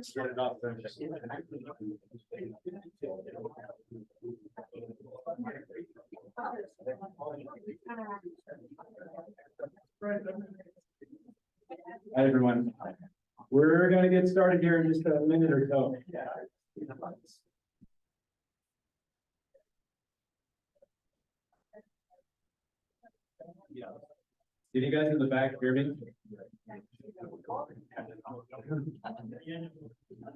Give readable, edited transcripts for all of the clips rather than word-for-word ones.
Started off then. Hi, everyone. We're going to get started here in just a minute or so. Can you guys in the back hear me?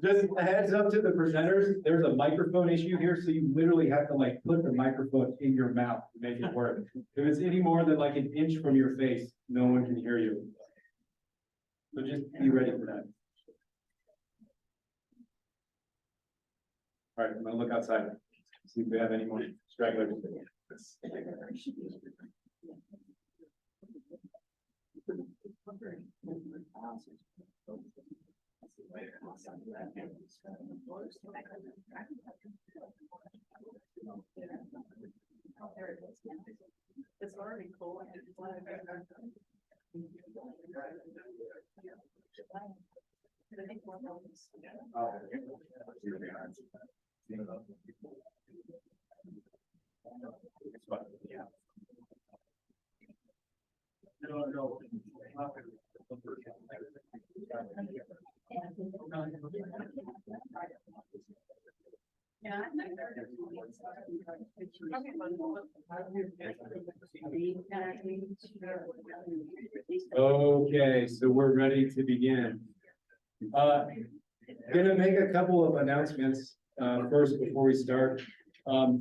Just a heads up to the presenters, there's a microphone issue here, so you literally have to like put the microphone in your mouth to make it work. If it's any more than like an inch from your face, no one can hear you. So just be ready for that. All right, I'm gonna look outside, see if we have any more stragglers. It's already cool. Okay, so we're ready to begin. Gonna make a couple of announcements first before we start.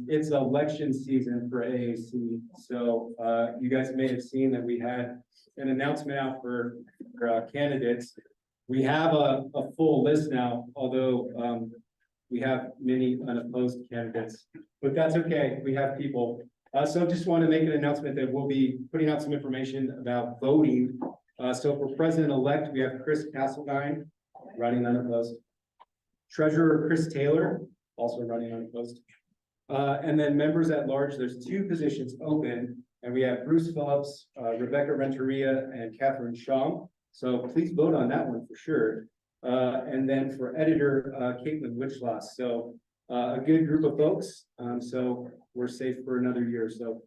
It's election season for AAC, so you guys may have seen that we had an announcement out for candidates. We have a full list now, although we have many unopposed candidates, but that's okay. We have people. So just want to make an announcement that we'll be putting out some information about voting. So for president-elect, we have Chris Castledine running unopposed. Treasurer Chris Taylor, also running unopposed. And then members at large, there's 2 positions open, and we have Bruce Phillips, Rebecca Renteria, and Catherine Shaw. So please vote on that one for sure. And then for editor, Caitlin Witchlaw. So a good group of folks. So we're safe for another year. So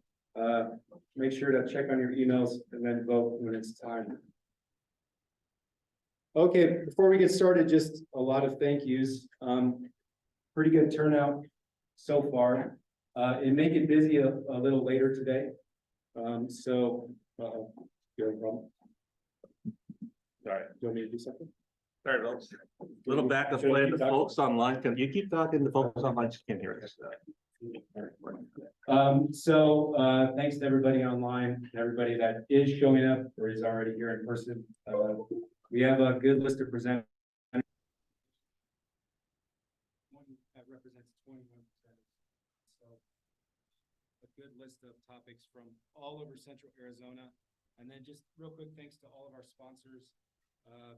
make sure to check on your emails and then vote when it's time. Okay, before we get started, just a lot of thank yous. Pretty good turnout so far. It may get busy a little later today. You have a problem? Sorry. Do you want me to do something? Sorry, folks. Little backup plan. The folks online, can you keep talking? The folks online just can't hear us. Thanks to everybody online, everybody that is showing up or is already here in person. We have a good list of presenters. That represents 21%. So a good list of topics from all over Central Arizona. And then just real quick, thanks to all of our sponsors,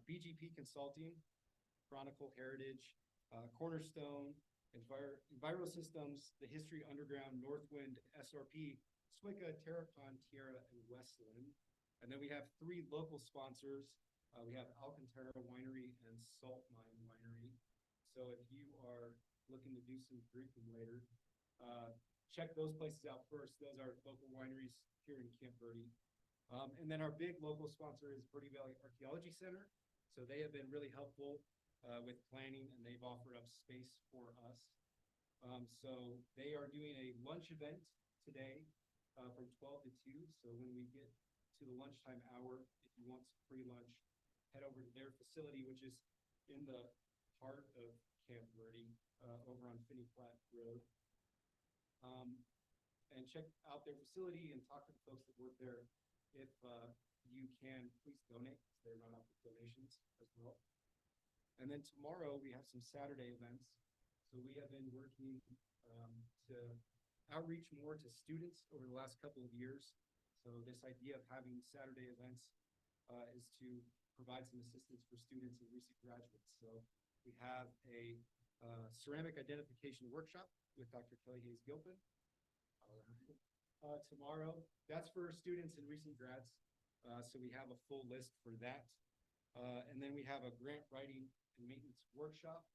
BGP Consulting, Chronicle Heritage, Cornerstone, Enviro Systems, The History Underground, Northwind, SRP, Swika, Terracon, Tierra, and Westland. And then we have 3 local sponsors. We have Alcantara Winery and Salt Mine Winery. So if you are looking to do some drinking later, check those places out first. Those are local wineries here in Camp Verde. And then our big local sponsor is Verde Valley Archaeology Center. So they have been really helpful with planning, and they've offered up space for us. So they are doing a lunch event today from 12 to 2. So when we get to the lunchtime hour, if you want some free lunch, head over to their facility, which is in the heart of Camp Verde, over on Finney Flat Road. And check out their facility and talk to the folks that work there. If you can, please donate. They run out of donations as well. And then tomorrow we have some Saturday events. So we have been working to outreach more to students over the last couple of years. So this idea of having Saturday events is to provide some assistance for students and recent graduates. So we have a ceramic identification workshop with Dr. Kelly Hayes-Gilpin tomorrow. That's for students and recent grads. So we have a full list for that. And then we have a grant writing and maintenance workshop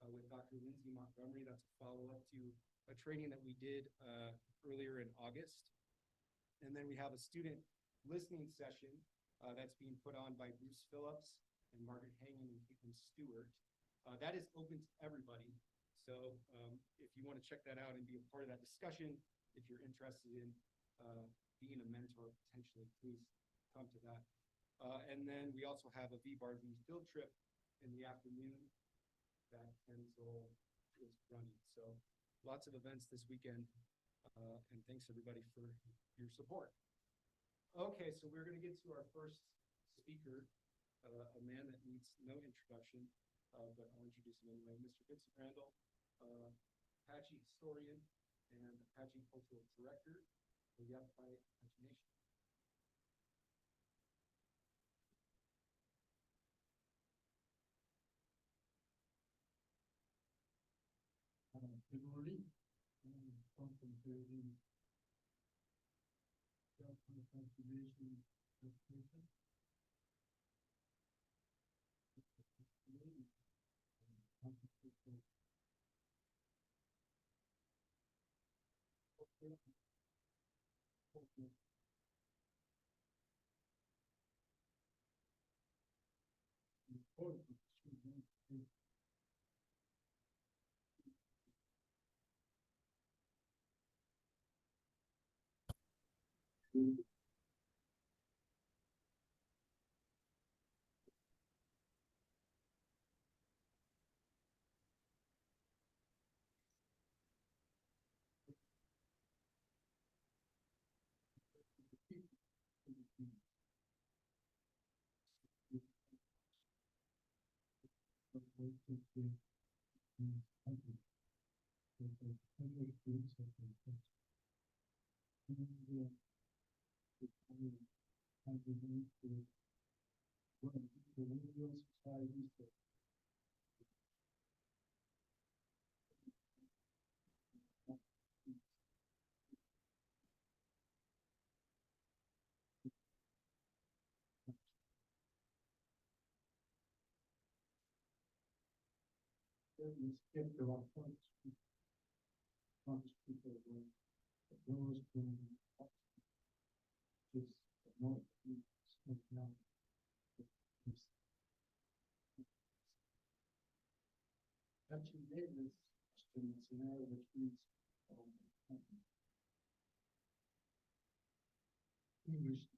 with Dr. Lindsay Montgomery. That's a follow-up to a training that we did earlier in August. And then we have a student listening session that's being put on by Bruce Phillips and Margaret Hangen and Caitlin Stewart. That is open to everybody. So if you want to check that out and be a part of that discussion, if you're interested in being a mentor potentially, please come to that. And then we also have a VBRV field trip in the afternoon that Kenzel is running. So lots of events this weekend. And thanks everybody for your support. Okay, so we're going to get to our first speaker, a man that needs no introduction, but I'll introduce him anyway. Mr. Vincent Randall, Apache historian and Apache cultural director for the Yavapai Apache Nation. Good morning. Come from Verde, conservation education. Actually, maintenance scenario, which means English.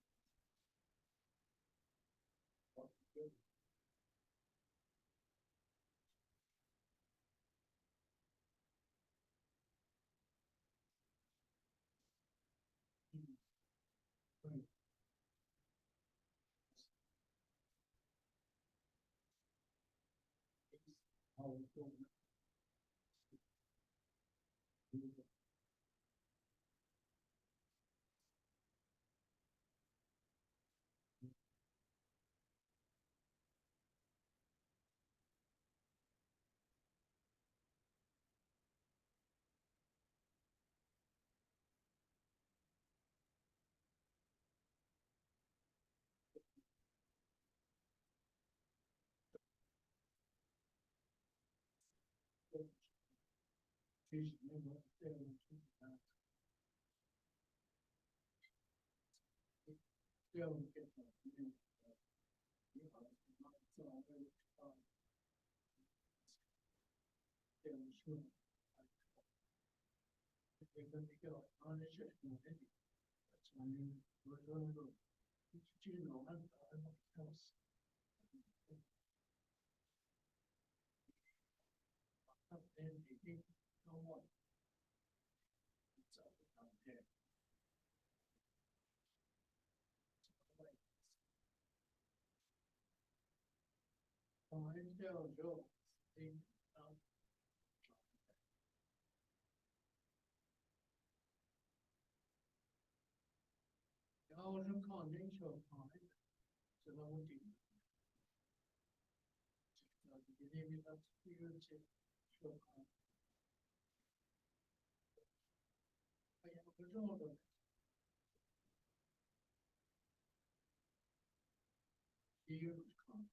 Deer's Conference.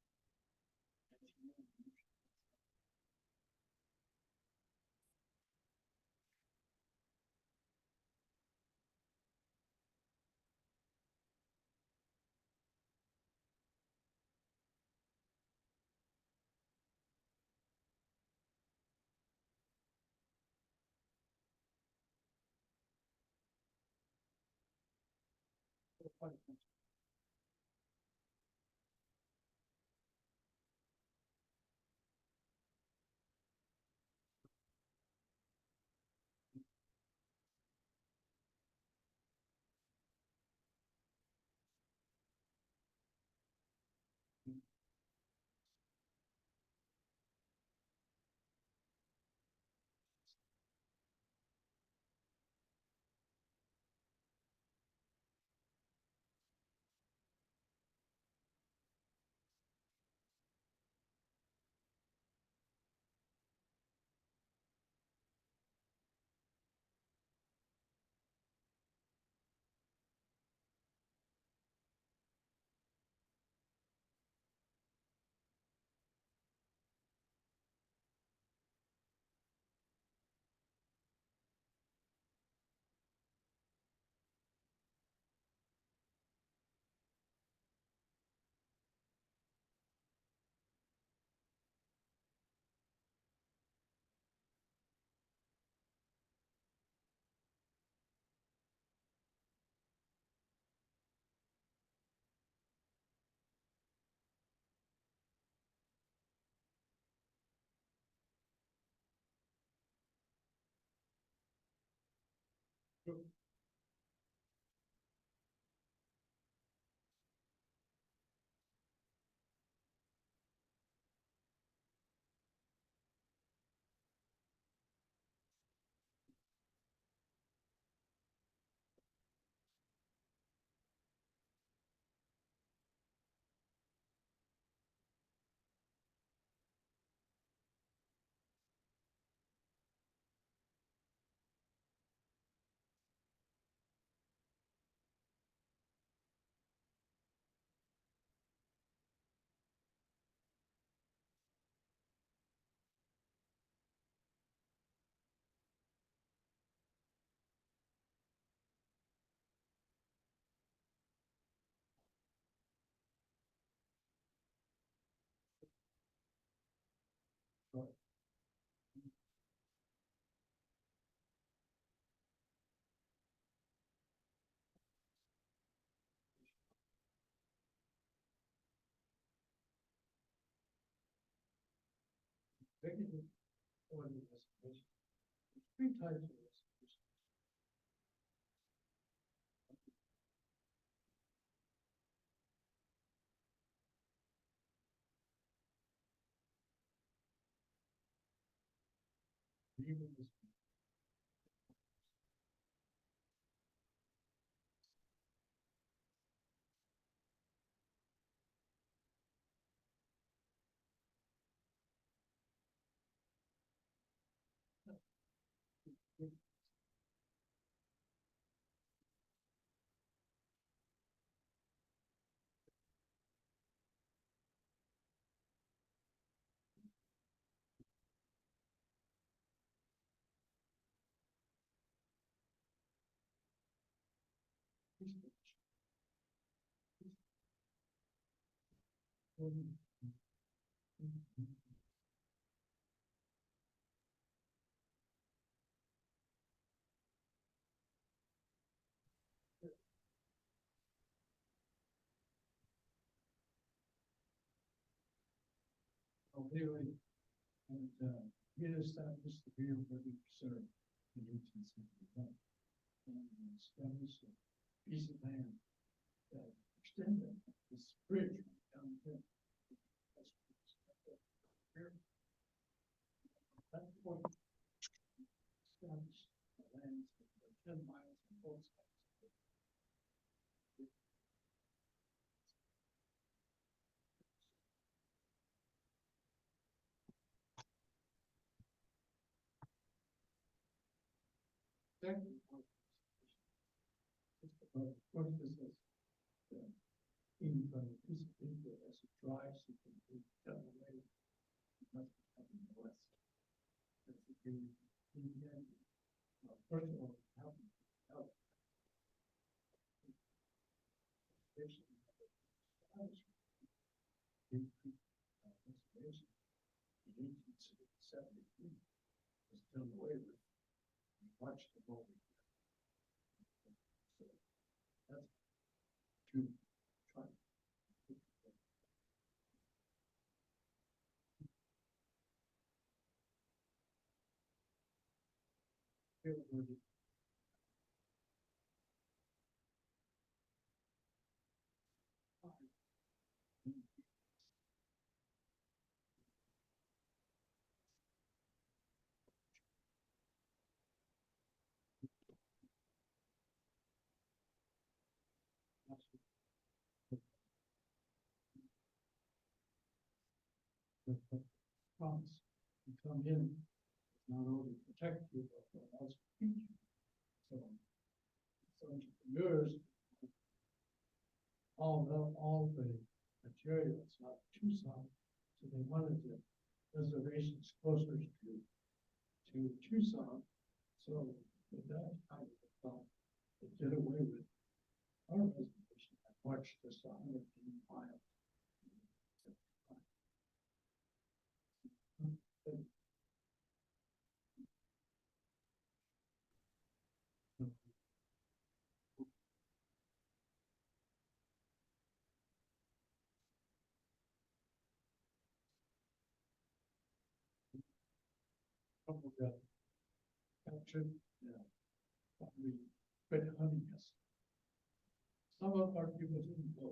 Executive order restoration. There's three types of restoration. Legal restoration. Clearly, and it established the real Verde preserve in 1871. And established a piece of land that extended this bridge downhill. That point established the lands that were 10 miles on both sides. Second, of course, this is in from a piece of paper as it dries, it can be done away. Nothing happened to us. That's the thing. In the end, first of all, help. In 1873 was done away with. Watch the movie. So that's to try. Promise, you come in, not only protect you, but also teach you. So entrepreneurs, all the materials, not Tucson, so they wanted the reservations closer to Tucson. So with that kind of thought, they did away with our reservation and marched us 100 miles. Captured, probably quit hunting us. Some of our people didn't go.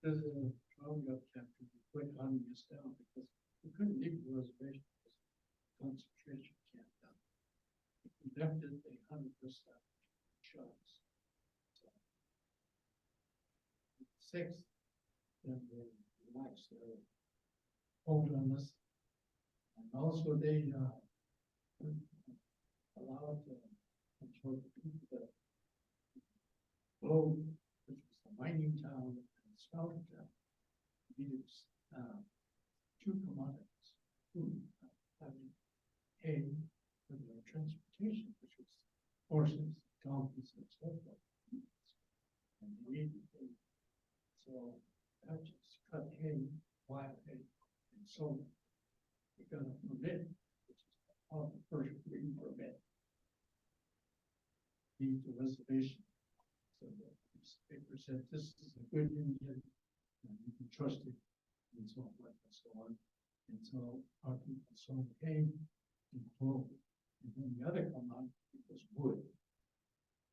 There's a trial got captured, we quit hunting us down because we couldn't leave the reservation because concentration camp down. If we left it, they hunted us down, shot us. So, sixth, then they relaxed their hold on us. And also they allowed control the people that Globe, which was a mining town and smelter town, needed two commodities, food, having hay for their transportation, which was horses, donkeys, and so forth. And they needed hay. So that just cut hay, wild hay, and sold it. We got a permit, which is called the first green permit. Leave the reservation. So the paper said this is a good Indian, and you can trust it, and so forth and so on. And so our people sold hay and clothes. And then the other commodity was wood.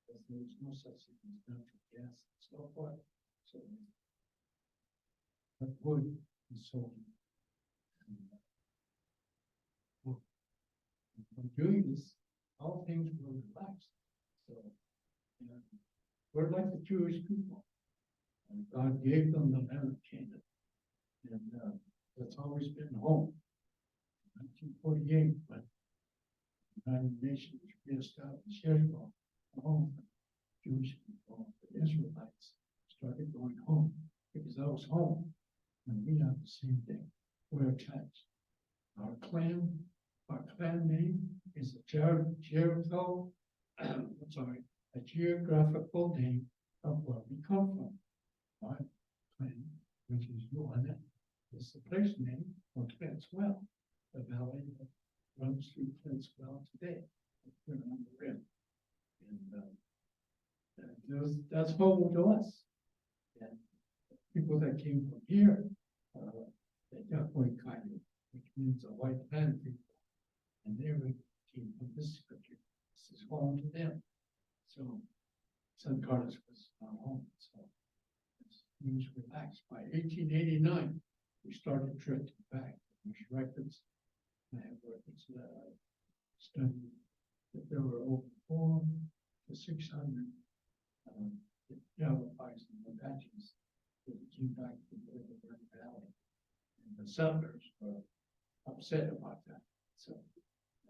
Because there was no such thing as natural gas and so forth. So but wood is sold. And from doing this, all things were relaxed. So we're like the Jewish people. And God gave them the land of Canaan. And that's always been home. 1948, when the United Nations reestablished Israel, home for Jewish people, the Israelites started going home because that was home. And we have the same thing. We're attached. Our clan name is a geographical name of where we come from. Our clan, which is Luana, is the place name for Clintswell, the valley that runs through Clintswell today. On the rim. And that's home to us. And people that came from here, they definitely kind of, which means a white man people. And they came from this country. This is home to them. So San Carlos was our home. So things relaxed. By 1889, we started drifting back. There's records I have records that I studied that there were over 400 to 600 Java Bison Apaches that came back to the Verde Valley. And the settlers were upset about that. So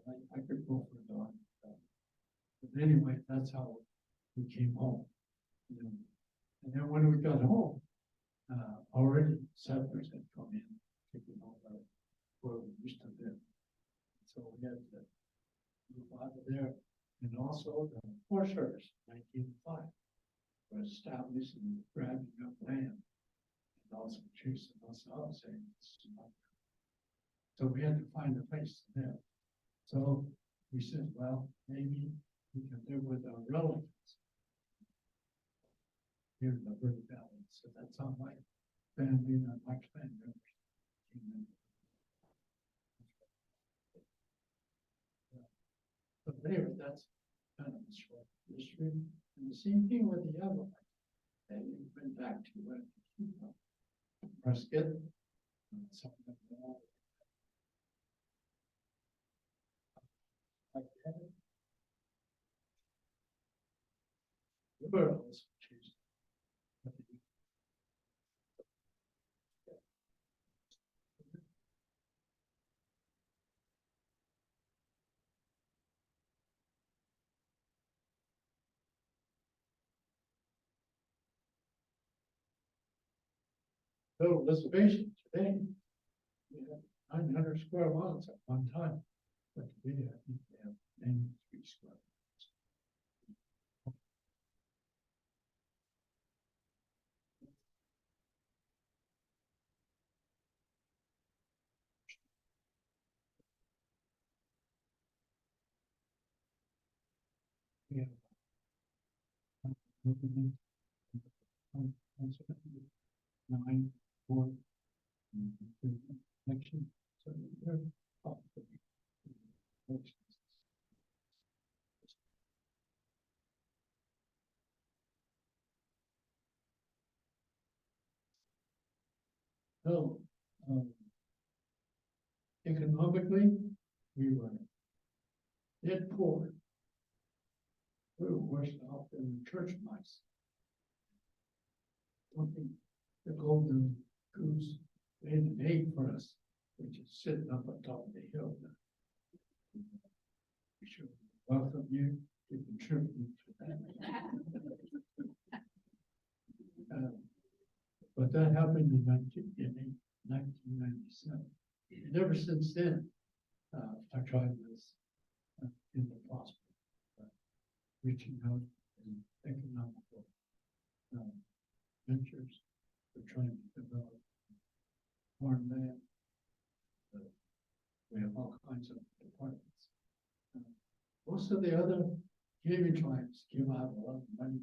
I could go for a dog. But anyway, that's how we came home. You know. And then when we got home, already settlers had come in, taking over where we used to live. So we had to move out of there. And also the Forest Service, 1905, was established and grabbing up land. And also chasing us out, saying, this is not good. So we had to find a place to live. So we said, well, maybe we can live with our relatives here in the Verde Valley. So that's how my family and my clan members came in. But anyway, that's kind of a short history. And the same thing with the other. And we went back to what Prescott. Something like that. Like that. The birds changed. Little reservation today. We have 900 square miles at one time. But today, I think they have 93 square miles. We have 9, 4, connection. So they're up to the connections. So, economically, we were dead poor. We were worse off than the church mice. Something, the golden goose laid an egg for us, which is sitting up on top of the hill. We should welcome you to contribute to that. But that happened in 1997. And ever since then, our tribe was in the prosper, reaching out in economical ventures. We're trying to develop farmland. We have all kinds of departments. Most of the other Canadian tribes give out a lot of money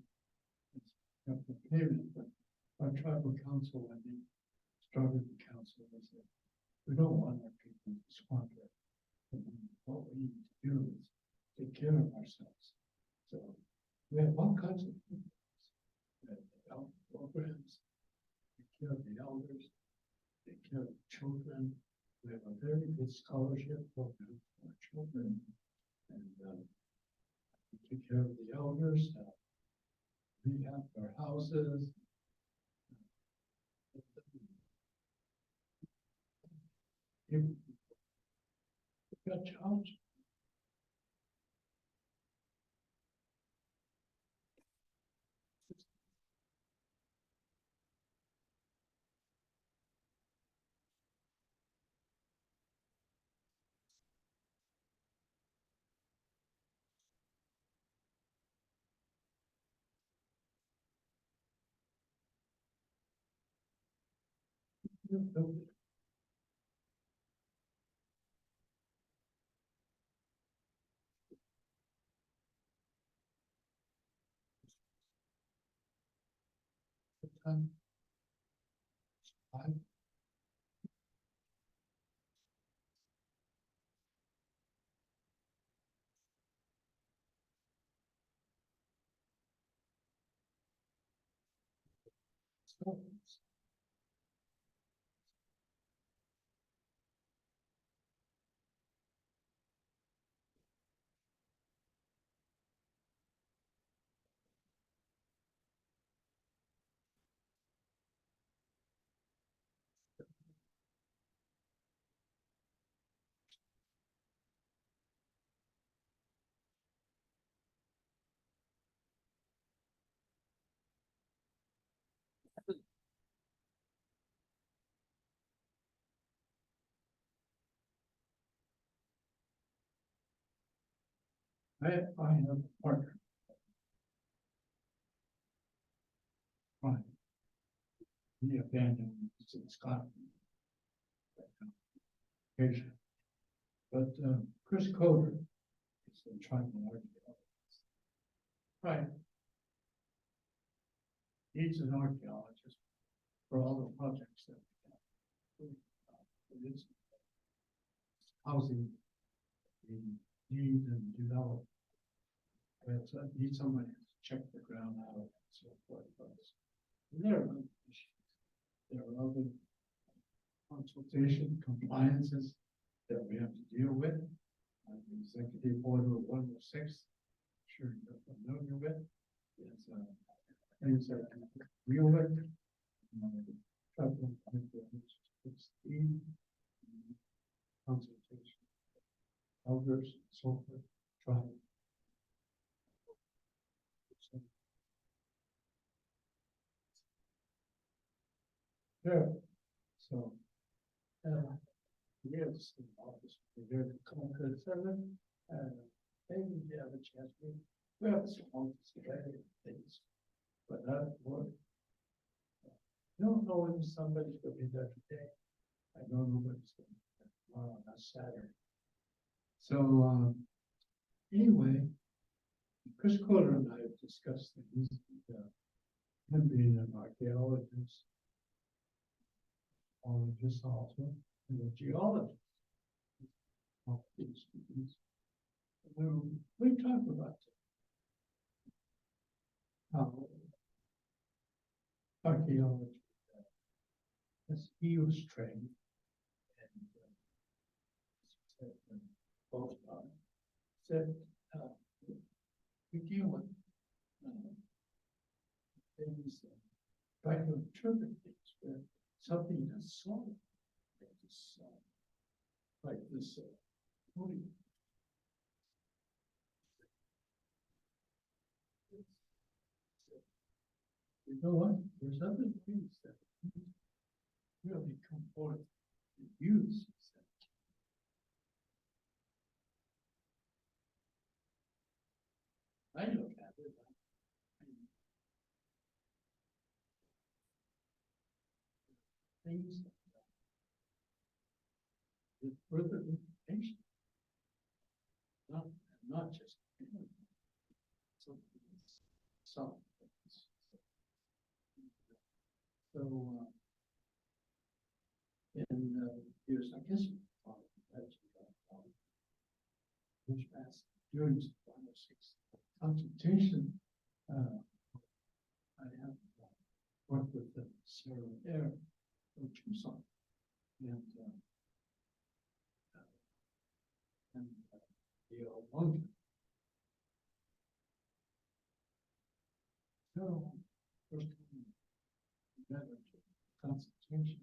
for payment, but our tribal council, when they started the council, they said, we don't want our people to squander it. What we need to do is take care of ourselves. So we have all kinds of things. We have health programs, take care of the elders, take care of the children. We have a very good scholarship program for our children. And we take care of the elders, rehab their houses. We've got jobs. I have a partner. Fine. The abandoned in Scotland. Asia. But Chris Coder is the tribal archaeologist. Right. He's an archaeologist for all the projects that we have. It is housing, the need and develop. But need somebody to check the ground out and so forth. And there are other issues. There are other consultation compliances that we have to deal with. The Executive Order 106, sure you're familiar with, is things that we with. Consultation, elders, and so forth, tribe. Yeah, so, yes, the office, we're here to come to the seven, maybe you have a chance, we have some office together, things, but that work. You don't know when somebody's gonna be there today. I don't know what's going to be there tomorrow, that's Saturday. So, anyway, Chris Coder and I have discussed things, him being an archaeologist, also, and a geologist. We talked about how archaeology, as he was trained, and both said, we deal with things, try to interpret things with something that's solid, like this podium. You know what? There's other things that really come forth and use. I look at it. Things with further information, not just some things. So, here's, I guess, which has during 106 consultation, I have worked with the Sarah Air from Tucson, and the Olympia. So, first time we met her to consultation,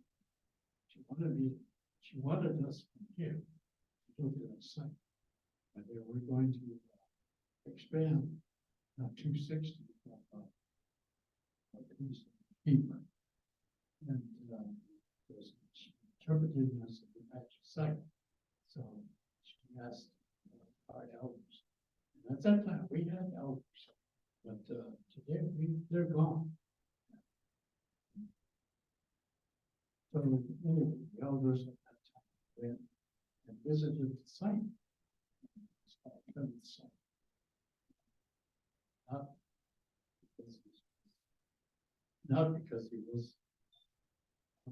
she wanted us from here to go to the site, but they were going to expand 260 deeper, and was interpreted as a actual site. So she asked our elders, and at that time we had elders, but today they're gone. So anyway, the elders at that time went and visited the site. It's called Plymouth site. Not because he was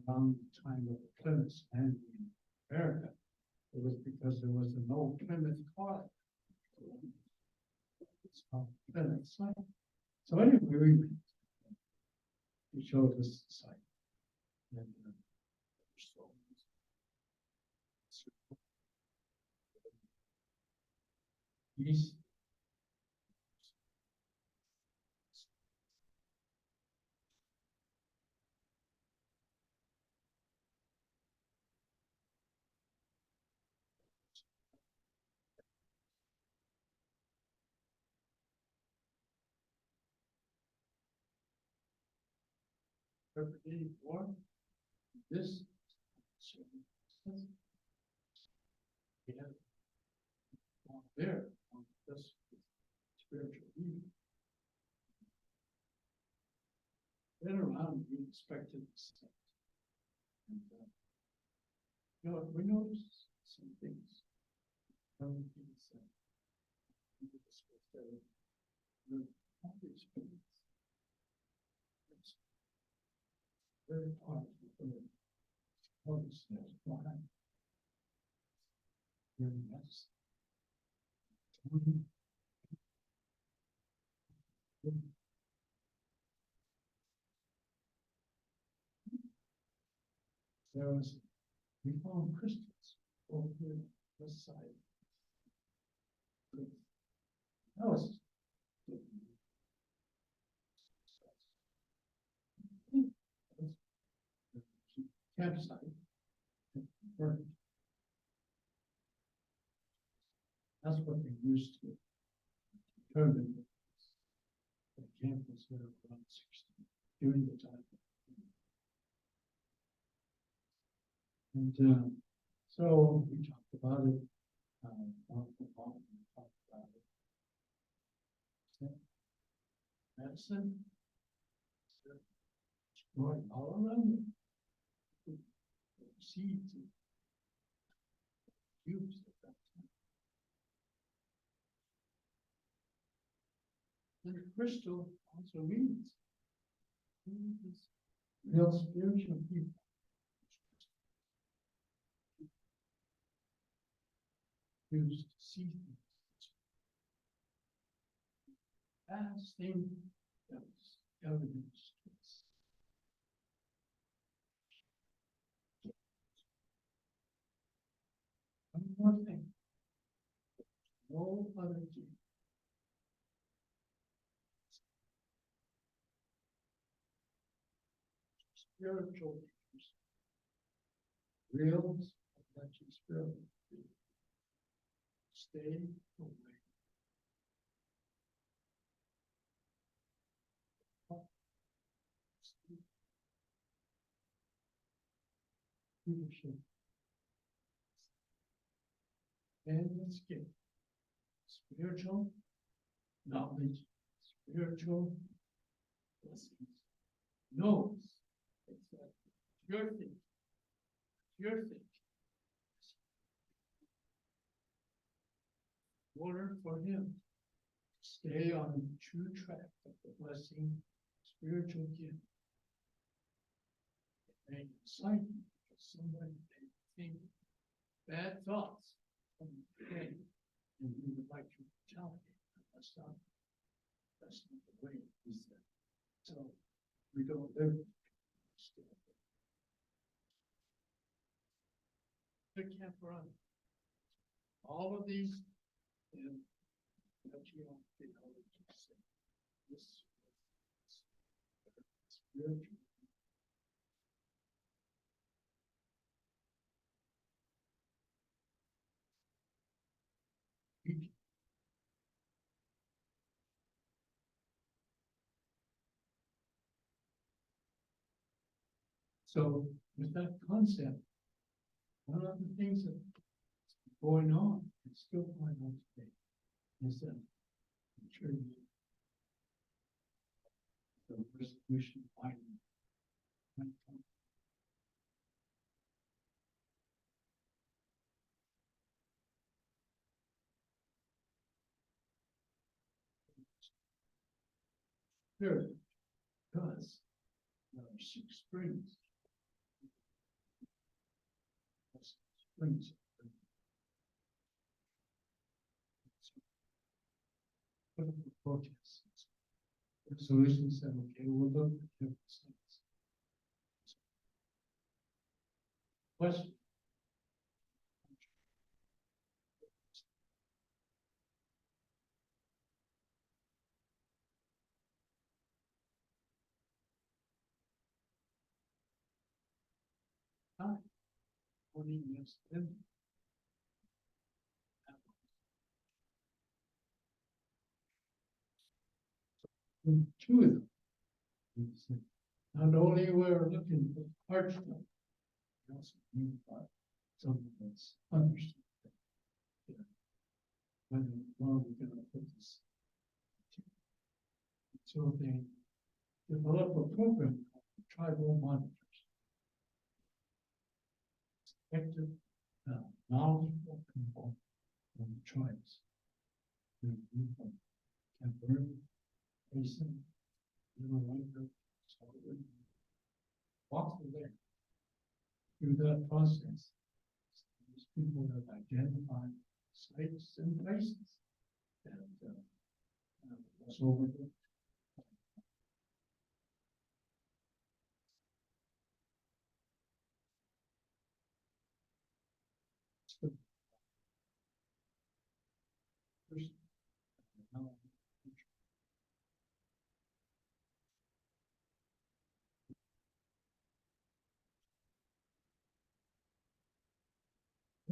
around the time of the Plymouth and in America. It was because there was an old Plymouth car. It's called Plymouth site. So anyway, he showed us the site. And, he's interpreting war. This we have there on this spiritual leader. Been around, we expected the same. And, you know, we noticed some things. Some things that we discussed that were not experienced. It's very hard to notice that behind. Very nice. There was, we found crystals over here on this side. That was campsite. Verde. That's what they used to determine the camp was there around 60 during the time. And so we talked about it. We talked about it. Medicine. It's growing all around it. Seeds and cubes at that time. And the crystal also means real spiritual people. Used to see things. As thing that was evidence to us. One more thing. No other thing. Spiritual teachers. Real, actually spiritual. Stay away. Leadership. And let's get spiritual knowledge, spiritual blessings. Knows exactly your thing. Your thing. In order for him to stay on the true track of the blessing, spiritual gift. It may excite you because somebody may think bad thoughts from the brain, and you would like to retaliate. That's not the way it is that. So we don't live. The camp run. All of these. And that you don't think how would you say this spiritual. So with that concept, one of the things that's going on, it's still going on today, is that the resolution finding. Spirit, because there are 6 springs. Springs. What are the protests? The solution said, okay, we'll look at different things. Question. Hi. Morning, yes, then. Two of them. Not only we're looking for hard stuff, we also need something that's understood. When are we going to put this So they develop a program called tribal monitors. Active, knowledgeable people from the tribes. Who from Verde, Basin, walk through there. Through that process, these people have identified sites and places that was overlooked.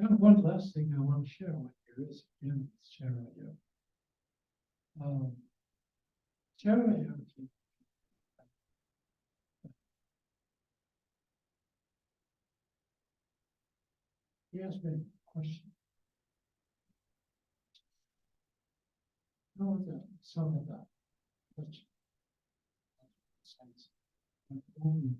Now, one last thing I want to share with you is in Sharia. Sharia. He asked me a question. No, some of that. Question. Only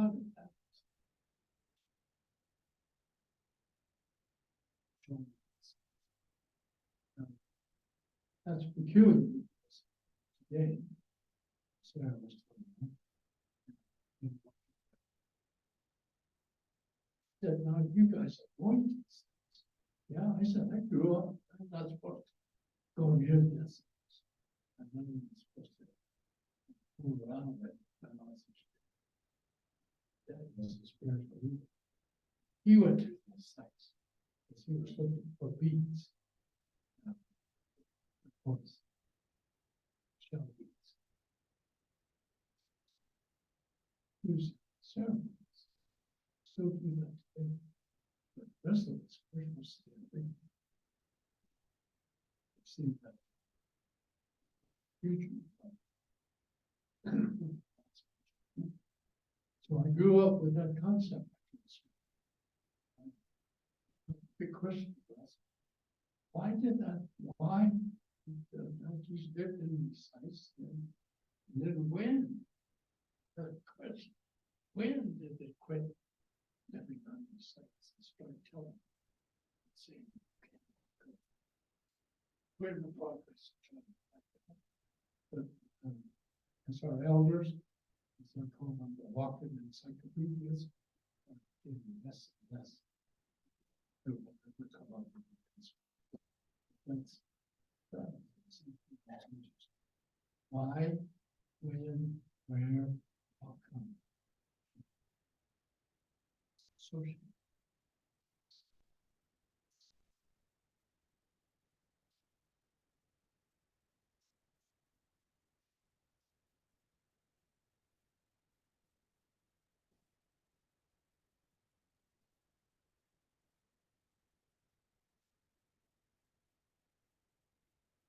how did that? That's peculiar. Today, Sarah was talking. Said, now you guys are going to this. Yeah, I said, I grew up, I'm not supposed to go near this. And then you're supposed to move around with it. And I was that was the spiritual leader. He went to these sites because he was looking for beads. Of course, shell beads. Use ceremonies. Still do that today. But the rest of it's pretty much the same thing. I've seen that. Huge. So I grew up with that concept. Big question for us. Why did that? Why the Yankees lived in these sites? And then when? The question. When did they quit living on these sites and start telling? Saying, okay, we're in the progress. But as our elders, as I call them, the walking encyclopedias, less and less. Why, when, where, how come? Social.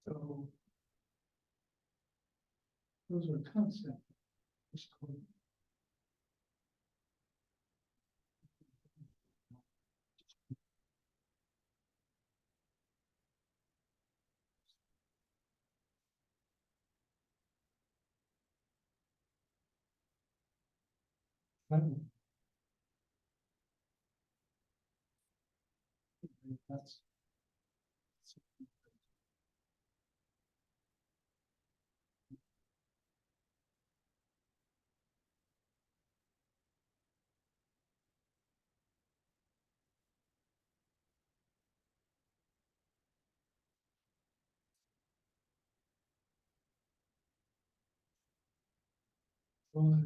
So those are concepts. It's called that's well, I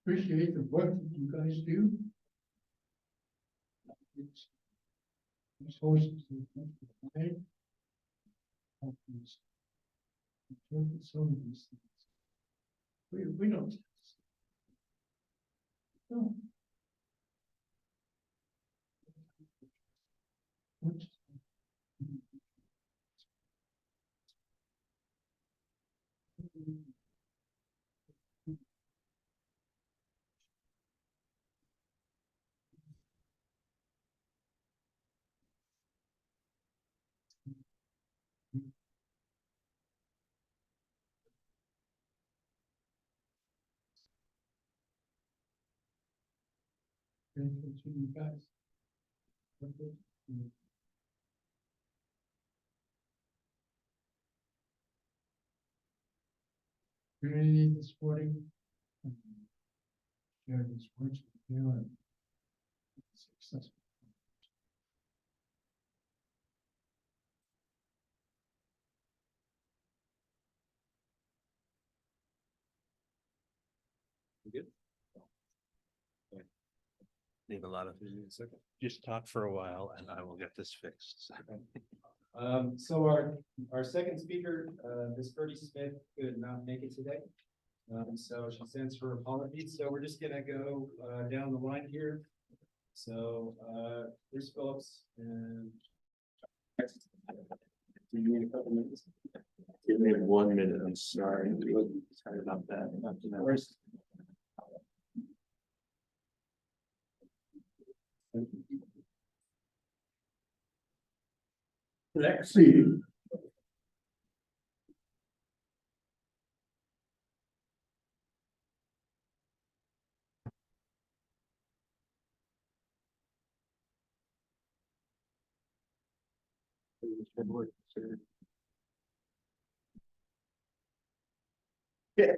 appreciate the work that you guys do. It's resources that provide help us interpret some of these things. We don't. No. Which, Grateful to you guys. Community this morning. Share these words with you and successful. Need a lot of. Just talk for a while and I will get this fixed. So our second speaker, Ms. Verde Smith, could not make it today. So she sends her apologies. So we're just gonna go down the line here. So Bruce Phillips and. Do you need a couple minutes? Give me 1 minute, I'm sorry. Sorry about that. First. Let's see. Yeah.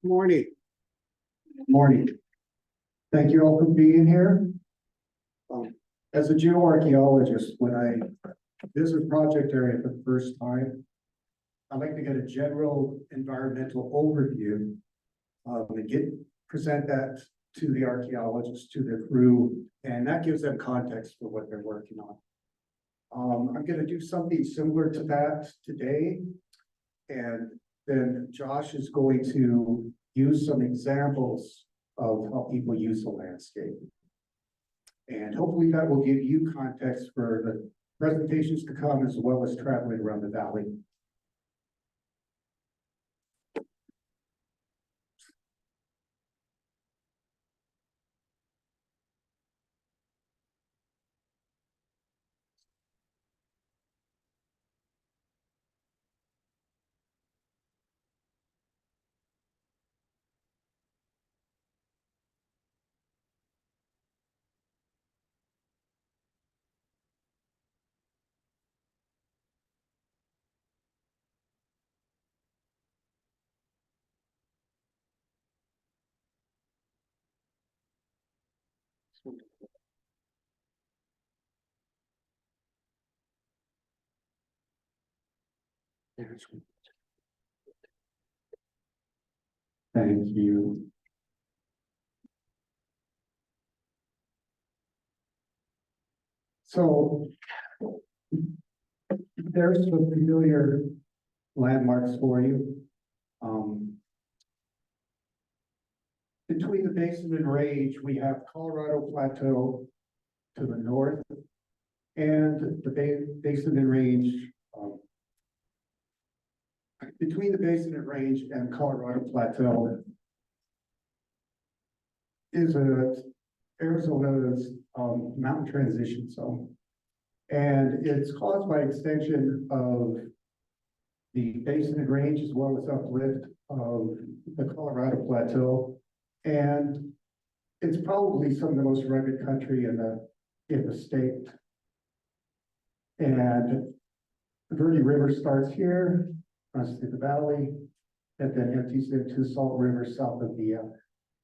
Morning. Morning. Thank you all for being here. As a geoarchaeologist, when I visit a project area for the first time, I like to get a general environmental overview and present that to the archaeologists, to their crew, and that gives them context for what they're working on. I'm going to do something similar to that today, and then Josh is going to use some examples of how people use the landscape. And hopefully that will give you context for the presentations to come, as well as traveling around the valley. Thank you. So there's some familiar landmarks for you. Between the Basin and Range, we have Colorado Plateau to the north, and the Basin and Range. Between the Basin and Range and Colorado Plateau is a Arizona's mountain transition zone. And it's caused by extension of the Basin and Range as well as uplift of the Colorado Plateau. And it's probably some of the most rugged country in the state. And the Verde River starts here, runs through the valley, and then empties into Salt River south of the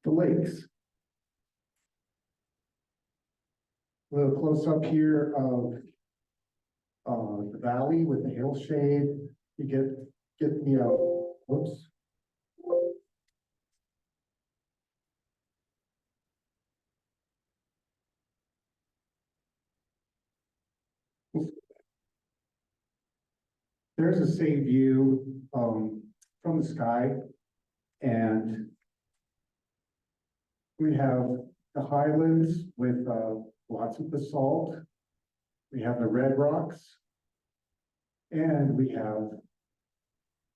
lakes. A little close up here of the valley with the hillshade. You get the whoops. There's the same view from the sky, and we have the highlands with lots of basalt. We have the red rocks, and we have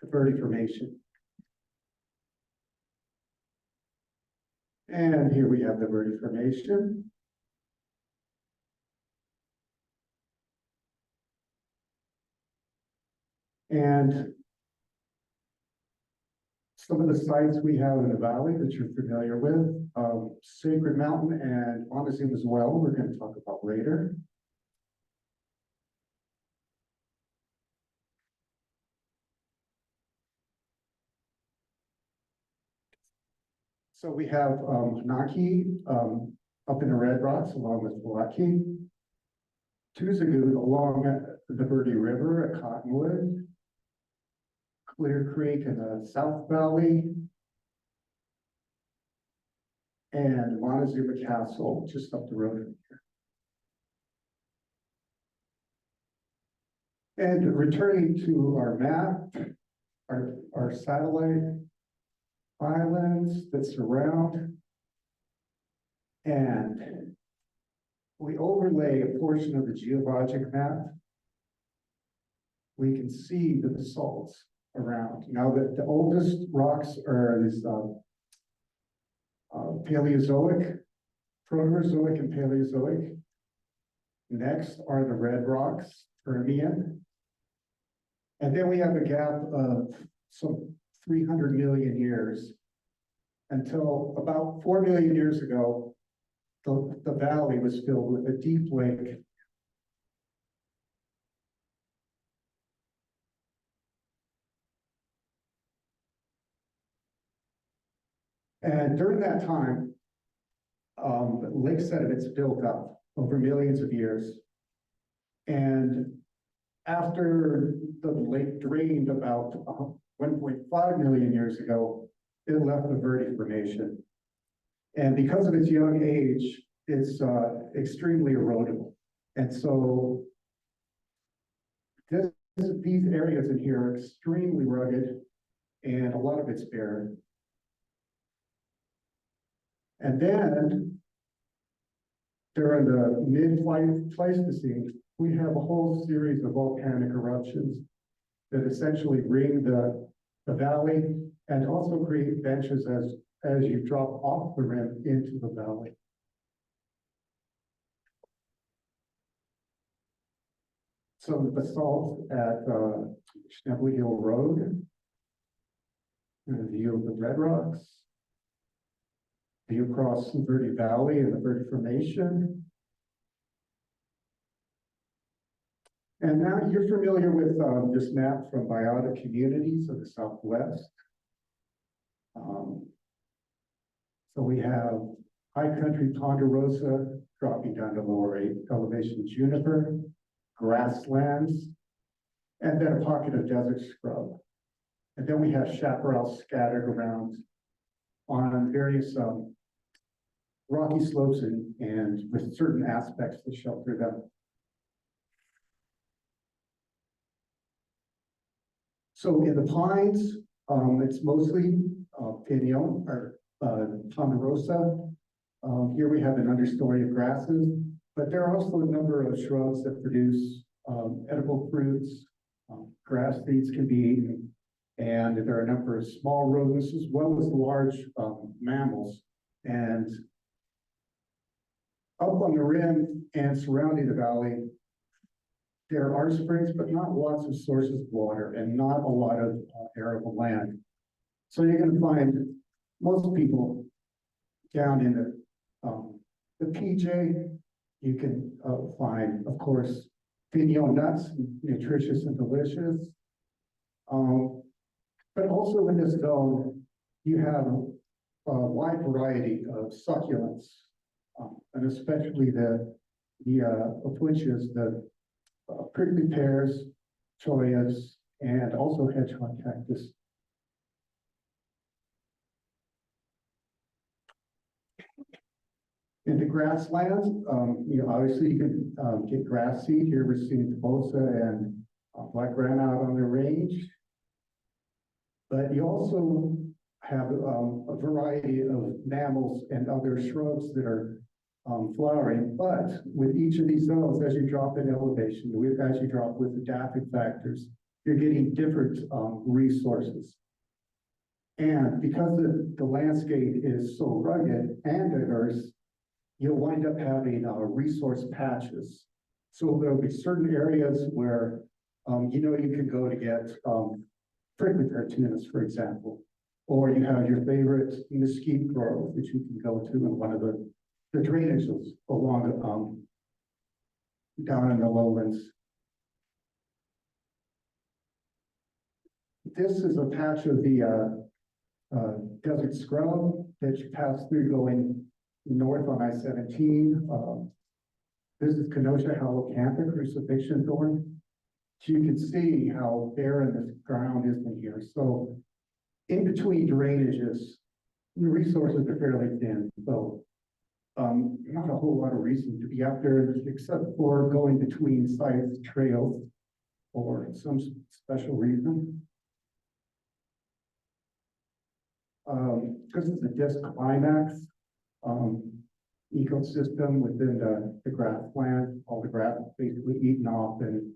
the Verde Formation. And here we have the Verde Formation. And some of the sites we have in the valley that you're familiar with, Sacred Mountain and Montezuma as well, we're going to talk about later. So we have Naki up in the Red Rocks along with Waukee, Tuzagoot along the Verde River at Cottonwood, Clear Creek in the South Valley, and Montezuma Castle just up the road from here. And returning to our map, our satellite islands that surround, and we overlay a portion of the geologic map. We can see the basalts around. Now that the oldest rocks are this Paleozoic, Proterozoic and Paleozoic. Next are the red rocks, Permian. And then we have a gap of some 300 million years until about 4 million years ago, the valley was filled with a deep lake. And during that time, lake sediments built up over millions of years. And after the lake drained about 1.5 million years ago, it left the Verde Formation. And because of its young age, it's extremely erodible. And so these areas in here are extremely rugged, and a lot of it's barren. And then during the mid-Pleistocene, we have a whole series of volcanic eruptions that essentially bring the valley and also create benches as you drop off the rim into the valley. Some basalt at Schnebly Hill Road, and a view of the Red Rocks, view across the Verde Valley and the Verde Formation. And now you're familiar with this map from Biotic Communities of the Southwest. So we have high country ponderosa dropping down to lower elevation juniper, grasslands, and then a pocket of desert scrub. And then we have chaparral scattered around on various rocky slopes and with certain aspects to shelter them. So in the pines, it's mostly pinon or ponderosa. Here we have an understory of grasses, but there are also a number of shrubs that produce edible fruits. Grass seeds can be eaten, and there are a number of small rodents as well as large mammals. And Up on the rim and surrounding the valley, there are springs, but not lots of sources of water and not a lot of arable land. So you're going to find most people down in the PJ. You can find, of course, piñon nuts, nutritious and delicious. But also in this zone, you have a wide variety of succulents, and especially the flinches, the prickly pears, chollas, and also hedgehog cactus. In the grasslands, obviously you can get grass seed. Here we're seeing tobosa and black granite on the range. But you also have a variety of mammals and other shrubs that are flowering. But with each of these zones, as you drop in elevation, as you drop with adaptive factors, you're getting different resources. And because the landscape is so rugged and diverse, you'll wind up having resource patches. So there'll be certain areas where, you can go to get prickly pear tunas, for example, or you have your favorite mesquite grove that you can go to in one of the drainages along down in the lowlands. This is a patch of the desert scrub that you pass through going north on I-17. This is Kenosha halocantha crucifixion thorn. So you can see how barren this ground is in here. So in between drainages, the resources are fairly thin. So not a whole lot of reason to be out there except for going between sites, trails, or some special reason. This is the disc climax ecosystem within the grassland. All the grass is basically eaten off and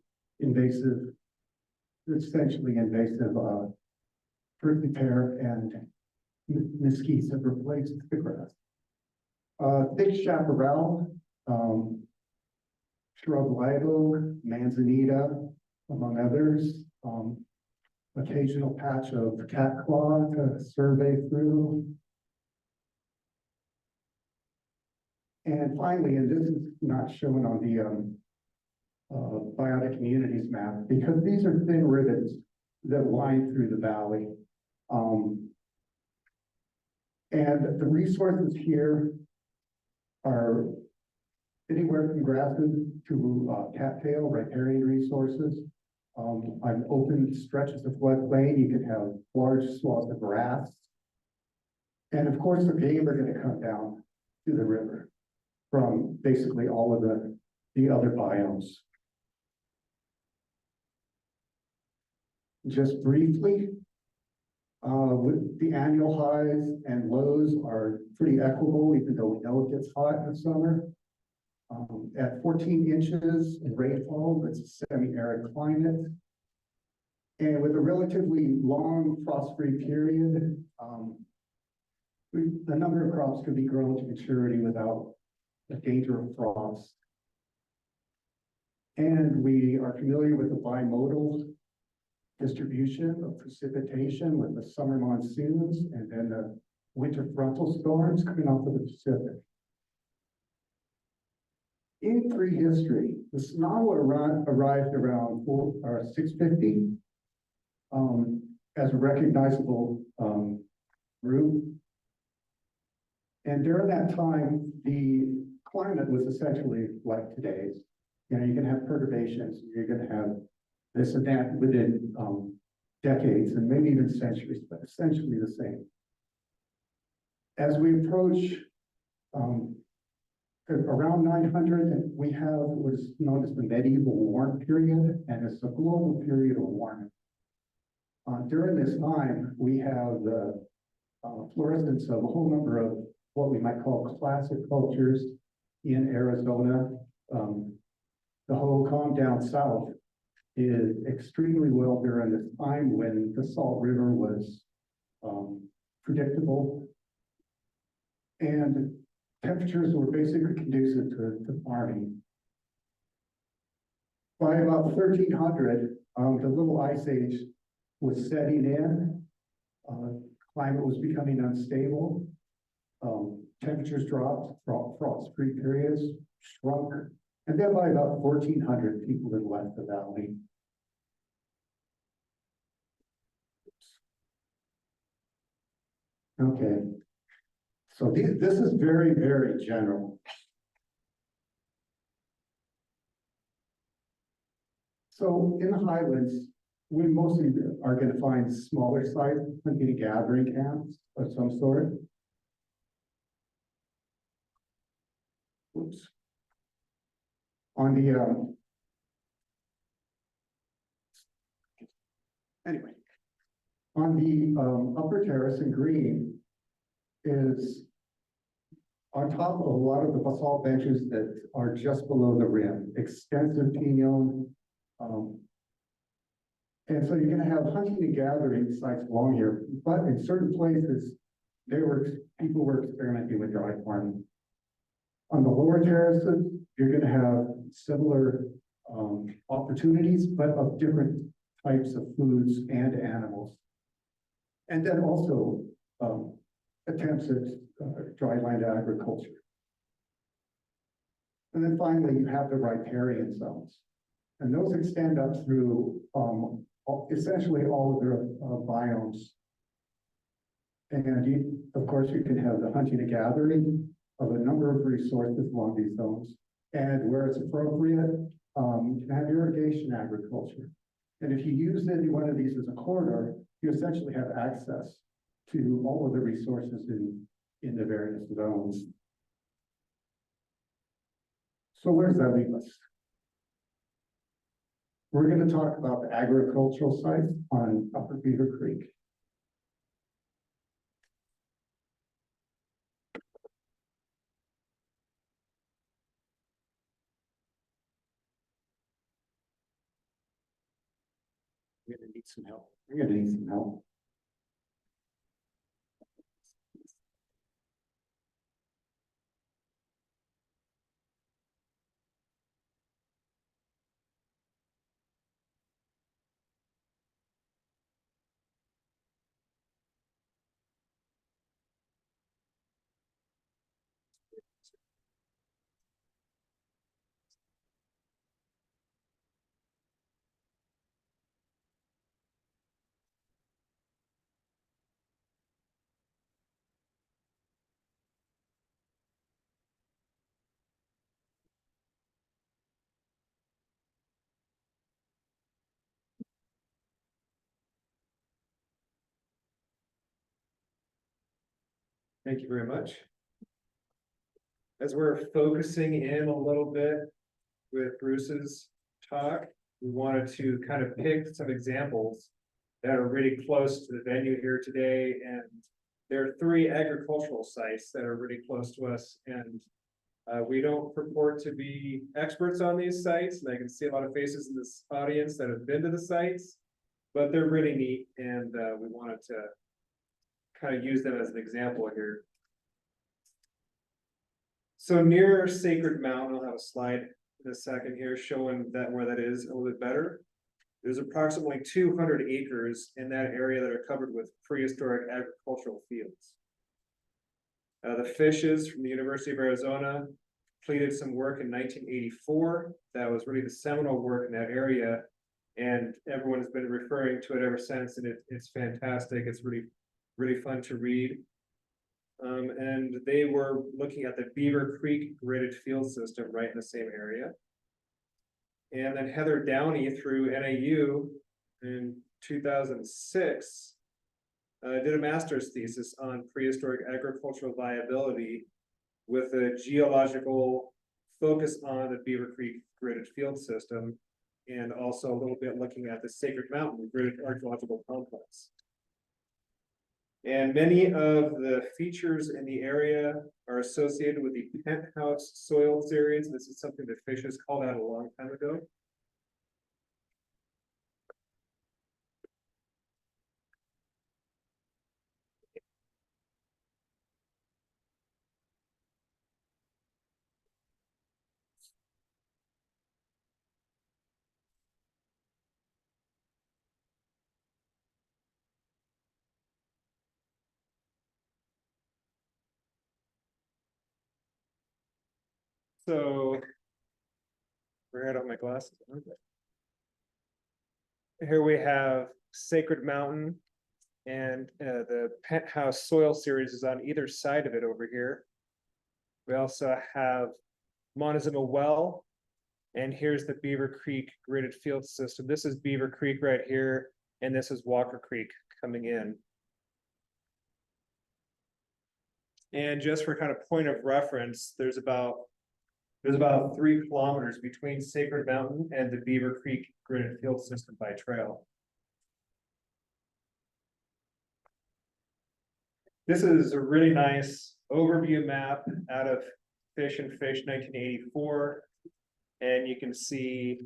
essentially invasive prickly pear and mesquites have replaced the grass. Thick chaparral, shrub live oak, manzanita, among others. Occasional patch of catclaw to survey through. And finally, and this is not shown on the biotic communities map, because these are thin rivets that wind through the valley. And the resources here are anywhere from grasses to cattail, riparian resources. On open stretches of floodplain, you can have large swaths of grass. And of course, the game are going to come down to the river from basically all of the other biomes. Just briefly, with the annual highs and lows are pretty equable, even though we know it gets hot in the summer. At 14 inches in rainfall, it's a semi-arid climate. And with a relatively long frost-free period, the number of crops could be grown to maturity without the danger of frost. And we are familiar with the bimodal distribution of precipitation with the summer monsoons and then the winter frontal storms coming off of the Pacific. In prehistory, the Sinawa arrived around 650 as a recognizable group. And during that time, the climate was essentially like today's. You can have perturbations, you're going to have this and that within decades and maybe even centuries, but essentially the same. As we approach around 900, we have what is known as the medieval warm period, and it's a global period of warming. During this time, we have the fluorescence of a whole number of what we might call classic cultures in Arizona. The whole calm down south is extremely well during this time when the Salt River was predictable. And temperatures were basically conducive to farming. By about 1300, the little ice age was setting in. Climate was becoming unstable. Temperatures dropped, frost-free periods shrunk, and then by about 1400, people had left the valley. Okay, so this is very, very general. So in the highlands, we mostly are going to find smaller size hunting and gathering camps of some sort. Oops. On the anyway, on the upper terrace in green is on top of a lot of the basalt benches that are just below the rim, extensive pinon. And so you're going to have hunting and gathering sites along here, but in certain places, people were experimenting with dry farming. On the lower terraces, you're going to have similar opportunities, but of different types of foods and animals. And then also attempts at dry land agriculture. And then finally, you have the riparian zones. And those extend up through essentially all of their biomes. And of course, you can have the hunting and gathering of a number of resources along these zones. And where it's appropriate, you can have irrigation agriculture. And if you use any one of these as a corridor, you essentially have access to all of the resources in the various zones. So where does that leave us? We're going to talk about the agricultural sites on Upper Beaver Creek. We're going to need some help. We're going to need some help. Thank you very much. As we're focusing in a little bit with Bruce's talk, we wanted to kind of pick some examples that are really close to the venue here today. And there are 3 agricultural sites that are really close to us. And we don't purport to be experts on these sites. And I can see a lot of faces in this audience that have been to the sites, but they're really neat. And we wanted to kind of use them as an example here. So near Sacred Mountain, I'll have a slide in a second here showing that where that is a little bit better. There's approximately 200 acres in that area that are covered with prehistoric agricultural fields. The Fishes from the University of Arizona completed some work in 1984. That was really the seminal work in that area. And everyone has been referring to it ever since. And it's fantastic. It's really fun to read. And they were looking at the Beaver Creek gridded field system right in the same area. And then Heather Downey through NAU in 2006 did a master's thesis on prehistoric agricultural viability with a geological focus on the Beaver Creek gridded field system, and also a little bit looking at the Sacred Mountain gridded archaeological complex. And many of the features in the area are associated with the penthouse soil series. This is something that Fishes called out a long time ago. So. Where out of my glasses? Okay. Here we have Sacred Mountain. And the penthouse soil series is on either side of it over here. We also have Montezuma Well. And here's the Beaver Creek gridded field system. This is Beaver Creek right here, and this is Walker Creek coming in. And just for kind of point of reference, there's about 3 kilometers between Sacred Mountain and the Beaver Creek gridded field system by trail. This is a really nice overview map out of Fish and Fish 1984. And you can see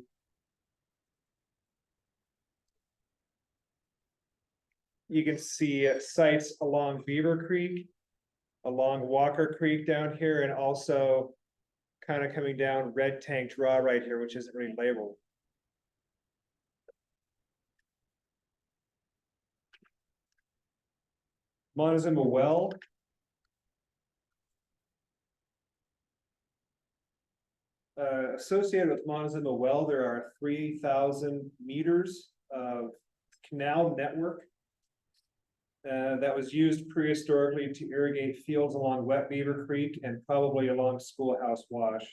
sites along Beaver Creek, along Walker Creek down here, and also kind of coming down Red Tank Draw right here, which isn't really labeled. Montezuma Well. Associated with Montezuma Well, there are 3,000 meters of canal network that was used prehistorically to irrigate fields along Wet Beaver Creek and probably along Schoolhouse Wash.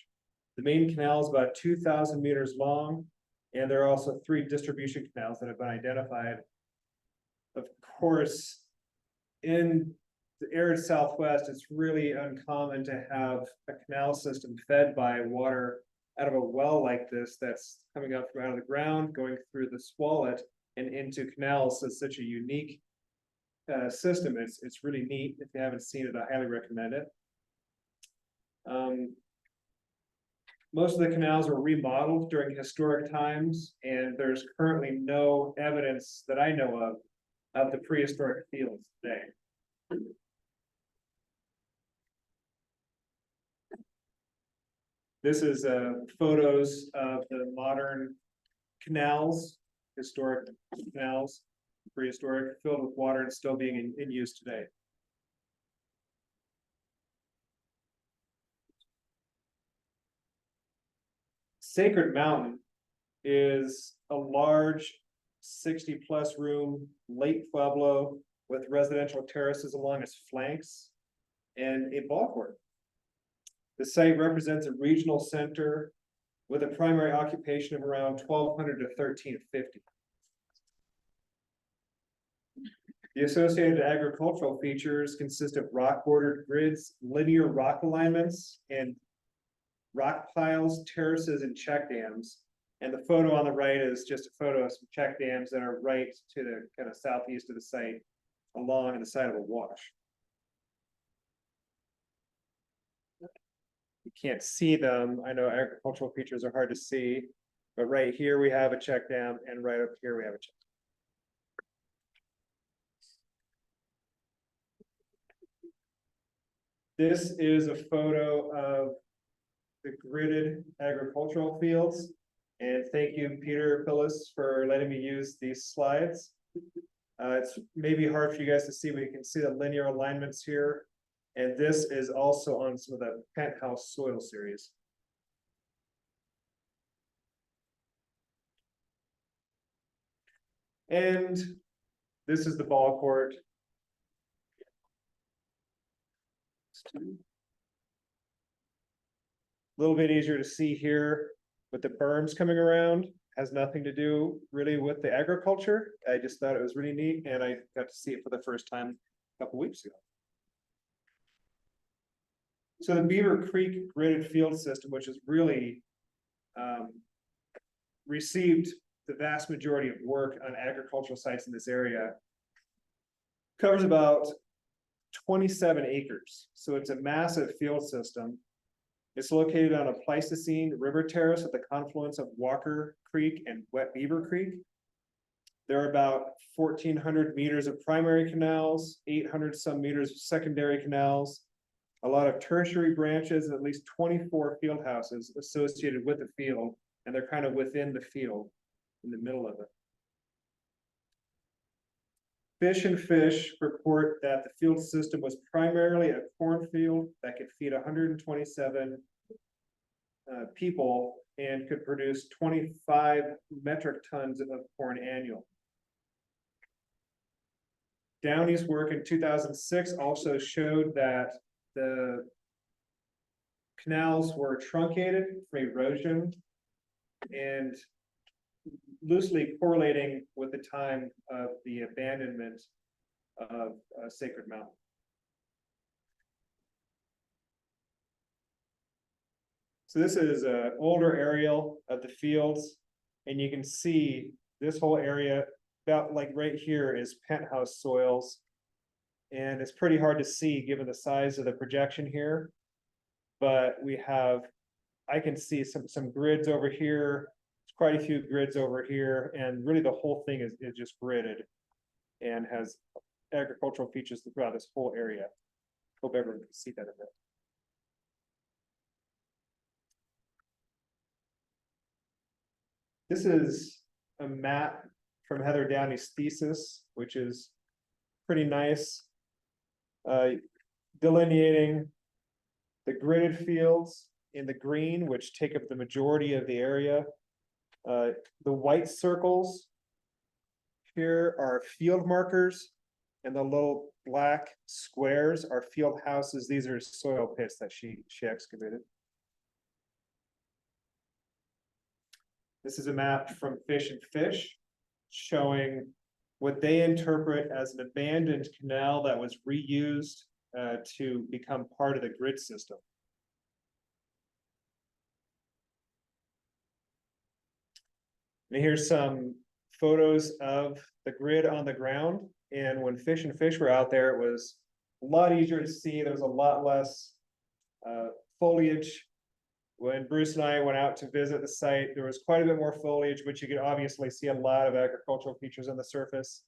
The main canal is about 2,000 meters long, and there are also 3 distribution canals that have been identified. Of course, in the arid Southwest, it's really uncommon to have a canal system fed by water out of a well like this that's coming up from out of the ground, going through the Swallet and into canals. So it's such a unique system. It's really neat. If you haven't seen it, I highly recommend it. Most of the canals were remodeled during historic times, and there's currently no evidence that I know of the prehistoric fields today. This is photos of the modern canals, historic canals, prehistoric, filled with water and still being in use today. Sacred Mountain is a large 60+ room late pueblo with residential terraces along its flanks and a ball court. The site represents a regional center with a primary occupation of around 1,200 to 1,350. The associated agricultural features consist of rock-bordered grids, linear rock alignments, and rock piles, terraces, and check dams. And the photo on the right is just a photo of some check dams that are right to the kind of southeast of the site, along the side of a wash. You can't see them. I know agricultural features are hard to see, but right here we have a check dam, and right up here we have a check. This is a photo of the gridded agricultural fields. And thank you, Peter Phyllis, for letting me use these slides. It's maybe hard for you guys to see, but you can see the linear alignments here. And this is also on some of the penthouse soil series. And this is the ball court. A little bit easier to see here with the berms coming around. Has nothing to do really with the agriculture. I just thought it was really neat, and I got to see it for the first time a couple weeks ago. So the Beaver Creek gridded field system, which has really received the vast majority of work on agricultural sites in this area, covers about 27 acres. So it's a massive field system. It's located on a Pleistocene river terrace at the confluence of Walker Creek and Wet Beaver Creek. There are about 1,400 meters of primary canals, 800 some meters of secondary canals, a lot of tertiary branches, and at least 24 field houses associated with the field, and they're kind of within the field, in the middle of it. Fish and Fish report that the field system was primarily a cornfield that could feed 127 people and could produce 25 metric tons of corn annual. Downey's work in 2006 also showed that the canals were truncated from erosion and loosely correlating with the time of the abandonment of Sacred Mountain. So this is an older aerial of the fields, and you can see this whole area about like right here is penthouse soils. And it's pretty hard to see given the size of the projection here. But we have, I can see some grids over here, quite a few grids over here, and really the whole thing is just gridded and has agricultural features throughout this whole area. Hope everyone can see that in there. This is a map from Heather Downey's thesis, which is pretty nice. Delineating the gridded fields in the green, which take up the majority of the area. The white circles here are field markers, and the little black squares are field houses. These are soil pits that she excavated. This is a map from Fish and Fish showing what they interpret as an abandoned canal that was reused to become part of the grid system. And here's some photos of the grid on the ground. And when Fish and Fish were out there, it was a lot easier to see. There was a lot less foliage. When Bruce and I went out to visit the site, there was quite a bit more foliage, but you could obviously see a lot of agricultural features on the surface.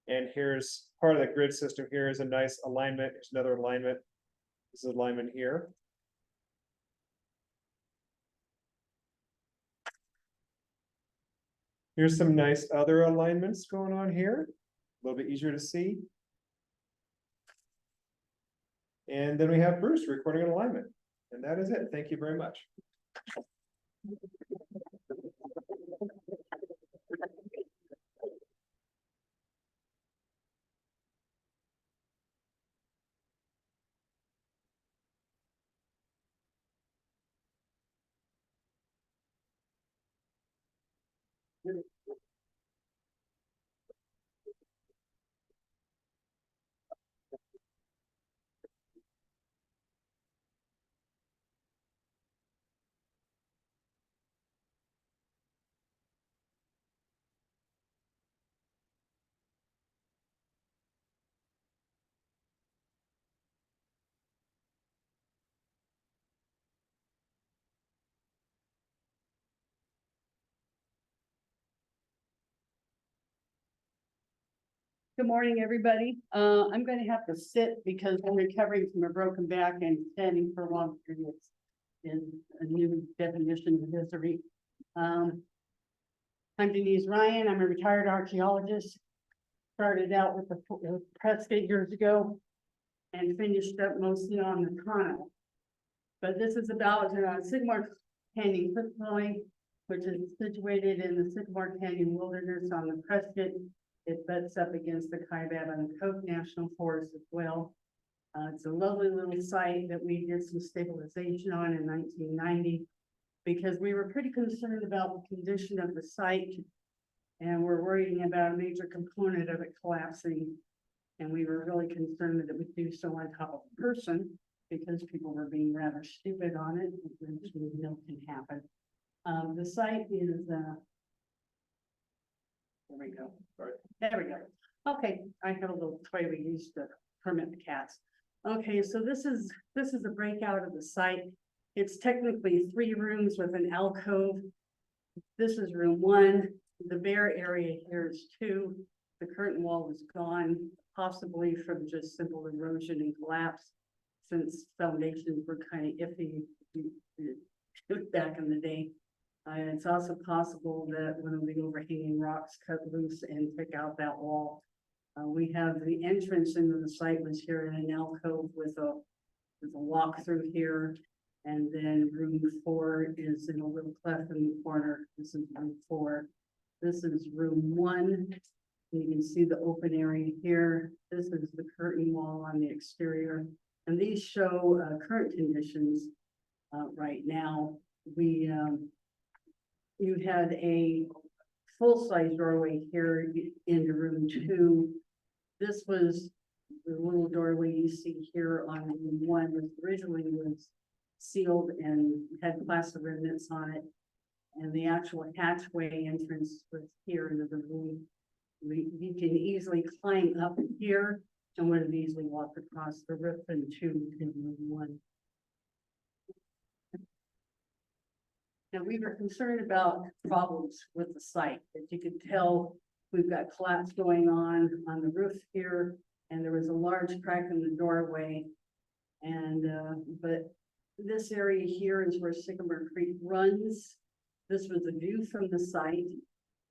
And here's part of the grid system. Here is a nice alignment. Here's another alignment. This is alignment here. Here's some nice other alignments going on here. A little bit easier to see. And then we have Bruce recording an alignment. And that is it. Thank you very much. Good morning, everybody. I'm going to have to sit because I'm recovering from a broken back, and standing for long periods is a new definition of misery. I'm Denise Ryan. I'm a retired archaeologist. Started out with the Prescott years ago and finished up mostly on the Tonto. But this is about Sycamore Canyon Cliff Dwelling, which is situated in the Sycamore Canyon Wilderness on the Prescott. It butts up against the Kaibab and Coke National Forest as well. It's a lovely little site that we did some stabilization on in 1990 because we were pretty concerned about the condition of the site, and we're worrying about a major component of it collapsing. And we were really concerned that it would do so on top of a person because people were being rather stupid on it. Eventually, can happen. The site is there we go. Sorry. There we go. Okay, I have a little toy we used to permit the cats. Okay, so this is a breakout of the site. It's technically 3 rooms with an alcove. This is room 1. The bare area here is 2. The curtain wall is gone, possibly from just simple erosion and collapse, since foundations were kind of iffy back in the day. It's also possible that one of the overhanging rocks cut loose and took out that wall. We have the entrance into the site was here in an alcove with a walk through here. And then room 4 is in a little cleft in the corner. This is room 4. This is room 1. You can see the open area here. This is the curtain wall on the exterior. And these show current conditions right now. You had a full-size doorway here into room 2. This was the little doorway you see here on room 1 was originally sealed and had plaster remnants on it. And the actual hatchway entrance was here into the room. You can easily climb up here and would have easily walked across the roof and to room 1. Now, we were concerned about problems with the site. As you could tell, we've got collapse going on the roof here, and there was a large crack in the doorway. And, but this area here is where Sycamore Creek runs. This was a view from the site.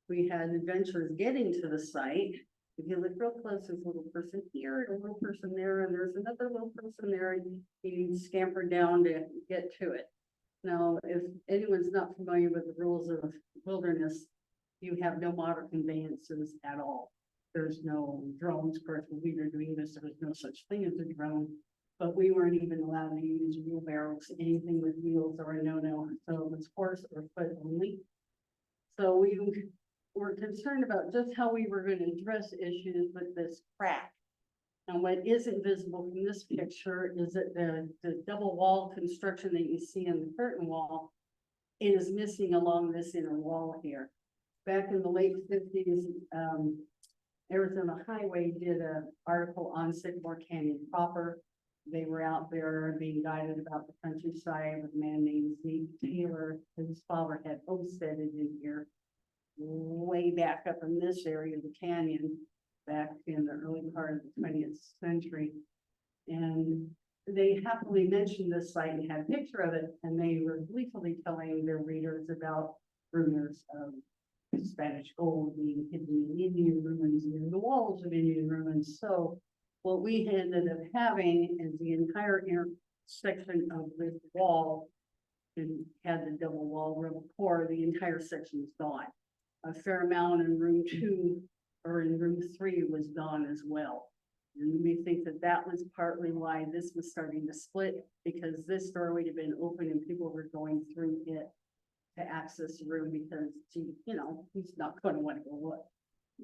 We had adventurers getting to the site. If you look real close, there's a little person here and a little person there, and there's another little person there, and you scamper down to get to it. Now, if anyone's not familiar with the rules of wilderness, you have no motor conveyances at all. There's no drones. Of course, when we were doing this, there was no such thing as a drone, but we weren't even allowed to use wheelbarrows, anything with wheels or a no-no. So it was horse or foot only. So we were concerned about just how we were going to address issues with this crack. And what isn't visible from this picture is that the double wall construction that you see in the curtain wall is missing along this inner wall here. Back in the late 50s, Arizona Highway did an article on Sycamore Canyon proper. They were out there being guided about the countryside with a man named Zeke Taylor. His father had homesteaded in here way back up in this area of the canyon back in the early part of the 20th century. And they happily mentioned this site and had a picture of it, and they were gleefully telling their readers about rumors of Spanish gold being hidden in Indian ruins near the walls of Indian ruins. So what we ended up having is the entire section of this wall and had the double wall rubble core. The entire section is gone. A fair amount in room 2 or in room 3 was gone as well. And we think that that was partly why this was starting to split, because this doorway had been open and people were going through it to access the room because, gee, you know, he's not going to want to go look.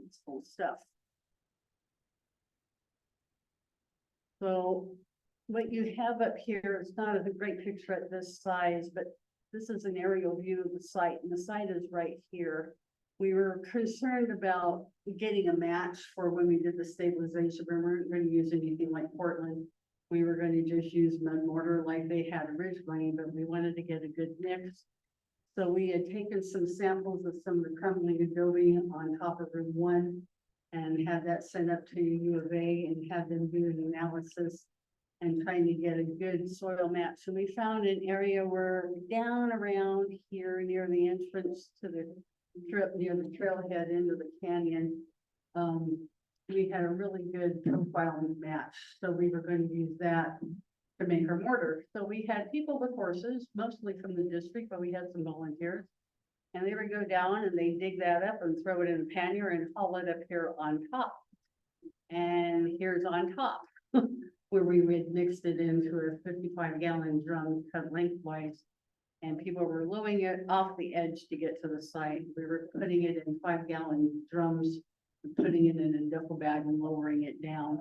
It's full of stuff. So what you have up here is not a great picture at this size, but this is an aerial view of the site, and the site is right here. We were concerned about getting a match for when we did the stabilization. We weren't going to use anything like Portland. We were going to just use mud mortar like they had originally, but we wanted to get a good mix. So we had taken some samples of some of the crumbling adobe on top of room 1 and had that sent up to U of A and had them do an analysis and trying to get a good soil match. So we found an area where down around here near the entrance to the trip near the trailhead into the canyon, we had a really good profile match. So we were going to use that to make our mortar. So we had people with horses, mostly from the district, but we had some volunteers. And they would go down and they dig that up and throw it in a pannier and haul it up here on top. And here's on top, where we had mixed it into a 55-gallon drum cut lengthwise. And people were lowering it off the edge to get to the site. We were putting it in 5-gallon drums, and putting it in a duffel bag and lowering it down.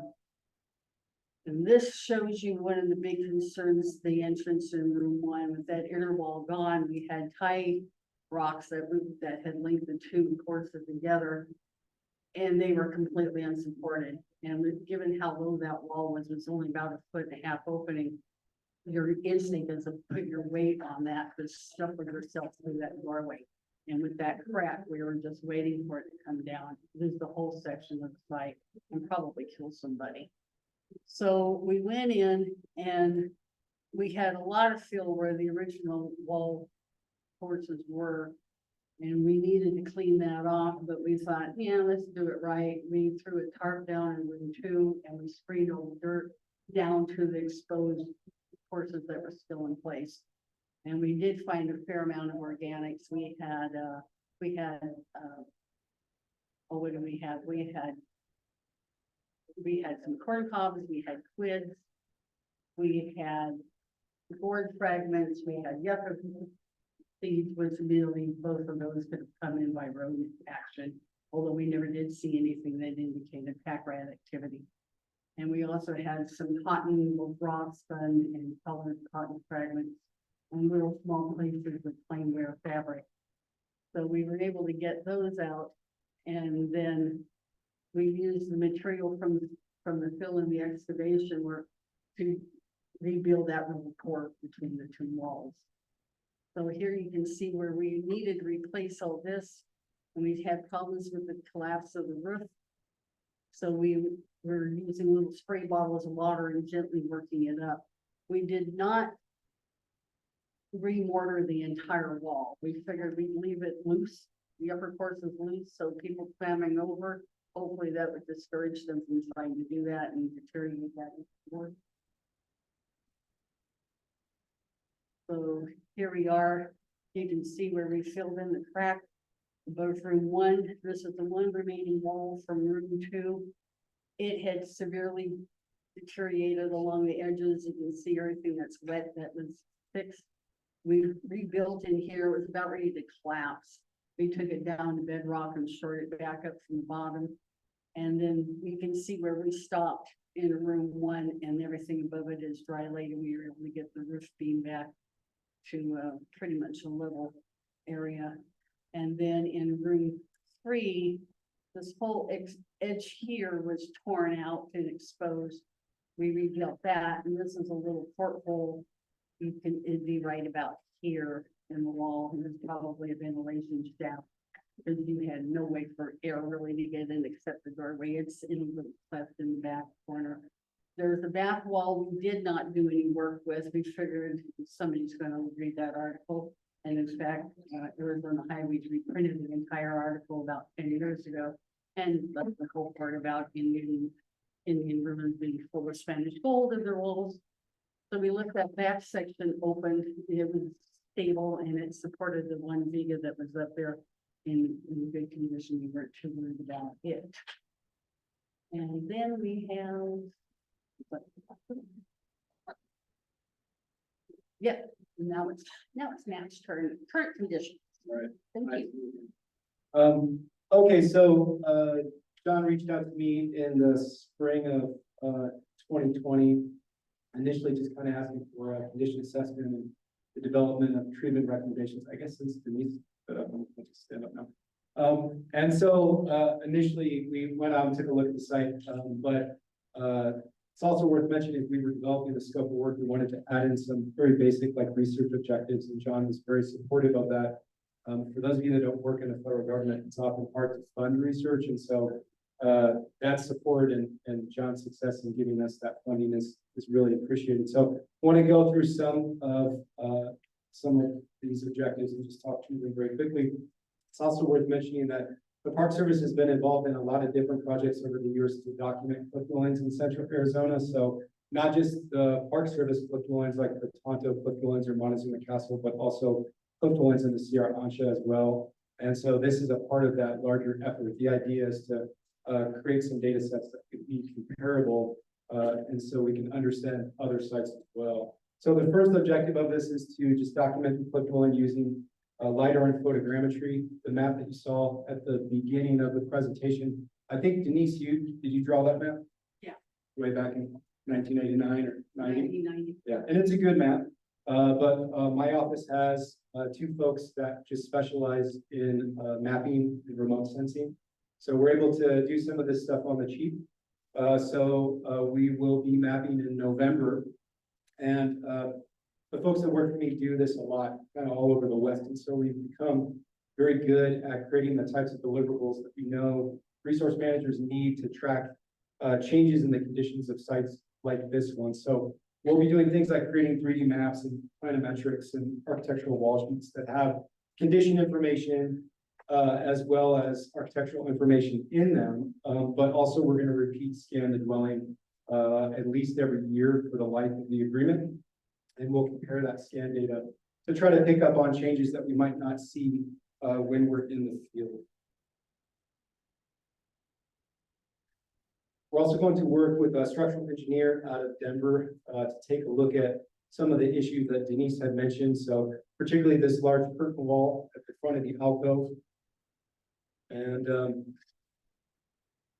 And this shows you one of the big concerns, the entrance in room 1. With that inner wall gone, we had tie rocks that had linked the two courses together, and they were completely unsupported. And given how low that wall was, it was only about 1.5 feet opening. Your instinct is to put your weight on that to shuffle yourself through that doorway. And with that crack, we were just waiting for it to come down, lose the whole section of the site, and probably kill somebody. So we went in and we had a lot of fill where the original wall horses were, and we needed to clean that off, but we thought, yeah, let's do it right. We threw a tarp down in room 2 and we sprayed old dirt down to the exposed horses that were still in place. And we did find a fair amount of organics. Oh, what do we have? We had some corn cobs, we had quids, we had gourd fragments, we had yucca seeds, which really both of those could have come in by rodent action, although we never did see anything that indicated pack rat activity. And we also had some cotton raw spun and colored cotton fragments and little small places with plain wear fabric. So we were able to get those out, and then we used the material from the fill in the excavation work to rebuild that little court between the two walls. So here you can see where we needed to replace all this, and we had problems with the collapse of the roof. So we were using little spray bottles of water and gently working it up. We did not remortar the entire wall. We figured we'd leave it loose. The upper course is loose, so people climbing over, hopefully that would discourage them from trying to do that and deteriorate that more. So here we are. You can see where we filled in the crack. Both room 1, this is the one remaining wall from room 2. It had severely deteriorated along the edges. You can see everything that's wet that was fixed. We rebuilt in here. It was about ready to collapse. We took it down to bedrock and shored it back up from the bottom. And then you can see where we stopped in room 1, and everything above it is dry laid. We were able to get the roof beam back to pretty much a level area. And then in room 3, this whole edge here was torn out and exposed. We rebuilt that, and this is a little porthole. It'd be right about here in the wall, and there's probably a ventilation shaft, because you had no way for air really to get in except the doorway. It's in a little cleft in the back corner. There's a back wall we did not do any work with. We figured somebody's going to read that article. And in fact, Arizona Highways reprinted the entire article about 10 years ago. And that's the whole part about Indian women being full of Spanish gold in their walls. So we left that back section open. It was stable and it supported the one viga that was up there in good condition. We weren't too worried about it. And then we have, yeah, now it's Matt's turn. Current conditions. Right. Thank you. Okay, so, John reached out to me in the spring of, 2020. Initially just kind of asking for a condition assessment and the development of treatment recommendations. I guess since Denise, but I'll just stand up now. And so, initially we went out and took a look at the site, but, it's also worth mentioning as we were developing the scope of work, we wanted to add in some very basic like research objectives, and John was very supportive of that. For those of you that don't work in the federal government, it's often hard to fund research, and so that support and John's success in giving us that funding is really appreciated. So I want to go through some of these objectives and just talk through them very quickly. It's also worth mentioning that the Park Service has been involved in a lot of different projects over the years to document cliff-dwellings in Central Arizona. So not just the Park Service cliff-dwellings like the Tonto cliff-dwellings or Montezuma Castle, but also cliff-dwellings in the Sierra Ancha as well. And so this is a part of that larger effort. The idea is to create some data sets that could be comparable, and so we can understand other sites as well. So the first objective of this is to just document the cliff-dwelling using LiDAR and photogrammetry. The map that you saw at the beginning of the presentation, I think Denise, did you draw that map? Yeah. Way back in 1989 or 90? 1990. Yeah, and it's a good map. But my office has 2 folks that just specialize in mapping and remote sensing. So we're able to do some of this stuff on the cheap. So we will be mapping in November. And the folks that work for me do this a lot, kind of all over the West. And so we've become very good at creating the types of deliverables that we know resource managers need to track changes in the conditions of sites like this one. So we'll be doing things like creating 3D maps and planimetrics and architectural wall sheets that have condition information as well as architectural information in them. But also we're going to repeat scan the dwelling at least every year for the life of the agreement. And we'll compare that scan data to try to pick up on changes that we might not see when we're in the field. We're also going to work with a structural engineer out of Denver to take a look at some of the issues that Denise had mentioned. So particularly this large curtain wall at the front of the alcove. And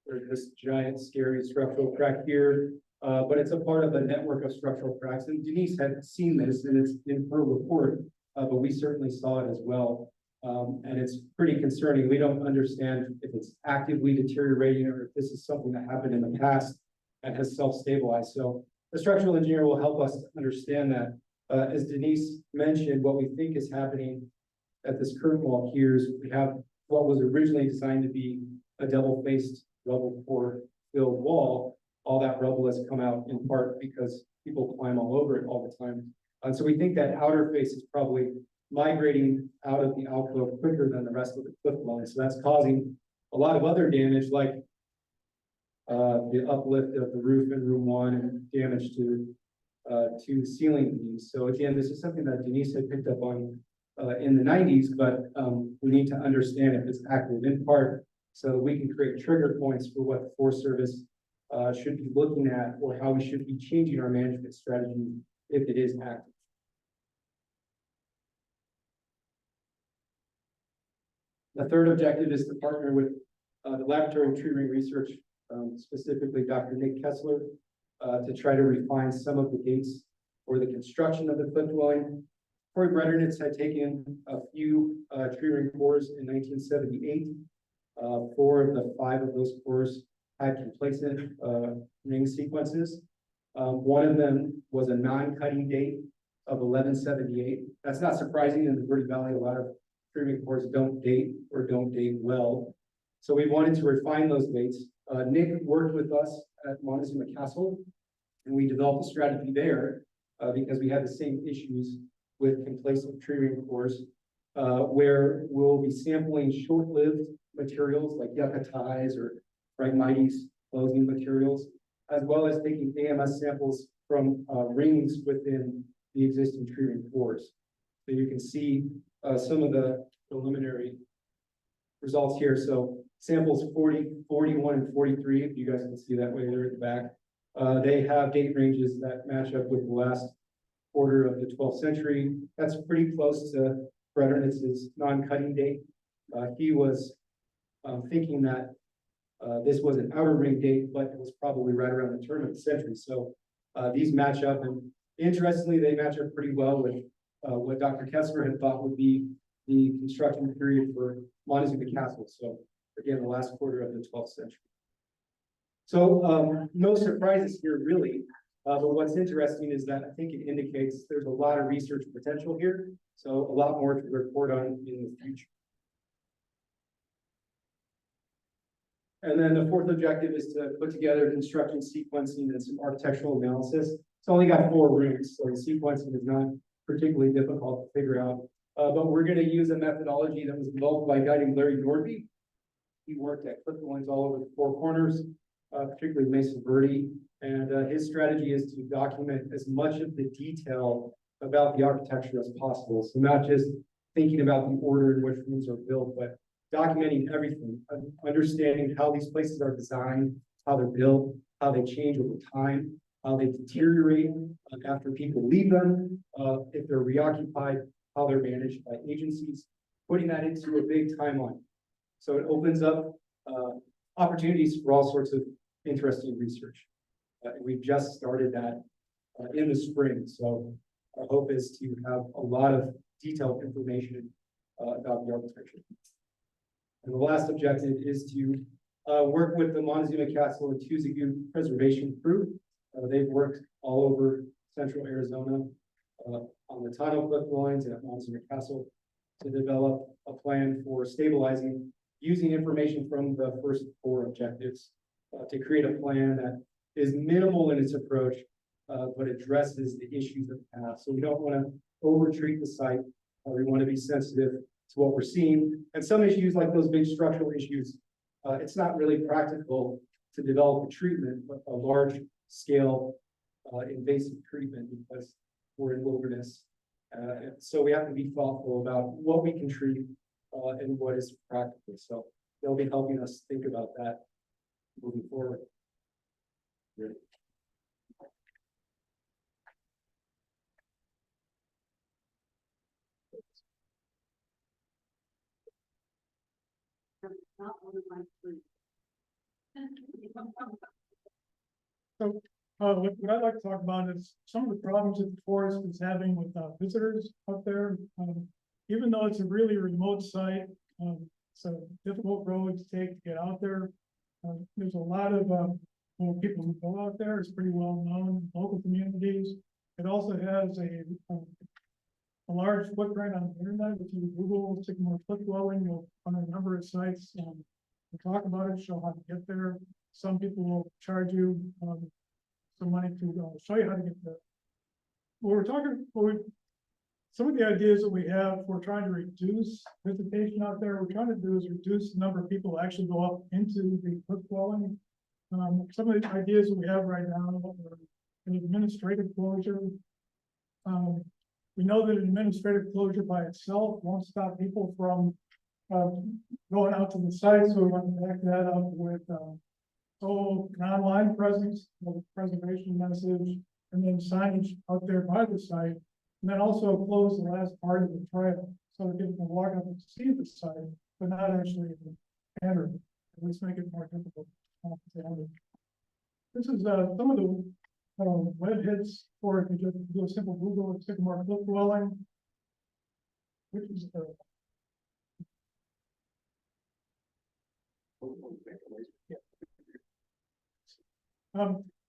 there's this giant scary structural crack here, but it's a part of a network of structural cracks. And Denise had seen this and it's in her report, but we certainly saw it as well. And it's pretty concerning. We don't understand if it's actively deteriorating or if this is something that happened in the past and has self-stabilized. So the structural engineer will help us understand that. As Denise mentioned, what we think is happening at this curtain wall here is we have what was originally designed to be a double-faced rubble core filled wall. All that rubble has come out in part because people climb all over it all the time. And so we think that outer face is probably migrating out of the alcove quicker than the rest of the cliff line. So that's causing a lot of other damage, like the uplift of the roof in room 1 and damage to ceiling beams. So again, this is something that Denise had picked up on in the 90s, but we need to understand if it's active in part so that we can create trigger points for what the Forest Service should be looking at or how we should be changing our management strategy if it is active. The third objective is to partner with the Laboratory of Tree Ring Research, specifically Dr. Nick Kessler, to try to refine some of the dates for the construction of the cliff dwelling. Corey Bredernitz had taken a few tree ring cores in 1978. 4 of the 5 of those cores had complacent ring sequences. One of them was a non-cutting date of 1178. That's not surprising. In the Verde Valley, a lot of tree ring cores don't date or don't date well. So we wanted to refine those dates. Nick worked with us at Montezuma Castle, and we developed a strategy there because we had the same issues with complacent tree ring cores, where we'll be sampling short-lived materials like yucca ties or Phragmites closing materials, as well as taking AMS samples from rings within the existing tree ring cores. So you can see some of the preliminary results here. So samples 40, 41, and 43, if you guys can see that way there at the back, they have date ranges that match up with the last quarter of the 12th century. That's pretty close to Breddernitz's non-cutting date. He was thinking that this was an outer ring date, but it was probably right around the turn of the century. So these match up, and interestingly, they match up pretty well with what Dr. Kessler had thought would be the construction period for Montezuma Castle. So again, the last quarter of the 12th century. So no surprises here, really. But what's interesting is that I think it indicates there's a lot of research potential here. So a lot more to report on in the future. And then the fourth objective is to put together construction sequencing and some architectural analysis. It's only got 4 rooms, so the sequencing is not particularly difficult to figure out. But we're going to use a methodology that was developed by a guy named Larry Norby. He worked at cliff dwellings all over the 4 corners, particularly Mesa Verde. And his strategy is to document as much of the detail about the architecture as possible. So not just thinking about the order in which rooms are built, but documenting everything, understanding how these places are designed, how they're built, how they change over time, how they deteriorate after people leave them, if they're reoccupied, how they're managed by agencies, putting that into a big timeline. So it opens up opportunities for all sorts of interesting research. We've just started that in the spring. So our hope is to have a lot of detailed information about the architecture. And the last objective is to work with the Montezuma Castle and Tuzagu preservation crew. They've worked all over Central Arizona on the Tonto cliff dwellings and at Montezuma Castle to develop a plan for stabilizing using information from the first 4 objectives to create a plan that is minimal in its approach, but addresses the issues of the past. So we don't want to over-treat the site. We want to be sensitive to what we're seeing. And some issues like those big structural issues, it's not really practical to develop a treatment, a large scale invasive treatment because we're in wilderness So we have to be thoughtful about what we can treat, and what is practical. So they'll be helping us think about that moving forward. Not one of my three. What I'd like to talk about is some of the problems that the forest is having with visitors up there. Even though it's a really remote site, it's a difficult road to take to get out there. There's a lot of people who go out there. It's pretty well known in local communities. It also has a large footprint on the internet. If you Google Sycamore Cliff Dwelling, you'll find a number of sites to talk about it, show how to get there. Some people will charge you some money to show you how to get there. Some of the ideas that we have, we're trying to reduce visitation out there. We're trying to do is reduce the number of people who actually go up into the cliff dwelling. Some of the ideas that we have right now are an administrative closure. We know that an administrative closure by itself won't stop people from going out to the site, so we want to back that up with an online presence, with a preservation message, and then signage out there by the site, and then also close the last part of the trail so that people can walk up and see the site, but not actually enter it. At least make it more difficult to enter. This is some of the web hits for if you just do a simple Google of Sycamore Cliff Dwelling, which is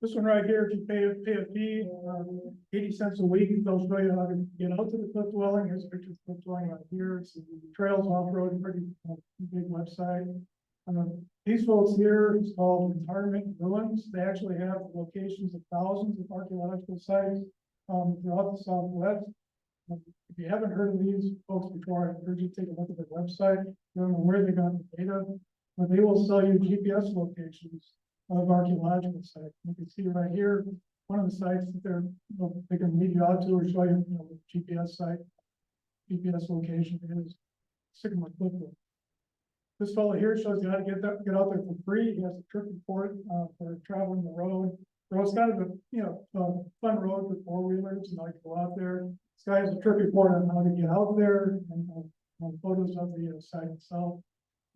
this one right here, if you pay a fee, 80 cents a week, they'll show you how to get out to the cliff dwelling. Here's a picture of the cliff dwelling right here. It's trails off-road, pretty big website. These folks here is called Retirement Ruins. They actually have locations of thousands of archaeological sites throughout the Southwest. If you haven't heard of these folks before, I encourage you to take a look at their website. I don't know where they got the data, but they will sell you GPS locations of archaeological sites. You can see right here, one of the sites that they can lead you out to or show you, the GPS site, GPS location is Sycamore Cliff Dwelling. This fellow here shows you how to get out there for free. He has a trip report for traveling the road. So it's kind of a fun road for four-wheelers, and I go out there. This guy has a trip report on how to get out there and photos of the site itself.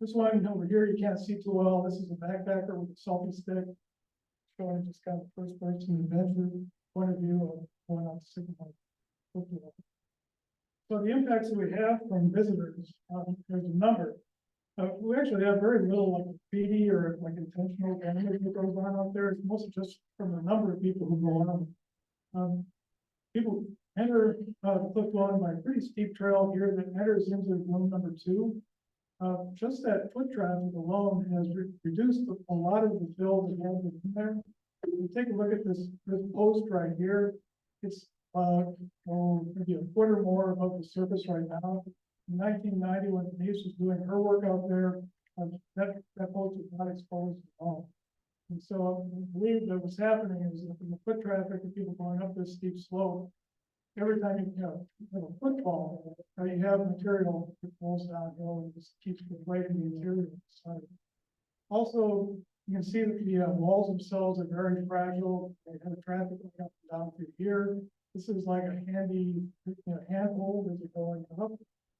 This one over here you can't see too well. This is a backpacker with a selfie stick, showing just kind of first-person adventure point of view of going out to Sycamore. So the impacts that we have from visitors, there's a number. We actually have very little like graffiti or like intentional damage that goes on out there. It's mostly just from the number of people who go on. People enter the cliff dwelling by a pretty steep trail here that enters into room number 2. Just that foot traffic alone has reduced a lot of the fill that has been in there. If you take a look at this post right here, it's maybe a foot or more above the surface right now. In 1990, when Denise was doing her work out there, that post was not exposed at all. And so I believe that what's happening is that from the foot traffic of people going up this steep slope, every time you have a footfall, you have material that falls downhill and just keeps deflating the interior of the site. Also, you can see that the walls themselves are very fragile. They have traffic going up and down through here. This is like a handy handhold as you're going up.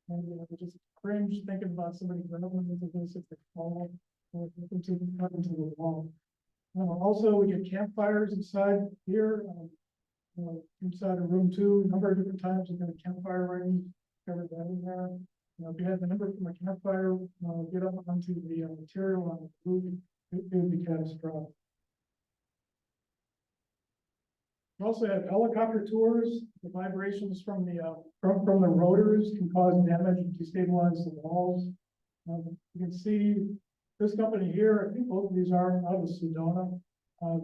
And just cringe thinking about somebody grabbing into this if they fall or into the wall. Also, we get campfires inside here. Inside of room 2, a number of different times we've got a campfire ring, covered that in there. If you have the number from a campfire, get up onto the material on the roof, it would be catastrophic. We also have helicopter tours. The vibrations from the rotors can cause damage and destabilize the walls. You can see this company here. I think both of these are out of Sedona.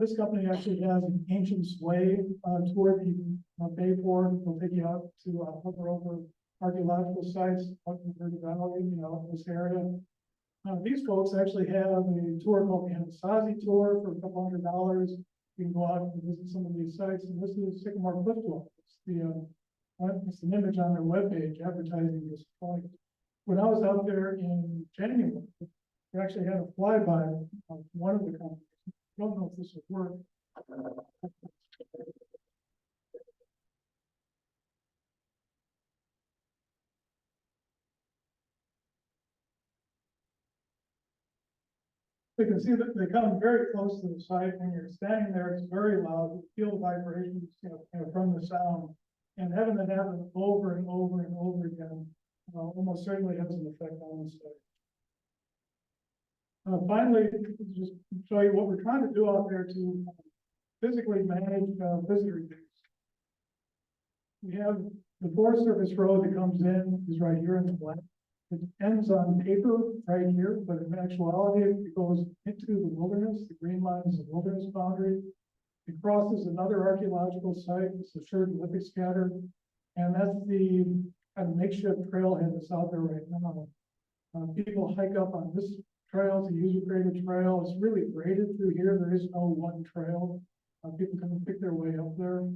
This company actually has an ancient sway tour that you can pay for. They'll take you out to hover over archaeological sites up in Verde Valley, this area. These folks actually have a tour called the Anasazi tour for a couple $100. You can go out and visit some of these sites, and this is Sycamore Cliff Dwelling. It's It's an image on their webpage advertising this project. When I was out there in January, we actually had a flyby of one of the companies. I don't know if this would work. You can see that they come very close to the site. When you're standing there, it's very loud. You feel the vibrations, from the sound. And having it happen over and over and over again, almost certainly has an effect on the site. Finally, just show you what we're trying to do out there to physically manage visitor use. We have the Forest Service road that comes in is right here in the black. It ends on paper right here, but in actuality, it goes into the wilderness. The green line is the wilderness boundary. It crosses another archaeological site. It's the Verde scatter. And that's the kind of makeshift trailhead that's out there right now. People hike up on this trail. It's a user-graded trail. It's really graded through here. There is no one trail. People can pick their way up there.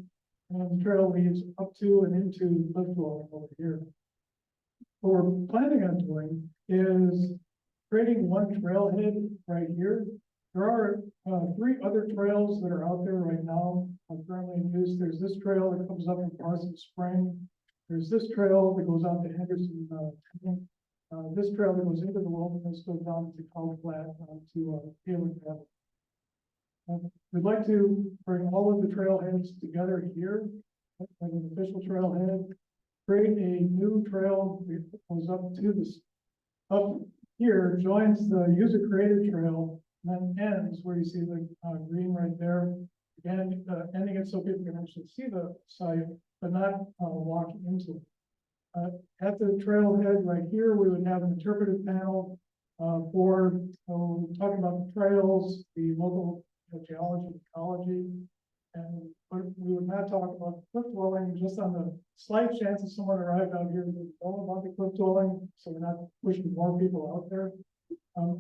And the trail leads up to and into the cliff dwelling over here. What we're planning on doing is creating one trailhead right here. There are 3 other trails that are out there right now, currently in use. There's this trail that comes up from Parson Spring. There's this trail that goes out to Henderson. This trail that goes into the wilderness goes down to Cow Flat to Taylor Avenue. We'd like to bring all of the trailheads together here, like an official trailhead. Create a new trail that goes up to this, up here, joins the user created trail, and then ends where you see the green right there. Again, ending it so people can actually see the site, but not walk into it. At the trailhead right here, we would have an interpretive panel for talking about the trails, the local geology, ecology, and we would not talk about the cliff dwelling, just on the slight chance that someone arrived out here that don't know about the cliff dwelling, so we're not pushing more people out there.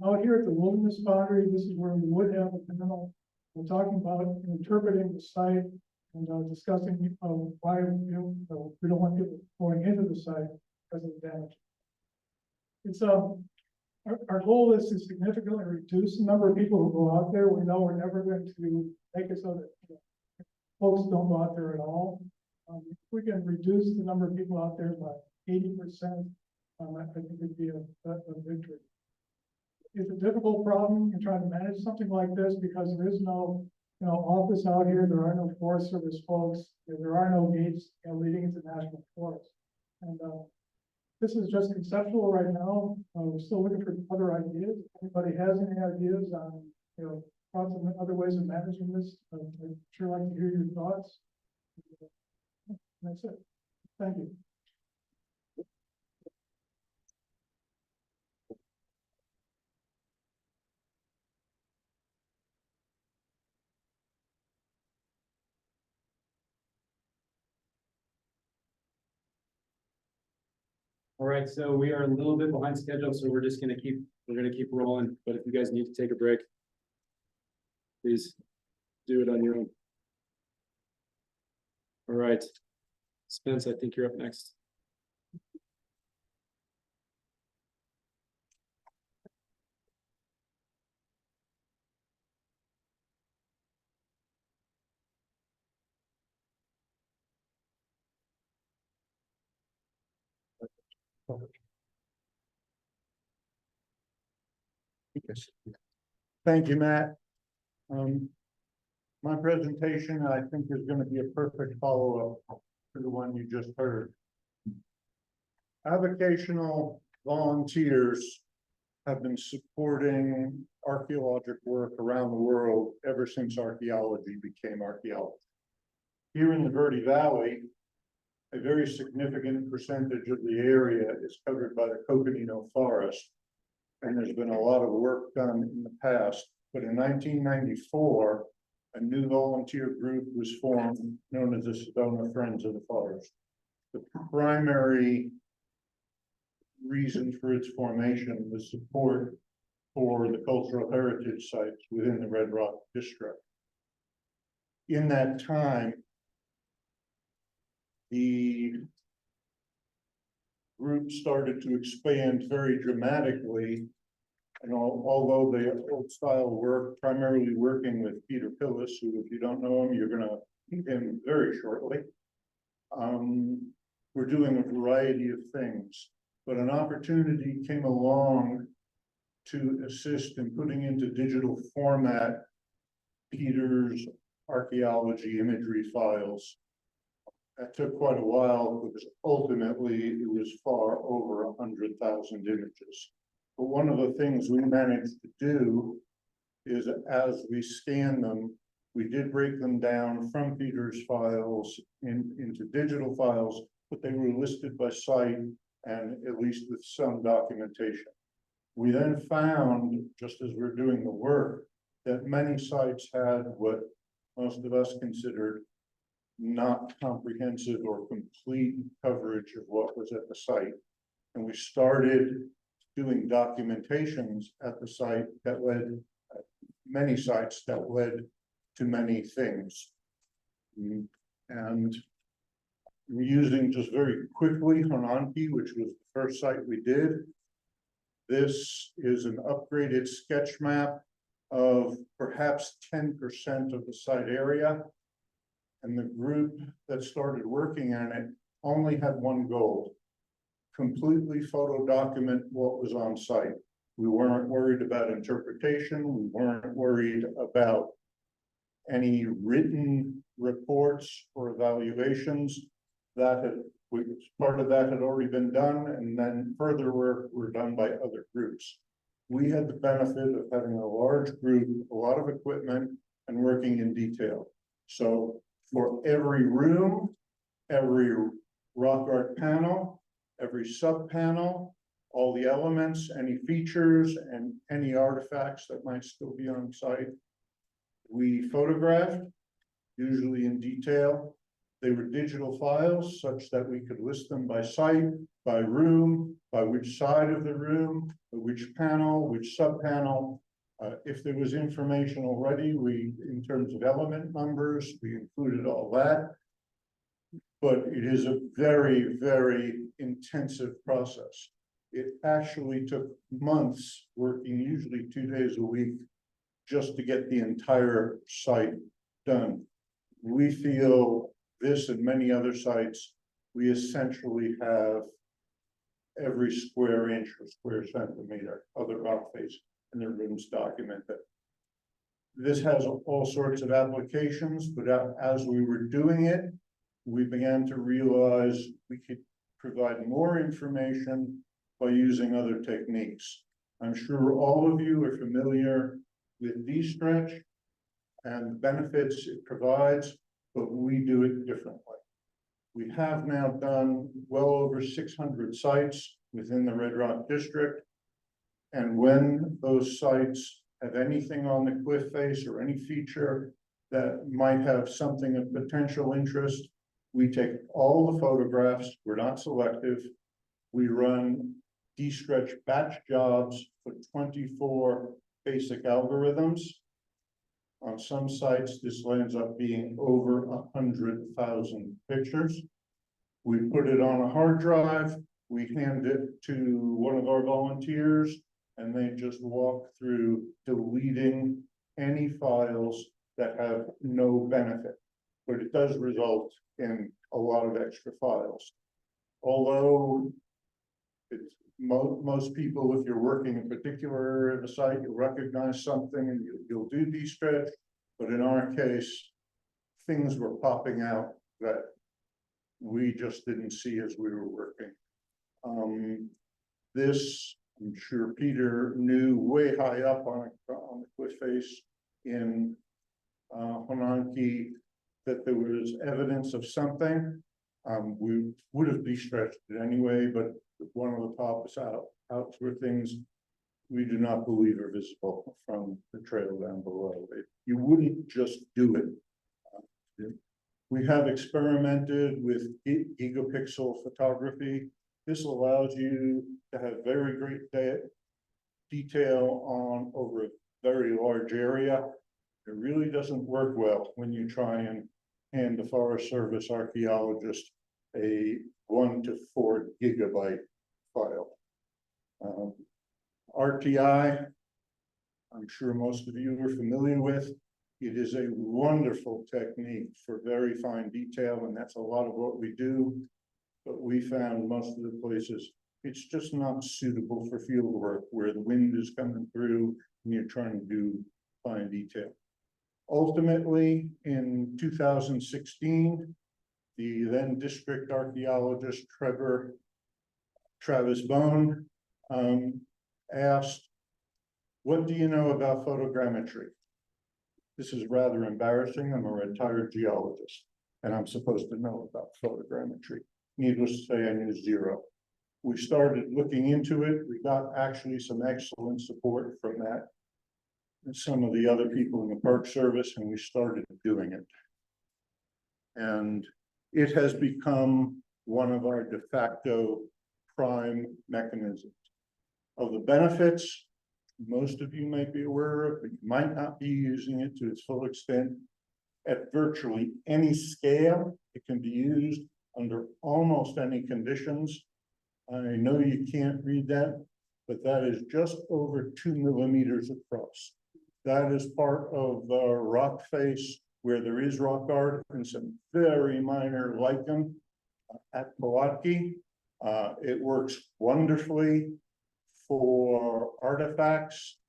Out here at the wilderness boundary, this is where we would have a panel. We're talking about interpreting the site and discussing why we don't want people going into the site because of the damage. It's our goal is to significantly reduce the number of people who go out there. We know we're never going to make it so that folks don't go out there at all. If we can reduce the number of people out there by 80%, I think it'd be a victory. It's a difficult problem in trying to manage something like this because there is no, office out here. There are no Forest Service folks. There are no gates leading into national forest. And this is just conceptual right now. We're still looking for other ideas. If anybody has any ideas on, thoughts on other ways of managing this, I'd sure like to hear your thoughts. That's it. Thank you. All right, so we are a little bit behind schedule, so we're gonna keep rolling, but if you guys need to take a break, please do it on your own. All right, Spence, I think you're up next. Thank you, Matt. My presentation, I think, is going to be a perfect follow-up to the one you just heard. Avocational volunteers have been supporting archaeologic work around the world ever since archaeology became archaeology. Here in the Verde Valley, a very significant percentage of the area is covered by the coconino forest, and there's been a lot of work done in the past. But in 1994, a new volunteer group was formed known as the Sedona Friends of the Forest. The primary reason for its formation was support for the cultural heritage sites within the Red Rock District. In that time, the group started to expand very dramatically. And although the old style work, primarily working with Peter Pillis, who, if you don't know him, you're gonna meet him very shortly. We're doing a variety of things, but an opportunity came along to assist in putting into digital format Peter's archaeology imagery files. That took quite a while because ultimately it was far over 100,000 images. But one of the things we managed to do is, as we scan them, we did break them down from Peter's files into digital files, but they were listed by site and at least with some documentation. We then found, just as we're doing the work, that many sites had what most of us considered not comprehensive or complete coverage of what was at the site. And we started doing documentations at the site that led, many sites that led to many things. And we're using, just very quickly, Honanki, which was the first site we did. This is an upgraded sketch map of perhaps 10% of the site area. And the group that started working on it only had one goal: completely photo document what was on site. We weren't worried about interpretation. We weren't worried about any written reports or evaluations. That had, part of that had already been done, and then further work were done by other groups. We had the benefit of having a large group, a lot of equipment, and working in detail. So for every room, every rock art panel, every sub panel, all the elements, any features, and any artifacts that might still be on site, we photographed, usually in detail. They were digital files such that we could list them by site, by room, by which side of the room, by which panel, which sub panel. If there was information already, in terms of element numbers, we included all that. But it is a very, very intensive process. It actually took months, working usually 2 days a week, just to get the entire site done. We feel this and many other sites, we essentially have every square inch or square centimeter of the rock face in the rooms documented. This has all sorts of applications, but as we were doing it, we began to realize we could provide more information by using other techniques. I'm sure all of you are familiar with D-Stretch and the benefits it provides, but we do it differently. We have now done well over 600 sites within the Red Rock District. And when those sites have anything on the cliff face or any feature that might have something of potential interest, we take all the photographs. We're not selective. We run D-Stretch batch jobs for 24 basic algorithms. On some sites, this lands up being over 100,000 pictures. We put it on a hard drive. We hand it to one of our volunteers, and they just walk through deleting any files that have no benefit. But it does result in a lot of extra files. Although it's most people, if you're working in a particular area of the site, you'll recognize something and you'll do D-Stretch. But in our case, things were popping out that we just didn't see as we were working. This, I'm sure Peter knew, way high up on the cliff face in Honanki, that there was evidence of something. We would have de-stretched it anyway, but one of the tops out were things we do not believe are visible from the trail down below. You wouldn't just do it. We have experimented with gigapixel photography. This allows you to have very great detail on over a very large area. It really doesn't work well when you try and hand the Forest Service archaeologist a 1 to 4 gigabyte file. RTI, I'm sure most of you are familiar with. It is a wonderful technique for very fine detail, and that's a lot of what we do. But we found most of the places, it's just not suitable for field work where the wind is coming through and you're trying to do fine detail. Ultimately, in 2016, the then district archaeologist Travis Bone asked, "What do you know about photogrammetry?" This is rather embarrassing. I'm a retired geologist, and I'm supposed to know about photogrammetry. Needless to say, I knew zero. We started looking into it. We got actually some excellent support from that and some of the other people in the Park Service, and we started doing it. And it has become one of our de facto prime mechanisms. Of the benefits, most of you might be aware of, but you might not be using it to its full extent. At virtually any scale, it can be used under almost any conditions. I know you can't read that, but that is just over 2 millimeters across. That is part of the rock face where there is rock art and some very minor lichen at Pawatki. It works wonderfully for artifacts.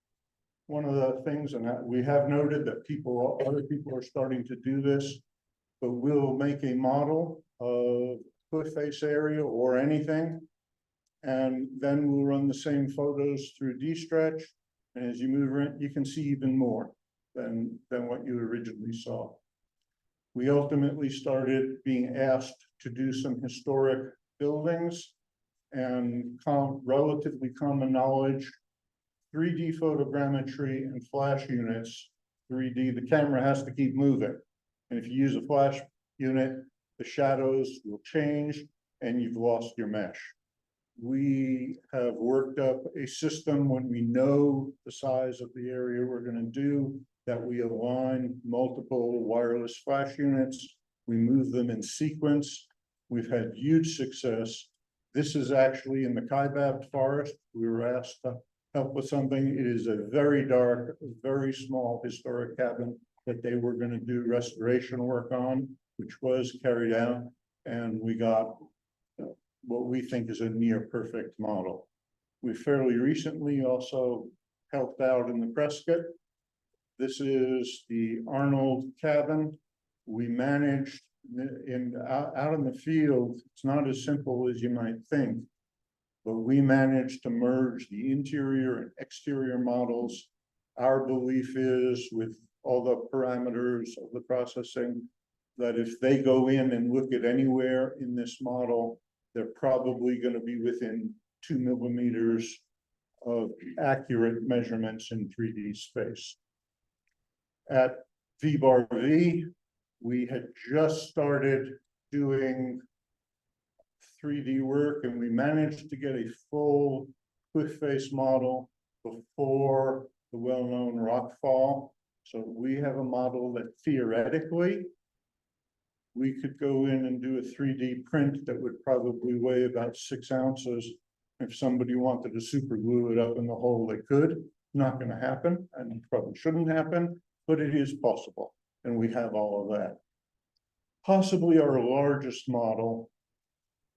One of the things, and we have noted that other people are starting to do this, but we'll make a model of cliff face area or anything, and then we'll run the same photos through D-Stretch, and as you move around, you can see even more than what you originally saw. We ultimately started being asked to do some historic buildings and relatively common knowledge, 3D photogrammetry and flash units. 3D, the camera has to keep moving. And if you use a flash unit, the shadows will change and you've lost your mesh. We have worked up a system when we know the size of the area we're going to do, that we align multiple wireless flash units. We move them in sequence. We've had huge success. This is actually in the Kaibab forest. We were asked to help with something. It is a very dark, very small historic cabin that they were going to do restoration work on, which was carried out. And we got what we think is a near perfect model. We fairly recently also helped out in the Prescott. This is the Arnold cabin. We managed out in the field, it's not as simple as you might think, but we managed to merge the interior and exterior models. Our belief is, with all the parameters of the processing, that if they go in and look at anywhere in this model, they're probably going to be within 2 millimeters of accurate measurements in 3D space. At V-Bar-V, we had just started doing 3D work, and we managed to get a full cliff face model before the well-known rock fall. So we have a model that theoretically we could go in and do a 3D print that would probably weigh about 6 ounces. If somebody wanted to super glue it up in the hole, they could. Not going to happen, and probably shouldn't happen, but it is possible. And we have all of that. Possibly our largest model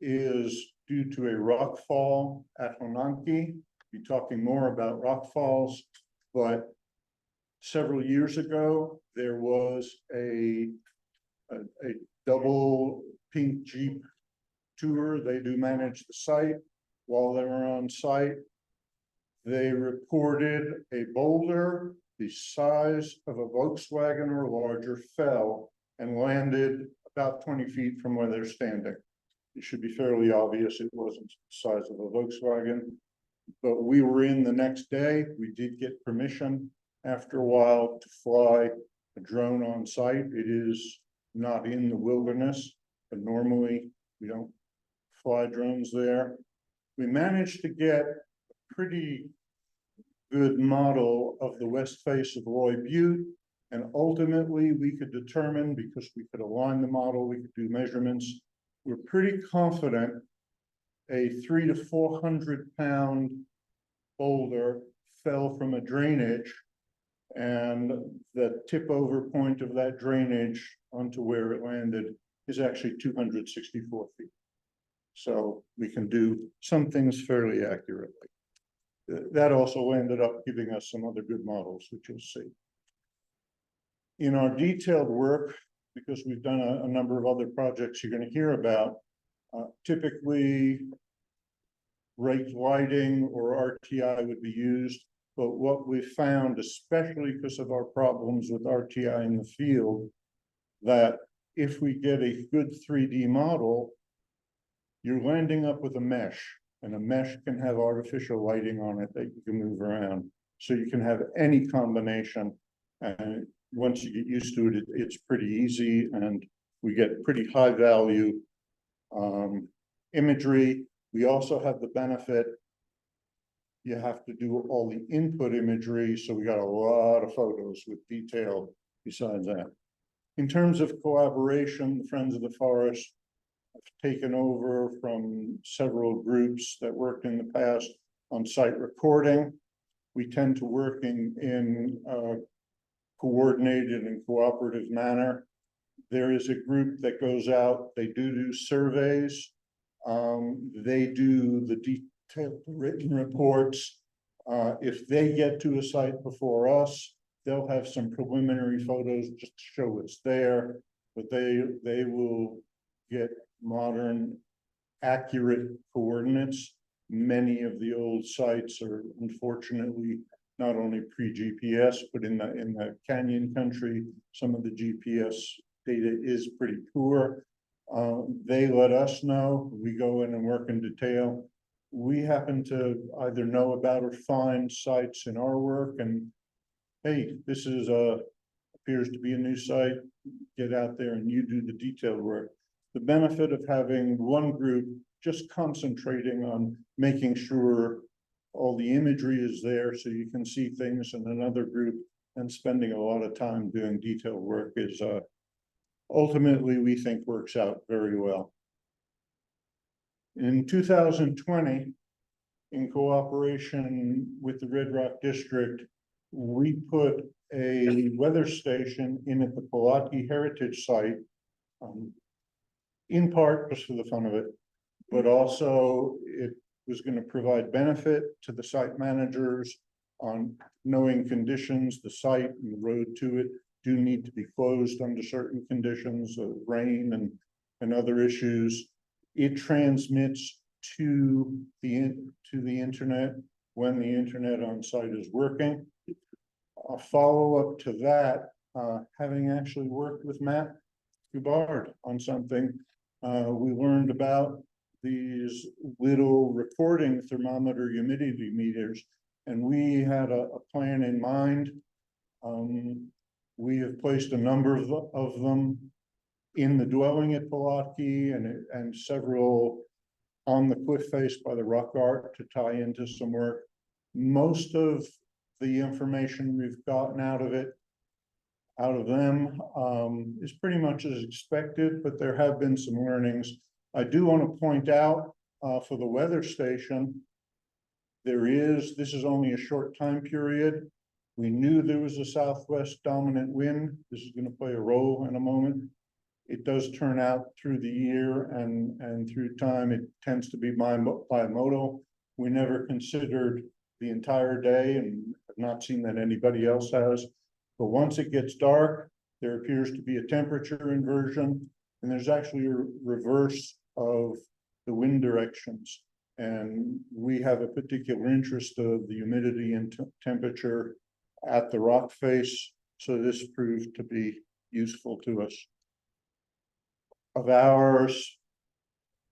is due to a rock fall at Honanki. We'll be talking more about rock falls, but several years ago, there was a double pink Jeep tour. They do manage the site. While they were on site, they reported a boulder the size of a Volkswagen or larger fell and landed about 20 feet from where they're standing. It should be fairly obvious it wasn't the size of a Volkswagen, but we were in the next day. We did get permission after a while to fly a drone on site. It is not in the wilderness, but normally we don't fly drones there. We managed to get a pretty good model of the west face of Loy Butte, and ultimately we could determine, because we could align the model, we could do measurements, we're pretty confident a 300 to 400 pound boulder fell from a drainage. And the tip over point of that drainage onto where it landed is actually 264 feet. So we can do some things fairly accurately. That also ended up giving us some other good models, which you'll see. In our detailed work, because we've done a number of other projects you're going to hear about, typically raked whiting or RTI would be used. But what we found, especially because of our problems with RTI in the field, that if we get a good 3D model, you're landing up with a mesh, and a mesh can have artificial lighting on it that you can move around. So you can have any combination, and once you get used to it, it's pretty easy, and we get pretty high value imagery. We also have the benefit, you have to do all the input imagery, so we got a lot of photos with detail besides that. In terms of collaboration, the Friends of the Forest have taken over from several groups that worked in the past on site recording. We tend to work in a coordinated and cooperative manner. There is a group that goes out, they do surveys, they do the detailed written reports. If they get to a site before us, they'll have some preliminary photos just to show it's there, but they will get modern, accurate coordinates. Many of the old sites are unfortunately not only pre-GPS, but in the canyon country, some of the GPS data is pretty poor. They let us know, we go in and work in detail. We happen to either know about or find sites in our work, and hey, this is appears to be a new site, get out there and you do the detailed work. The benefit of having one group just concentrating on making sure all the imagery is there so you can see things, and another group and spending a lot of time doing detailed work is ultimately we think works out very well. In 2020, in cooperation with the Red Rock District, we put a weather station in at the Pulaski Heritage Site, in part just for the fun of it, but also it was going to provide benefit to the site managers on knowing conditions. The site and the road to it do need to be closed under certain conditions of rain and other issues. It transmits to the internet when the internet on site is working. A follow-up to that, having actually worked with Matt Hubbard on something, we learned about these little recording thermometer humidity meters, and we had a plan in mind. We have placed a number of them in the dwelling at Pulaski and several on the cliff face by the rock art to tie into some work. Most of the information we've gotten out of them is pretty much as expected, but there have been some learnings. I do want to point out for the weather station, this is only a short time period. We knew there was a southwest dominant wind. This is going to play a role in a moment. It does turn out through the year and through time, it tends to be bimodal. We never considered the entire day and have not seen that anybody else has. But once it gets dark, there appears to be a temperature inversion, and there's actually a reverse of the wind directions. And we have a particular interest of the humidity and temperature at the rock face. So this proved to be useful to us. Of our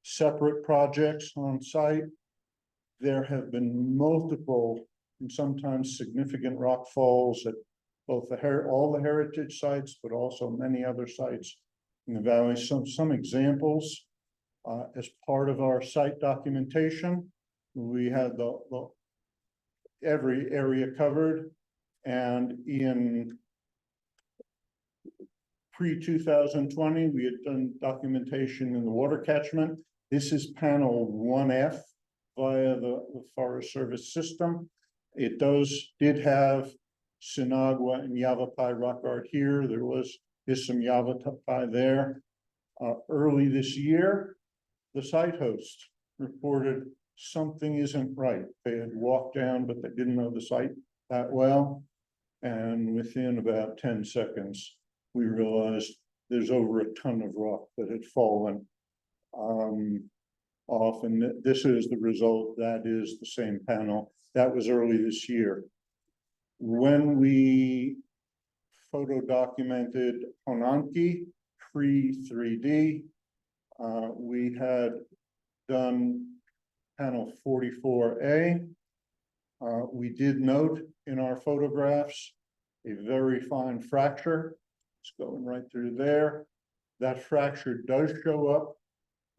separate projects on site, there have been multiple and sometimes significant rock falls at both all the heritage sites, but also many other sites in the valley. Some examples as part of our site documentation, we had every area covered, and in Pre-2020, we had done documentation in the water catchment. This is panel 1F via the Forest Service system. It did have Sinagua and Yavapai rock art here. Is some Yavapai there. Early this year, the site host reported something isn't right. They had walked down, but they didn't know the site that well. And within about 10 seconds, we realized there's over a ton of rock that had fallen off. And this is the result. That is the same panel. That was early this year. When we photo documented Honanki pre-3D, we had done panel 44A. We did note in our photographs a very fine fracture. It's going right through there. That fracture does show up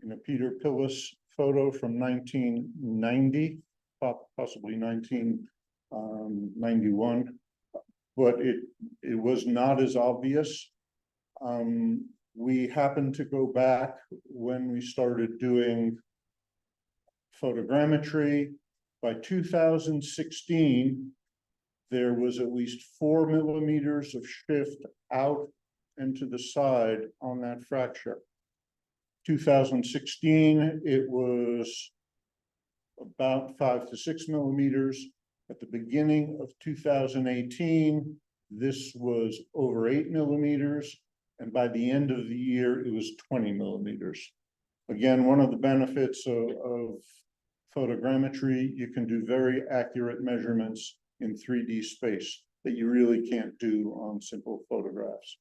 in a Peter Pillis photo from 1990, possibly 1991, but it was not as obvious. We happened to go back when we started doing photogrammetry. By 2016, there was at least 4 millimeters of shift out and to the side on that fracture. 2016, it was about 5 to 6 millimeters. At the beginning of 2018, this was over 8 millimeters. And by the end of the year, it was 20 millimeters. Again, one of the benefits of photogrammetry, you can do very accurate measurements in 3D space that you really can't do on simple photographs.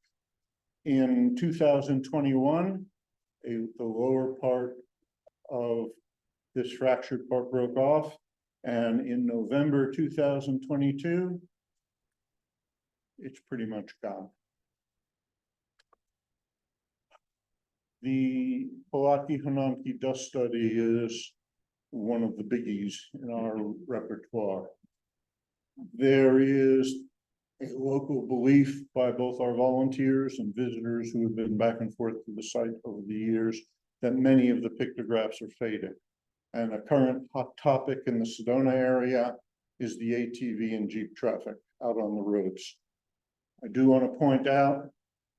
In 2021, the lower part of this fractured part broke off, and in November 2022, it's pretty much gone. The Palachi-Honanki dust study is one of the biggies in our repertoire. There is a local belief by both our volunteers and visitors who have been back and forth to the site over the years that many of the pictographs are fading. And a current hot topic in the Sedona area is the ATV and Jeep traffic out on the roads. I do want to point out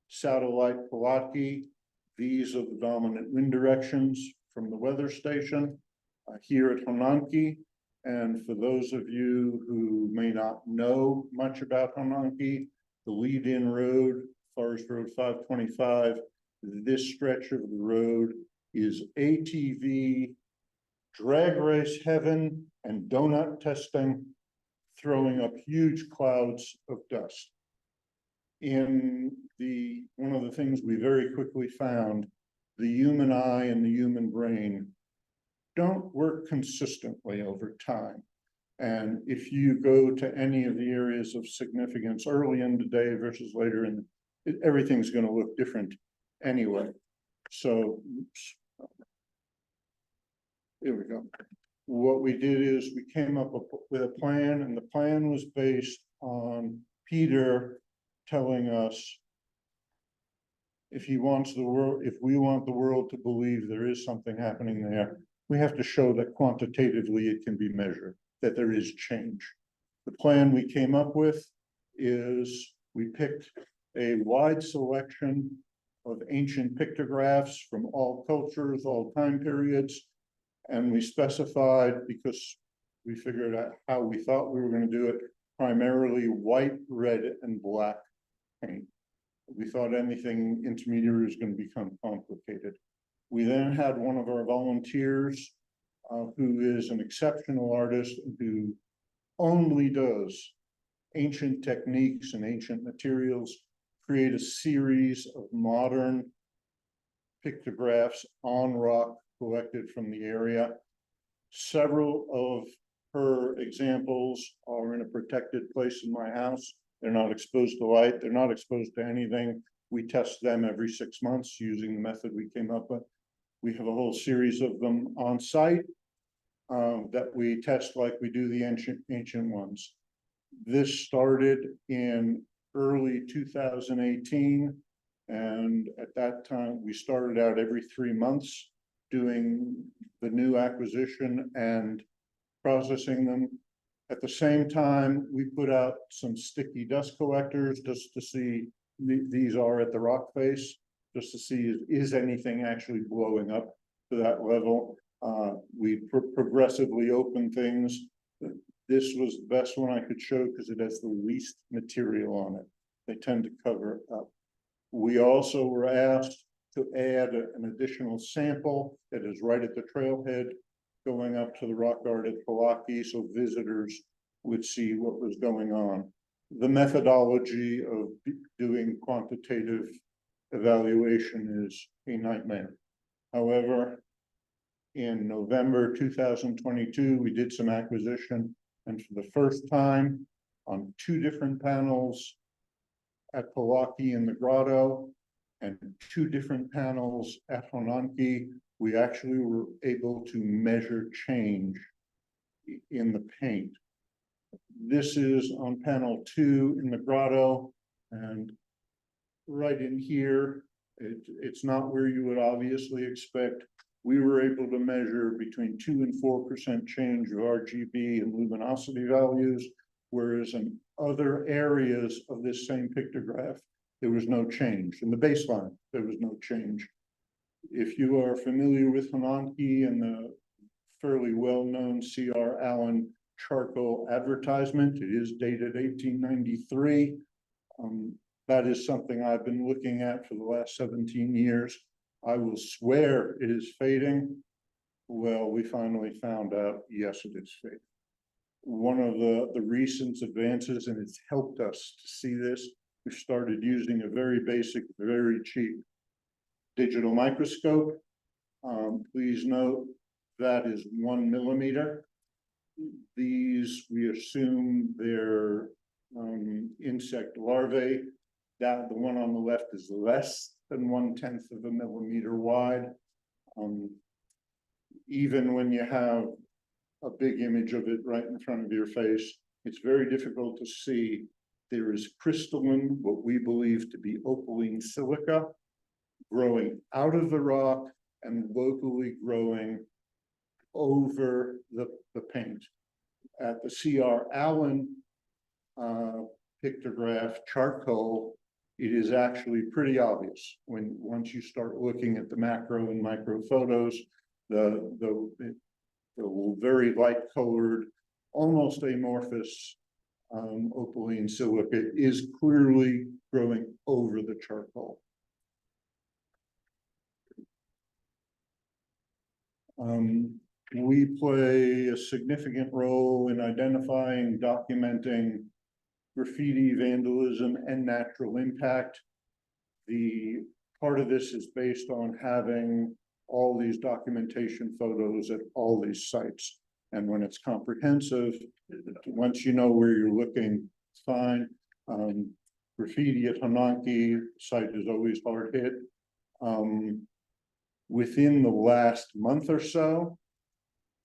satellite Palachi. These are the dominant wind directions from the weather station here at Honanki. And for those of you who may not know much about Honanki, the lead-in road, Forest Road 525, this stretch of the road is ATV, drag race heaven, and donut testing, throwing up huge clouds of dust. One of the things we very quickly found, the human eye and the human brain don't work consistently over time. And if you go to any of the areas of significance early in the day versus later in, everything's going to look different anyway. So, oops. Here we go. What we did is we came up with a plan, and the plan was based on Peter telling us if we want the world to believe there is something happening there, we have to show that quantitatively it can be measured, that there is change. The plan we came up with is we picked a wide selection of ancient pictographs from all cultures, all time periods, and we specified, because we figured out how we thought we were going to do it, primarily white, red, and black paint. We thought anything intermediary was going to become complicated. We then had one of our volunteers who is an exceptional artist who only does ancient techniques and ancient materials, create a series of modern pictographs on rock collected from the area. Several of her examples are in a protected place in my house. They're not exposed to light. They're not exposed to anything. We test them every 6 months using the method we came up with. We have a whole series of them on site that we test like we do the ancient ones. This started in early 2018. And at that time, we started out every 3 months doing the new acquisition and processing them. At the same time, we put out some sticky dust collectors just to see, these are at the rock face, just to see is anything actually blowing up to that level. We progressively open things. This was the best one I could show because it has the least material on it. They tend to cover it up. We also were asked to add an additional sample that is right at the trailhead going up to the rock art at Palaki, so visitors would see what was going on. The methodology of doing quantitative evaluation is a nightmare. However, in November 2022, we did some acquisition, and for the first time on 2 different panels at Palaki in the grotto and 2 different panels at Honanki, we actually were able to measure change in the paint. This is on panel 2 in the grotto, and right in here, it's not where you would obviously expect. We were able to measure between 2 and 4% change of RGB and luminosity values, whereas in other areas of this same pictograph, there was no change. In the baseline, there was no change. If you are familiar with Honanki and the fairly well-known C.R. Allen charcoal advertisement, it is dated 1893. That is something I've been looking at for the last 17 years. I will swear it is fading. Well, we finally found out, yes, it is fading. One of the recent advances, and it's helped us to see this, we started using a very basic, very cheap digital microscope. Please note that is 1 millimeter. These, we assume they're insect larvae. That the one on the left is less than 1/10 of a millimeter wide. Even when you have a big image of it right in front of your face, it's very difficult to see. There is crystalline, what we believe to be opaline silica, growing out of the rock and locally growing over the paint. At the C.R. Allen pictograph charcoal, it is actually pretty obvious once you start looking at the macro and micro photos, the very light colored, almost amorphous opaline silica is clearly growing over the charcoal. We play a significant role in identifying, documenting graffiti, vandalism, and natural impact. The part of this is based on having all these documentation photos at all these sites. And when it's comprehensive, once you know where you're looking, it's fine. Graffiti at Honanki site is always hard hit. Within the last month or so,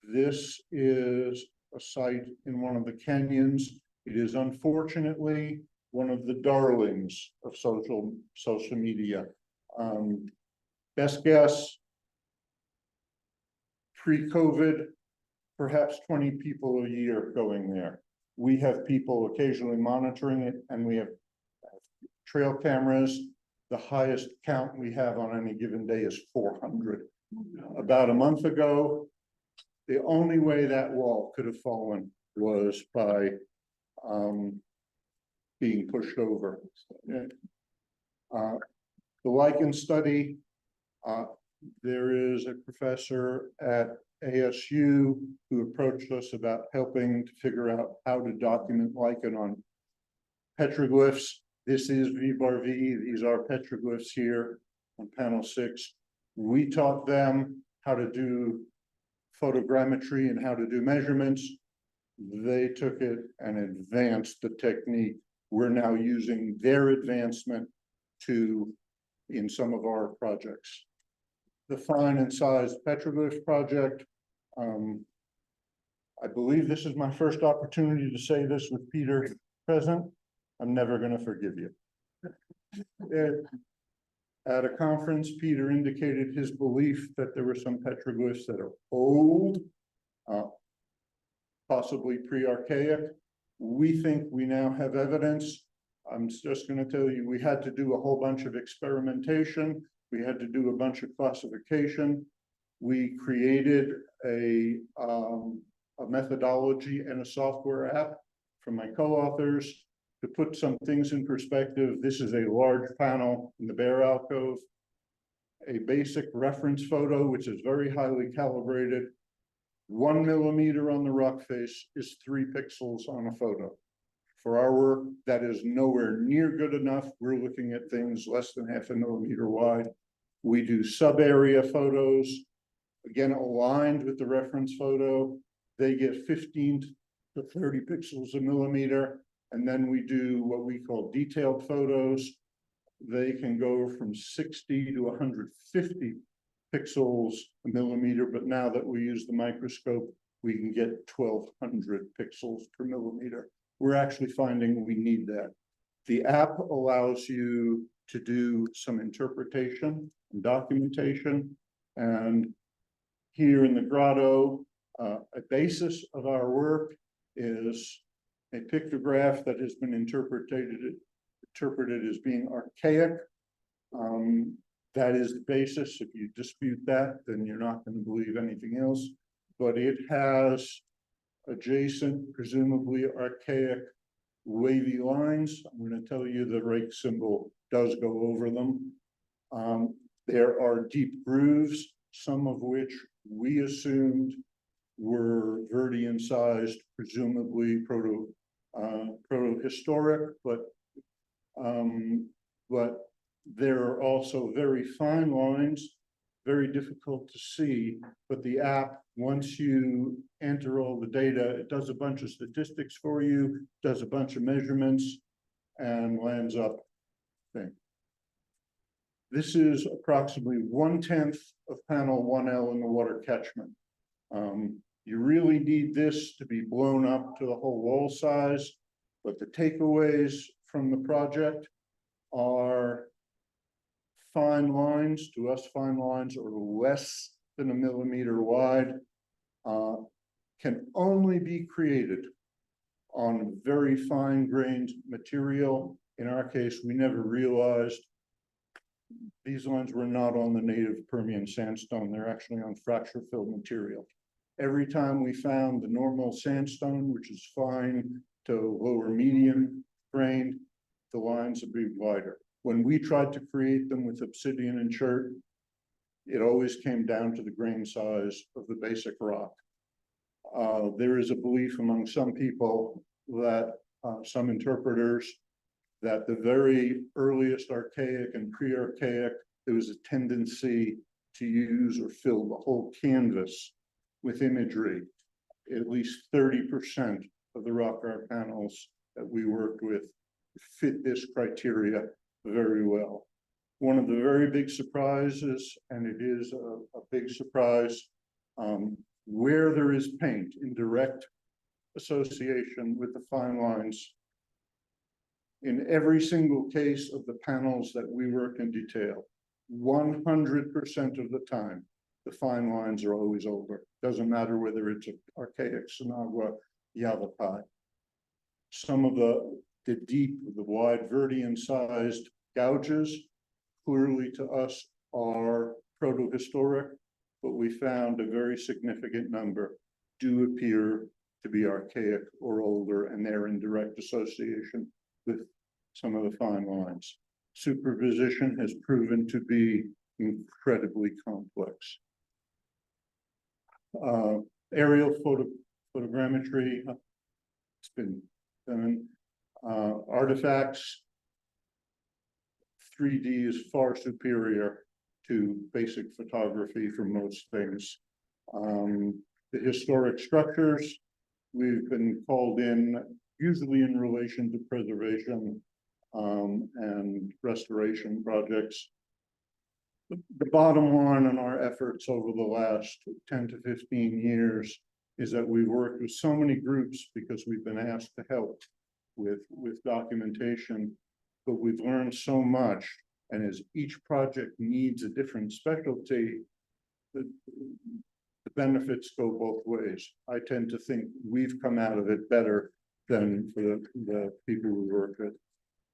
this is a site in one of the canyons. It is unfortunately one of the darlings of social media. Best guess, pre-COVID, perhaps 20 people a year going there. We have people occasionally monitoring it, and we have trail cameras. The highest count we have on any given day is 400. About a month ago, the only way that wall could have fallen was by being pushed over. The lichen study, there is a professor at ASU who approached us about helping to figure out how to document lichen on petroglyphs. This is V-bar-V. These are petroglyphs here on panel 6. We taught them how to do photogrammetry and how to do measurements. They took it and advanced the technique. We're now using their advancement in some of our projects. The fine and size petroglyph project. I believe this is my first opportunity to say this with Peter present. I'm never going to forgive you. At a conference, Peter indicated his belief that there were some petroglyphs that are old, possibly pre-archaic. We think we now have evidence. I'm just going to tell you, we had to do a whole bunch of experimentation. We had to do a bunch of classification. We created a methodology and a software app for my co-authors to put some things in perspective. This is a large panel in the bare alcove, a basic reference photo, which is very highly calibrated. 1 millimeter on the rock face is 3 pixels on a photo. For our work, that is nowhere near good enough. We're looking at things less than 0.5 millimeter wide. We do sub-area photos, again, aligned with the reference photo. They get 15 to 30 pixels a millimeter. And then we do what we call detailed photos. They can go from 60 to 150 pixels a millimeter, but now that we use the microscope, we can get 1200 pixels per millimeter. We're actually finding we need that. The app allows you to do some interpretation and documentation. And here in the grotto, a basis of our work is a pictograph that has been interpreted as being archaic. That is the basis. If you dispute that, then you're not going to believe anything else. But it has adjacent, presumably archaic, wavy lines. I'm going to tell you the rake symbol does go over them. There are deep grooves, some of which we assumed were Verde incised, presumably proto-historic, but there are also very fine lines, very difficult to see, but the app, once you enter all the data, it does a bunch of statistics for you, does a bunch of measurements, and lands up thing. This is approximately 1/10 of panel 1L in the water catchment. You really need this to be blown up to the whole wall size, but the takeaways from the project are fine lines. To us, fine lines are less than 1 millimeter wide, can only be created on very fine-grained material. In our case, we never realized these lines were not on the native Permian sandstone. They're actually on fracture-filled material. Every time we found the normal sandstone, which is fine to lower medium grained, the lines would be wider. When we tried to create them with obsidian and chert, it always came down to the grain size of the basic rock. There is a belief among some people that some interpreters that the very earliest archaic and pre-archaic, there was a tendency to use or fill the whole canvas with imagery. At least 30% of the rock art panels that we worked with fit this criteria very well. One of the very big surprises, and it is a big surprise, where there is paint in direct association with the fine lines, in every single case of the panels that we work in detail, 100% of the time, the fine lines are always over. Doesn't matter whether it's an archaic Sinagua, Yavapai. Some of the deep, the wide Verde incised gouges, clearly to us are proto-historic, but we found a very significant number do appear to be archaic or older, and they're in direct association with some of the fine lines. Superposition has proven to be incredibly complex. Aerial photogrammetry, it's been done. Artifacts, 3D is far superior to basic photography for most things. The historic structures, we've been called in, usually in relation to preservation and restoration projects. The bottom line on our efforts over the last 10 to 15 years is that we've worked with so many groups because we've been asked to help with documentation, but we've learned so much And as each project needs a different specialty, the benefits go both ways. I tend to think we've come out of it better than for the people we work with.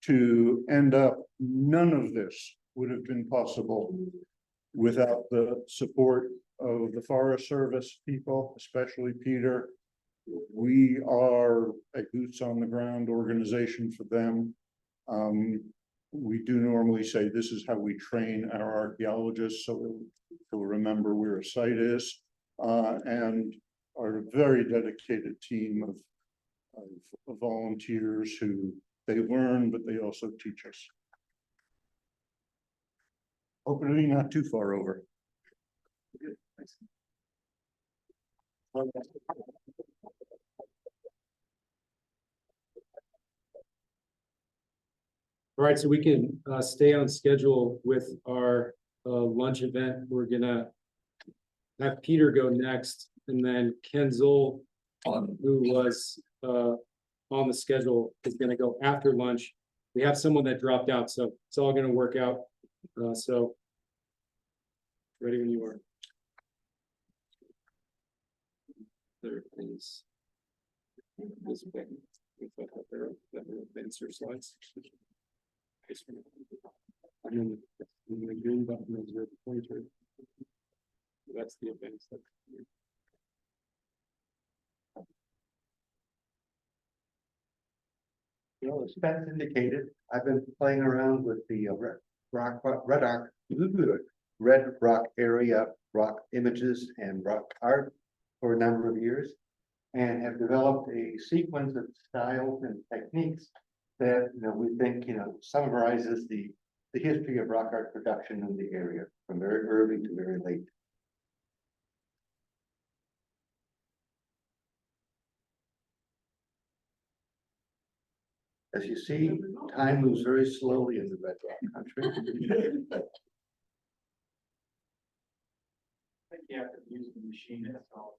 To end up, none of this would have been possible without the support of the Forest Service people, especially Peter. We are a boots on the ground organization for them. We do normally say this is how we train our archaeologists, so they'll remember where a site is, and are a very dedicated team of volunteers who they learn, but they also teach us. Hopefully not too far over. Good, thanks. All right, so we can stay on schedule with our lunch event. We're gonna have Peter go next, and then Ken Zoll, who was on the schedule, is gonna go after lunch. We have someone that dropped out, so it's all gonna work out. So ready when you are. There is this button. If I have there, that will advance your slides. And then the green button is where the pointer. That's the advance. You know, as Spence indicated, I've been playing around with the red rock area, rock images and rock art for a number of years. And have developed a sequence of styles and techniques that, you know, we think, you know, summarizes the history of rock art production in the area from very early to very late. As you see, time moves very slowly in the red rock country. I think you have to use the machine itself.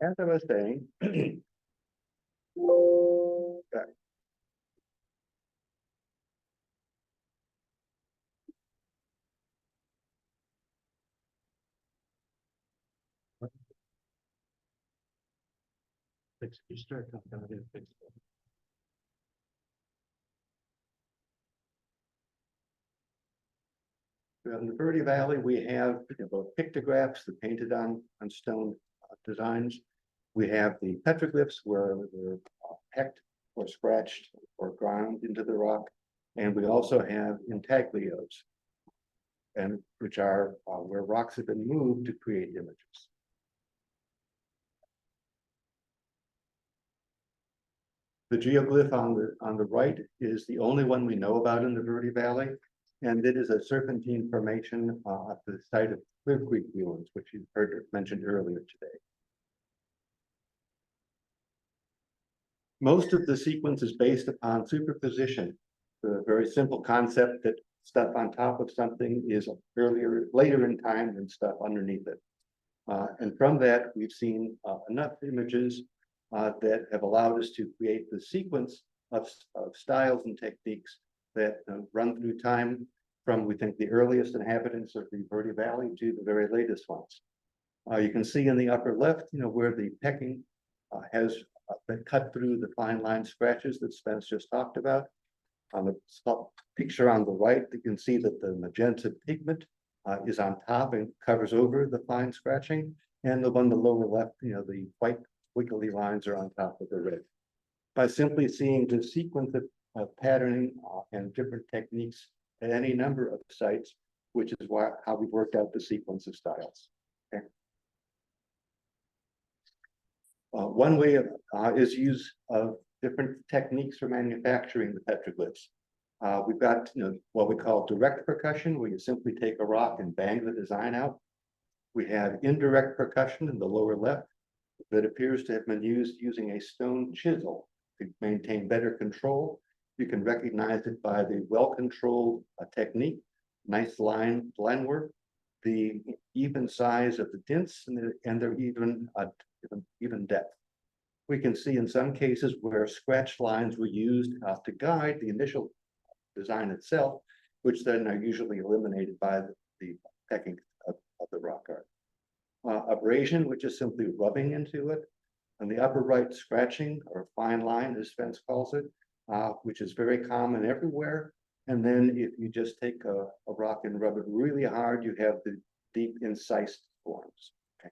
As I was saying. You start talking about it. In the Verde Valley, we have both pictographs that painted on stone designs. We have the petroglyphs where they're pecked or scratched or ground into the rock. And we also have intaglios, and which are where rocks have been moved to create images. The geoglyph on the right is the only one we know about in the Verde Valley, and it is a serpentine formation at the site of Clear Creek ruins, which you heard mentioned earlier today. Most of the sequence is based upon superposition, the very simple concept that stuff on top of something is later in time than stuff underneath it. And from that, we've seen enough images that have allowed us to create the sequence of styles and techniques that run through time from, we think, the earliest inhabitants of the Verde Valley to the very latest ones. You can see in the upper left, where the pecking has been cut through the fine line scratches that Spence just talked about. On the picture on the right, you can see that the magenta pigment is on top and covers over the fine scratching. And the one the lower left, the white wiggly lines are on top of the red. By simply seeing the sequence of patterning and different techniques at any number of sites, which is how we worked out the sequence of styles. Okay. One way is use of different techniques for manufacturing the petroglyphs. We've got what we call direct percussion, where you simply take a rock and bang the design out. We have indirect percussion in the lower left that appears to have been used using a stone chisel to maintain better control. You can recognize it by the well-controlled technique, nice line work, the even size of the dints, and their even depth. We can see in some cases where scratch lines were used to guide the initial design itself, which then are usually eliminated by the pecking of the rock art. Abrasion, which is simply rubbing into it. And the upper right, scratching or fine line, as Spence calls it, which is very common everywhere. And then if you just take a rock and rub it really hard, you have the deep incised forms. Okay.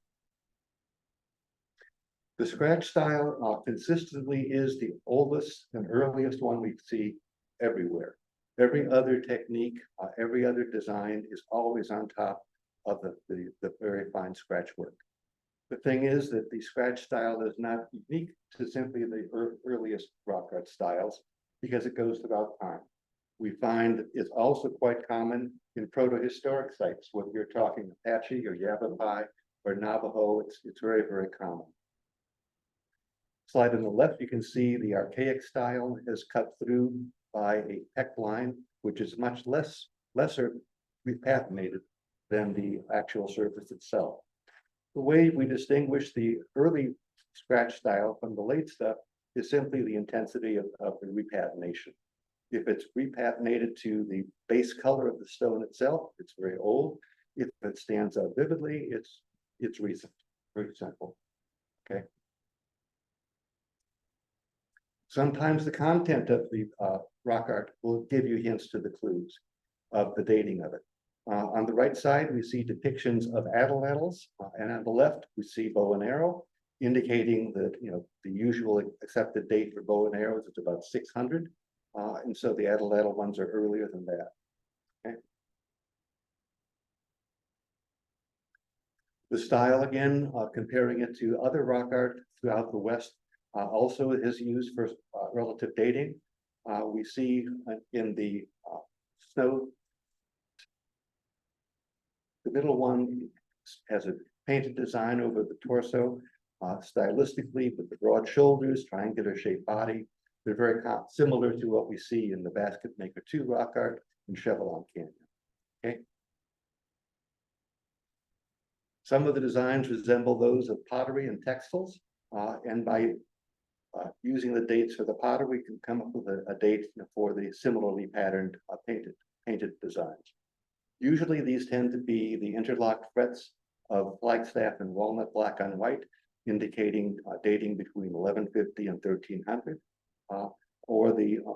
The scratch style consistently is the oldest and earliest one we see everywhere. Every other technique, every other design is always on top of the very fine scratch work. The thing is that the scratch style is not unique to simply the earliest rock art styles, because it goes throughout time. we find is also quite common in protohistoric sites, whether you're talking Apache or Yavapai or Navajo, it's very, very common. Slide on the left, you can see the archaic style is cut through by a peck line, which is much lesser repatinated than the actual surface itself. The way we distinguish the early scratch style from the late stuff is simply the intensity of the repatination. If it's repatinated to the base color of the stone itself, it's very old. If it stands out vividly, it's recent, very simple. Okay. Sometimes the content of the rock art will give you hints to the clues of the dating of it. On the right side, we see depictions of atlatls, and on the left, we see bow and arrow, indicating that, you know, the usual accepted date for bow and arrows is about 600. And so the atlatl ones are earlier than that. Okay. The style, again, comparing it to other rock art throughout the West, also is used for relative dating. We see in the snow, the middle one has a painted design over the torso, stylistically with the broad shoulders, triangular shaped body. They're very similar to what we see in the Basket Maker 2 rock art in Chevelon Canyon. Okay. Some of the designs resemble those of pottery and textiles, and by using the dates for the pottery, we can come up with a date for the similarly patterned painted designs. Usually these tend to be the interlocked frets of Flagstaff and walnut black on white, indicating dating between 1150 and 1300, or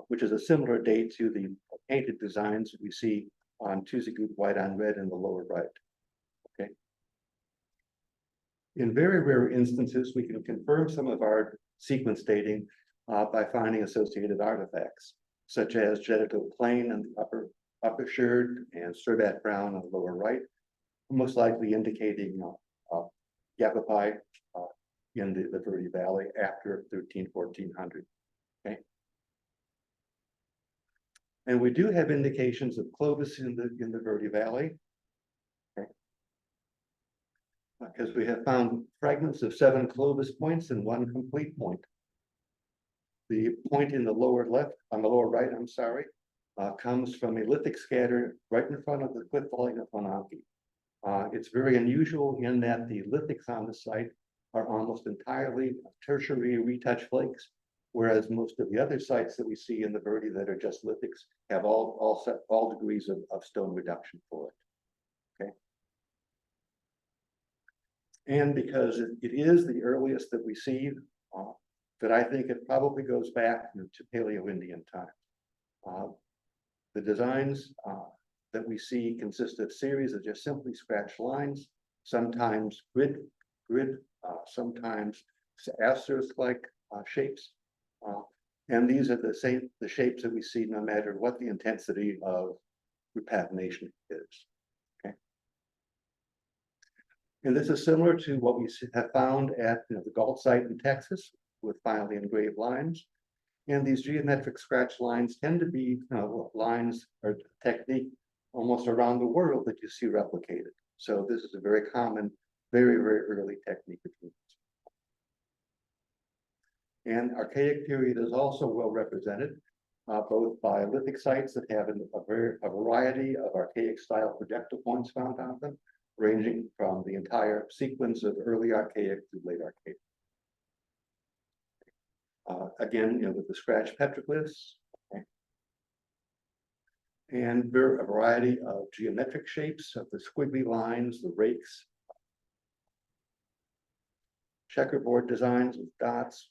which is a similar date to the painted designs we see on Tuzagut white on red in the lower right. Okay. In very rare instances, we can confirm some of our sequence dating by finding associated artifacts, such as Jetico plain in the upper sherd and Surbat brown on the lower right, most likely indicating Yavapai in the Verde Valley after 1400. Okay. And we do have indications of Clovis in the Verde Valley. Okay. Because we have found fragments of 7 Clovis points and 1 complete point. The point in the lower left, on the lower right, I'm sorry, comes from a lithic scatter right in front of the cliff line of Wanaki. It's very unusual in that the lithics on the site are almost entirely tertiary retouch flakes, whereas most of the other sites that we see in the Verde that are just lithics have all degrees of stone reduction for it. Okay. And because it is the earliest that we see, that I think it probably goes back to Paleo-Indian time. The designs that we see consist of series of just simply scratched lines, sometimes grid, sometimes asterisk-like shapes. And these are the shapes that we see no matter what the intensity of repatination is. Okay. And this is similar to what we have found at the Galt site in Texas with finely engraved lines. And these geometric scratch lines tend to be lines or technique almost around the world that you see replicated. So this is a very common, very, very early technique of humans. And Archaic period is also well represented, both by lithic sites that have a variety of archaic style projectile points found on them, ranging from the entire sequence of early Archaic to late Archaic. Again, with the scratch petroglyphs, okay. And there are a variety of geometric shapes of the squiggly lines, the rakes, checkerboard designs with dots,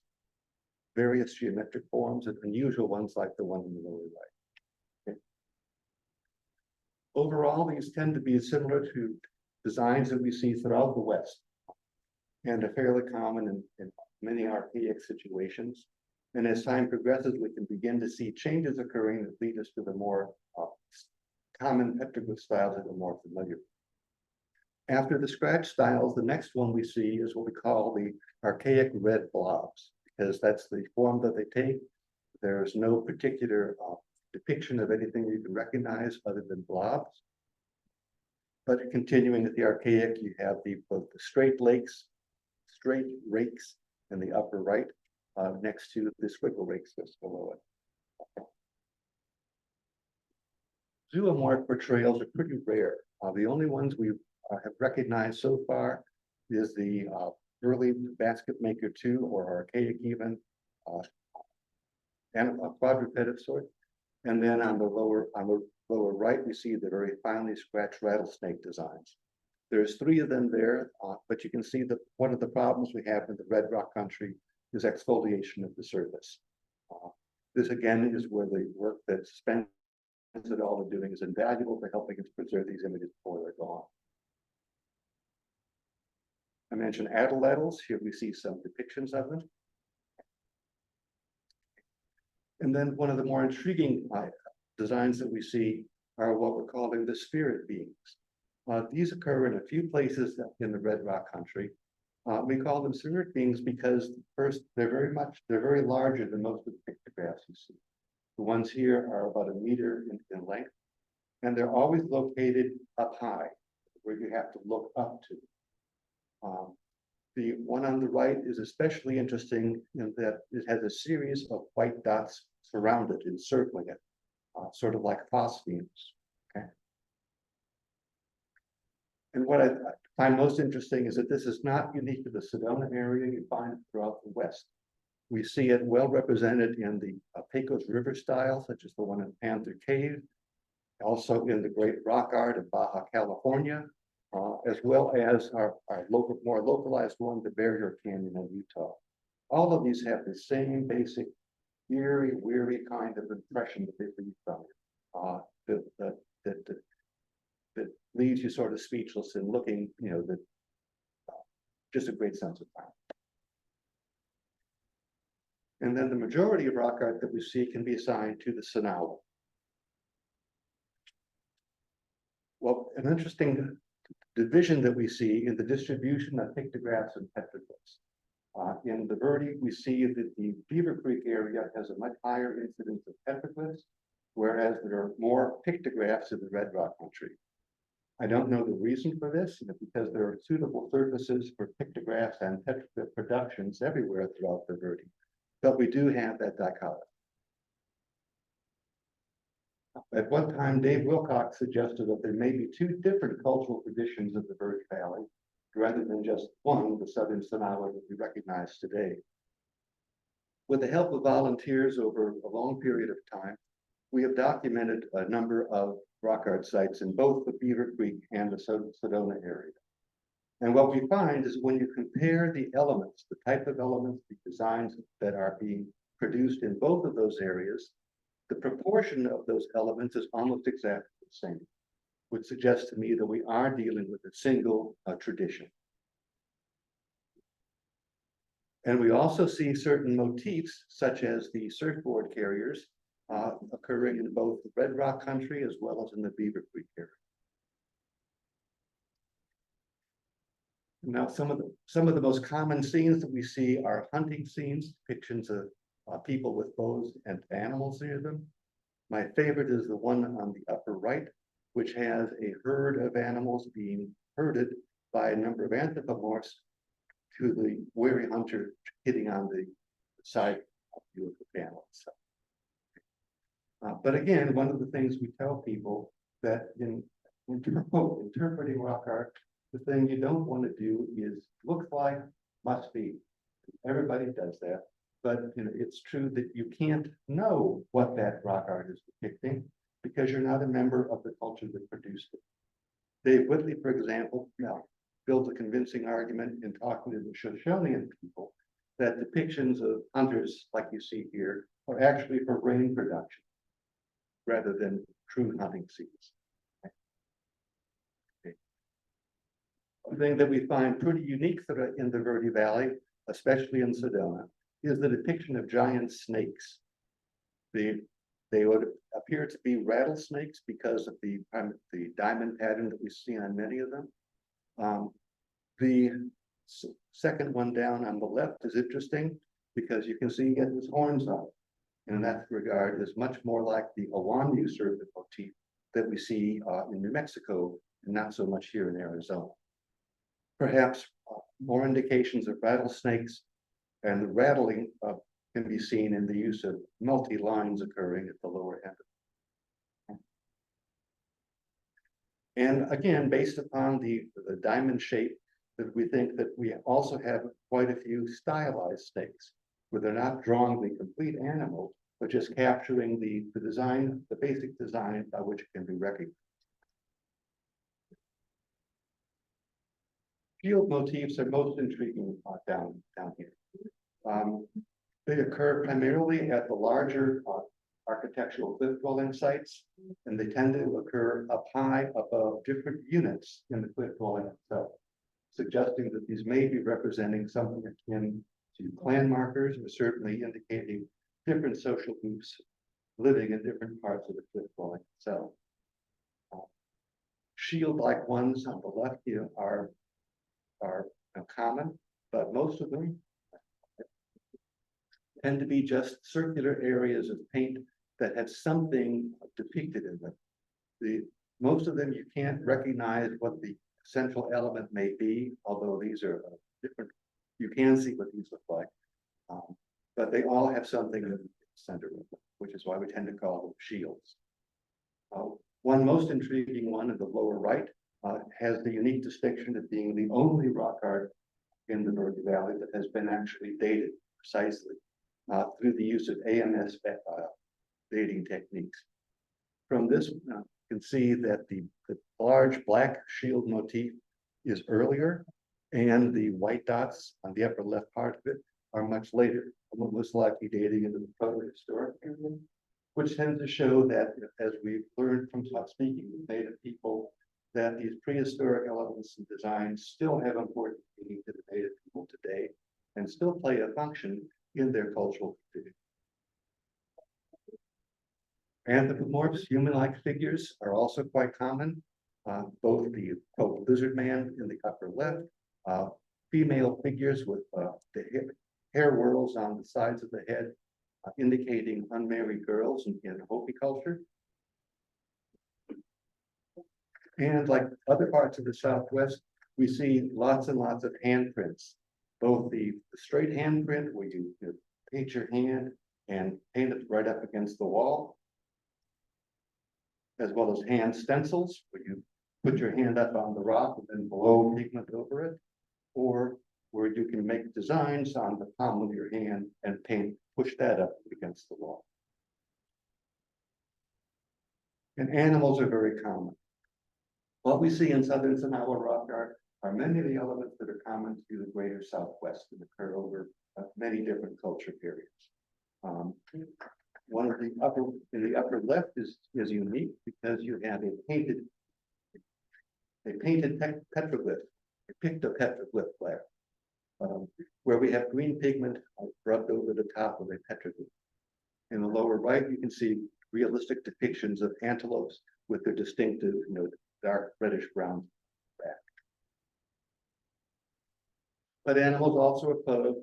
various geometric forms, and unusual ones like the one in the lower right. Okay. Overall, these tend to be similar to designs that we see throughout the West and are fairly common in many archaic situations. And as time progresses, we can begin to see changes occurring that lead us to the more common petroglyph styles that we're more familiar with. After the scratch styles, the next one we see is what we call the archaic red blobs, because that's the form that they take. There is no particular depiction of anything you can recognize other than blobs. But continuing with the archaic, you have both the straight rakes in the upper right, next to the squiggle rakes just below it. Zoomorph portrayals are pretty rare. The only ones we have recognized so far is the early basket maker 2 or archaic even, and a quadruped of sort. And then on the lower right, we see the very finely scratched rattlesnake designs. There's 3 of them there, but you can see that one of the problems we have in the red rock country is exfoliation of the surface. This again is where the work that Spence et al. Are doing is invaluable for helping us preserve these images before they're gone. I mentioned atlatls. Here we see some depictions of them. And then one of the more intriguing designs that we see are what we're calling the spirit beings. These occur in a few places in the red rock country. We call them spirit beings because first, they're very larger than most of the pictographs you see. The ones here are about 1 meter in length, and they're always located up high, where you have to look up to. The one on the right is especially interesting in that it has a series of white dots surrounded, encircling it, sort of like phosphenes. Okay. And what I find most interesting is that this is not unique to the Sedona area. You find it throughout the West. We see it well represented in the Pecos River style, such as the one in Panther Cave, also in the Great Rock Art of Baja California, as well as our more localized one, the Verde Canyon in Utah. All of these have the same basic eerie, weary kind of impression that they leave from you, that leaves you sort of speechless and looking, just a great sense of time. And then the majority of rock art that we see can be assigned to the Sonowa. Well, an interesting division that we see in the distribution of pictographs and petroglyphs. In the Verde, we see that the Beaver Creek area has a much higher incidence of petroglyphs, whereas there are more pictographs in the red rock country. I don't know the reason for this, because there are suitable surfaces for pictographs and petroglyph productions everywhere throughout the Verde. But we do have that dichotomy. At one time, Dave Wilcox suggested that there may be 2 different cultural traditions of the Verde Valley, rather than just one, the Southern Sonowa that we recognize today. With the help of volunteers over a long period of time, we have documented a number of rock art sites in both the Beaver Creek and the Sedona area. And what we find is when you compare the elements, the type of elements, the designs that are being produced in both of those areas, the proportion of those elements is almost exactly the same, which suggests to me that we are dealing with a single tradition. And we also see certain motifs, such as the surfboard carriers, occurring in both the Red Rock country as well as in the Beaver Creek area. Now, some of the most common scenes that we see are hunting scenes, depictions of people with bows and animals near them. My favorite is the one on the upper right, which has a herd of animals being herded by a number of anthropomorphs to the weary hunter hitting on the side view of the panel. But again, one of the things we tell people that in interpreting rock art, the thing you don't want to do is looks like, must be. Everybody does that, but it's true that you can't know what that rock art is depicting because you're not a member of the culture that produced it. Dave Whitley, for example, built a convincing argument in talking to the Shoshonean people that depictions of hunters, like you see here, are actually for rain production rather than true hunting scenes. One thing that we find pretty unique in the Verde Valley, especially in Sedona, is the depiction of giant snakes. They would appear to be rattlesnakes because of the diamond pattern that we see on many of them. The second one down on the left is interesting because you can see he has his horns on it. and in that regard is much more like the Awanyu serpent motif that we see in New Mexico and not so much here in Arizona. Perhaps more indications of rattlesnakes, and the rattling can be seen in the use of multi-lines occurring at the lower end. And again, based upon the diamond shape, that we think that we also have quite a few stylized snakes, where they're not drawing the complete animal, but just capturing the design, the basic design by which it can be recognized. Field motifs are most intriguing down here. They occur primarily at the larger architectural cliff dwelling sites, and they tend to occur up high above different units in the cliff dwelling itself, suggesting that these may be representing something akin to clan markers, or certainly indicating different social groups living in different parts of the cliff dwelling itself. Shield-like ones on the left here are common, but most of them tend to be just circular areas of paint that have something depicted in them. Most of them you can't recognize what the central element may be, although these are different. You can see what these look like, but they all have something in the center of them, which is why we tend to call them shields. One most intriguing one in the lower right has the unique distinction of being the only rock art in the Verde Valley that has been actually dated precisely through the use of AMS dating techniques. From this, you can see that the large black shield motif is earlier, and the white dots on the upper left part of it are much later, most likely dating into the proto-historic period, which tends to show that, as we've learned from speaking with Native people, that these prehistoric elements and designs still have important meaning to the Native people today and still play a function in their cultural tradition. Anthropomorphs, human-like figures, are also quite common. Both the lizard man in the upper left, female figures with the hair whorls on the sides of the head, indicating unmarried girls in Hopi culture. And like other parts of the Southwest, we see lots and lots of handprints, both the straight handprint where you paint your hand and paint it right up against the wall, as well as hand stencils where you put your hand up on the rock and then blow pigment over it, or where you can make designs on the palm of your hand and push that up against the wall. And animals are very common. What we see in southern Sonoran rock art are many of the elements that are common to the greater Southwest and occur over many different culture periods. One of the upper left is unique because you have a painted petroglyph, a pictopetroglyph there, where we have green pigment rubbed over the top of a petroglyph. In the lower right, you can see realistic depictions of antelopes with their distinctive, dark reddish brown back. But animals also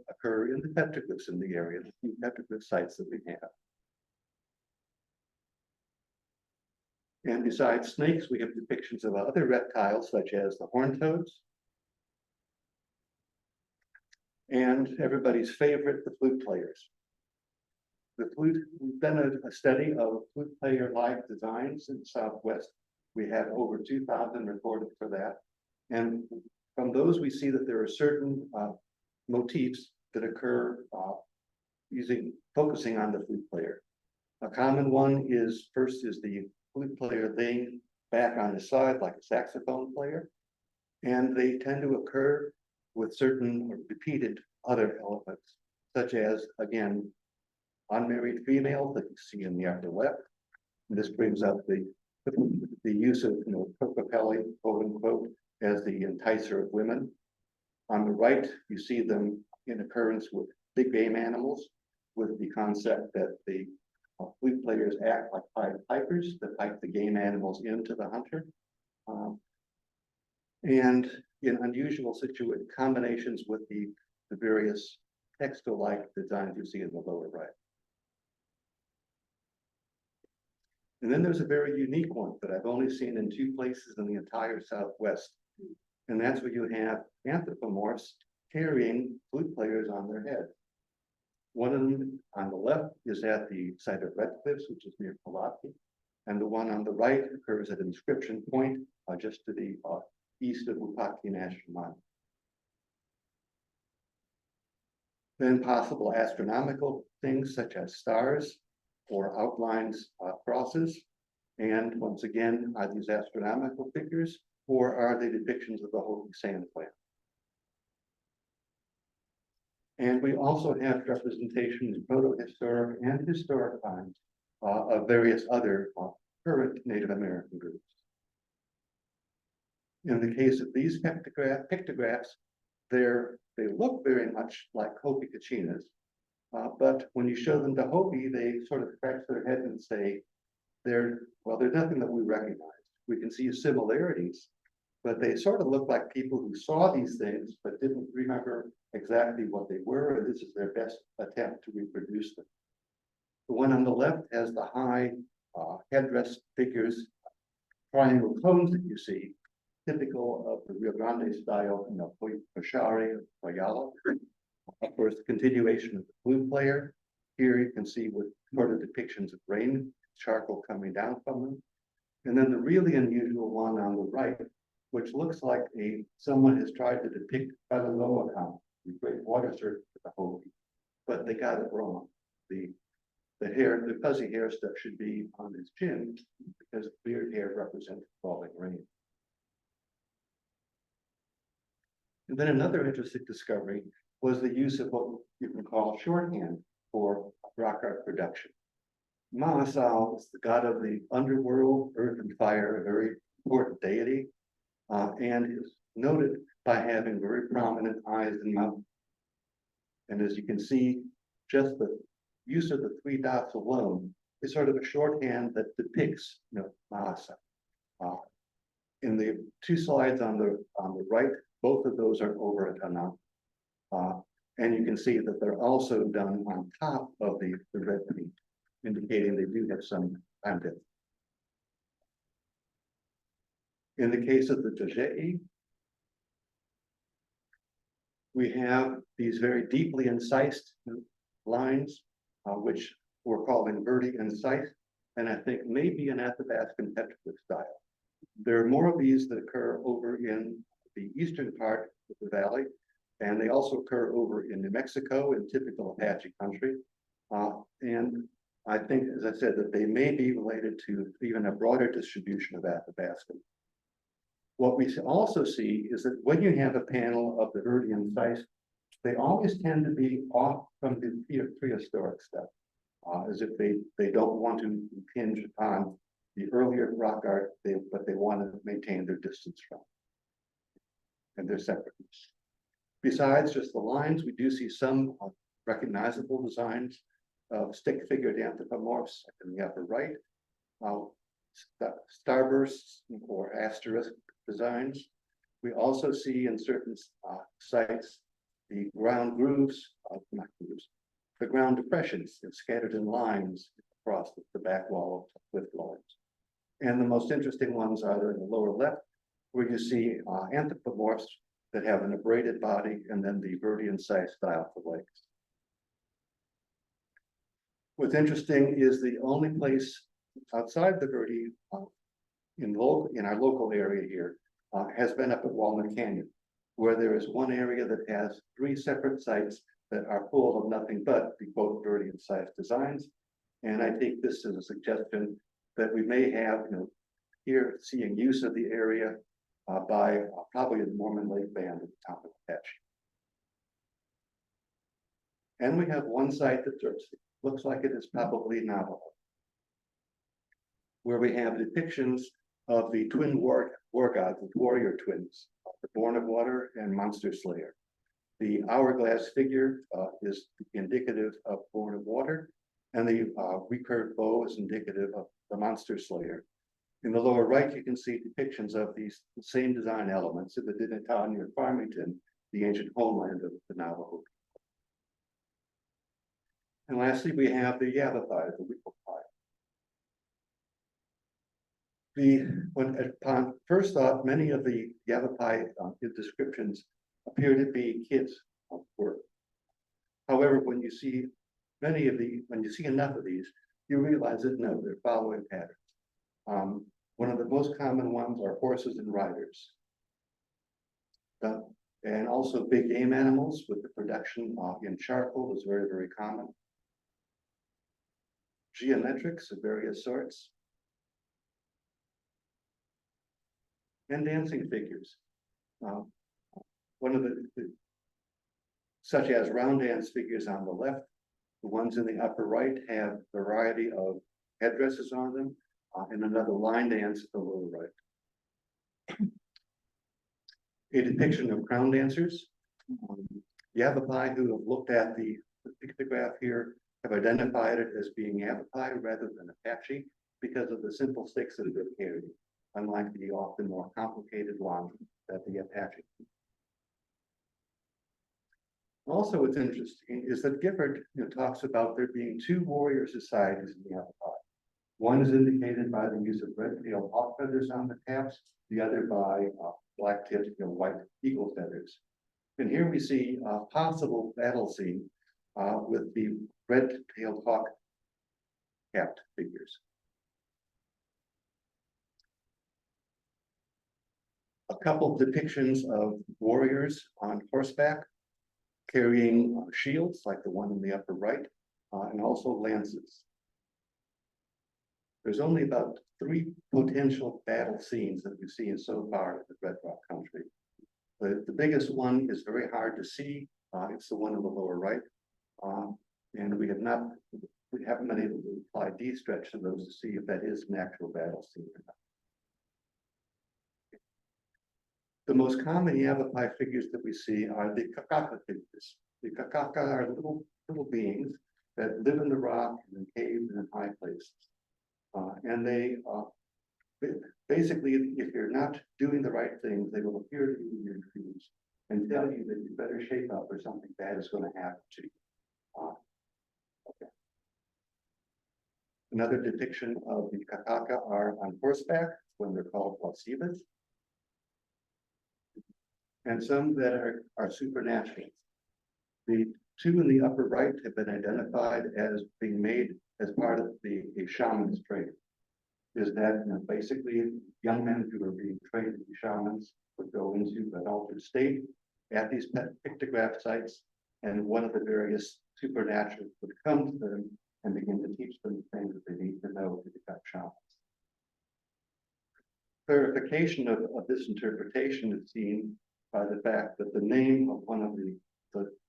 occur in the petroglyphs in the area, the few petroglyph sites that we have. And besides snakes, we have depictions of other reptiles such as the horned toads, and everybody's favorite, the flute players. We've done a study of flute player-like designs in the Southwest. We have over 2,000 recorded for that. And from those, we see that there are certain motifs that occur focusing on the flute player. A common one is the flute player laying back on his side like a saxophone player. And they tend to occur with certain repeated other elements, such as, again, unmarried females that you see in the upper left. And this brings up the use of Kokopelli, quote unquote, as the enticer of women. On the right, you see them in occurrence with big game animals, with the concept that the flute players act like Pied Pipers that pipe the game animals into the hunter. And in unusual combinations with the various textile-like designs you see in the lower right. And then there's a very unique one that I've only seen in 2 places in the entire Southwest. And that's where you have anthropomorphs carrying flute players on their head. One of them on the left is at the site of Red Cliffs, which is near Pulaski. And the one on the right occurs at Inscription Point, just to the east of Wupaki National Monument. Then possible astronomical things such as stars or outlines, crosses. And once again, are these astronomical figures or are they depictions of the Hopi sand plant? And we also have representations, proto-historic and historic times, of various other current Native American groups. In the case of these pictographs, they look very much like Hopi Kachinas, but when you show them to Hopi, they sort of scratch their head and say, there's nothing that we recognize. We can see similarities, but they sort of look like people who saw these things, but didn't remember exactly what they were, and this is their best attempt to reproduce them. The one on the left has the high headdress figures, triangle cones that you see, typical of the Rio Grande style, Poshari, Payala. Of course, the continuation of the flute player. Here you can see with sort of depictions of rain, charcoal coming down from them. And then the really unusual one on the right, which looks like someone has tried to depict Balaloa, the great water serpent of the Hopi, but they got it wrong. The fuzzy hair stuff should be on his chin because beard hair represents falling rain. And then another interesting discovery was the use of what you can call shorthand for rock art production. Maasal is the god of the underworld, earth and fire, a very important deity, and is noted by having very prominent eyes and mouth. And as you can see, just the use of the 3 dots alone is sort of a shorthand that depicts, Maasal. In the 2 slides on the right, both of those are over at Anam. And you can see that they're also done on top of the red meat, indicating they do have some content. In the case of the Tajei, we have these very deeply incised lines, which we're calling Verde incised, and I think maybe an Athabascan petroglyph style. There are more of these that occur over in the eastern part of the valley, and they also occur over in New Mexico in typical Apache country. And I think, as I said, that they may be related to even a broader distribution of Athabascan. What we also see is that when you have a panel of the Verde incised, they always tend to be off from the prehistoric stuff, as if they don't want to impinge upon the earlier rock art, but they want to maintain their distance from and their separateness. Besides just the lines, we do see some recognizable designs of stick-figured anthropomorphs in the upper right, starbursts or asterisk designs. We also see in certain sites the ground grooves, not grooves, the ground depressions scattered in lines across the back wall of cliff dwellings. And the most interesting ones are in the lower left, where you see anthropomorphs that have an abraded body and then the Verde incised style for legs. What's interesting is the only place outside the Verde in our local area here has been up at Walnut Canyon, where there is one area that has 3 separate sites that are full of nothing but the quote Verde incised designs. And I take this as a suggestion that we may have, here seeing use of the area by probably the Mormon Lake Band at the top of the Apache. And we have one site that looks like it is probably Navajo, where we have depictions of the twin war gods, the warrior twins, the Born of Water and Monster Slayer. The hourglass figure is indicative of Born of Water, and the recurved bow is indicative of the Monster Slayer. In the lower right, you can see depictions of these same design elements in the Dinnitah near Farmington, the ancient homeland of the Navajo. And lastly, we have the Yavapai, the Whipple Pie. Upon first thought, many of the Yavapai descriptions appear to be kids' work. However, when you see enough of these, you realize that no, they're following patterns. One of the most common ones are horses and riders. And also big game animals with the production in charcoal is very, very common. Geometrics of various sorts. And dancing figures. One of such as round dance figures on the left, the ones in the upper right have a variety of headdresses on them, and another line dance at the lower right. A depiction of crown dancers. Yavapai who have looked at the pictograph here have identified it as being Yavapai rather than Apache because of the simple sticks that they're carrying, unlike the often more complicated ones that the Apache. Also, what's interesting is that Gifford talks about there being two warrior societies in the Yavapai. One is indicated by the use of red-tailed hawk feathers on the caps, the other by black-tipped white eagle feathers. And here we see a possible battle scene with the red-tailed hawk capped figures. A couple of depictions of warriors on horseback carrying shields like the one in the upper right, and also lances. There's only about 3 potential battle scenes that we've seen so far in the Red Rock country. The biggest one is very hard to see. It's the one in the lower right. And we haven't been able to apply D-stretch to those to see if that is an actual battle scene or not. The most common Yavapai figures that we see are the Kakaka figures. The Kakaka are little beings that live in the rock and in caves and in high places. And they basically, if you're not doing the right things, they will appear to you in your dreams and tell you that you better shape up or something bad is going to happen to you. Okay. Another depiction of the Kakaka are on horseback when they're called Wasivas. And some that are supernatural. The two in the upper right have been identified as being made as part of a shaman's training. Is that basically young men who are being trained to be shamans would go into an altered state at these pictograph sites, and one of the various supernaturals would come to them and begin to teach them things that they need to know to become shamans. Clarification of this interpretation is seen by the fact that the name of one of the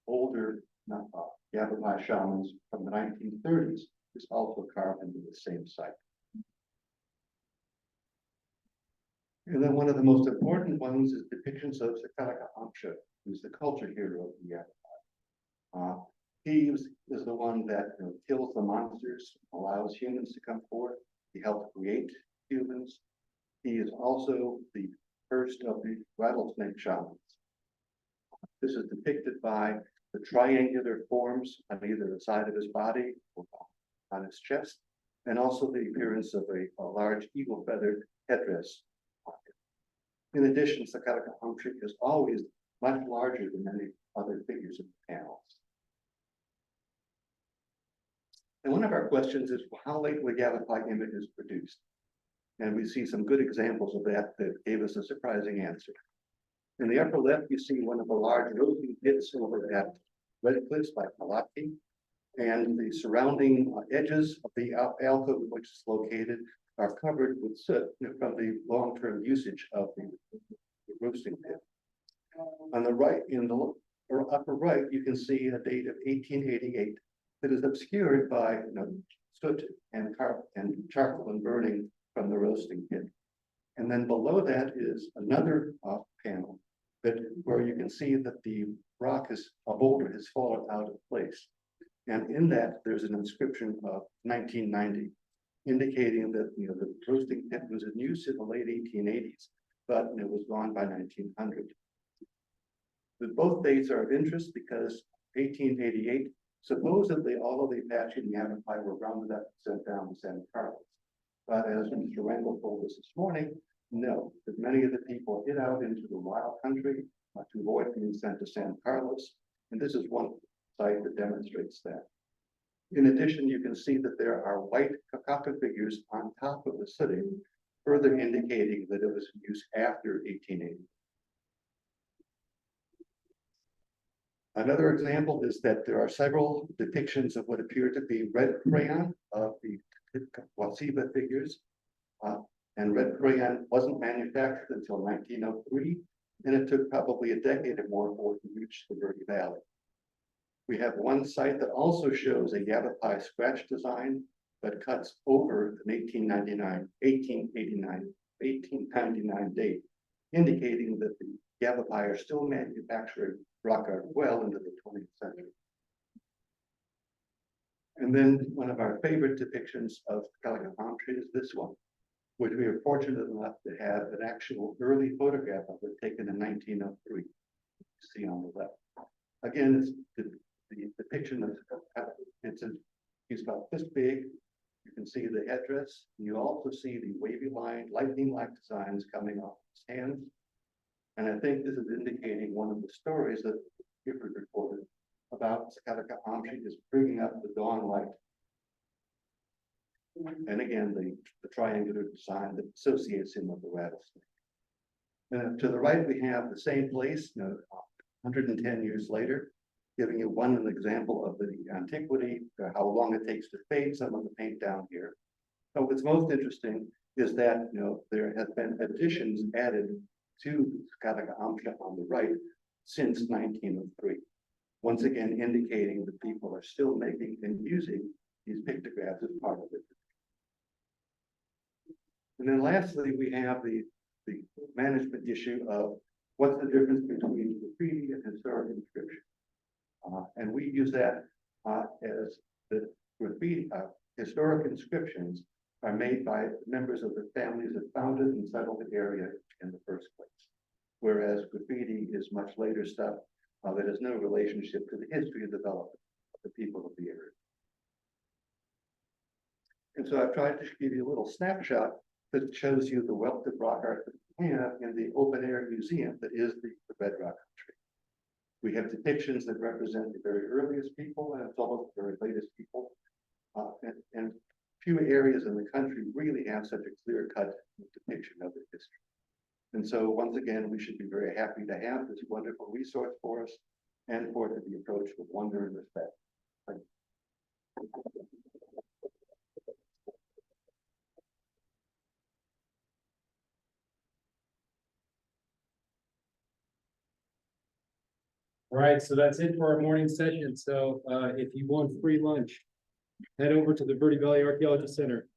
older Yavapai shamans from the 1930s is also carved into the same site. And then one of the most important ones is depictions of Sakalaka Amsha, who's the culture hero of the Yavapai. He is the one that kills the monsters, allows humans to come forth. He helped create humans. He is also the first of the rattlesnake shamans. This is depicted by the triangular forms on either the side of his body or on his chest, and also the appearance of a large eagle feathered headdress. In addition, Sakalaka Amsha is always much larger than many other figures in the panels. And one of our questions is, how late were Yavapai images produced? And we see some good examples of that gave us a surprising answer. In the upper left, you see one of the large roasting pits over at Red Cliffs by Palaki, and the surrounding edges of the alcove in which it's located are covered with soot from the long-term usage of the roasting pit. On the right, in the upper right, you can see a date of 1888 that is obscured by soot and charcoal and burning from the roasting pit. And then below that is another panel where you can see that the a boulder has fallen out of place. And in that, there's an inscription of 1990, indicating that the roasting pit was in use in the late 1880s, but it was gone by 1900. Both dates are of interest because 1888, supposedly all of the Apache and Yavapai were rounded up and sent down to San Carlos. But as Mr. Randall told us this morning, no, that many of the people hid out into the wild country to avoid being sent to San Carlos. And this is one site that demonstrates that. In addition, you can see that there are white Kakaka figures on top of the city, further indicating that it was in use after 1880. Another example is that there are several depictions of what appear to be red crayon of the Wasiba figures. And red crayon wasn't manufactured until 1903, and it took probably a decade or more for it to reach the Verde Valley. We have one site that also shows a Yavapai scratch design that cuts over an 1899 date, indicating that the Yavapai are still manufacturing rock art well into the 20th century. And then one of our favorite depictions of Calico palm tree is this one, which we are fortunate enough to have an actual early photograph of it taken in 1903. You see on the left. Again, it's the depiction of he's about this big. You can see the headdress. You also see the wavy line, lightning-like designs coming off his hands. And I think this is indicating one of the stories that Gifford reported about Calico palm tree is bringing up the dawn light. And again, the triangular design that associates him with the rattlesnake. And to the right, we have the same place, 110 years later, giving you an example of the antiquity, how long it takes to fade some of the paint down here. So what's most interesting is that there have been additions added to Calico palm tree on the right since 1903. Once again, indicating that people are still making and using these pictographs as part of it. And then lastly, we have the management issue of what's the difference between graffiti and historic inscription. And we use that as the graffiti, historic inscriptions are made by members of the families that founded and settled the area in the first place. Whereas graffiti is much later stuff that has no relationship to the history of development of the people of the area. And so I've tried to give you a little snapshot that shows you the wealth of rock art that we have in the open air museum that is the bedrock country. We have depictions that represent the very earliest people and some of the very latest people. And few areas in the country really have such a clear-cut depiction of their history. And so once again, we should be very happy to have this wonderful resource for us and for it to be approached with wonder and respect. Thank you. All right, so that's it for our morning session. So if you want free lunch, head over to the Verde Valley Archaeology Center.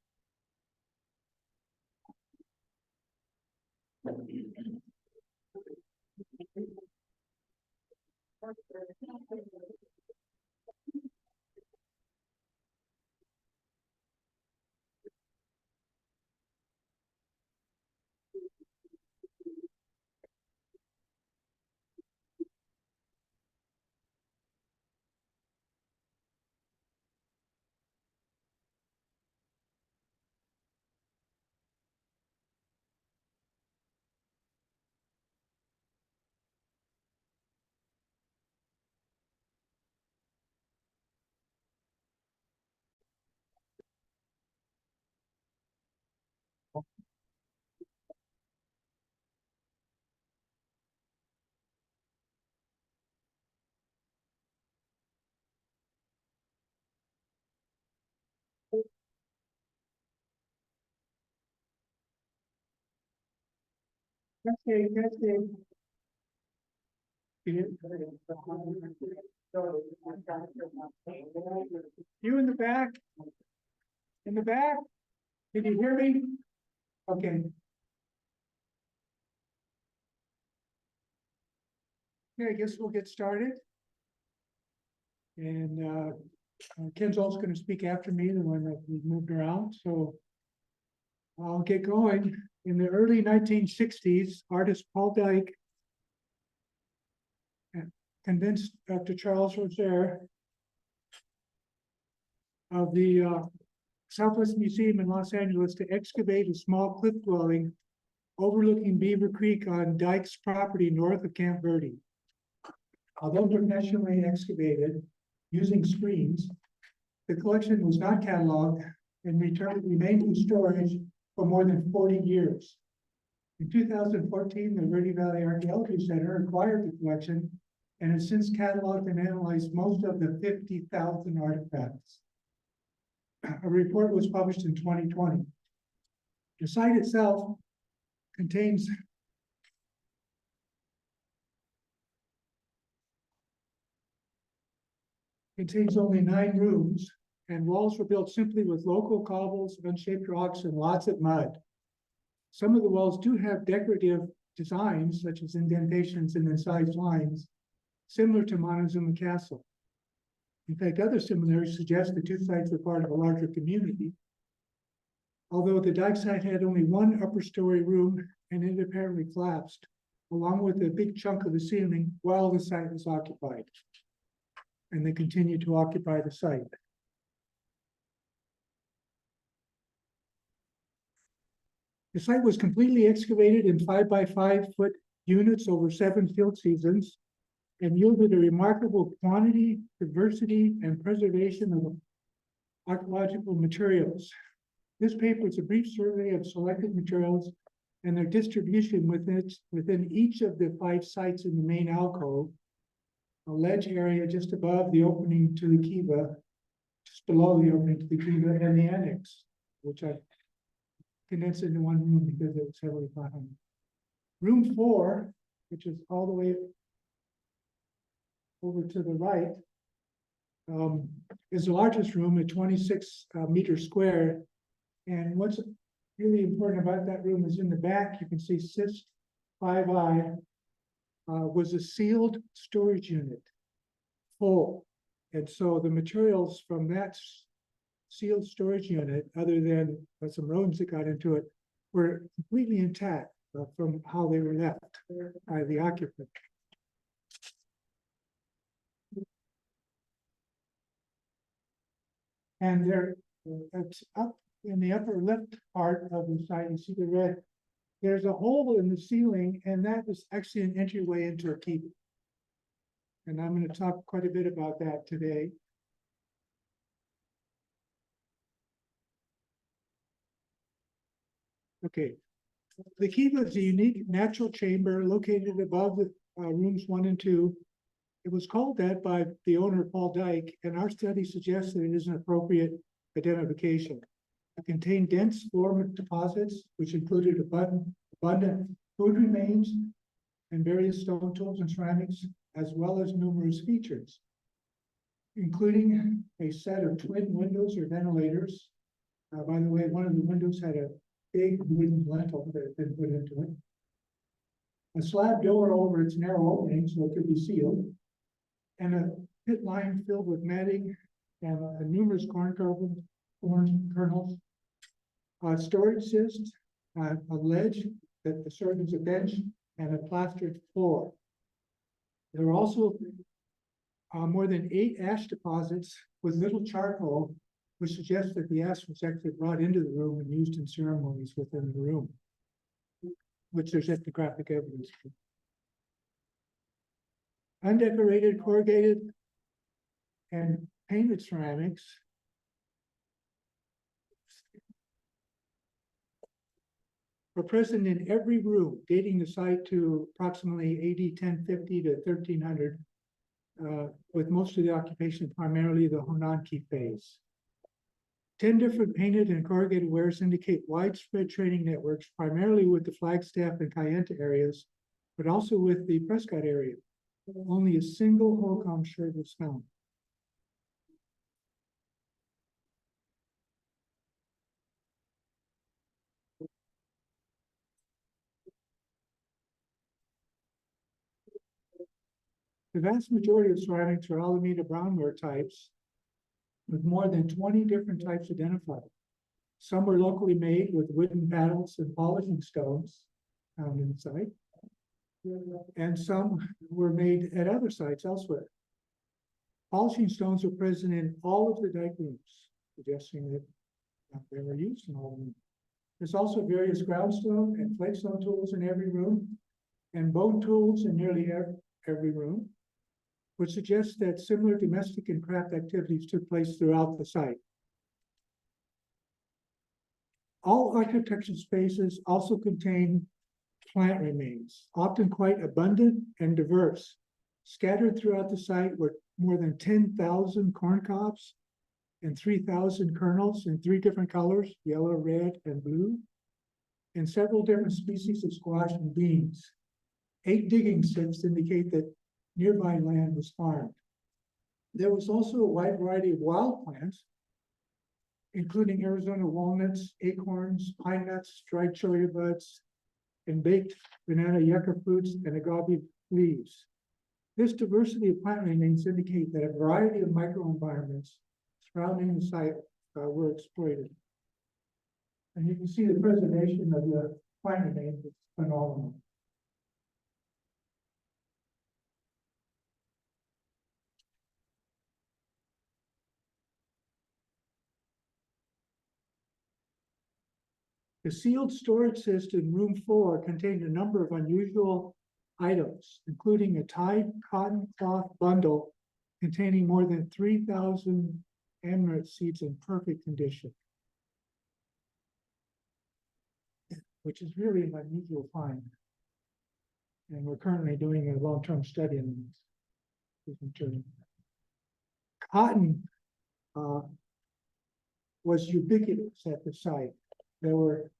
Okay, that's it. You in the back? In the back? Can you hear me? Okay. Okay, I guess we'll get started. And Ken's also going to speak after me, the one that we've moved around, so I'll get going. In the early 1960s, artist Paul Dyke convinced Dr. Charles Rozier of the Southwest Museum in Los Angeles to excavate a small cliff dwelling overlooking Beaver Creek on Dyke's property north of Camp Verde. Although professionally excavated using screens, the collection was not cataloged and remained in storage for more than 40 years. In 2014, the Verde Valley Archaeology Center acquired the collection and has since cataloged and analyzed most of the 50,000 artifacts. A report was published in 2020. The site itself contains only 9 rooms, and walls were built simply with local cobbles, unshaped rocks, and lots of mud. Some of the walls do have decorative designs, such as indentations and incised lines, similar to Montezuma Castle. In fact, other similarities suggest the two sites were part of a larger community. Although the Dyke site had only one upper story room and it apparently collapsed, along with a big chunk of the ceiling while the site was occupied. And they continue to occupy the site. The site was completely excavated in 5-by-5 foot units over 7 field seasons and yielded a remarkable quantity, diversity, and preservation of archaeological materials. This paper is a brief survey of selected materials and their distribution within each of the 5 sites in the main alcove, a ledge area just above the opening to the kiva, just below the opening to the kiva, and the annex, which I condensed into one room because it was heavily behind. Room 4, which is all the way over to the right, is the largest room at 26 meters square. And what's really important about that room is in the back, you can see Sys 5I was a sealed storage unit, full. And so the materials from that sealed storage unit, other than some rodents that got into it, were completely intact from how they were left by the occupant. And they're up in the upper left part of the site, you see the red. There's a hole in the ceiling, and that is actually an entryway into a kiva. And I'm going to talk quite a bit about that today. Okay, the kiva is a unique natural chamber located above the rooms 1 and 2. It was called that by the owner, Paul Dyke, and our study suggests that it is an appropriate identification. It contained dense floor deposits, which included abundant food remains and various stone tools and ceramics, as well as numerous features, including a set of twin windows or ventilators. By the way, one of the windows had a big wooden lintel that had been put into it. A slab door over its narrow opening so it could be sealed, and a pit line filled with matting and numerous corn kernels. Storage cyst, a ledge that served as a bench, and a plastered floor. There were also more than 8 ash deposits with little charcoal, which suggests that the ash was actually brought into the room and used in ceremonies within the room, which there's ethnographic evidence for. Undecorated, corrugated, and painted ceramics were present in every room, dating the site to approximately AD 1050 to 1300, with most of the occupation primarily the Honanki phase. 10 different painted and corrugated wares indicate widespread trading networks, primarily with the Flagstaff and Kayenta areas, but also with the Prescott area. Only a single Holcomb shirt was found. The vast majority of ceramics are Alameda brownware types, with more than 20 different types identified. Some were locally made with wooden paddles and polishing stones found in the site, and some were made at other sites elsewhere. Polishing stones were present in all of the Dyke rooms, suggesting that They were used in all of them. There's also various groundstone and flagstone tools in every room, and bone tools in nearly every room, which suggests that similar domestic and craft activities took place throughout the site. All architectural spaces also contain plant remains, often quite abundant and diverse. Scattered throughout the site were more than 10,000 corn cobs and 3,000 kernels in 3 different colors, yellow, red, and blue, and several different species of squash and beans. 8 digging sits indicate that nearby land was farmed. There was also a wide variety of wild plants, including Arizona walnuts, acorns, pine nuts, dried cholla buds, and baked banana yucca fruits and agave leaves. This diversity of plant remains indicate that a variety of microenvironments surrounding the site were exploited. And you can see the preservation of the plant remains is phenomenal. The sealed storage system in room 4 contained a number of unusual items, including a tied cotton cloth bundle containing more than 3,000 amaranth seeds in perfect condition, which is really an unusual find. And we're currently doing a long-term study in this material. Cotton was ubiquitous at the site. There were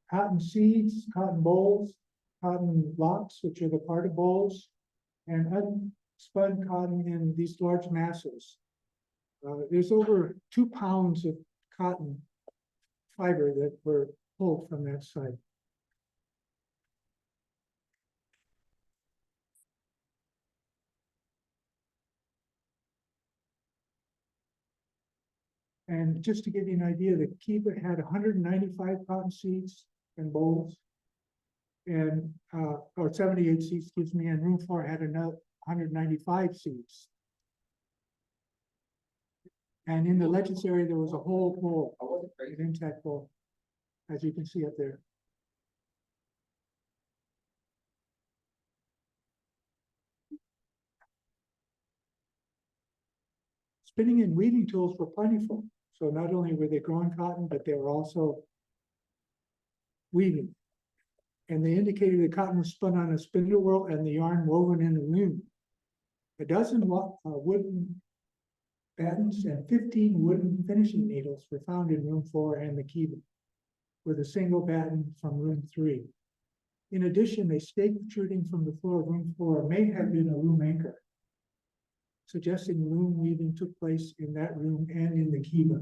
cotton seeds, cotton bolls, cotton locks, which are the part of bolls, and unspun cotton in these large masses. There's over 2 pounds of cotton fiber that were pulled from that site. And just to give you an idea, the Kiva had 195 cotton seeds and bowls, and or 78 seeds, excuse me, and room 4 had another 195 seeds. And in the legends area, there was a whole bowl, an intact bowl, as you can see up there. Spinning and weaving tools were plentiful. So not only were they growing cotton, but they were also weaving. And they indicated the cotton was spun on a spindle wheel and the yarn woven in a loom. A dozen wooden battens and 15 wooden finishing needles were found in room 4 and the Kiva, with a single batten from room 3. In addition, a stake protruding from the floor of room 4 may have been a loom anchor, suggesting loom weaving took place in that room and in the Kiva.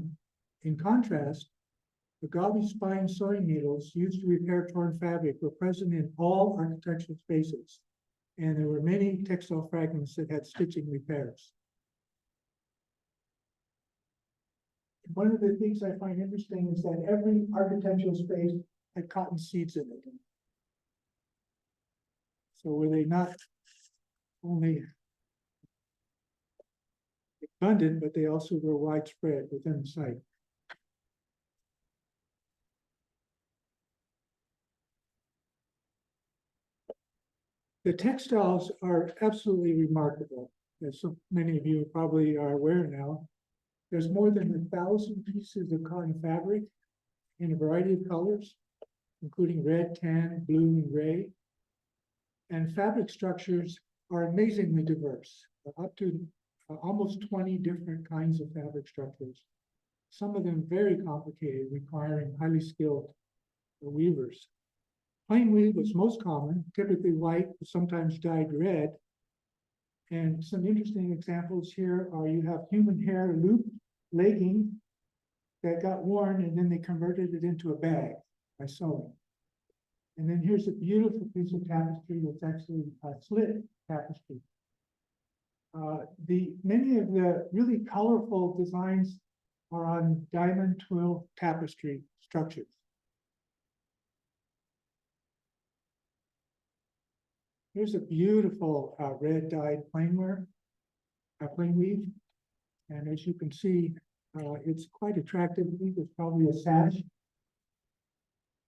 In contrast, agave spine sewing needles used to repair torn fabric were present in all architectural spaces, and there were many textile fragments that had stitching repairs. One of the things I find interesting is that every architectural space had cotton seeds in it. So were they not only abundant, but they also were widespread within the site. The textiles are absolutely remarkable, as so many of you probably are aware now. There's more than 1,000 pieces of cotton fabric in a variety of colors, including red, tan, blue, and gray. And fabric structures are amazingly diverse, up to almost 20 different kinds of fabric structures, some of them very complicated, requiring highly skilled weavers. Plain weave was most common, typically white, sometimes dyed red. And some interesting examples here are you have human hair loop legging that got worn and then they converted it into a bag by sewing. And then here's a beautiful piece of tapestry that's actually a slit tapestry. Many of the really colorful designs are on diamond twill tapestry structures. Here's a beautiful red dyed plain weave. And as you can see, It's quite attractive. I think it's probably a sash.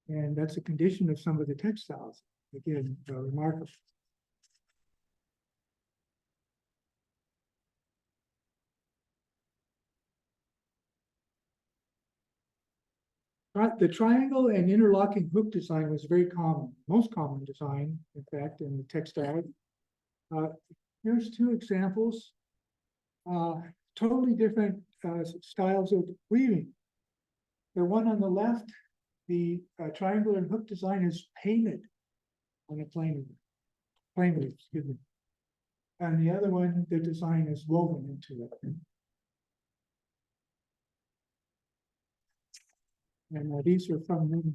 And that's a condition of some of the textiles. Again, remarkable. The triangle and interlocking hook design was very common, most common design, in fact, in the textile. Here's two examples. Totally different styles of weaving. The one on the left, the triangular and hook design is painted on a plain weave, excuse me. And the other one, the design is woven into it. And these are from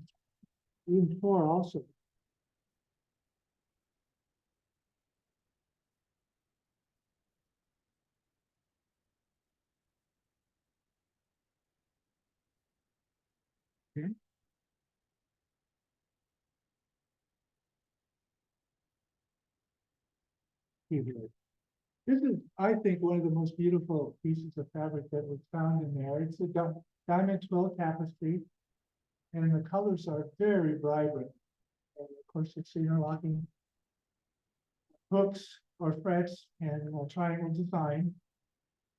room 4 also. Okay. This is, I think, one of the most beautiful pieces of fabric that was found in there. It's a diamond twill tapestry, and the colors are very vibrant. And of course, it's interlocking hooks or frets and triangle design,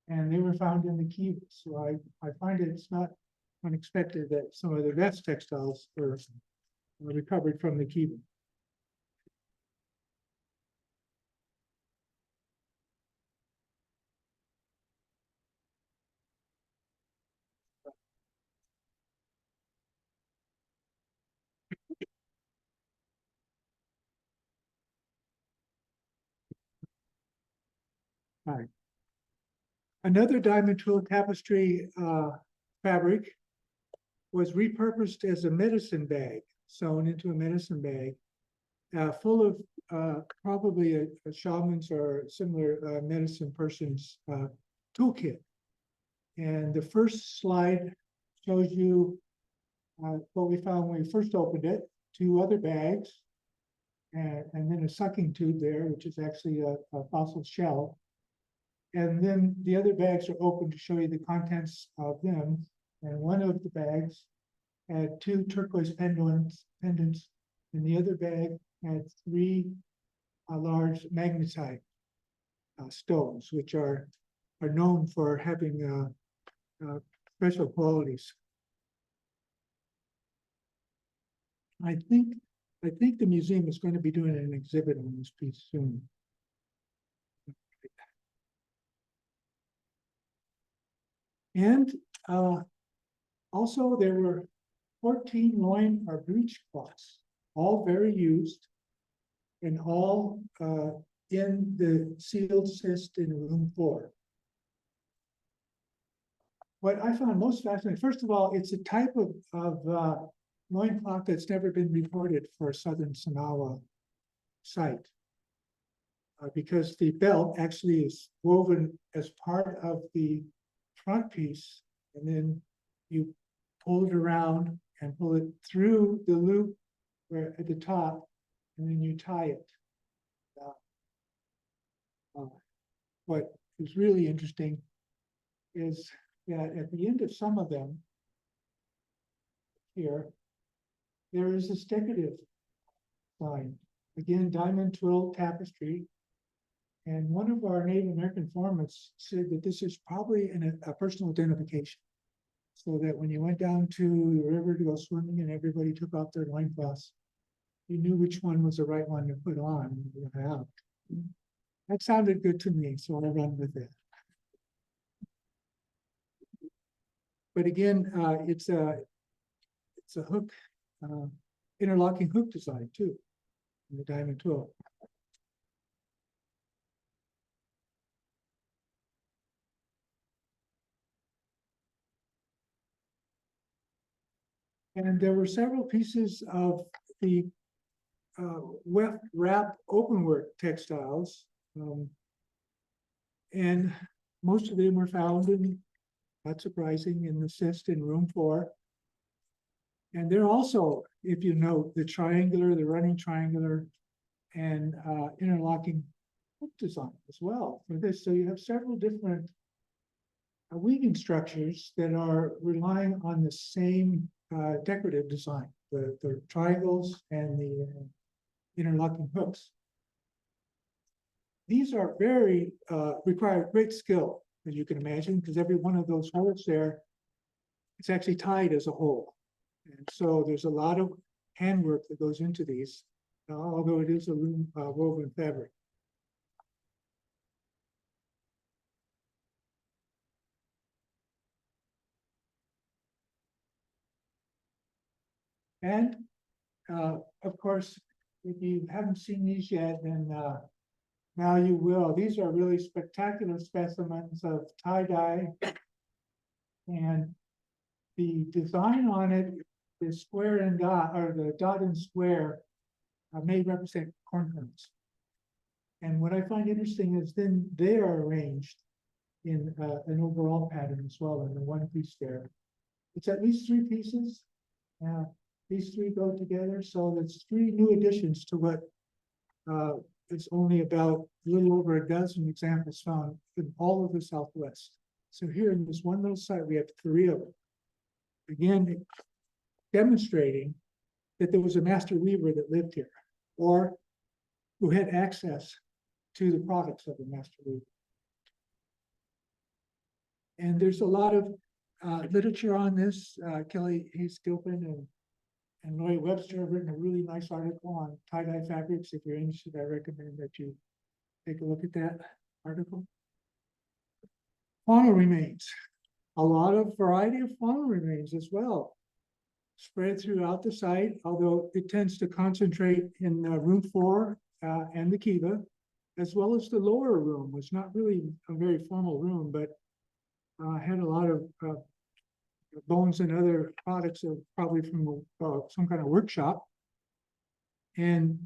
and they were found in the Kiva. So I find it's not unexpected that some of the best textiles were recovered from the Kiva. Right. Another diamond twill tapestry fabric was repurposed as a medicine bag, sewn into a medicine bag, full of probably a shaman's or similar medicine person's toolkit. And the first slide shows you what we found when we first opened it, 2 other bags, and then a sucking tube there, which is actually a fossil shell. And then the other bags are open to show you the contents of them. And one of the bags had 2 turquoise pendants, and the other bag had 3 large magnetite stones, which are known for having special qualities. I think the museum is going to be doing an exhibit on this piece soon. And also there were 14 loin or breech cloths, all very used, and all in the sealed cyst in room 4. What I found most fascinating, first of all, it's a type of loincloth that's never been reported for a southern Sanawa site. Because the belt actually is woven as part of the front piece, and then you pull it around and pull it through the loop where at the top, and then you tie it. What is really interesting is that at the end of some of them here, there is this decorative sign. Again, diamond twill tapestry. And one of our Native American informants said that this is probably a personal identification. So that when you went down to the river to go swimming and everybody took off their loincloths, you knew which one was the right one to put on. That sounded good to me, so I ran with it. But again, it's a hook, interlocking hook design too, in the diamond twill. And there were several pieces of the weft wrap openwork textiles, and most of them were found in, not surprising, in the cyst in room 4. And they're also, if you note, the triangular, the running triangular, and interlocking hook design as well for this. So you have several different weaving structures that are relying on the same decorative design, the triangles and the interlocking hooks. These are very, require great skill, as you can imagine, because every one of those holes there, it's actually tied as a hole. And so there's a lot of handwork that goes into these, although it is a loom woven fabric. And of course, if you haven't seen these yet, then now you will. These are really spectacular specimens of tie-dye. And the design on it is square and dot, or the dot and square may represent corn kernels. And what I find interesting is then they are arranged in an overall pattern as well in the one piece there. It's at least 3 pieces. These 3 go together, so that's 3 new additions to what it's only about a little over a dozen examples found in all of the Southwest. So here in this one little site, we have 3 of them. Again, demonstrating that there was a master weaver that lived here, or who had access to the products of the master weaver. And there's a lot of literature on this. Kelly Hayes Gilpin and Roy Webster have written a really nice article on tie-dye fabrics. If you're interested, I recommend that you take a look at that article. Fauna remains. A lot of variety of fauna remains as well, spread throughout the site, although it tends to concentrate in room 4 and the kiva, as well as the lower room, which is not really a very formal room, but had a lot of bones and other products of probably from some kind of workshop. And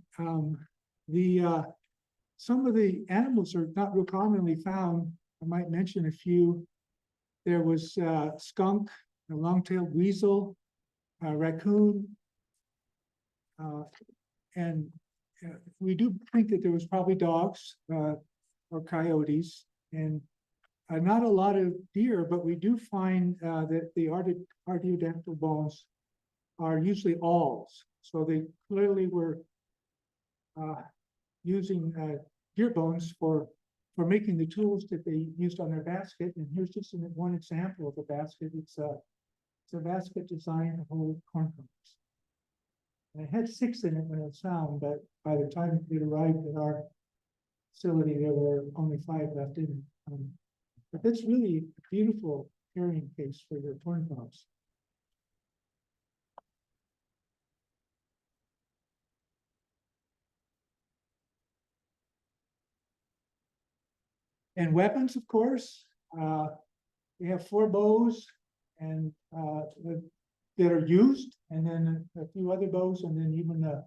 some of the animals are not real commonly found. I might mention a few. There was skunk, a long-tailed weasel, raccoon, and we do think that there was probably dogs or coyotes, and not a lot of deer, but we do find that the artiodactyl bones are usually awls. So they clearly were using deer bones for making the tools that they used on their basket. And here's just one example of a basket. It's a basket designed to hold corn kernels. And it had 6 in it when it was found, but by the time it arrived at our facility, there were only 5 left in it. But that's really a beautiful carrying case for your corn kernels. And weapons, of course, we have 4 bows and that are used, and then a few other bows, and then even a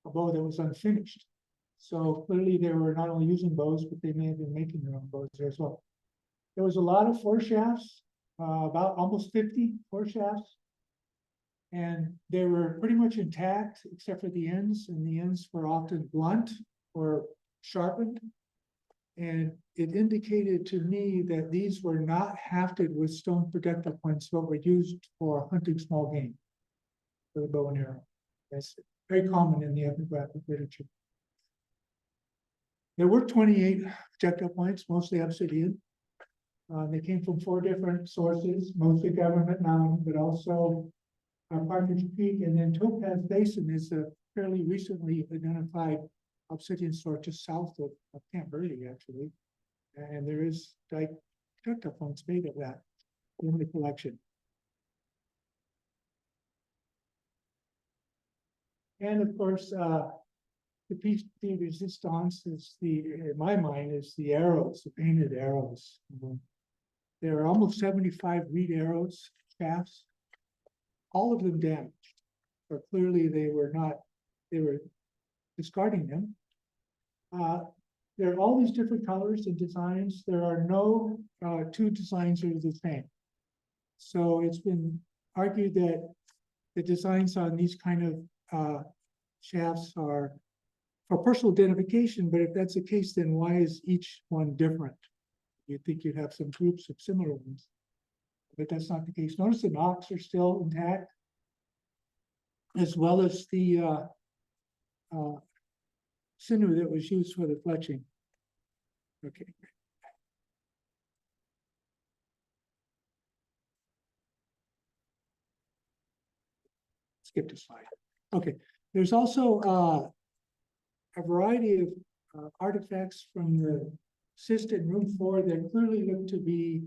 bow that was unfinished. So clearly they were not only using bows, but they may have been making their own bows there as well. There was a lot of foreshafts, about almost 50 foreshafts, and they were pretty much intact except for the ends, and the ends were often blunt or sharpened. And it indicated to me that these were not hafted with stone projectile points, but were used for hunting small game for the bow and arrow. That's very common in the ethnographic literature. There were 28 projectile points, mostly obsidian. They came from 4 different sources, mostly Government Mountain, but also Partridge Peak, and then Topaz Basin is a fairly recently identified obsidian source just south of Camp Verde, actually. And there is projectile points made of that in the collection. And of course, the piece de resistance is in my mind, is the arrows, the painted arrows. There are almost 75 reed arrows, shafts, all of them damaged. But clearly they were discarding them. There are all these different colors and designs. There are no 2 designs that are the same. So it's been argued that the designs on these kind of shafts are for personal identification, but if that's the case, then why is each one different? You'd think you'd have some groups of similar ones. But that's not the case. Notice the knocks are still intact, as well as the sinew that was used for the fletching. Okay. Skip to slide. Okay, there's also a variety of artifacts from the cyst in room 4 that clearly look to be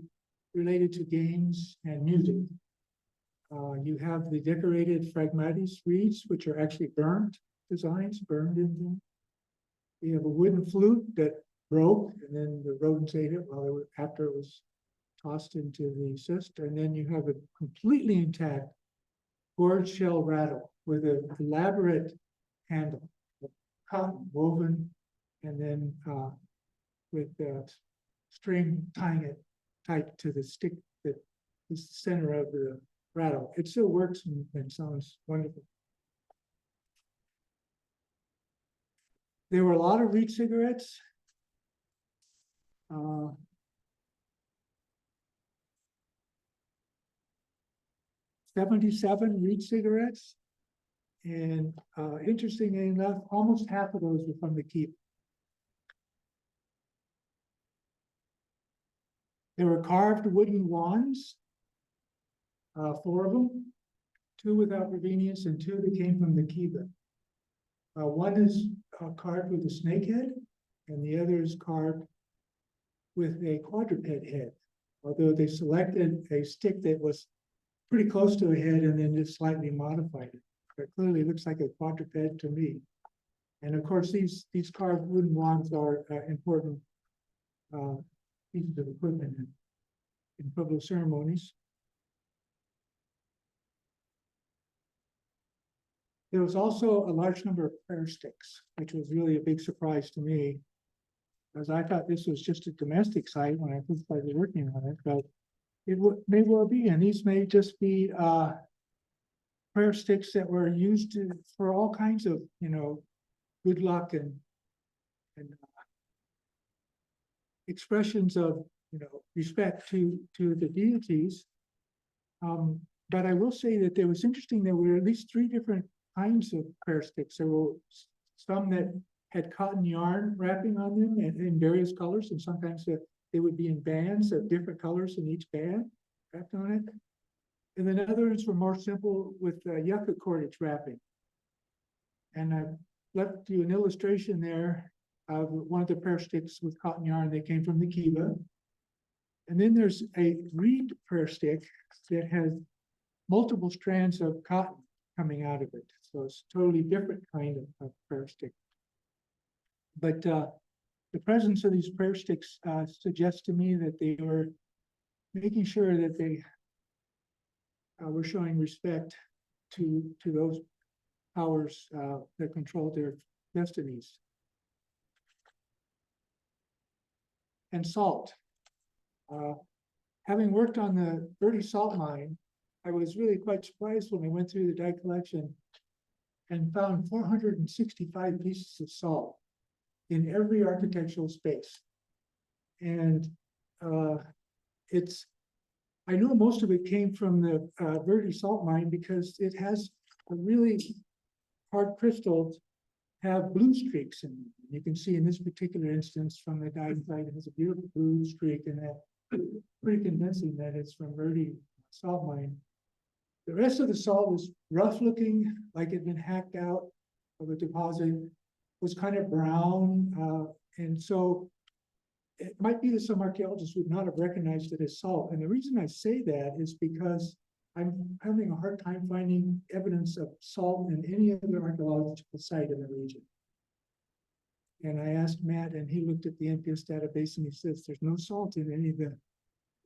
related to games and music. You have the decorated phragmites reeds, which are actually burned designs, burned in them. You have a wooden flute that broke, and then the rodents ate it while after it was tossed into the cyst. And then you have a completely intact gourd shell rattle with an elaborate handle, cotton woven, and then with string tying it tight to the stick that is the center of the rattle. It still works and sounds wonderful. There were a lot of reed cigarettes. 77 reed cigarettes. And interestingly enough, almost half of those were from the keep. There were carved wooden wands, 4 of them, 2 without provenience and 2 that came from the kiva. One is carved with a snake head, and the other is carved with a quadruped head, although they selected a stick that was pretty close to a head and then just slightly modified it. But clearly looks like a quadruped to me. And of course, these carved wooden wands are important pieces of equipment in public ceremonies. There was also a large number of prayer sticks, which was really a big surprise to me, as I thought this was just a domestic site when I first started working on it, but it may well be, and these may just be prayer sticks that were used for all kinds of, good luck and expressions of, respect to the deities. But I will say that there was interesting, there were at least 3 different kinds of prayer sticks. There were some that had cotton yarn wrapping on them in various colors, and sometimes they would be in bands of different colors in each band wrapped on it. And then others were more simple with yucca cordage wrapping. And I left you an illustration there of one of the prayer sticks with cotton yarn that came from the kiva. And then there's a reed prayer stick that has multiple strands of cotton coming out of it. So it's a totally different kind of prayer stick. But the presence of these prayer sticks suggests to me that they were making sure that they were showing respect to those powers that control their destinies. And salt. Having worked on the Verde salt mine, I was really quite surprised when we went through the dye collection and found 465 pieces of salt in every architectural space. And I know most of it came from the Verde salt mine because it has a really hard crystals have blue streaks in them. You can see in this particular instance from the dye site, it has a beautiful blue streak, and that pretty convincing that it's from Verde salt mine. The rest of the salt was rough looking, like it had been hacked out of a deposit, was kind of brown. And so it might be that some archaeologists would not have recognized it as salt. And the reason I say that is because I'm having a hard time finding evidence of salt in any other archaeological site in the region. And I asked Matt, and he looked at the NPS database and he says, there's no salt in any of the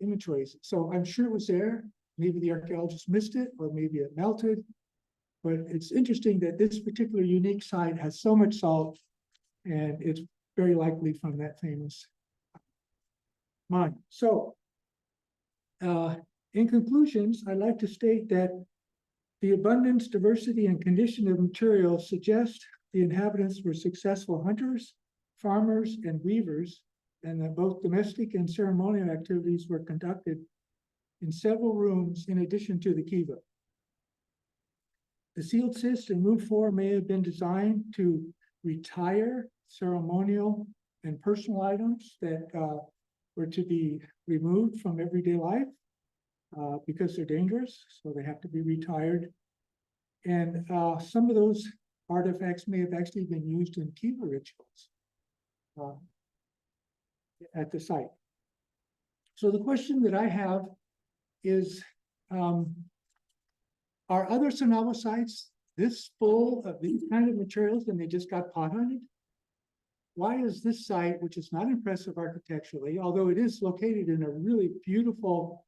inventories. So I'm sure it was there. Maybe the archaeologists missed it, or maybe it melted. But it's interesting that this particular unique site has so much salt, and it's very likely from that famous mine. So, in conclusions, I'd like to state that the abundance, diversity, and condition of materials suggest the inhabitants were successful hunters, farmers, and weavers and that both domestic and ceremonial activities were conducted in several rooms in addition to the kiva. The sealed cyst in room 4 may have been designed to retire ceremonial and personal items that were to be removed from everyday life because they're dangerous, so they have to be retired. And some of those artifacts may have actually been used in kiva rituals at the site. So the question that I have is, are other Sonoma sites this full of these kind of materials and they just got pot hunted? Why is this site, which is not impressive architecturally, although it is located in a really beautiful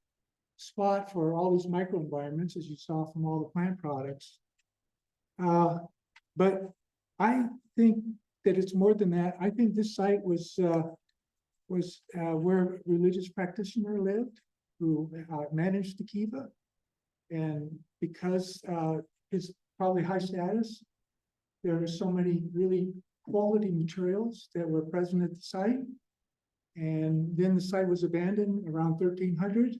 spot for all these microenvironments, as you saw from all the plant products. But I think that it's more than that. I think this site was where a religious practitioner lived who managed the kiva. And because his probably high status, there are so many really quality materials that were present at the site. And then the site was abandoned around 1300.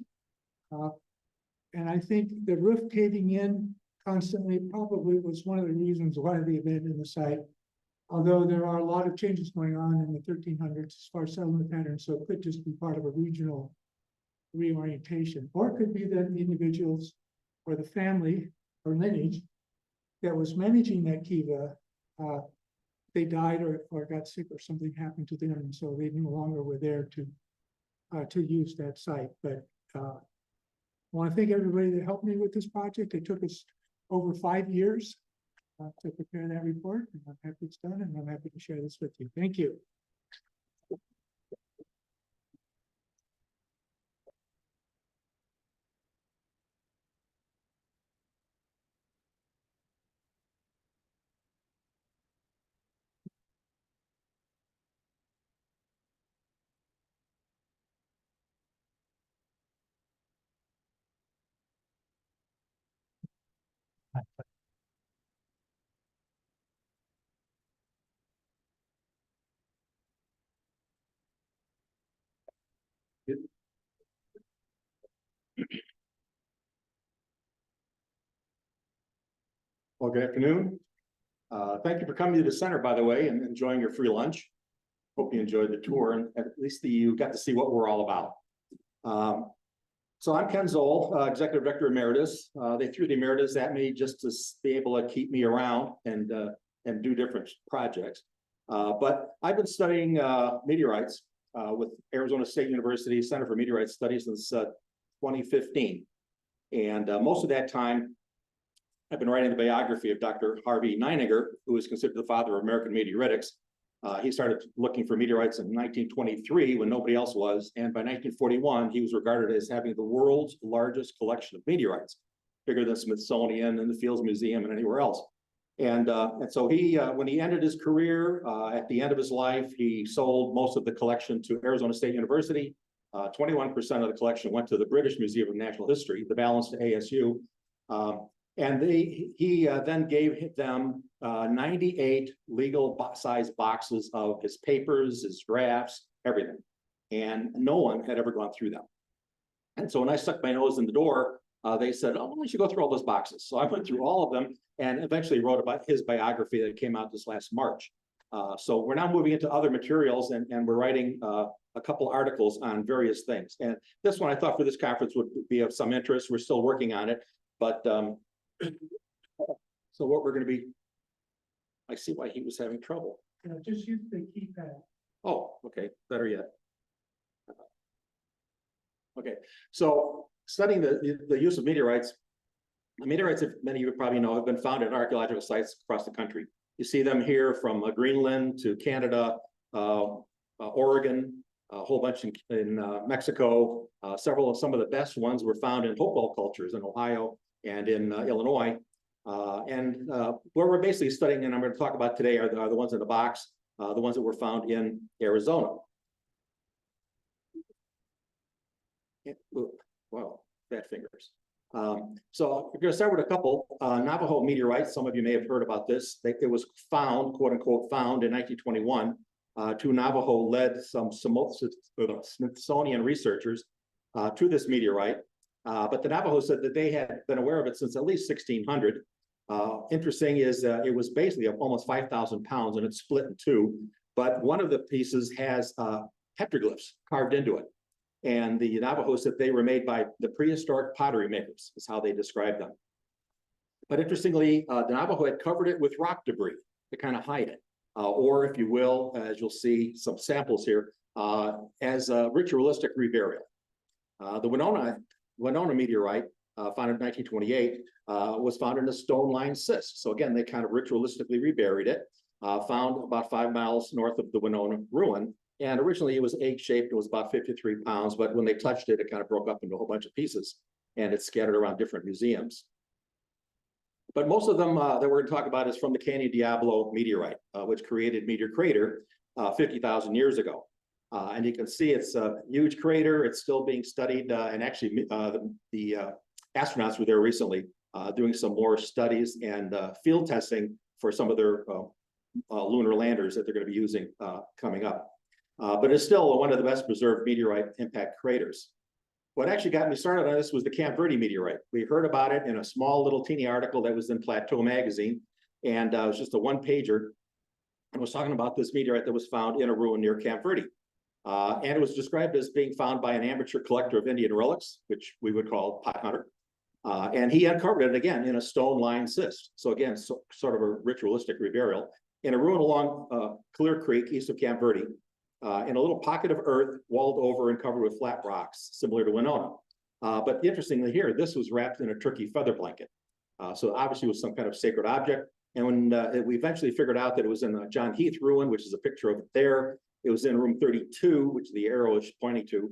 And I think the roof caving in constantly probably was one of the reasons why they abandoned the site. Although there are a lot of changes going on in the 1300s as far as settlement patterns, so it could just be part of a regional reorientation, or it could be that the individuals or the family or lineage that was managing that kiva, they died or got sick or something happened to them, and so they no longer were there to use that site. But I want to thank everybody that helped me with this project. It took us over 5 years to prepare that report, and I'm happy it's done, and I'm happy to share this with you. Thank you. Well, good afternoon. Thank you for coming to the center, by the way, and enjoying your free lunch. Hope you enjoyed the tour, and at least you got to see what we're all about. So I'm Ken Zoll, Executive Director Emeritus. They threw the Emeritus at me just to be able to keep me around and do different projects. But I've been studying meteorites with Arizona State University Center for Meteorite Studies since 2015. And most of that time, I've been writing the biography of Dr. Harvey Neininger, who is considered the father of American meteoritics. He started looking for meteorites in 1923 when nobody else was, and by 1941, he was regarded as having the world's largest collection of meteorites, bigger than Smithsonian and the Fields Museum and anywhere else. And so he, when he ended his career, at the end of his life, he sold most of the collection to Arizona State University. 21% of the collection went to the British Museum of Natural History, the balance to ASU. And he then gave them 98 legal size boxes of his papers, his drafts, everything. And no one had ever gone through them. And so when I stuck my nose in the door, they said, oh, why don't you go through all those boxes? So I went through all of them and eventually wrote about his biography that came out this last March. So we're now moving into other materials, and we're writing a couple articles on various things. And this one I thought for this conference would be of some interest. We're still working on it, but so what we're going to be, I see why he was having trouble. Just use the keypad. Oh, okay, better yet. Okay, so studying the use of meteorites. Meteorites, if many of you probably know, have been found at archaeological sites across the country. You see them here from Greenland to Canada, Oregon, a whole bunch in Mexico. Some of the best ones were found in Hopewell cultures in Ohio and in Illinois. Where we're basically studying, and I'm going to talk about today, are the ones in the box, the ones that were found in Arizona. Wow, fat fingers. So we're going to start with a couple Navajo meteorites. Some of you may have heard about this. It was found, quote unquote, found in 1921 to Navajo led some Smithsonian researchers to this meteorite. But the Navajo said that they had been aware of it since at least 1600. Interesting is it was basically almost 5,000 pounds and it's split in two. But one of the pieces has petroglyphs carved into it. And the Navajo said they were made by the prehistoric pottery makers, is how they described them. But interestingly, the Navajo had covered it with rock debris to kind of hide it. Or if you will, as you'll see some samples here, as a ritualistic reburial. The Winona meteorite, found in 1928, was found in a stone-lined cyst. So again, they kind of ritualistically reburied it, found about 5 miles north of the Winona ruin. And originally it was egg-shaped, it was about 53 pounds, but when they touched it, it kind of broke up into a whole bunch of pieces and it's scattered around different museums. But most of them that we're going to talk about is from the Canyon Diablo meteorite, which created Meteor Crater 50,000 years ago. And you can see it's a huge crater. It's still being studied. And actually, the astronauts were there recently doing some more studies and field testing for some of their lunar landers that they're going to be using coming up. But it's still one of the best preserved meteorite impact craters. What actually got me started on this was the Camp Verde meteorite. We heard about it in a small little teeny article that was in Plateau magazine. And it was just a one-pager. And was talking about this meteorite that was found in a ruin near Camp Verde. And it was described as being found by an amateur collector of Indian relics, which we would call pot hunter. And he uncovered it again in a stone-lined cyst. So again, sort of a ritualistic reburial in a ruin along Clear Creek, east of Camp Verde, in a little pocket of earth walled over and covered with flat rocks, similar to Winona. But interestingly here, this was wrapped in a turkey feather blanket. So obviously it was some kind of sacred object. And when we eventually figured out that it was in the John Heath ruin, which is a picture of it there, it was in room 32, which the arrow is pointing to,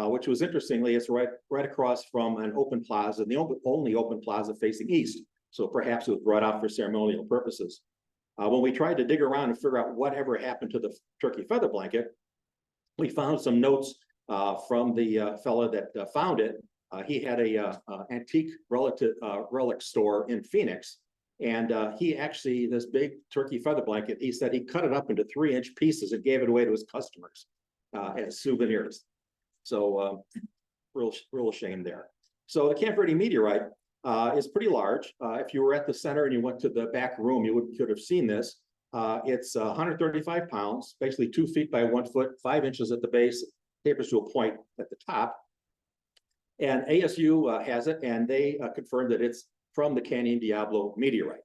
which was interestingly, it's right across from an open plaza, the only open plaza facing east. So perhaps it was brought out for ceremonial purposes. When we tried to dig around and figure out whatever happened to the turkey feather blanket, we found some notes from the fellow that found it. He had a antique relic store in Phoenix. And he actually, this big turkey feather blanket, he said he cut it up into 3-inch pieces and gave it away to his customers as souvenirs. So real shame there. So the Camp Verde meteorite is pretty large. If you were at the center and you went to the back room, you could have seen this. It's 135 pounds, basically 2 feet by 1 foot, 5 inches at the base, tapers to a point at the top. And ASU has it, and they confirmed that it's from the Canyon Diablo meteorite.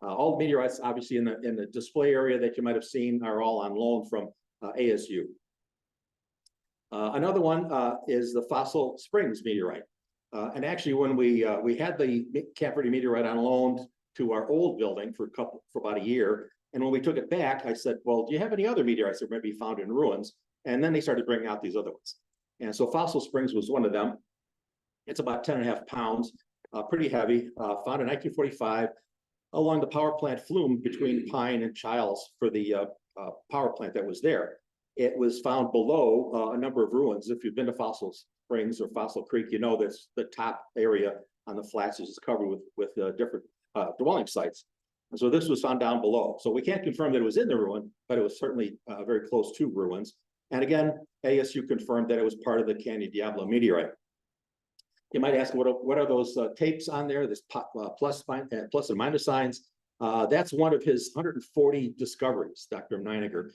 All the meteorites, obviously, in the display area that you might have seen are all on loan from ASU. Another one is the Fossil Springs meteorite. And actually, when we had the Camp Verde meteorite on loan to our old building for about a year, and when we took it back, I said, well, do you have any other meteorites that might be found in ruins? And then they started bringing out these other ones. And so Fossil Springs was one of them. It's about 10.5 pounds. Pretty heavy, found in 1945 along the power plant flume between Pine and Childs for the power plant that was there. It was found below a number of ruins. If you've been to Fossil Springs or Fossil Creek, you know that's the top area on the flats is covered with different dwelling sites. And so this was found down below. So we can't confirm that it was in the ruin, but it was certainly very close to ruins. And again, ASU confirmed that it was part of the Canyon Diablo meteorite. You might ask, what are those tapes on there? This plus and minus signs. That's one of his 140 discoveries, Dr. Meininger.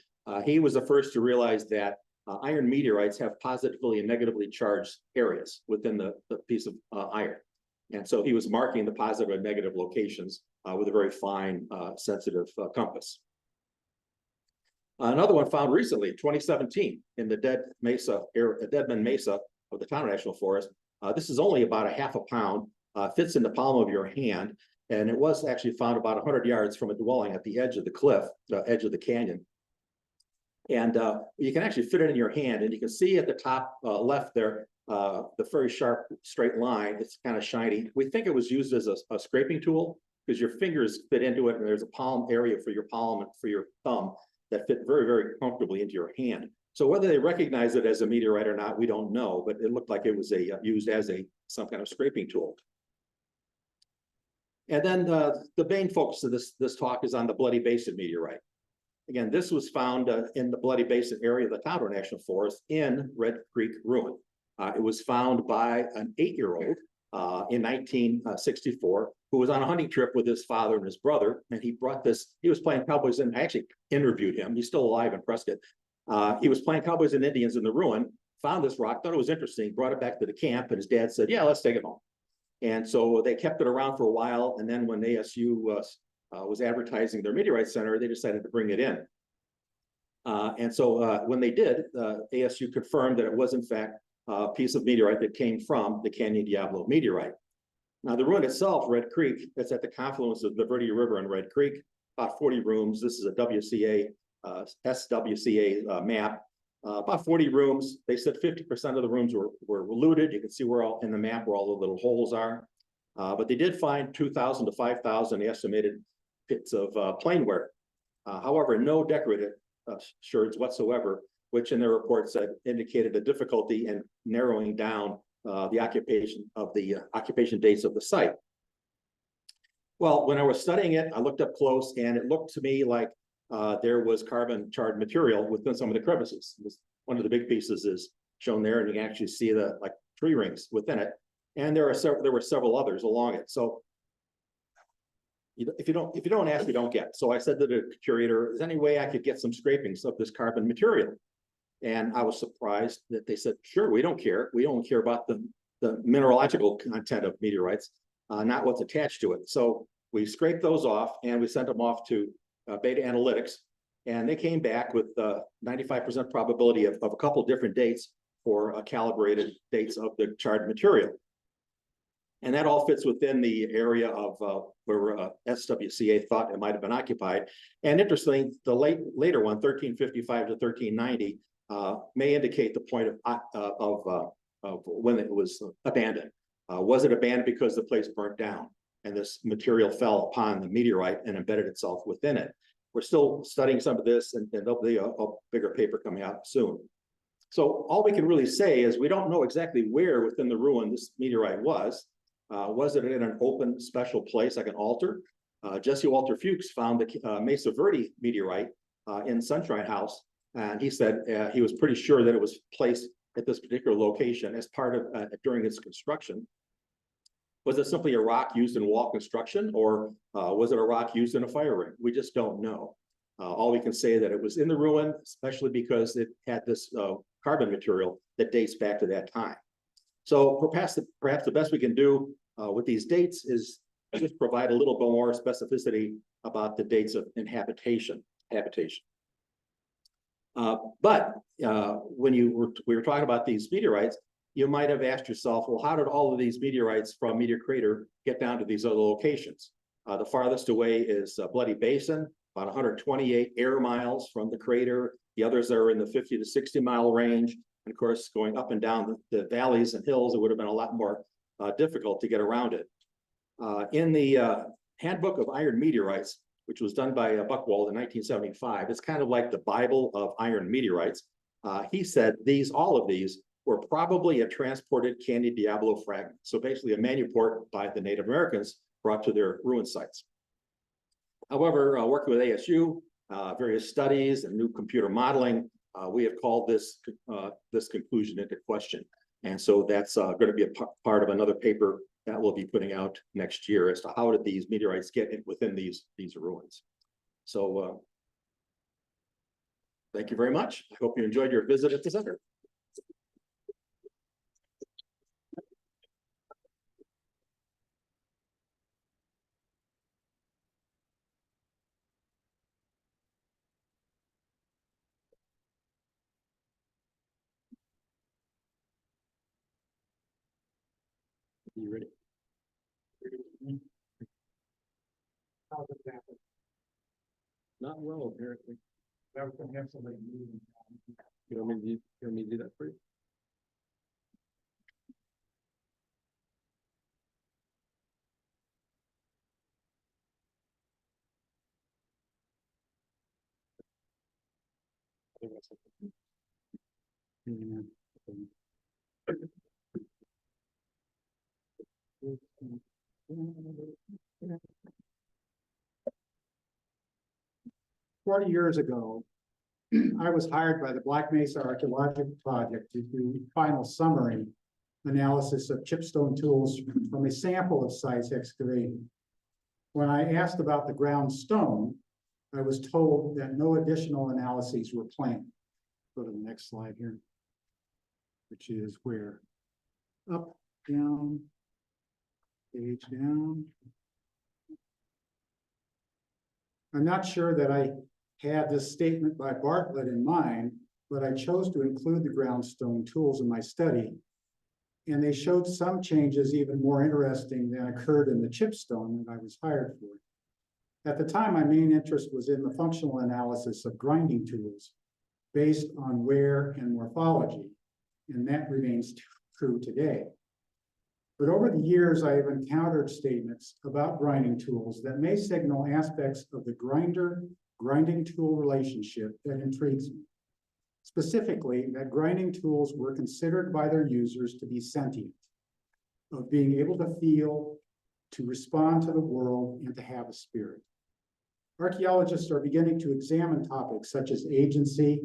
He was the first to realize that iron meteorites have positively and negatively charged areas within the piece of iron. And so he was marking the positive and negative locations with a very fine, sensitive compass. Another one found recently, 2017, in the Deadman Mesa of the Tonto National Forest. This is only about 1/2 pound, fits in the palm of your hand, and it was actually found about 100 yards from a dwelling at the edge of the cliff, the edge of the canyon. And you can actually fit it in your hand, and you can see at the top left there, the very sharp straight line. It's kind of shiny. We think it was used as a scraping tool because your fingers fit into it, and there's a palm area for your palm and for your thumb that fit very, very comfortably into your hand. So whether they recognize it as a meteorite or not, we don't know, but it looked like it was used as some kind of scraping tool. And then the main focus of this talk is on the Bloody Basin meteorite. Again, this was found in the Bloody Basin area of the Tonto National Forest in Red Creek Ruin. It was found by an 8-year-old in 1964 who was on a hunting trip with his father and his brother, and he brought this. He was playing cowboys, and I actually interviewed him. He's still alive in Prescott. He was playing cowboys and Indians in the ruin, found this rock, thought it was interesting, brought it back to the camp, and his dad said, "Yeah, let's take it home." And so they kept it around for a while, and then when ASU was advertising their meteorite center, they decided to bring it in. And so when they did, ASU confirmed that it was in fact a piece of meteorite that came from the Canyon Diablo meteorite. Now the ruin itself, Red Creek, it's at the confluence of the Verde River and Red Creek, about 40 rooms. This is a SWCA map. About 40 rooms. They said 50% of the rooms were looted. You can see where all in the map where all the little holes are. But they did find 2,000 to 5,000 estimated pits of planeware. However, no decorative sherds whatsoever, which in their report said indicated a difficulty in narrowing down the occupation dates of the site. Well, when I was studying it, I looked up close, and it looked to me like there was carbon charred material within some of the crevices. One of the big pieces is shown there, and you can actually see the like tree rings within it. And there were several others along it. So if you don't ask, you don't get. So I said to the curator, "Is there any way I could get some scrapings of this carbon material?" And I was surprised that they said, "Sure, we don't care. We only care about the mineralogical content of meteorites, not what's attached to it." So we scraped those off, and we sent them off to Beta Analytics, and they came back with 95% probability of a couple different dates for calibrated dates of the charred material. And that all fits within the area of where SWCA thought it might have been occupied. And interestingly, the later one, 1355 to 1390, may indicate the point of when it was abandoned. Was it abandoned because the place burnt down and this material fell upon the meteorite and embedded itself within it? We're still studying some of this, and there'll be a bigger paper coming out soon. So all we can really say is we don't know exactly where within the ruin this meteorite was. Was it in an open special place like an altar? Jesse Walter Fuchs found the Mesa Verde meteorite in Sunshine House, and he said he was pretty sure that it was placed at this particular location as part of during its construction. Was it simply a rock used in wall construction, or was it a rock used in a fire ring? We just don't know. All we can say that it was in the ruin, especially because it had this carbon material that dates back to that time. So perhaps the best we can do with these dates is just provide a little bit more specificity about the dates of habitation. But when we were talking about these meteorites, you might have asked yourself, well, how did all of these meteorites from Meteor Crater get down to these other locations? The farthest away is Bloody Basin, about 128 air miles from the crater. The others are in the 50 to 60 mile range. And of course, going up and down the valleys and hills, it would have been a lot more difficult to get around it. In the Handbook of Iron Meteorites, which was done by Buchwald in 1975, it's kind of like the Bible of iron meteorites. He said all of these were probably a transported Canyon Diablo fragment. So basically a manuport by the Native Americans brought to their ruin sites. However, working with ASU, various studies and new computer modeling, we have called this conclusion into question. And so that's going to be a part of another paper that we'll be putting out next year as to how did these meteorites get within these ruins. So thank you very much. I hope you enjoyed your visit at the center. You ready? How did that happen? Not well, apparently. That was gonna have somebody moving. You want me to do that for you? 40 years ago, I was hired by the Black Mesa Archaeological Project to do final summary analysis of chipstone tools from a sample of sites excavated. When I asked about the ground stone, I was told that no additional analyses were planned. Go to the next slide here, which is where up, down, page down. I'm not sure that I had this statement by Bartlett in mind, but I chose to include the ground stone tools in my study. And they showed some changes even more interesting than occurred in the chipstone that I was hired for. At the time, my main interest was in the functional analysis of grinding tools based on wear and morphology, and that remains true today. But over the years, I have encountered statements about grinding tools that may signal aspects of the grinding tool relationship that intrigues me. Specifically, that grinding tools were considered by their users to be sentient, of being able to feel, to respond to the world, and to have a spirit. Archaeologists are beginning to examine topics such as agency,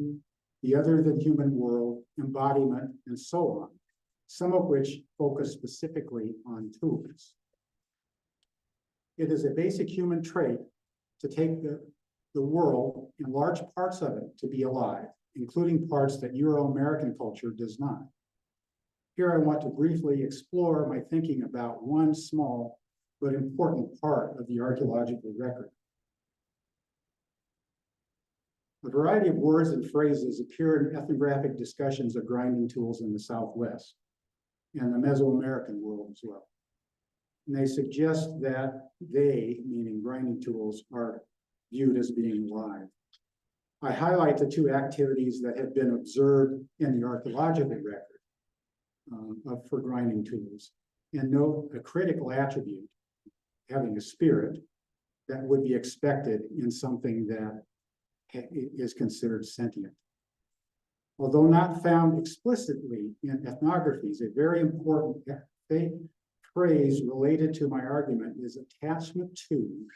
the other than human world, embodiment, and so on, some of which focus specifically on tools. It is a basic human trait to take the world and large parts of it to be alive, including parts that Euro-American culture does not. Here I want to briefly explore my thinking about one small but important part of the archaeological record. A variety of words and phrases appear in ethnographic discussions of grinding tools in the Southwest and the Mesoamerican world as well. And they suggest that they, meaning grinding tools, are viewed as being alive. I highlight the two activities that have been observed in the archaeological record for grinding tools, and note a critical attribute, having a spirit, that would be expected in something that is considered sentient. Although not found explicitly in ethnographies, a very important phrase related to my argument is attachment to,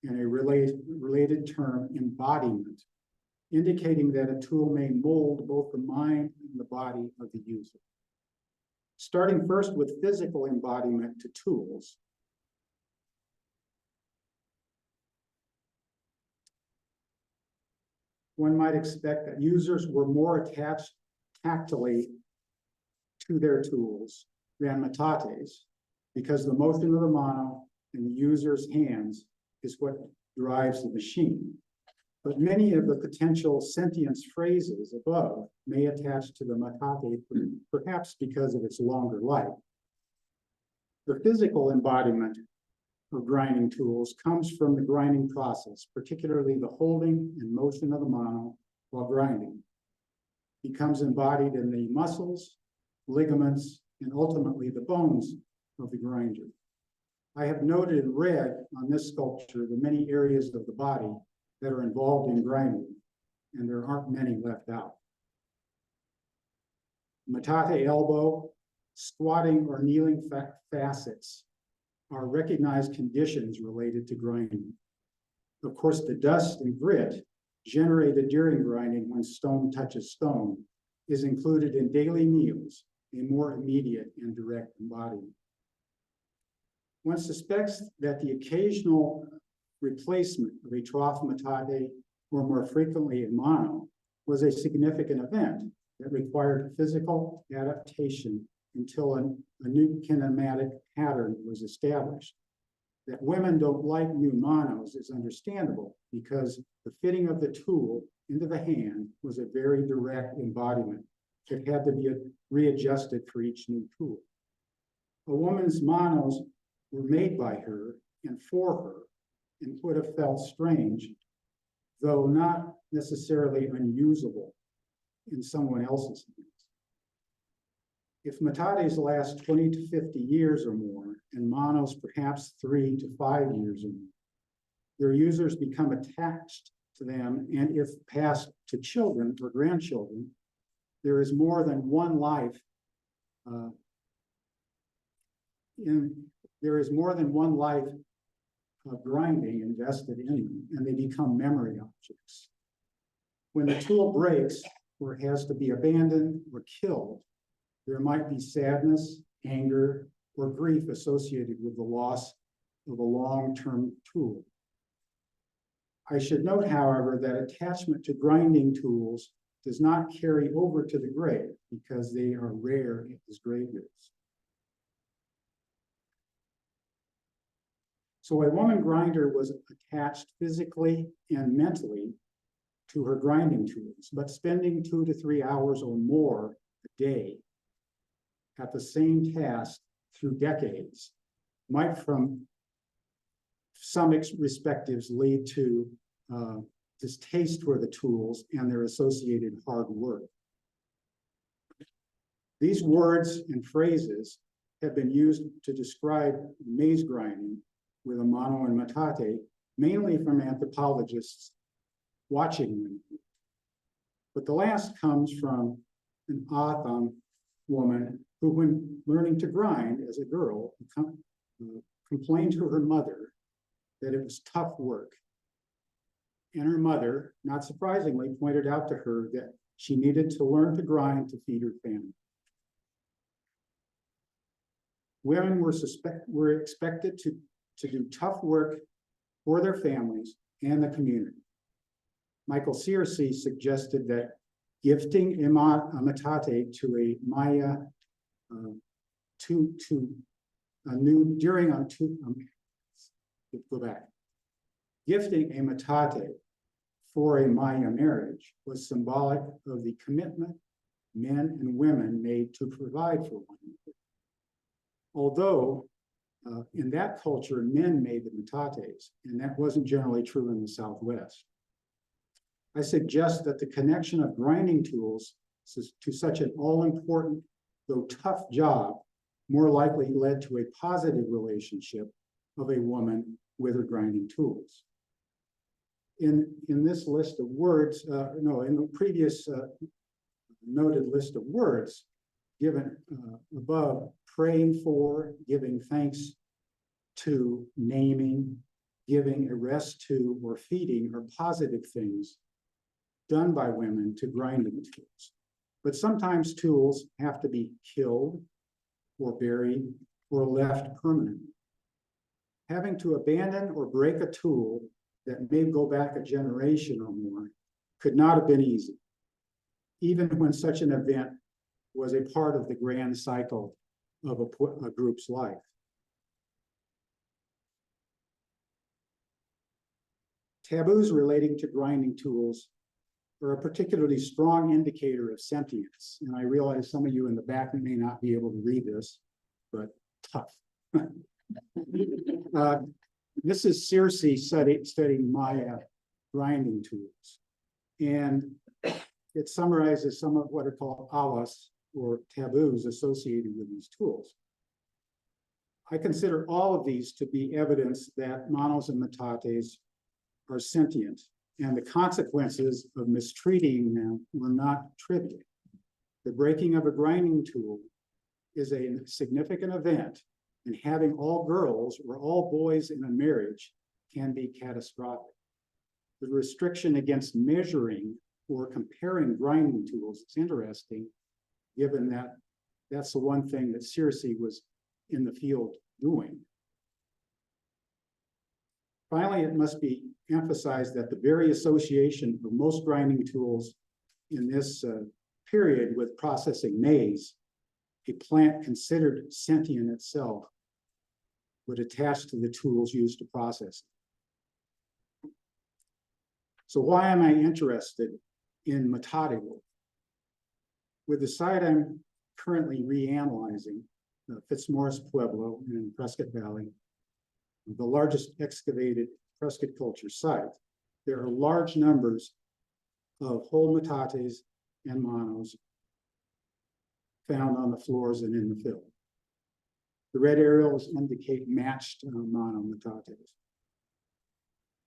and a related term, embodiment, indicating that a tool may mold both the mind and the body of the user. Starting first with physical embodiment to tools, one might expect that users were more attached tactily to their tools than metates, because the motion of the mano in the user's hands is what drives the machine. But many of the potential sentience phrases above may attach to the metate, perhaps because of its longer life. The physical embodiment of grinding tools comes from the grinding process, particularly the holding and motion of the mano while grinding. It becomes embodied in the muscles, ligaments, and ultimately the bones of the grinder. I have noted in red on this sculpture the many areas of the body that are involved in grinding, and there aren't many left out. Metate elbow, squatting or kneeling facets are recognized conditions related to grinding. Of course, the dust and grit generated during grinding when stone touches stone is included in daily meals, a more immediate and direct embodiment. One suspects that the occasional replacement of a trough metate, or more frequently a mano, was a significant event that required physical adaptation until a new kinematic pattern was established. That women don't like new manos is understandable because the fitting of the tool into the hand was a very direct embodiment that had to be readjusted for each new tool. A woman's manos were made by her and for her and would have felt strange, though not necessarily unusable in someone else's hands. If metates last 20 to 50 years or more, and manos perhaps 3 to 5 years or more, their users become attached to them, and if passed to children or grandchildren, there is more than one life of grinding invested in them, and they become memory objects. When the tool breaks or has to be abandoned or killed, there might be sadness, anger, or grief associated with the loss of a long-term tool. I should note, however, that attachment to grinding tools does not carry over to the grave because they are rare as graveyards. So a woman grinder was attached physically and mentally to her grinding tools, but spending 2 to 3 hours or more a day at the same task through decades might, from some perspectives, lead to distaste for the tools and their associated hard work. These words and phrases have been used to describe maize grinding with a mano and metate, mainly from anthropologists watching women. But the last comes from an Atham woman who, when learning to grind as a girl, complained to her mother that it was tough work. And her mother, not surprisingly, pointed out to her that she needed to learn to grind to feed her family. Women were expected to do tough work for their families and the community. Michael Searcy suggested that gifting a metate to a Maya Gifting a metate for a Maya marriage was symbolic of the commitment men and women made to provide for one another. Although in that culture, men made the metates, and that wasn't generally true in the Southwest. I suggest that the connection of grinding tools to such an all-important, though tough job, more likely led to a positive relationship of a woman with her grinding tools. In this list of words, in the previous noted list of words given above, praying for, giving thanks to, naming, giving a rest to, or feeding are positive things done by women to grinding tools. But sometimes tools have to be killed or buried or left permanently. Having to abandon or break a tool that may go back a generation or more could not have been easy, even when such an event was a part of the grand cycle of a group's life. Taboos relating to grinding tools are a particularly strong indicator of sentience. And I realize some of you in the back may not be able to read this, but tough. This is Searcy studying Maya grinding tools. And it summarizes some of what are called awas, or taboos, associated with these tools. I consider all of these to be evidence that manos and metates are sentient, and the consequences of mistreating them were not trivial. The breaking of a grinding tool is a significant event, and having all girls or all boys in a marriage can be catastrophic. The restriction against measuring or comparing grinding tools is interesting, given that that's the one thing that Searcy was in the field doing. Finally, it must be emphasized that the very association of most grinding tools in this period with processing maize, a plant considered sentient itself, would attach to the tools used to process it. So why am I interested in metate work? With the site I'm currently reanalyzing, Fitzmaurice Pueblo in Prescott Valley, the largest excavated Prescott culture site, there are large numbers of whole metates and manos found on the floors and in the fill. The red arrows indicate matched mano metates.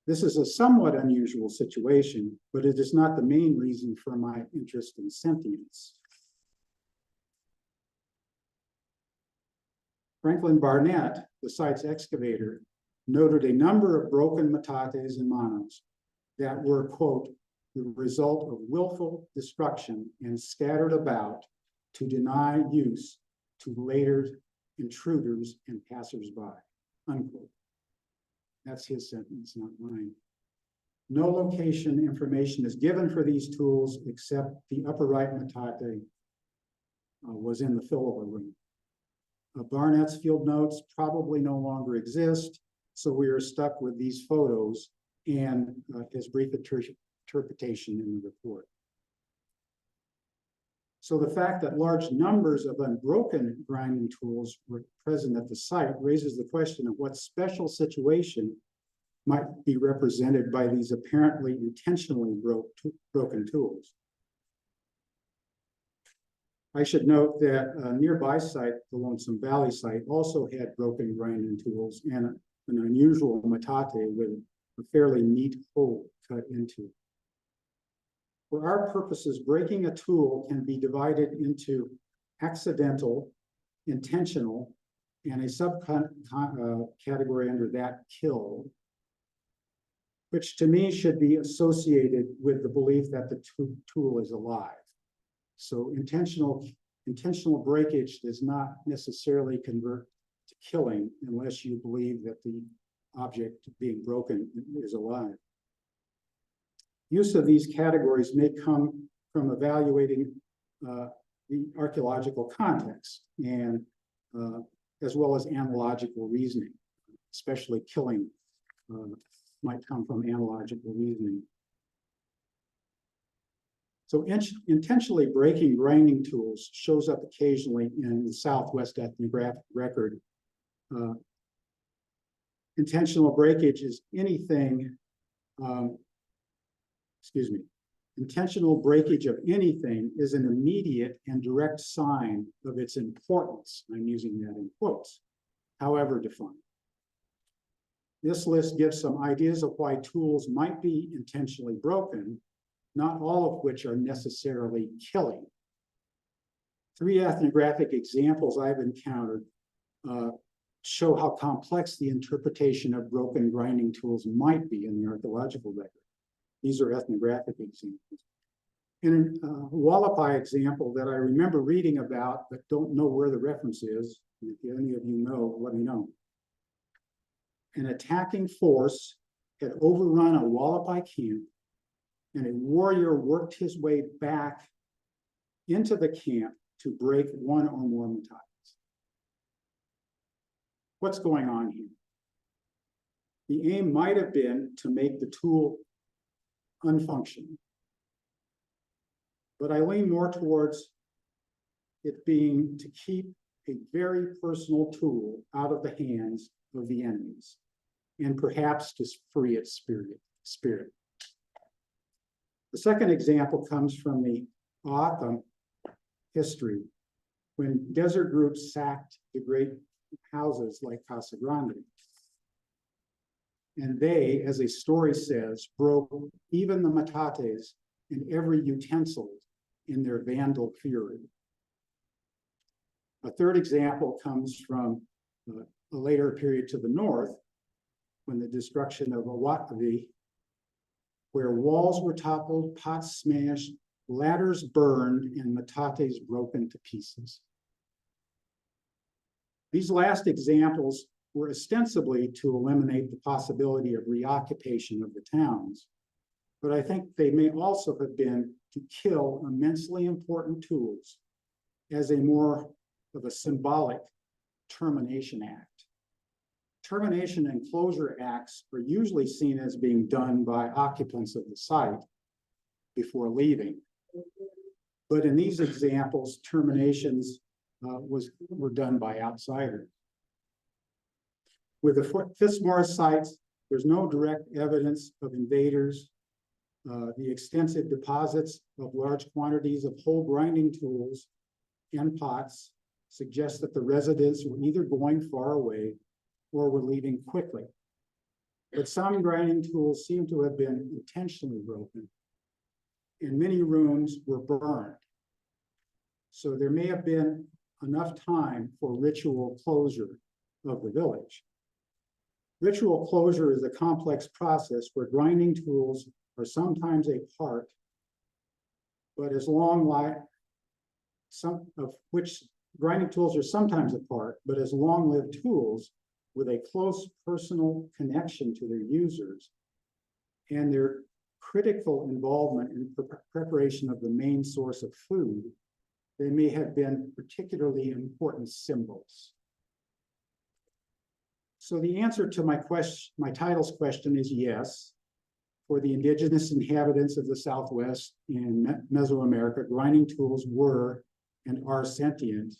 This is a somewhat unusual situation, but it is not the main reason for my interest in sentience. Franklin Barnett, the site's excavator, noted a number of broken metates and manos that were, quote, the result of willful destruction and scattered about to deny use to later intruders and passersby, unquote. That's his sentence, not mine. No location information is given for these tools except the upper right metate was in the Philova room. Barnett's field notes probably no longer exist, so we are stuck with these photos and his brief interpretation in the report. So the fact that large numbers of unbroken grinding tools were present at the site raises the question of what special situation might be represented by these apparently intentionally broken tools. I should note that a nearby site, the Lonesome Valley site, also had broken grinding tools and an unusual metate with a fairly neat hole cut into it. For our purposes, breaking a tool can be divided into accidental, intentional, and a subcategory under that, killed, which to me should be associated with the belief that the tool is alive. So intentional breakage does not necessarily convert to killing unless you believe that the object being broken is alive. Use of these categories may come from evaluating the archaeological context and as well as analogical reasoning, especially killing might come from analogical reasoning. So intentionally breaking grinding tools shows up occasionally in the Southwest ethnographic record. Intentional breakage is anything, intentional breakage of anything is an immediate and direct sign of its importance. I'm using that in quotes, however defined. This list gives some ideas of why tools might be intentionally broken, not all of which are necessarily killing. 3 ethnographic examples I've encountered show how complex the interpretation of broken grinding tools might be in the archaeological record. These are ethnographic examples. In a Hualapai example that I remember reading about, but don't know where the reference is, and if any of you know, let me know. An attacking force had overrun a Hualapai camp, and a warrior worked his way back into the camp to break one or more metates. What's going on here? The aim might have been to make the tool unfunctioning, but I lean more towards it being to keep a very personal tool out of the hands of the enemies, and perhaps to free its spirit. The second example comes from the O'ahu history, when desert groups sacked the great houses like Casa Grande. And they, as a story says, broke even the metates and every utensil in their vandal fury. A third example comes from a later period to the north, when the destruction of Awatvi, where walls were toppled, pots smashed, ladders burned, and metates broken to pieces. These last examples were ostensibly to eliminate the possibility of reoccupation of the towns, but I think they may also have been to kill immensely important tools as a more of a symbolic termination act. Termination and closure acts are usually seen as being done by occupants of the site before leaving. But in these examples, terminations were done by outsiders. With the Fitzmore sites, there's no direct evidence of invaders. The extensive deposits of large quantities of whole grinding tools and pots suggest that the residents were either going far away or were leaving quickly. But some grinding tools seem to have been intentionally broken, and many rooms were burned. So there may have been enough time for ritual closure of the village. Ritual closure is a complex process where grinding tools are sometimes a part, but as long like some of which grinding tools are sometimes a part, but as long-lived tools with a close personal connection to their users and their critical involvement in preparation of the main source of food, they may have been particularly important symbols. So the answer to my title's question is yes. For the indigenous inhabitants of the Southwest in Mesoamerica, grinding tools were and are sentient.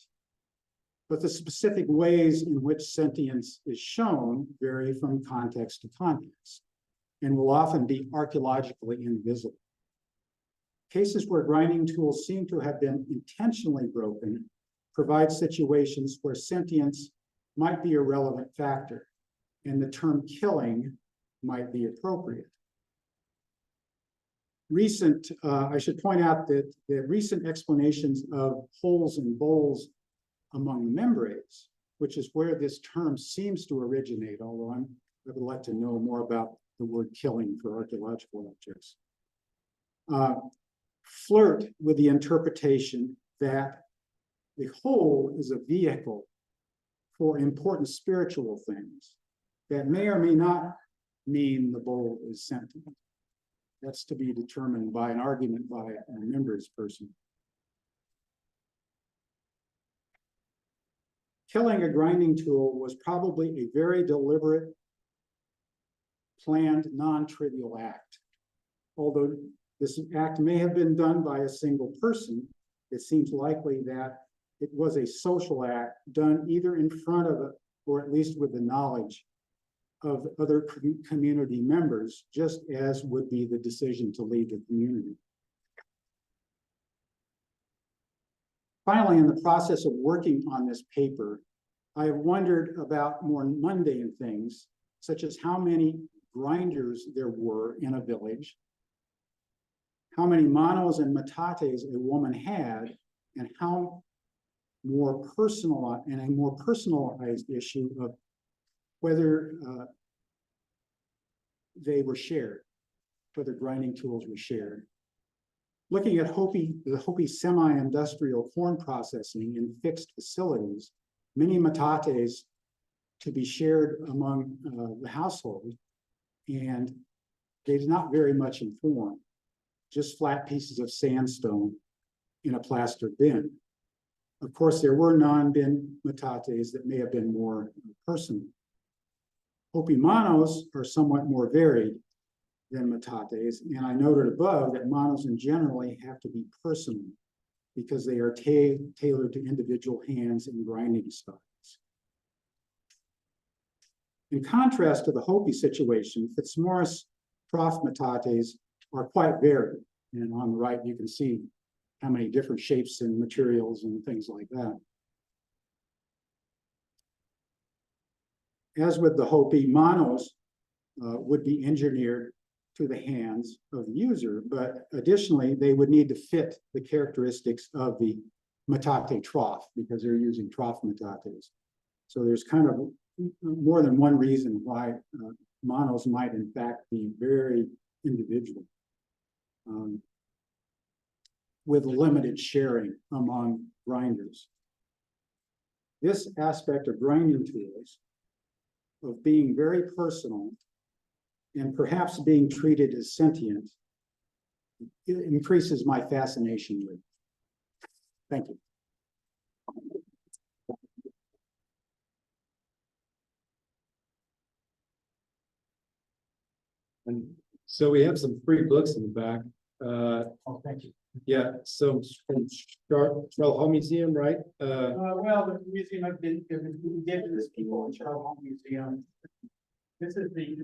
But the specific ways in which sentience is shown vary from context to context and will often be archaeologically invisible. Cases where grinding tools seem to have been intentionally broken provide situations where sentience might be a relevant factor, and the term killing might be appropriate. I should point out that the recent explanations of holes and bowls among membranes, which is where this term seems to originate, although I would like to know more about the word killing for archaeological objects, flirt with the interpretation that the hole is a vehicle for important spiritual things that may or may not mean the bowl is sentient. That's to be determined by an argument by a member's person. Killing a grinding tool was probably a very deliberate, planned, non-trivial act. Although this act may have been done by a single person, it seems likely that it was a social act done either in front of it or at least with the knowledge of other community members, just as would be the decision to leave the community. Finally, in the process of working on this paper, I have wondered about more mundane things, such as how many grinders there were in a village, how many manos and metates a woman had, and how a more personalized issue of whether they were shared, whether grinding tools were shared. Looking at the Hopi semi-industrial corn processing in fixed facilities, many metates to be shared among the household, and they did not vary much in form, just flat pieces of sandstone in a plaster bin. Of course, there were non-bin metates that may have been more personal. Hopi manos are somewhat more varied than metates, and I noted above that manos generally have to be personal because they are tailored to individual hands and grinding styles. In contrast to the Hopi situation, Fitzmaurice trough metates are quite varied, and on the right you can see how many different shapes and materials and things like that. As with the Hopi, manos would be engineered to the hands of the user, but additionally, they would need to fit the characteristics of the metate trough because they're using trough metates. So there's kind of more than one reason why manos might in fact be very individual, with limited sharing among grinders. This aspect of grinding tools, of being very personal and perhaps being treated as sentient, it increases my fascination with it. Thank you. And so we have some free books in the back. Oh, thank you. Yeah, so from Charles Hall Museum, right? Well, the museum I've been indigenous people in Charles Hall Museum. This is the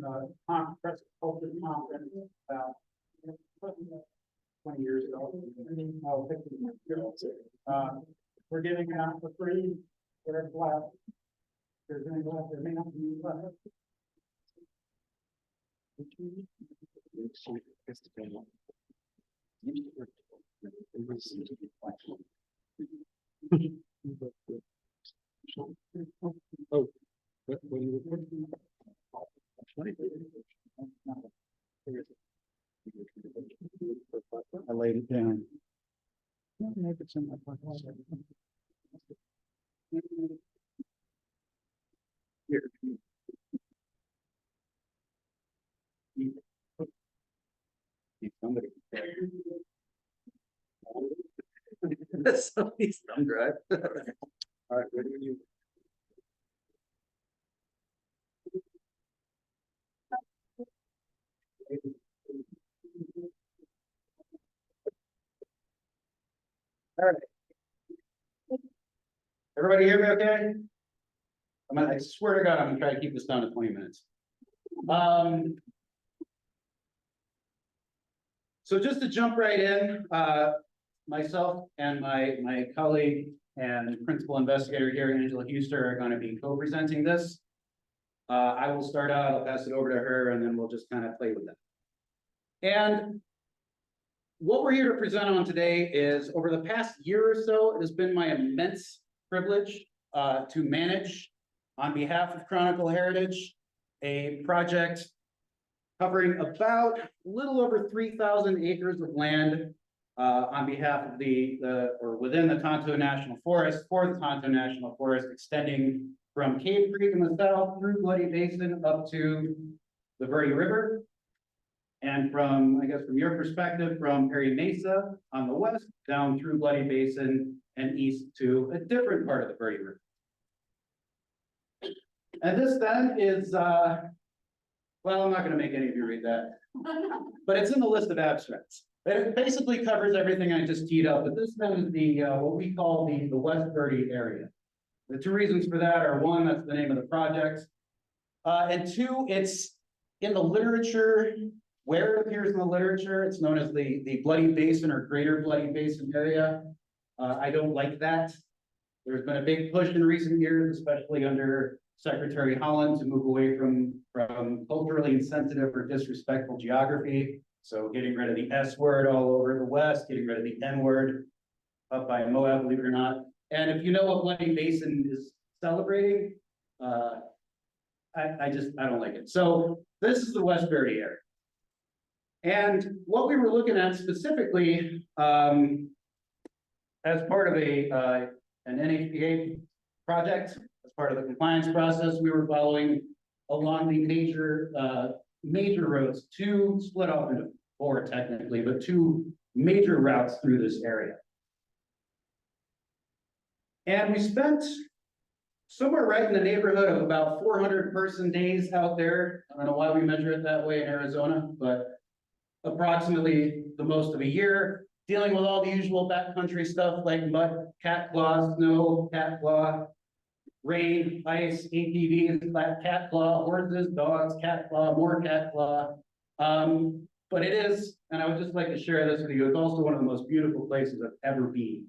culture conference about 20 years ago. 15 years ago. We're giving it out for free. There's left. There's any left. There may not be left. Oh, what are you looking for? Maybe it's in my pocket. Here. Somebody. Somebody's thumb drive. All right, ready when you. All right. Everybody hear me okay? I swear to God, I'm gonna try to keep this down to 20 minutes. So just to jump right in, myself and my colleague and principal investigator here, Angela Huster, are going to be co-presenting this. I will start out, I'll pass it over to her, and then we'll just kind of play with that. And what we're here to present on today is, over the past year or so, it has been my immense privilege to manage, on behalf of Chronicle Heritage, a project covering about a little over 3,000 acres of land on behalf of or within the Tonto National Forest, for the Tonto National Forest, extending from Cave Creek in the south through Bloody Basin up to the Verde River. And from, I guess, from your perspective, from Perry Mesa on the west, down through Bloody Basin and east to a different part of the Verde River. And this then is, well, I'm not going to make any of you read that, but it's in the list of abstracts. It basically covers everything I just teed up, but this then is the, what we call the West Verde area. The two reasons for that are, one, that's the name of the project, and two, it's in the literature. Where it appears in the literature, it's known as the Bloody Basin or Greater Bloody Basin area. I don't like that. There's been a big push in recent years, especially under Secretary Holland, to move away from culturally insensitive or disrespectful geography. So getting rid of the S word all over the West, getting rid of the N word up by Moab, believe it or not. And if you know what Bloody Basin is celebrating, I don't like it. So this is the West Verde area. And what we were looking at specifically, as part of an NHPA project, as part of the compliance process, we were following along the major roads, two split off into four technically, but two major routes through this area. And we spent somewhere right in the neighborhood of about 400 person days out there. I don't know why we measure it that way in Arizona, but approximately the most of a year, dealing with all the usual backcountry stuff like mud, cat claw, snow, cat claw, rain, ice, ATVs, cat claw, horses, dogs, cat claw, more cat claw. But it is, and I would just like to share this with you, it's also one of the most beautiful places I've ever been.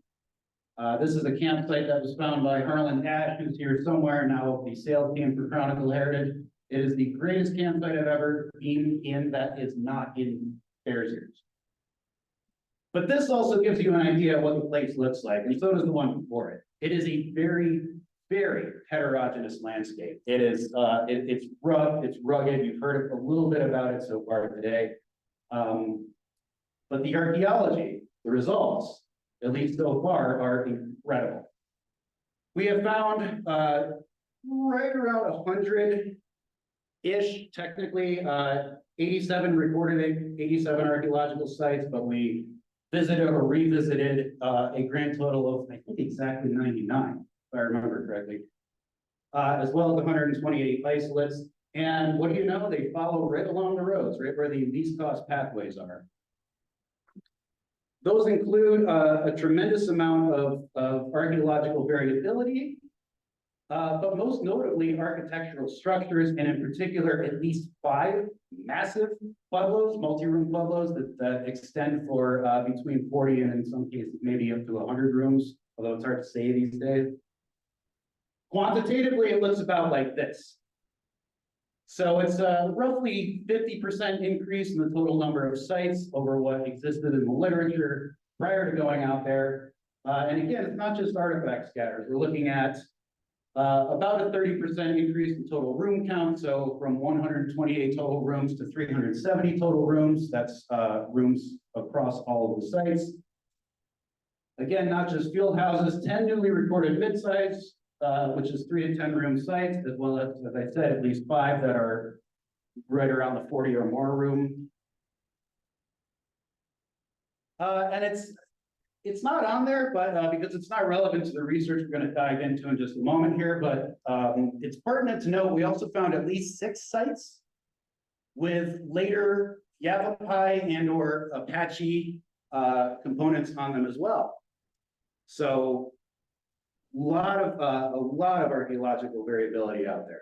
This is a campsite that was found by Harlan Ash, who's here somewhere now, the sales team for Chronicle Heritage. It is the greatest campsite I've ever been in that is not in Bears Ears. But this also gives you an idea of what the place looks like, and so does the one before it. It is a very, very heterogeneous landscape. It is, it's rough, it's rugged. You've heard a little bit about it so far today. But the archaeology, the results, at least so far, are incredible. We have found right around 100-ish, technically, 87 recorded, 87 archaeological sites, but we visited or revisited a grand total of, I think, exactly 99, if I remember correctly, as well as 128 isolates. And what do you know? They follow right along the roads, right where the least cost pathways are. Those include a tremendous amount of archaeological variability, but most notably architectural structures, and in particular, at least 5 massive pueblos, multi-room pueblos that extend for between 40 and in some cases maybe up to 100 rooms, although it's hard to say these days. Quantitatively, it looks about like this. So it's a roughly 50% increase in the total number of sites over what existed in the literature prior to going out there. And again, it's not just artifact scatters. We're looking at about a 30% increase in total room count. So from 128 total rooms to 370 total rooms. That's rooms across all of the sites. Again, not just field houses, 10 newly recorded mid-size, which is 3 to 10 room sites, as well as I said, at least 5 that are right around the 40 or more room. And it's not on there, but because it's not relevant to the research we're going to dive into in just a moment here, but it's pertinent to note we also found at least 6 sites with later Yavapai and or Apache components on them as well. So a lot of archaeological variability out there.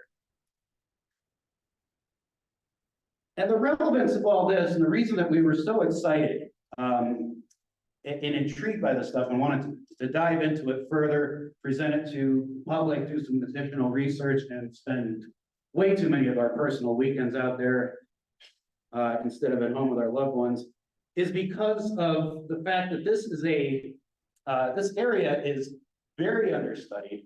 And the relevance of all this, and the reason that we were so excited and intrigued by this stuff and wanted to dive into it further, present it to the public, do some additional research, and spend way too many of our personal weekends out there instead of at home with our loved ones, is because of the fact that this is this area is very understudied,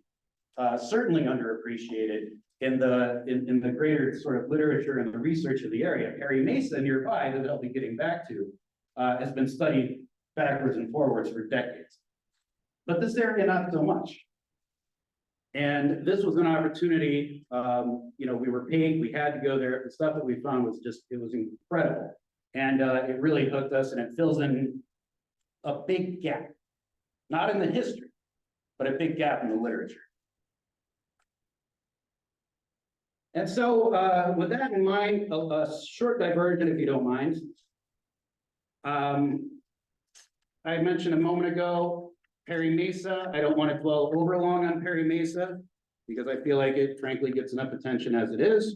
certainly underappreciated in the greater sort of literature and the research of the area. Perry Mesa nearby, that I'll be getting back to, has been studied backwards and forwards for decades. But this area, not so much. And this was an opportunity, you know, we were paid, we had to go there. The stuff that we found was just, it was incredible. And it really hooked us, and it fills in a big gap, not in the history, but a big gap in the literature. And so with that in mind, a short diversion, if you don't mind. I mentioned a moment ago, Perry Mesa. I don't want to dwell over long on Perry Mesa because I feel like it frankly gets enough attention as it is.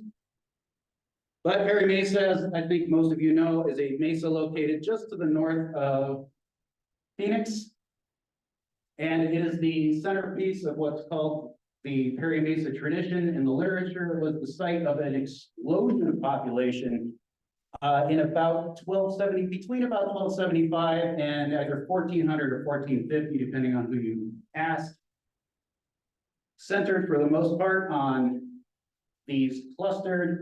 But Perry Mesa, as I think most of you know, is a mesa located just to the north of Phoenix. And it is the centerpiece of what's called the Perry Mesa tradition in the literature. It was the site of an explosion of population in about 1270, between about 1275 and either 1400 or 1450, depending on who you ask. Centered for the most part on these clustered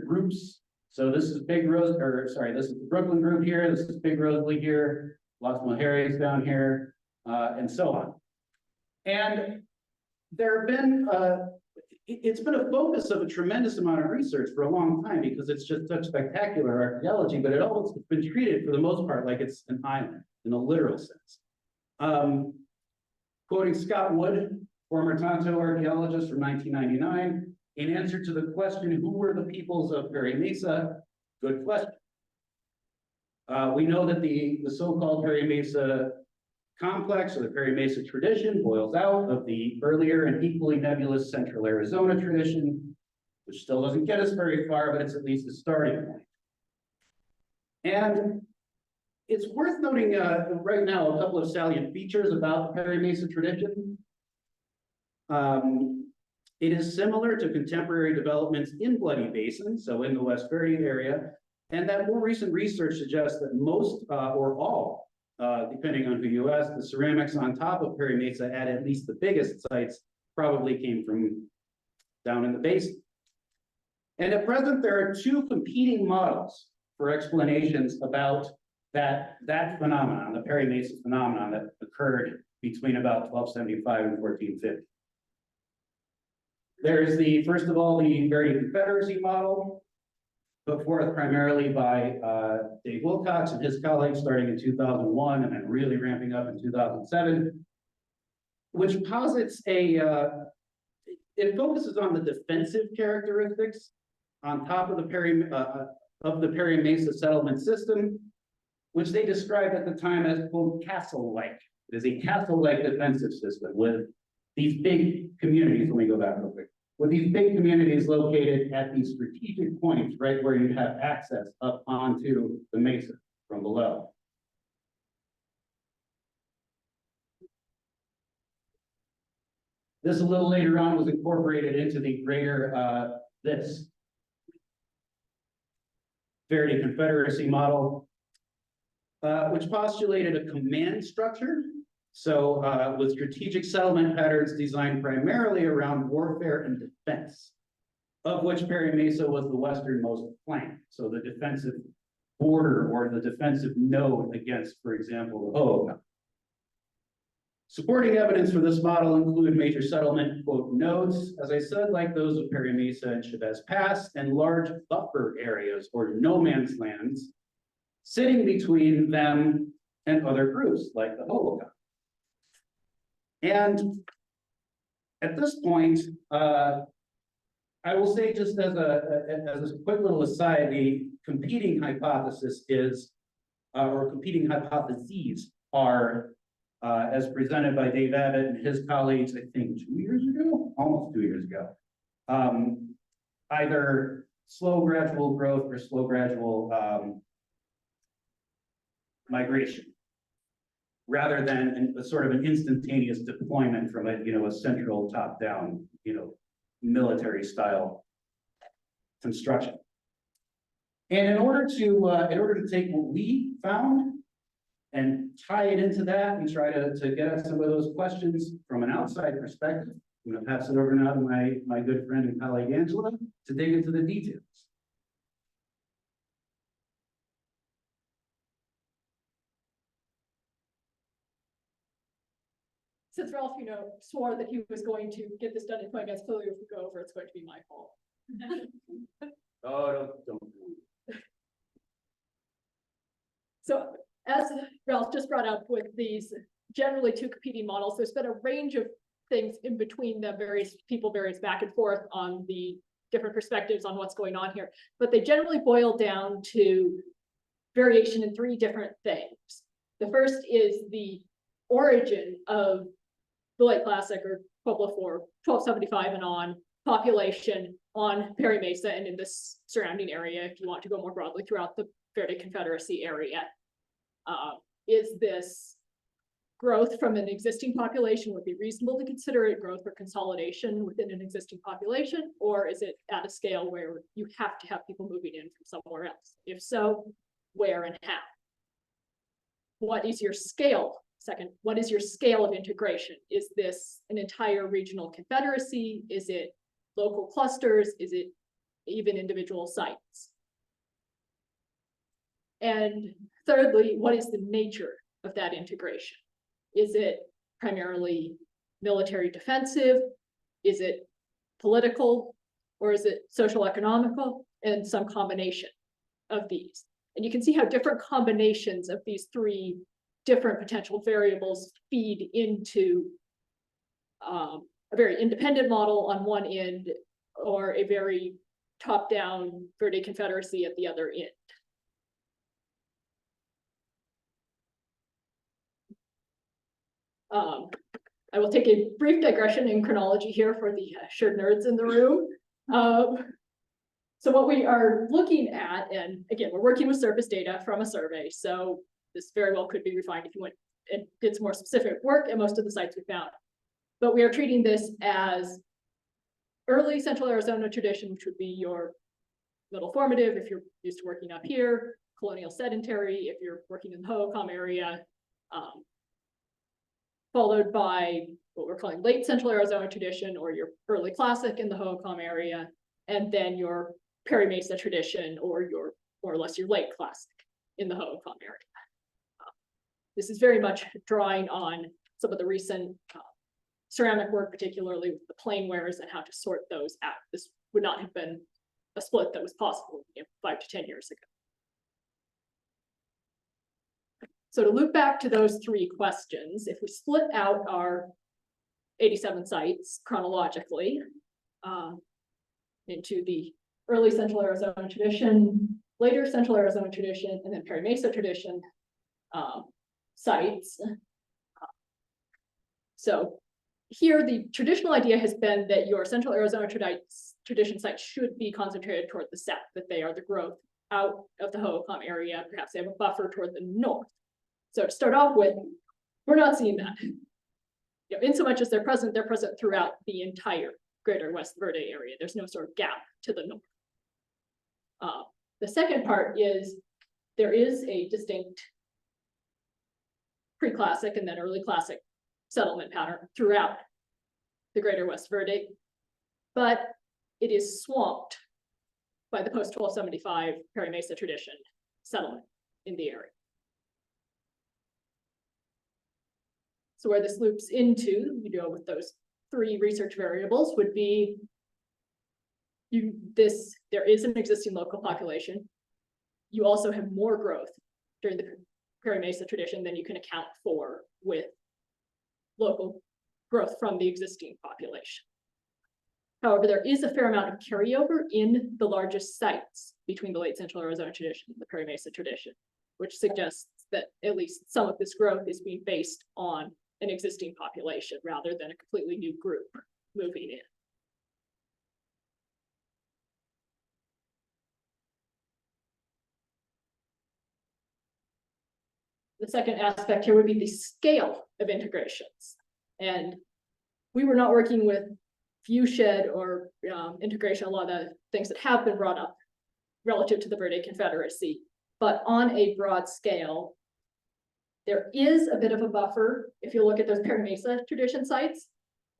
groups. So this is Big Rose, or sorry, this is the Brooklyn group here. This is Big Rosalie here. Las Mujeres down here, and so on. And there have been, it's been a focus of a tremendous amount of research for a long time because it's just such spectacular archaeology, but it always been treated for the most part like it's an island in a literal sense. Quoting Scott Wood, former Tonto archaeologist from 1999, in answer to the question, who were the peoples of Perry Mesa? Good question. We know that the so-called Perry Mesa complex, or the Perry Mesa tradition, boils out of the earlier and equally nebulous Central Arizona tradition, which still doesn't get us very far, but it's at least a starting point. And it's worth noting right now a couple of salient features about the Perry Mesa tradition. It is similar to contemporary developments in Bloody Basin, so in the West Verde area, and that more recent research suggests that most or all, depending on who you ask, the ceramics on top of Perry Mesa at least the biggest sites probably came from down in the basin. And at present, there are 2 competing models for explanations about that phenomenon, the Perry Mesa phenomenon that occurred between about 1275 and 1450. There is first of all, the Verde Confederacy model, put forth primarily by Dave Wilcox and his colleagues starting in 2001 and then really ramping up in 2007, which posits it focuses on the defensive characteristics on top of the Perry Mesa settlement system, which they described at the time as, quote, castle-like. It is a castle-like defensive system with these big communities. Let me go back real quick. With these big communities located at these strategic points, right where you have access up onto the mesa from below. This a little later on was incorporated into the greater, this Verde Confederacy model, which postulated a command structure. So with strategic settlement patterns designed primarily around warfare and defense, of which Perry Mesa was the westernmost flank. So the defensive border or the defensive node against, for example, the Hogue Supporting evidence for this model include major settlement quote nodes, as I said, like those of Perry Mesa and Chavez Pass, and large buffer areas or no man's lands sitting between them and other groups like the Hoboken. And at this point, I will say just as a quick little aside, the competing hypothesis is, or competing hypotheses are, as presented by Dave Abbott and his colleagues, I think 2 years ago, almost 2 years ago. Either slow gradual growth or slow gradual migration, rather than a sort of an instantaneous deployment from a central top-down, military style construction. And in order to take what we found and tie it into that and try to get at some of those questions from an outside perspective, I'm going to pass it over now to my good friend and colleague Angela to dig into the details. Since Ralph, swore that he was going to get this done in 20 minutes, clearly if we go over, it's going to be my fault. Oh, don't. So as Ralph just brought up with these generally two competing models, there's been a range of things in between them, various back and forth on the different perspectives on what's going on here, but they generally boil down to variation in three different things. The first is the origin of the late classic or Pueblo IV, 1275 and on population on Perry Mesa and in this surrounding area, if you want to go more broadly throughout the Verde Confederacy area. Is this growth from an existing population? Would be reasonable to consider it growth or consolidation within an existing population, or is it at a scale where you have to have people moving in from somewhere else? If so, where and how? What is your scale? Second, what is your scale of integration? Is this an entire regional confederacy? Is it local clusters? Is it even individual sites? And thirdly, what is the nature of that integration? Is it primarily military defensive? Is it political? Or is it social economical? And some combination of these. And you can see how different combinations of these three different potential variables feed into a very independent model on one end, or a very top-down Verde Confederacy at the other end. I will take a brief digression in chronology here for the shared nerds in the room. So what we are looking at, and again, we're working with surface data from a survey, so this very well could be refined if you went and did some more specific work at most of the sites we found. But we are treating this as early Central Arizona tradition, which would be your middle formative if you're used to working up here, colonial sedentary if you're working in the Hohokam area, followed by what we're calling late Central Arizona tradition, or your early classic in the Hohokam area, and then your Perry Mesa tradition, or your more or less your late classic in the Hohokam area. This is very much drawing on some of the recent ceramic work, particularly with the planewares and how to sort those out. This would not have been a split that was possible 5 to 10 years ago. So to loop back to those three questions, if we split out our 87 sites chronologically into the early Central Arizona tradition, later Central Arizona tradition, and then Perry Mesa tradition sites. So here the traditional idea has been that your Central Arizona tradition sites should be concentrated toward the south, that they are the growth out of the Hohokam area. Perhaps they have a buffer toward the north. So to start off with, we're not seeing that. In so much as they're present throughout the entire greater West Verde area. There's no sort of gap to the north. The second part is there is a distinct pre-classic and then early classic settlement pattern throughout the greater West Verde, but it is swamped by the post-1275 Perry Mesa tradition settlement in the area. So where this loops into, with those three research variables would be there is an existing local population. You also have more growth during the Perry Mesa tradition than you can account for with local growth from the existing population. However, there is a fair amount of carryover in the largest sites between the late Central Arizona tradition and the Perry Mesa tradition, which suggests that at least some of this growth is being based on an existing population rather than a completely new group moving in. The second aspect here would be the scale of integrations. And we were not working with viewshed or integration, a lot of the things that have been brought up relative to the Verde Confederacy, but on a broad scale, there is a bit of a buffer. If you look at those Perry Mesa tradition sites,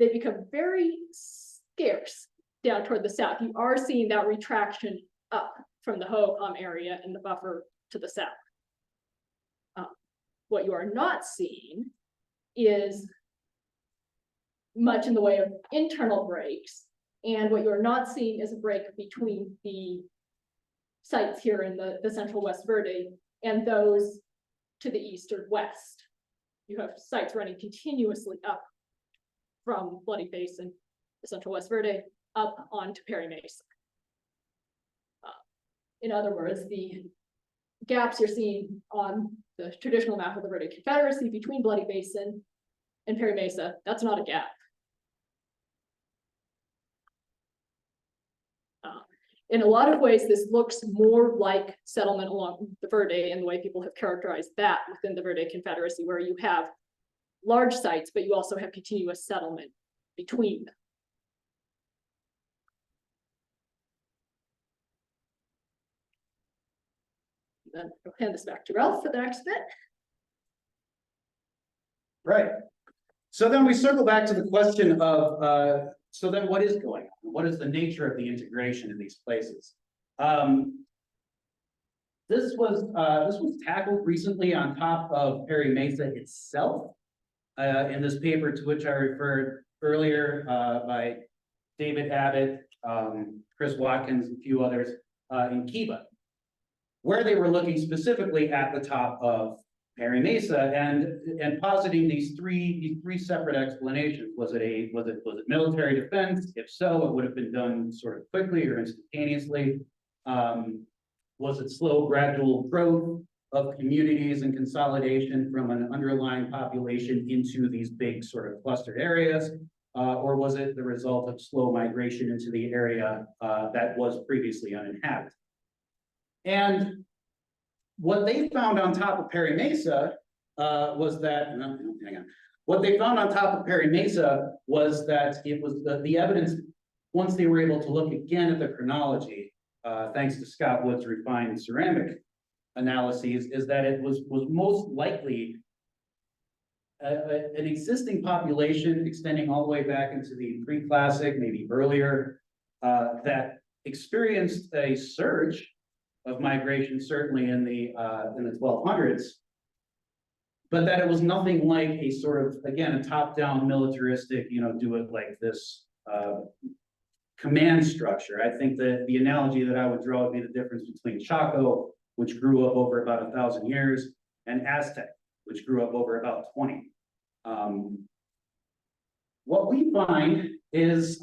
they become very scarce down toward the south. You are seeing that retraction up from the Hohokam area and the buffer to the south. What you are not seeing is much in the way of internal breaks. And what you're not seeing is a break between the sites here in the central West Verde and those to the east or west. You have sites running continuously up from Bloody Basin, the central West Verde, up onto Perry Mesa. In other words, the gaps you're seeing on the traditional map of the Verde Confederacy between Bloody Basin and Perry Mesa, that's not a gap. In a lot of ways, this looks more like settlement along the Verde and the way people have characterized that within the Verde Confederacy, where you have large sites, but you also have continuous settlement between them. Then I'll hand this back to Ralph for the next bit. Right. So then we circle back to the question of, so then what is going on? What is the nature of the integration in these places? This was tackled recently on top of Perry Mesa itself, in this paper to which I referred earlier, by David Abbott, Chris Watkins, and a few others, in Kiva, where they were looking specifically at the top of Perry Mesa and positing these three separate explanations. Was it military defense? If so, it would have been done sort of quickly or instantaneously. Was it slow, gradual growth of communities and consolidation from an underlying population into these big sort of clustered areas? Or was it the result of slow migration into the area that was previously uninhabited? And what they found on top of Perry Mesa was that, hang on. What they found on top of Perry Mesa was that it was the evidence, once they were able to look again at the chronology, thanks to Scott Wood's refined ceramic analyses, is that it was most likely an existing population extending all the way back into the pre-classic, maybe earlier, that experienced a surge of migration, certainly in the 1200s, but that it was nothing like a sort of, again, a top-down militaristic, do it like this command structure. I think that the analogy that I would draw would be the difference between Chaco, which grew up over about 1,000 years, and Aztec, which grew up over about 20. What we find is,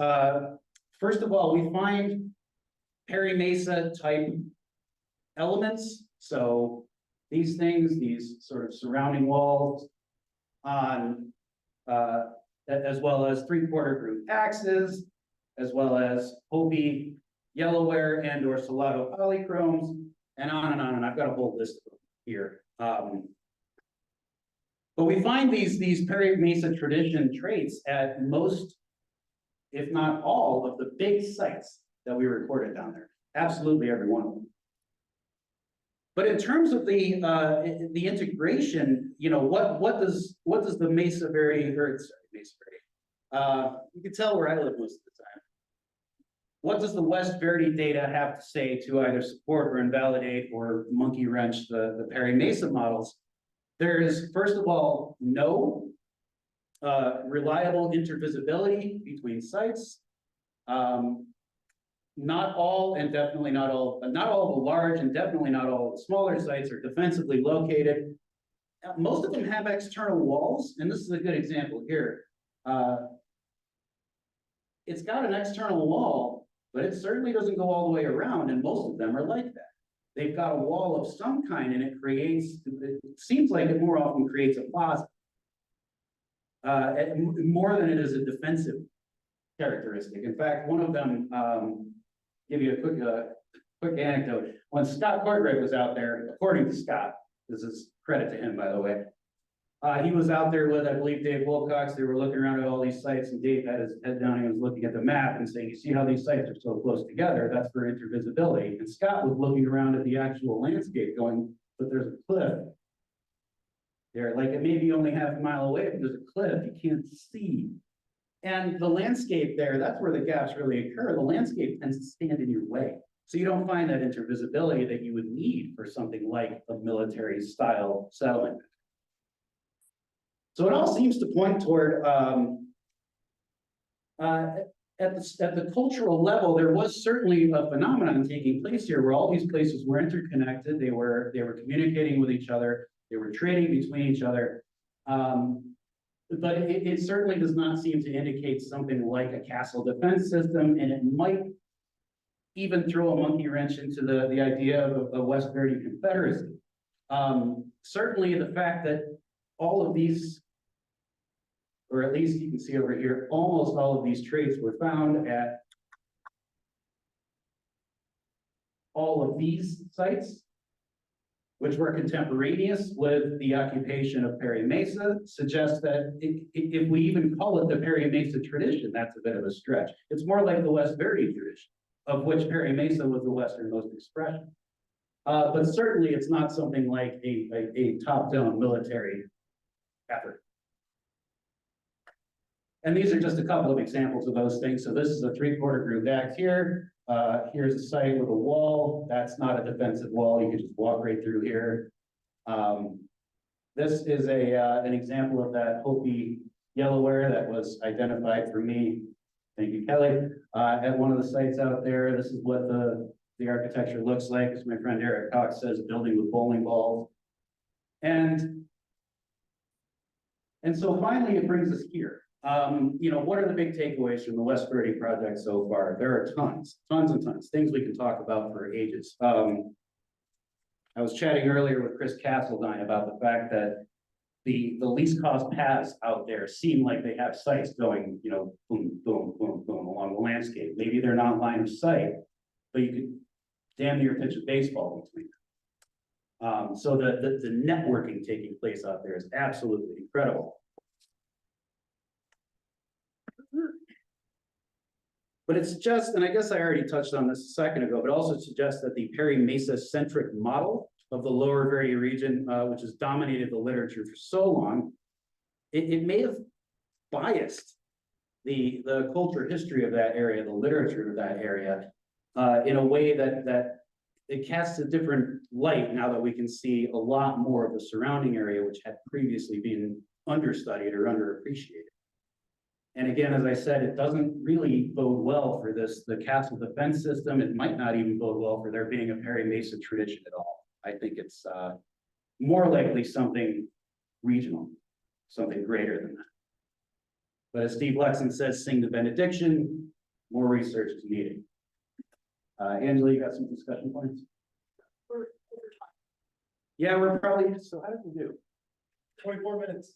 first of all, we find Perry Mesa type elements. So these things, these sort of surrounding walls on, as well as 3/4 groove axes, as well as Hopi yellowware and or Salado polychromes, and on and on. And I've got a whole list of them here. But we find these Perry Mesa tradition traits at most, if not all, of the big sites that we recorded down there. Absolutely every one of them. But in terms of the integration, what does the Mesa Verde, Mesa Verde, you can tell where I live most of the time. What does the West Verde data have to say to either support or invalidate or monkey wrench the Perry Mesa models? There is, first of all, no reliable intervisibility between sites. Not all, and definitely not all, not all the large and definitely not all the smaller sites are defensively located. Most of them have external walls, and this is a good example here. It's got an external wall, but it certainly doesn't go all the way around, and most of them are like that. They've got a wall of some kind, and it seems like it more often creates a plaza. More than it is a defensive characteristic. In fact, one of them, give you a quick anecdote. When Scott Courtright was out there, according to Scott, this is credit to him, by the way. He was out there with, I believe, Dave Wilcox. They were looking around at all these sites, and Dave had his head down and he was looking at the map and saying, you see how these sites are so close together? That's for intervisibility. And Scott was looking around at the actual landscape going, but there's a cliff there. Like, it may be only half a mile away, but there's a cliff you can't see. And the landscape there, that's where the gaps really occur. The landscape tends to stand in your way. So you don't find that intervisibility that you would need for something like a military style settlement. So it all seems to point toward, at the cultural level, there was certainly a phenomenon taking place here where all these places were interconnected. They were communicating with each other. They were trading between each other. But it certainly does not seem to indicate something like a castle defense system, and it might even throw a monkey wrench into the idea of a West Verde Confederacy. Certainly the fact that all of these, or at least you can see over here, almost all of these traits were found at all of these sites, which were contemporaneous with the occupation of Perry Mesa, suggests that if we even call it the Perry Mesa tradition, that's a bit of a stretch. It's more like the West Verde tradition, of which Perry Mesa was the westernmost expression. But certainly it's not something like a top-down military effort. And these are just a couple of examples of those things. So this is a three-quarter grooved axe here. Here's a site with a wall. That's not a defensive wall. You can just walk right through here. This is an example of that Hopi yellowware that was identified for me. Thank you, Kelly. At one of the sites out there, this is what the architecture looks like. As my friend Eric Cox says, a building with bowling balls. And so finally, it brings us here. You know, what are the big takeaways from the West Verde project so far? There are tons and tons, things we can talk about for ages. I was chatting earlier with Chris Castledine about the fact that the least cost paths out there seem like they have sites going, you know, boom, boom, boom, boom along the landscape. Maybe they're not line of sight, but you could damn near pitch a baseball between them. So the networking taking place out there is absolutely incredible. But it's just, and I guess I already touched on this a second ago, but also suggests that the Perry Mesa centric model of the lower Verde region, which has dominated the literature for so long, it may have biased the culture history of that area, the literature of that area, in a way that it casts a different light now that we can see a lot more of the surrounding area, which had previously been understudied or underappreciated. And again, as I said, it doesn't really bode well for the castle defense system. It might not even bode well for there being a Perry Mesa tradition at all. I think it's more likely something regional, something greater than that. But as Steve Lexon says, sing the benediction, more research is needed. Angela, you got some discussion points? We're over time. Yeah, we're probably, so how did we do? 24 minutes.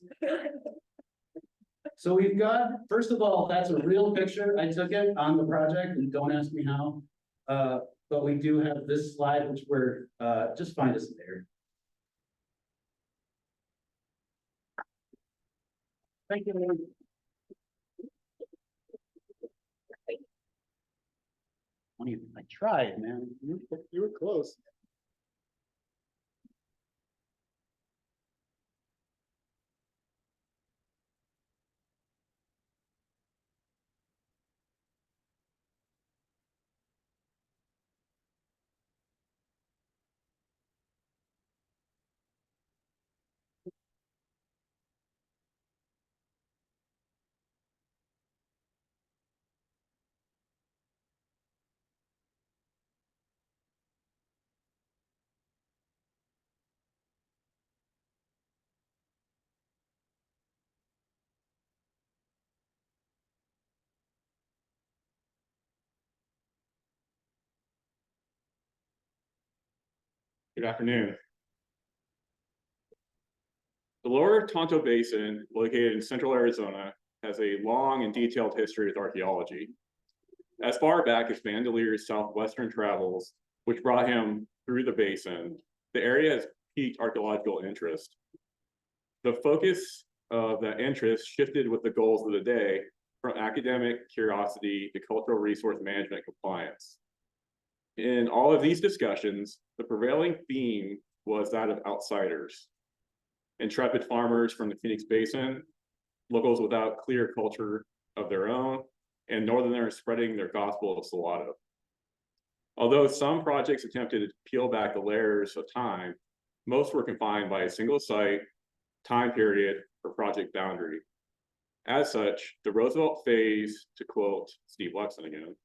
So we've got, first of all, that's a real picture. I took it on the project, and don't ask me how. But we do have this slide, which we're, just find us there. Thank you. I tried, man. You were close. Good afternoon. The lower Tonto Basin, located in central Arizona, has a long and detailed history with archaeology. As far back as Vandelier's southwestern travels, which brought him through the basin, the area has piqued archaeological interest. The focus of that interest shifted with the goals of the day from academic curiosity to cultural resource management compliance. In all of these discussions, the prevailing theme was that of outsiders, intrepid farmers from the Phoenix Basin, locals without clear culture of their own, and Northerners spreading their gospel of Salado. Although some projects attempted to peel back the layers of time, most were confined by a single site, time period, or project boundary. As such, the Roosevelt phase, to quote Steve Luxon again,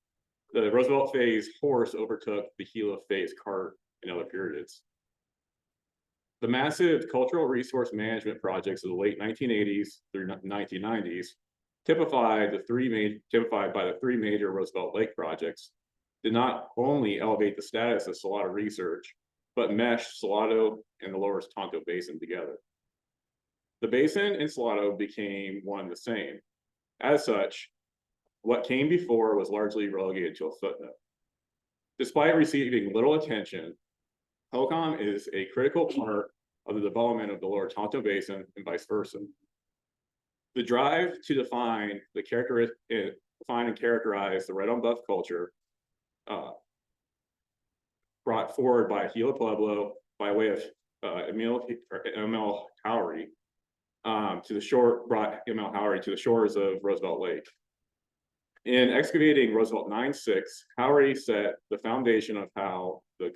the Roosevelt phase horse overtook the Gila phase cart in other periods. The massive cultural resource management projects of the late 1980s through 1990s, typified by the three major Roosevelt Lake projects, did not only elevate the status of Salado research, but meshed Salado and the lower Tonto Basin together. The basin and Salado became one and the same. As such, what came before was largely relegated to a footnote. Despite receiving little attention, HOCOM is a critical part of the development of the lower Tonto Basin and vice versa. The drive to define and characterize the red on buff culture brought forward by Gila Pueblo by way of M.L. Howery brought M.L. Howery to the shores of Roosevelt Lake. In excavating Roosevelt 9-6, Howery set the foundation of how the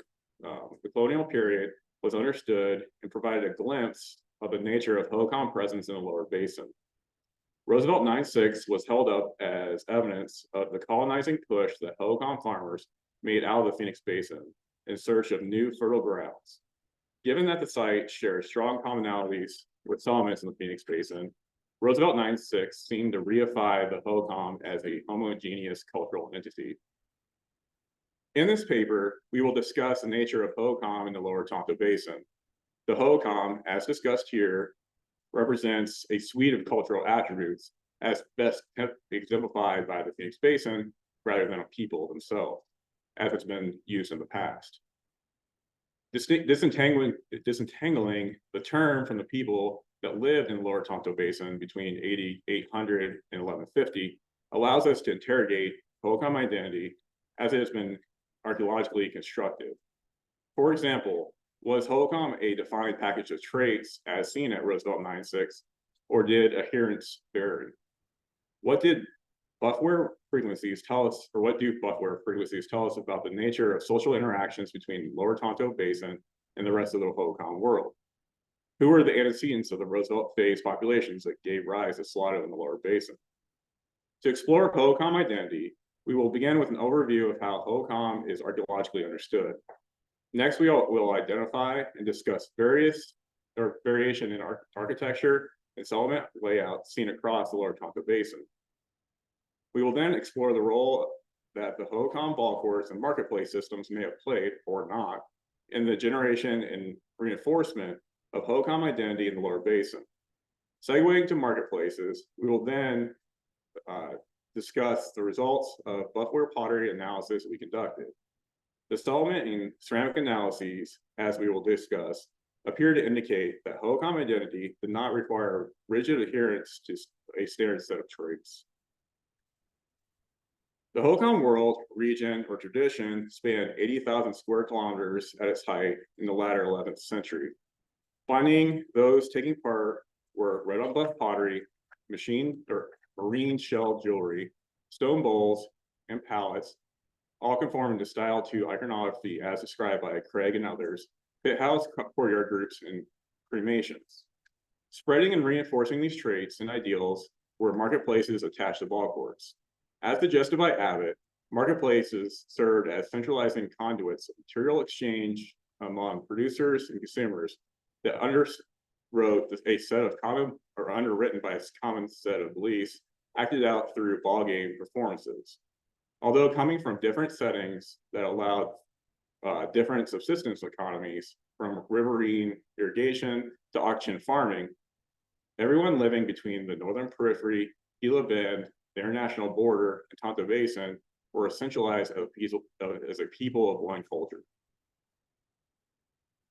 colonial period was understood and provided a glimpse of the nature of HOCOM presence in the lower basin. Roosevelt 9-6 was held up as evidence of the colonizing push that HOCOM farmers made out of the Phoenix Basin in search of new fertile grounds. Given that the site shares strong commonalities with settlements in the Phoenix Basin, Roosevelt 9-6 seemed to reify the HOCOM as a homogeneous cultural entity. In this paper, we will discuss the nature of HOCOM in the lower Tonto Basin. The HOCOM, as discussed here, represents a suite of cultural attributes as best exemplified by the Phoenix Basin rather than a people themselves, as it's been used in the past. Disentangling the term from the people that lived in the lower Tonto Basin between 800 and 1150 allows us to interrogate HOCOM identity as it has been archaeologically constructed. For example, was HOCOM a defined package of traits as seen at Roosevelt 9-6, or did adherence vary? What did buffware frequencies tell us, or what do buffware frequencies tell us about the nature of social interactions between lower Tonto Basin and the rest of the HOCOM world? Who were the antecedents of the Roosevelt phase populations that gave rise to Salado in the lower basin? To explore HOCOM identity, we will begin with an overview of how HOCOM is archaeologically understood. Next, we will identify and discuss variation in architecture and settlement layout seen across the lower Tonto Basin. We will then explore the role that the HOCOM ball courts and marketplace systems may have played, or not, in the generation and reinforcement of HOCOM identity in the lower basin. Segueing to marketplaces, we will then discuss the results of buffware pottery analysis we conducted. The settlement and ceramic analyses, as we will discuss, appear to indicate that HOCOM identity did not require rigid adherence to a standard set of traits. The HOCOM world, region, or tradition spanned 80,000 square kilometers at its height in the latter 11th century. Finding those taking part were red on buff pottery, marine shell jewelry, stone bowls, and pallets, all conforming to style 2 iconography as described by Craig and others, pit house, courtyard groups, and cremations. Spreading and reinforcing these traits and ideals were marketplaces attached to ball courts. As suggested by Abbott, marketplaces served as centralizing conduits of material exchange among producers and consumers that underwrote a set of common, or underwritten by a common set of beliefs, acted out through ball game performances. Although coming from different settings that allowed different subsistence economies from riverine irrigation to auction farming, everyone living between the northern periphery, Gila Bend, the international border, and Tonto Basin were essentialized as a people of one culture.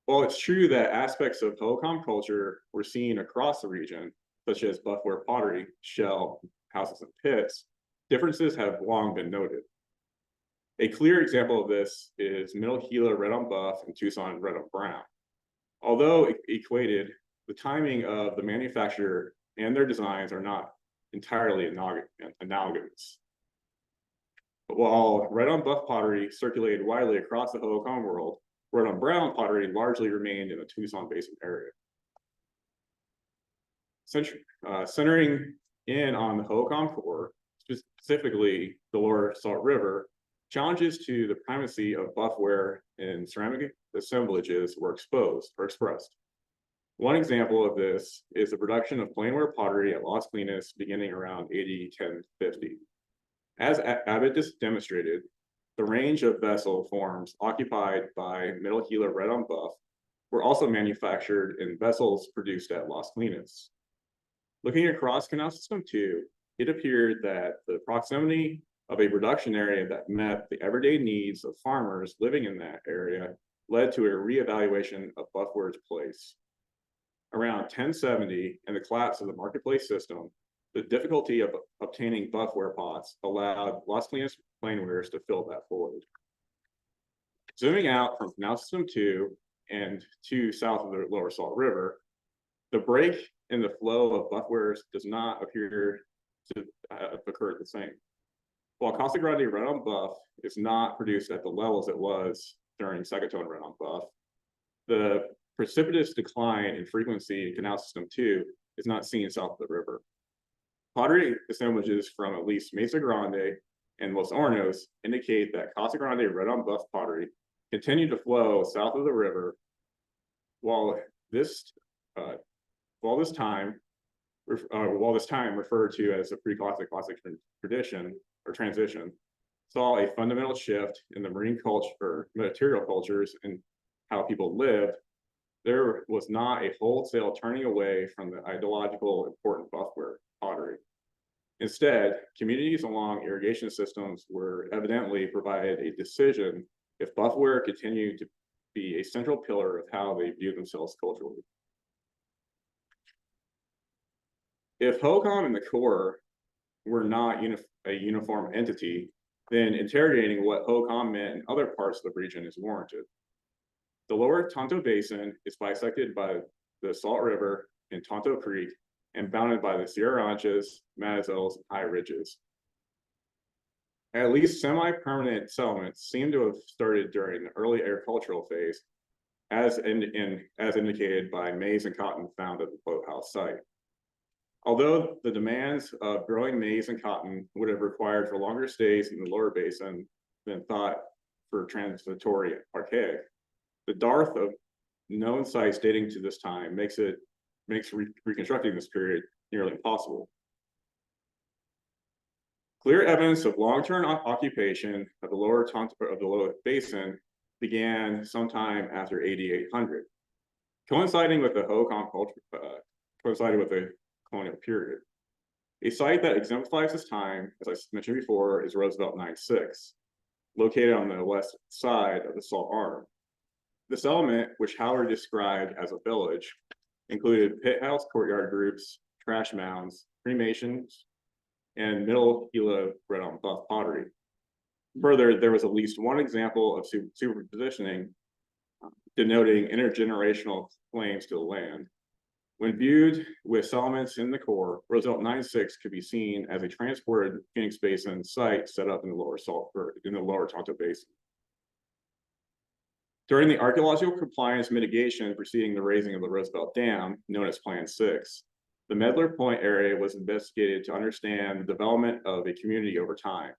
While it's true that aspects of Hohokam culture were seen across the region, such as buffware pottery, shell, houses, and pits, differences have long been noted. A clear example of this is Middle Gila red on buff and Tucson red on brown. Although equated, the timing of the manufacturer and their designs are not entirely analogous. But while red on buff pottery circulated widely across the Hohokam world, red on brown pottery largely remained in the Tucson Basin area. Centering in on the Hohokam core, specifically the lower Salt River, challenges to the primacy of buffware in ceramic assemblages were expressed. One example of this is the production of plainware pottery at Las Colinas beginning around AD 1050. As Abbott just demonstrated, the range of vessel forms occupied by Middle Gila red on buff were also manufactured in vessels produced at Las Colinas. Looking across Canal System 2, it appeared that the proximity of a production area that met the everyday needs of farmers living in that area led to a reevaluation of buffware's place. Around 1070 and the collapse of the marketplace system, the difficulty of obtaining buffware pots allowed Las Colinas plainwares to fill that void. Zooming out from Canal System 2 and to south of the lower Salt River, the break in the flow of buffwares does not appear to occur the same. While Casa Grande red on buff is not produced at the levels it was during Secatone red on buff, the precipitous decline in frequency in Canal System 2 is not seen south of the river. Pottery assemblages from at least Mesa Grande and Los Hornos indicate that Casa Grande red on buff pottery continued to flow south of the river, while this time referred to as a pre-classic tradition or transition, saw a fundamental shift in the marine culture or material cultures and how people lived. There was not a wholesale turning away from the ideological important buffware pottery. Instead, communities along irrigation systems were evidently provided a decision if buffware continued to be a central pillar of how they view themselves culturally. If Hohokam and the core were not a uniform entity, then interrogating what Hohokam meant in other parts of the region is warranted. The lower Tonto Basin is bisected by the Salt River and Tonto Creek and bounded by the Sierra Ranches, Manizales, and High Ridges. At least semi-permanent settlements seem to have started during the early agricultural phase, as indicated by maize and cotton found at the boathouse site. Although the demands of growing maize and cotton would have required for longer stays in the lower basin than thought for transitory archaic, the dearth of known sites dating to this time makes reconstructing this period nearly impossible. Clear evidence of long-term occupation of the lower basin began sometime after AD 800, coinciding with the Hohokam culture, coinciding with the colonial period. A site that exemplifies this time, as I mentioned before, is Roosevelt 96, located on the west side of the Salt Arm. The settlement, which Howard described as a village, included pit house courtyard groups, trash mounds, cremations, and Middle Gila red on buff pottery. Further, there was at least one example of superpositioning denoting intergenerational claims to the land. When viewed with settlements in the core, Roosevelt 96 could be seen as a transported Phoenix Basin site set up in the lower Tonto Basin. During the archaeological compliance mitigation preceding the raising of the Roosevelt Dam, known as Plan 6, the Medlar Point area was investigated to understand the development of a community over time.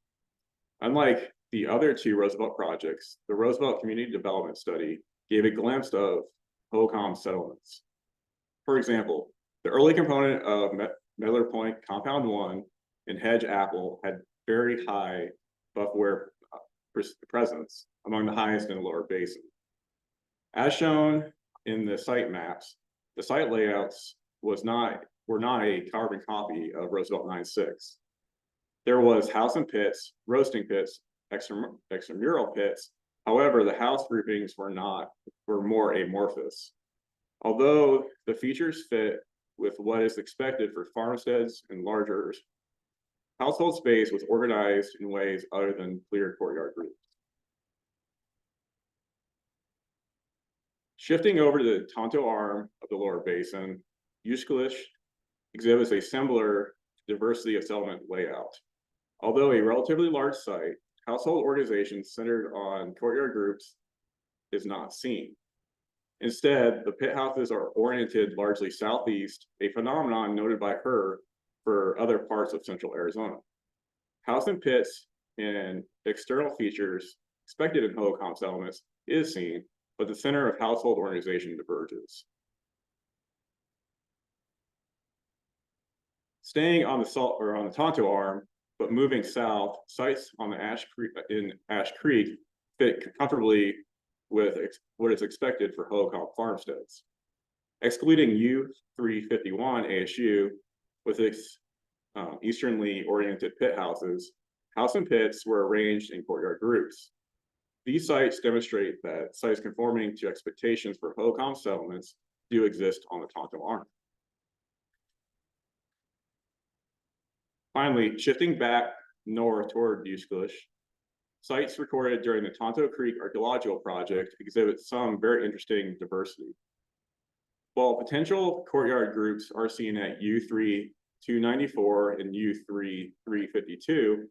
Unlike the other two Roosevelt projects, the Roosevelt Community Development Study gave a glimpse of Hohokam settlements. For example, the early component of Medlar Point Compound 1 and Hedge Apple had very high buffware presence, among the highest in the lower basin. As shown in the site maps, the site layouts were not a carbon copy of Roosevelt 9-6. There was house and pits, roasting pits, extramural pits. However, the house groupings were more amorphous. Although the features fit with what is expected for farmsteads and larger household space was organized in ways other than clear courtyard groups. Shifting over to the Tonto arm of the lower basin, Ushkalish exhibits a similar diversity of settlement layout. Although a relatively large site, household organization centered on courtyard groups is not seen. Instead, the pit houses are oriented largely southeast, a phenomenon noted by her for other parts of Central Arizona. House and pits and external features expected in Hohokam settlements is seen, but the center of household organization diverges. Staying on the Tonto arm, but moving south, sites on the Ash Creek fit comfortably with what is expected for Hohokam farmsteads. Excluding U351 ASU with its easternly oriented pit houses, house and pits were arranged in courtyard groups. These sites demonstrate that sites conforming to expectations for Hohokam settlements do exist on the Tonto arm. Finally, shifting back north toward Ushkalish, sites recorded during the Tonto Creek Archaeological Project exhibit some very interesting diversity. While potential courtyard groups are seen at U3-294 and U3-352,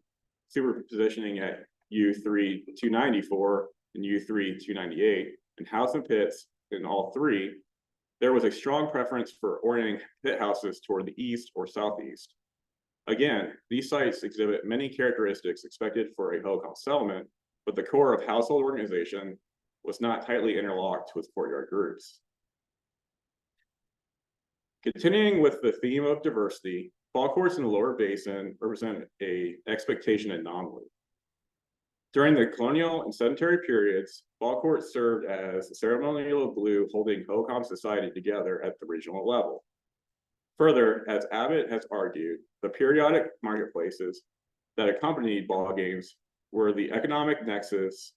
superpositioning at U3-294 and U3-298, and house and pits in all three, there was a strong preference for orienting pit houses toward the east or southeast. Again, these sites exhibit many characteristics expected for a Hohokam settlement, but the core of household organization was not tightly interlocked with courtyard groups. Continuing with the theme of diversity, fall courts in the lower basin represent an expectation anomaly. During the colonial and sedentary periods, fall courts served as the ceremonial glue holding Hohokam society together at the regional level. Further, as Abbott has argued, the periodic marketplaces that accompanied ball games were the economic nexus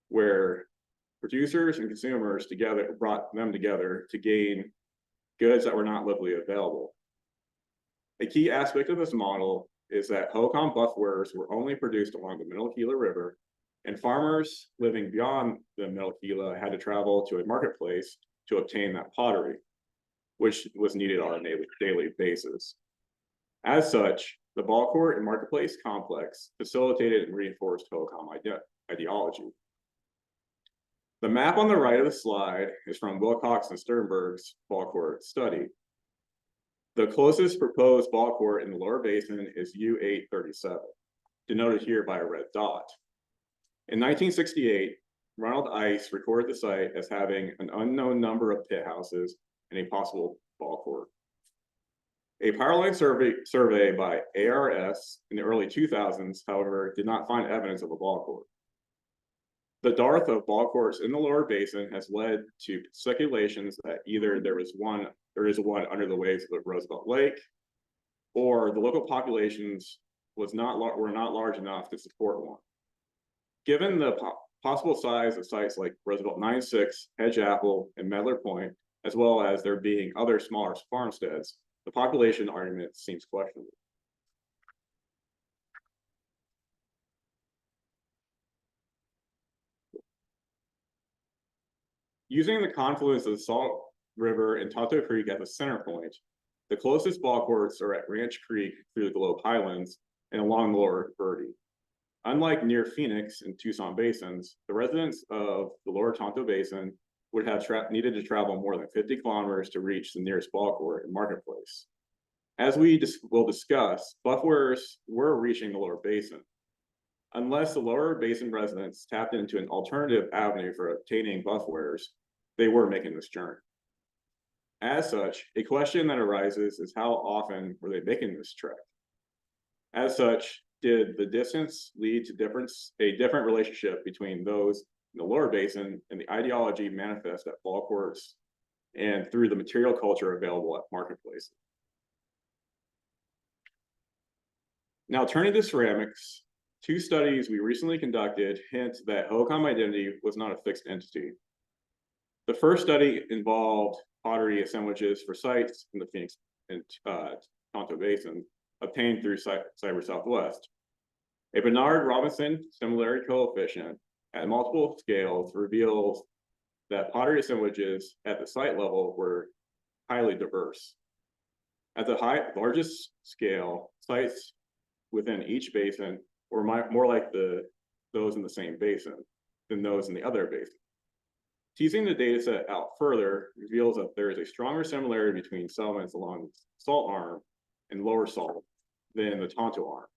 where producers and consumers together brought them together to gain goods that were not locally available. A key aspect of this model is that Hohokam buffwares were only produced along the Middle Gila River, and farmers living beyond the Middle Gila had to travel to a marketplace to obtain that pottery, which was needed on a daily basis. As such, the ball court and marketplace complex facilitated and reinforced Hohokam ideology. The map on the right of the slide is from Wilcox and Sternberg's ball court study. The closest proposed ball court in the lower basin is U837, denoted here by a red dot. In 1968, Ronald Ice recorded the site as having an unknown number of pit houses and a possible ball court. A powerline survey by ARS in the early 2000s, however, did not find evidence of a ball court. The dearth of ball courts in the lower basin has led to speculations that either there is one under the waves of the Roosevelt Lake, or the local populations were not large enough to support one. Given the possible size of sites like Roosevelt 9-6, Hedge Apple, and Medlar Point, as well as there being other smaller farmsteads, the population argument seems questionable. Using the confluence of the Salt River and Tonto Creek as a center point, the closest ball courts are at Ranch Creek through the Globe Highlands and along the lower Verde. Unlike near Phoenix and Tucson basins, the residents of the lower Tonto Basin would have needed to travel more than 50 kilometers to reach the nearest ball court and marketplace. As we will discuss, buffwares were reaching the lower basin. Unless the lower basin residents tapped into an alternative avenue for obtaining buffwares, they were making this journey. As such, a question that arises is how often were they making this trek? As such, did the distance lead to a different relationship between those in the lower basin and the ideology manifest at ball courts and through the material culture available at marketplaces. Now turning to ceramics, 2 studies we recently conducted hint that Hohokam identity was not a fixed entity. The first study involved pottery assemblages for sites in the Phoenix and Tonto Basin obtained through Cyber Southwest. A Bernard-Robinson similarity coefficient at multiple scales reveals that pottery assemblages at the site level were highly diverse. At the largest scale, sites within each basin were more like those in the same basin than those in the other basin. Teasing the data set out further reveals that there is a stronger similarity between settlements along the salt arm and lower salt than the Tonto arm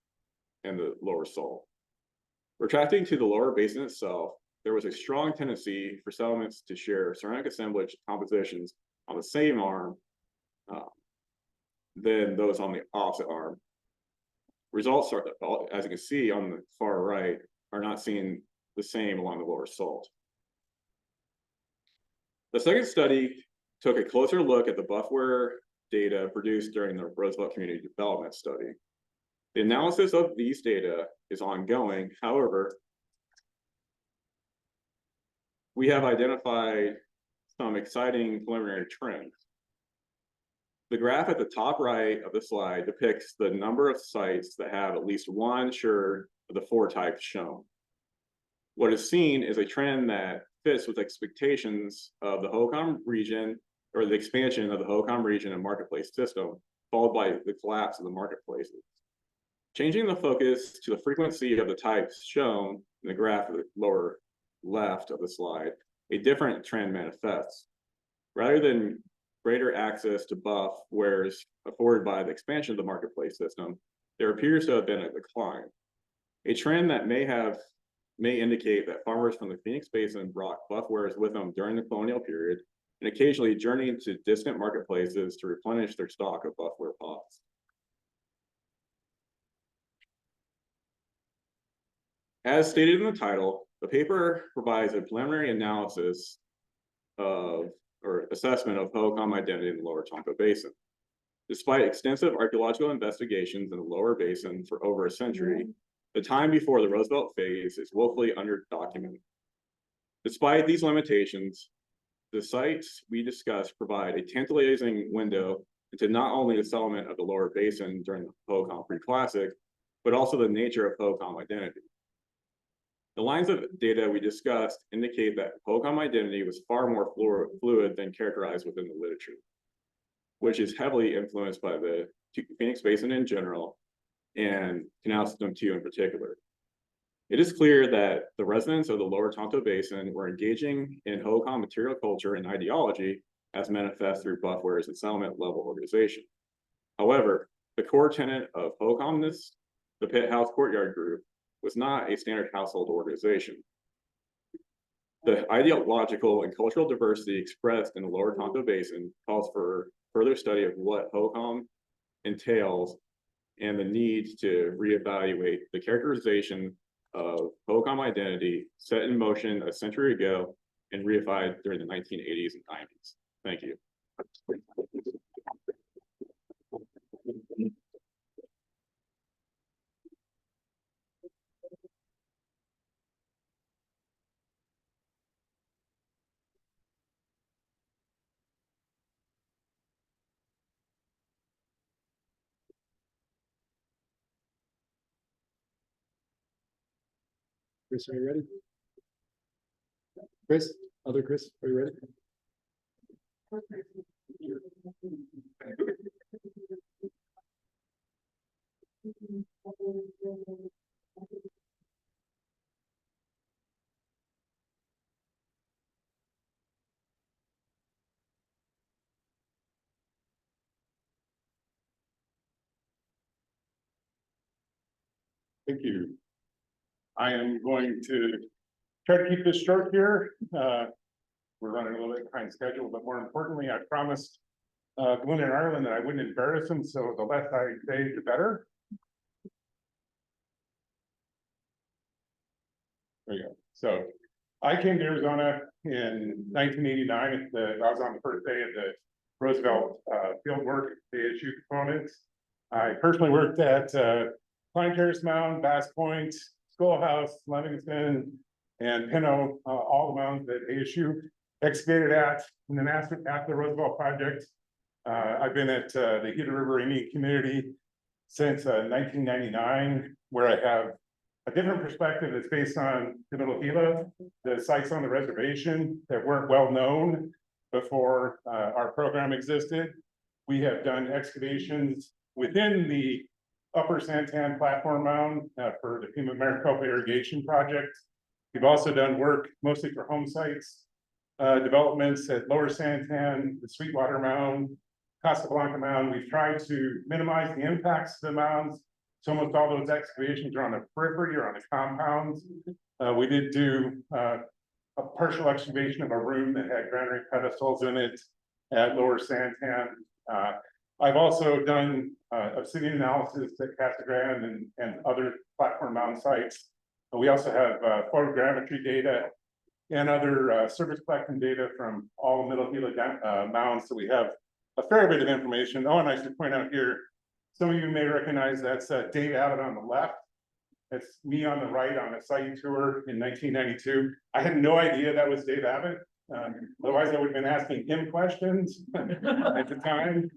and the lower salt. Retracting to the lower basin itself, there was a strong tendency for settlements to share ceramic assemblage compositions on the same arm than those on the opposite arm. Results are, as you can see on the far right, are not seen the same along the lower salt. The second study took a closer look at the buffware data produced during the Roosevelt Community Development Study. The analysis of these data is ongoing. However, we have identified some exciting preliminary trends. The graph at the top right of the slide depicts the number of sites that have at least one sherd of the 4 types shown. What is seen is a trend that fits with expectations of the Hohokam region, or the expansion of the Hohokam region and marketplace system, followed by the collapse of the marketplaces. Changing the focus to the frequency of the types shown in the graph at the lower left of the slide, a different trend manifests. Rather than greater access to buff wares afforded by the expansion of the marketplace system, there appears to have been a decline. A trend that may indicate that farmers from the Phoenix Basin brought buff wares with them during the colonial period and occasionally journeyed to distant marketplaces to replenish their stock of buffware pots. As stated in the title, the paper provides a preliminary analysis of or assessment of Hohokam identity in the lower Tonto Basin. Despite extensive archaeological investigations in the lower basin for over a century, the time before the Roosevelt phase is woefully underdocumented. Despite these limitations, the sites we discussed provide a tantalizing window into not only the settlement of the lower basin during the Hohokam Pre-Classic, but also the nature of Hohokam identity. The lines of data we discussed indicate that Hohokam identity was far more fluid than characterized within the literature, which is heavily influenced by the Phoenix Basin in general and Canal System 2 in particular. It is clear that the residents of the lower Tonto Basin were engaging in Hohokam material culture and ideology as manifest through buffwares and settlement level organization. However, the core tenet of Hohokamness, the Pit House Courtyard Group, was not a standard household organization. The ideological and cultural diversity expressed in the lower Tonto Basin calls for further study of what Hohokam entails and the need to reevaluate the characterization of Hohokam identity set in motion a century ago and reified during the 1980s and 90s. Thank you. Chris, are you ready? Chris, other Chris, are you ready? Thank you. I am going to try to keep this short here. We're running a little bit behind schedule, but more importantly, I promised Glenn and Ireland that I wouldn't embarrass them, so the less I say, the better. There you go. So I came to Arizona in 1989. I was on the first day of the Roosevelt field work ASU components. I personally worked at Pine Terrace Mound, Bass Point, Schoolhouse, Livingston, and Pinot, all the mounds that ASU excavated at. And then after the Roosevelt project, I've been at the Gila River Indian community since 1999, where I have a different perspective that's based on the Middle Gila, the sites on the reservation that weren't well known before our program existed. We have done excavations within the Upper Santan Platform Mound for the Pima Maricopa Irrigation Project. We've also done work mostly for home sites, developments at Lower Santan, the Sweetwater Mound, Casablanca Mound. We've tried to minimize the impacts to the mounds. So almost all those excavations are on the periphery or on the compounds. We did do a partial excavation of a room that had granary pedestals in it at Lower Santan. I've also done obsidian analysis at Casa Grande and other platform mound sites. We also have photogrammetry data and other surface collecting data from all Middle Gila mounds. So we have a fair bit of information. Oh, and I should point out here, some of you may recognize that's Dave Abbott on the left. It's me on the right on a site tour in 1992. I had no idea that was Dave Abbott. Otherwise, I would have been asking him questions at the time.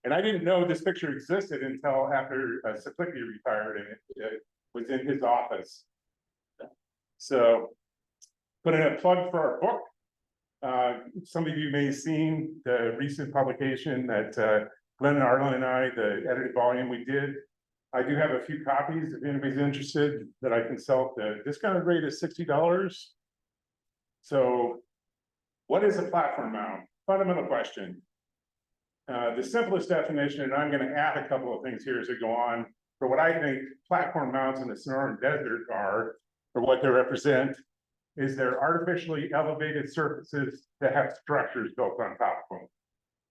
And I didn't know this picture existed until after Saplicki retired, and it was in his office. So, put in a plug for our book. Some of you may have seen the recent publication that Glenn and Arlen and I, the edited volume we did. I do have a few copies if anybody's interested that I can sell. The discounted rate is $60. So what is a platform mound? Fundamental question. The simplest definition, and I'm going to add a couple of things here as we go on, for what I think platform mounds in the Sonoran Desert are, or what they represent, is they're artificially elevated surfaces that have structures built on top of them.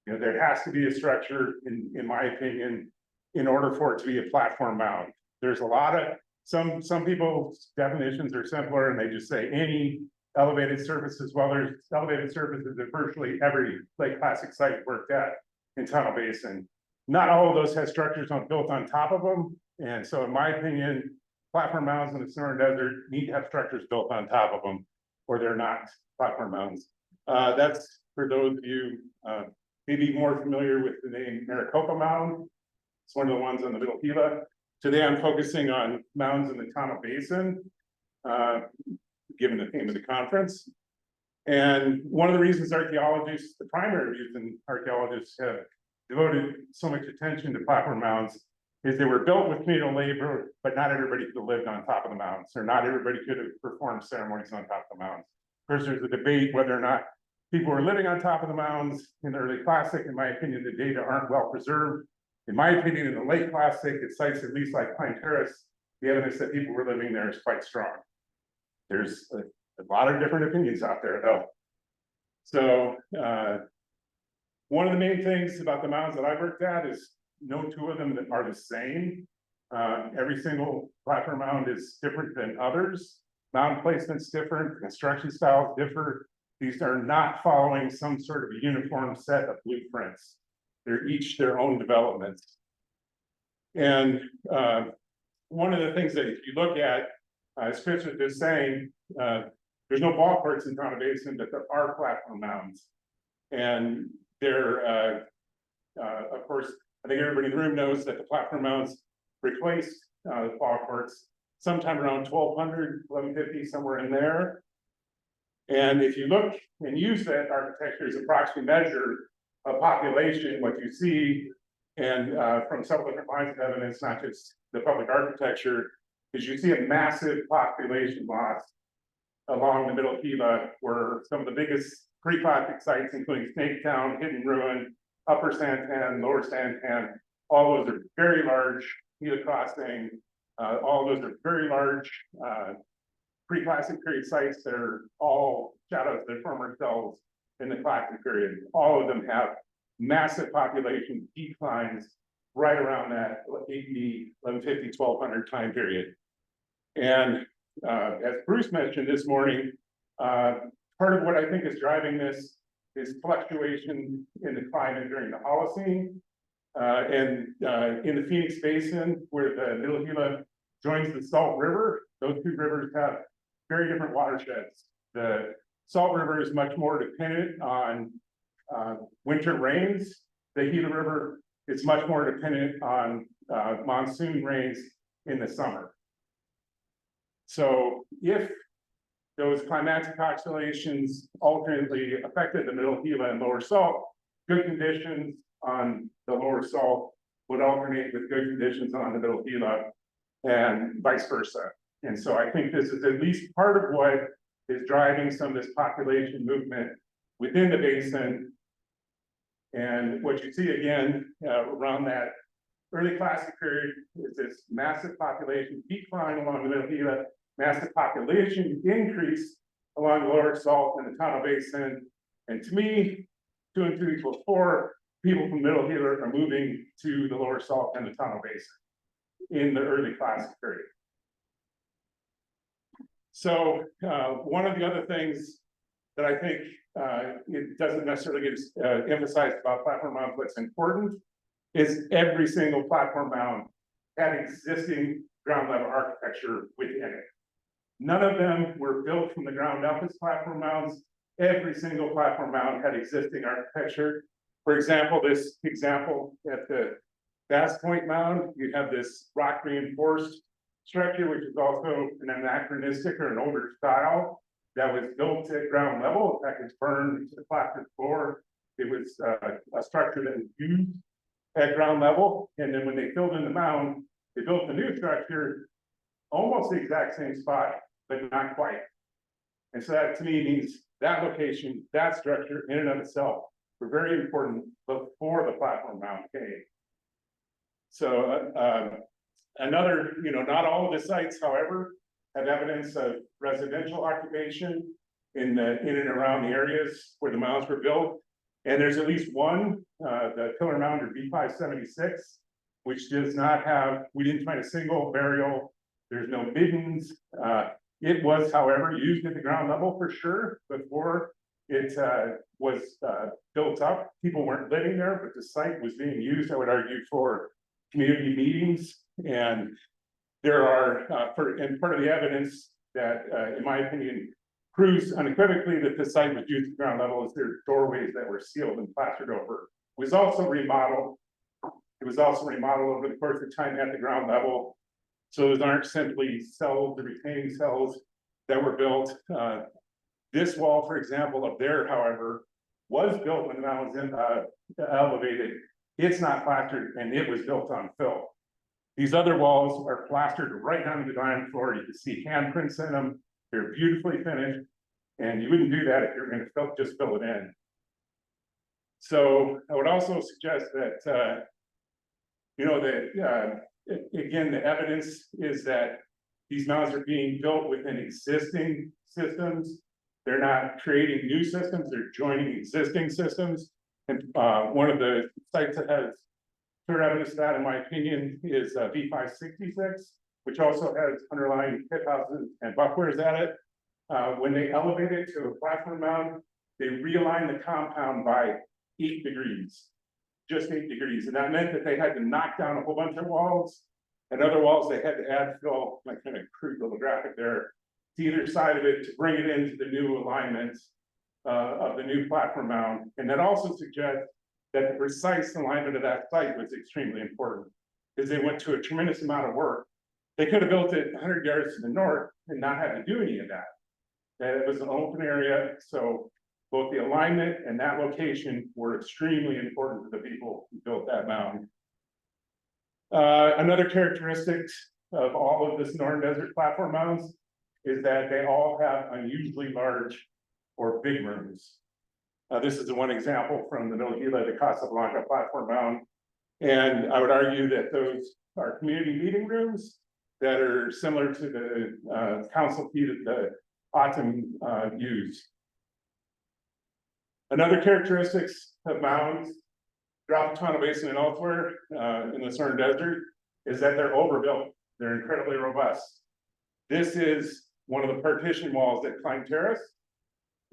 You know, there has to be a structure, in my opinion, in order for it to be a platform mound. There's a lot of, some people's definitions are simpler and they just say any elevated surfaces. Well, there's elevated surfaces at virtually every Lake Classic site worked at in Tonto Basin. Not all of those have structures built on top of them. And so in my opinion, platform mounds in the Sonoran Desert need to have structures built on top of them, or they're not platform mounds. That's for those of you maybe more familiar with the name Maricopa Mound. It's one of the ones on the Middle Gila. Today I'm focusing on mounds in the Tonto Basin, given the theme of the conference. And one of the reasons archaeologists, the primary reason archaeologists have devoted so much attention to platform mounds is they were built with communal labor, but not everybody could have lived on top of the mounds, or not everybody could have performed ceremonies on top of the mounds. Of course, there's a debate whether or not people were living on top of the mounds in the early Classic. In my opinion, the data aren't well preserved. In my opinion, in the late Classic, at sites at least like Pine Terrace, the evidence that people were living there is quite strong. There's a lot of different opinions out there, though. So one of the main things about the mounds that I've worked at is no two of them that are the same. Every single platform mound is different than others. Mound placement's different, construction styles differ. These are not following some sort of a uniform set of blueprints. They're each their own developments. And one of the things that if you look at, as Chris was just saying, there's no ball courts in Tonto Basin, but there are platform mounds. And they're, of course, I think everybody in the room knows that the platform mounds replaced the ball courts sometime around 1200, 1150, somewhere in there. And if you look and use that architecture as a proxy measure of population, what you see, and from several different lines of evidence, not just the public architecture, is you see a massive population loss along the Middle Gila, where some of the biggest pre-Classic sites, including Snaketown, Hidden Ruin, Upper Santan, Lower Santan, all those are very large. Gila Crossing, all those are very large pre-Classic period sites that are all shadows that form themselves in the Classic period. All of them have massive population declines right around that 80, 1150, 1200 time period. And as Bruce mentioned this morning, Part of what I think is driving this is fluctuation in the climate during the Holocene. In the Phoenix Basin, where the Middle Gila joins the Salt River, those two rivers have very different watersheds. The Salt River is much more dependent on winter rains. The Gila River is much more dependent on monsoon rains in the summer. So if those climatic oscillations alternately affected the Middle Gila and Lower Salt, good conditions on the Lower Salt would alternate with good conditions on the Middle Gila and vice versa. And so I think this is at least part of what is driving some of this population movement within the basin. And what you see again around that early Classic period is this massive population decline along the Middle Gila, massive population increase along the Lower Salt and the Tonto Basin. And to me, 2 and 2 equals 4. People from Middle Gila are moving to the Lower Salt and the Tonto Basin in the early Classic period. So one of the other things that I think it doesn't necessarily get emphasized about platform mounds, what's important is every single platform mound had existing ground level architecture within it. None of them were built from the ground up as platform mounds. Every single platform mound had existing architecture. For example, this example at the Bass Point Mound, you have this rock reinforced structure, which is also an anachronistic or an older style that was built at ground level. In fact, it's burned to the plaster floor. It was a structure that was used at ground level. And then when they filled in the mound, they built the new structure, almost the exact same spot, but not quite. And so that to me means that location, that structure in and of itself were very important before the platform mound came. So another, not all of the sites, however, have evidence of residential occupation in and around the areas where the mounds were built. And there's at least one, the Pillar Mound or B576, which does not have, we didn't find a single burial. There's no middens. It was, however, used at the ground level for sure before it was built up. People weren't living there, but the site was being used, I would argue, for community meetings. And there are, and part of the evidence that, in my opinion, proves unequivocally that the site was used at ground level is there doorways that were sealed and plastered over. It was also remodeled. It was also remodeled over the course of time at the ground level. So those aren't simply cells, the retaining cells that were built. This wall, for example, up there, however, was built when the mound was elevated. It's not plastered, and it was built on fill. These other walls are plastered right down to the ground floor. You can see handprints in them. They're beautifully finished, and you wouldn't do that if you're going to just fill it in. So I would also suggest that, again, the evidence is that these mounds are being built within existing systems. They're not creating new systems, they're joining existing systems. And one of the sites that has clear evidence of that, in my opinion, is V566, which also has underlying pit houses and buckwares at it. When they elevate it to a platform mound, they realign the compound by 8 degrees, just 8 degrees. And that meant that they had to knock down a whole bunch of walls, and other walls they had to add fill, like kind of crude little graphic there, to either side of it to bring it into the new alignment of the new platform mound. And that also suggests that the precise alignment of that site was extremely important, because they went to a tremendous amount of work. They could have built it 100 yards to the north and not had to do any of that. And it was an open area, so both the alignment and that location were extremely important to the people who built that mound. Another characteristic of all of this Northern Desert platform mounds is that they all have unusually large or big rooms. This is one example from the Middle Gila, the Casablanca platform mound. And I would argue that those are community meeting rooms that are similar to the council seat that the Autumn used. Another characteristics of mounds throughout the Tonto Basin and elsewhere in the Northern Desert is that they're overbuilt. They're incredibly robust. This is one of the partition walls at Klein Terrace.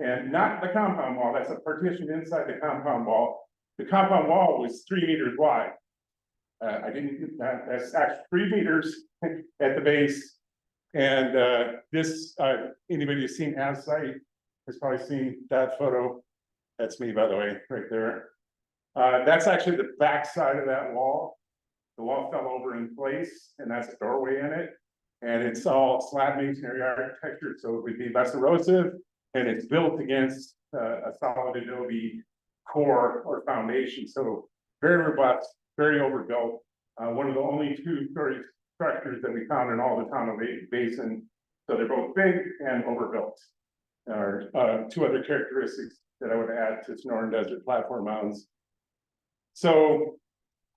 And not the compound wall, that's a partition inside the compound wall. The compound wall was 3 meters wide. That's actually 3 meters at the base. And this, anybody who's seen As-Site has probably seen that photo. That's me, by the way, right there. That's actually the back side of that wall. The wall fell over in place, and that's a doorway in it. And it's all slab masonry architecture, so it would be less erosive, and it's built against a solid adobe core or foundation. So very robust, very overbuilt. One of the only 2-story structures that we found in all the Tonto Basin. So they're both big and overbuilt. There are 2 other characteristics that I would add to Sonoran Desert platform mounds. So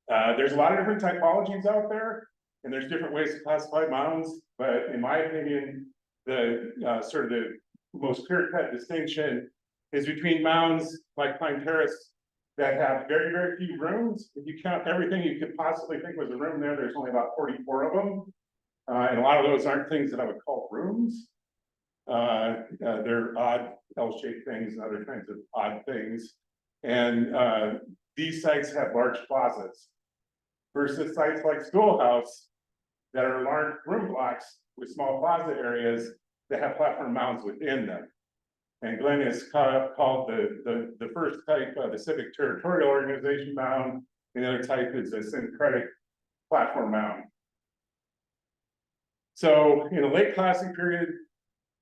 there's a lot of different typologies out there, and there's different ways to classify mounds. But in my opinion, the sort of the most clear-cut distinction is between mounds like Pine Terrace that have very, very few rooms. If you count everything you could possibly think was a room there, there's only about 44 of them. And a lot of those aren't things that I would call rooms. They're odd L-shaped things and other kinds of odd things. And these sites have large plazas versus sites like Schoolhouse that are large room blocks with small plaza areas that have platform mounds within them. And Glenn has called the first type the Civic Territorial Organization mound, and the other type is a syncretic platform mound. So in the late Classic period,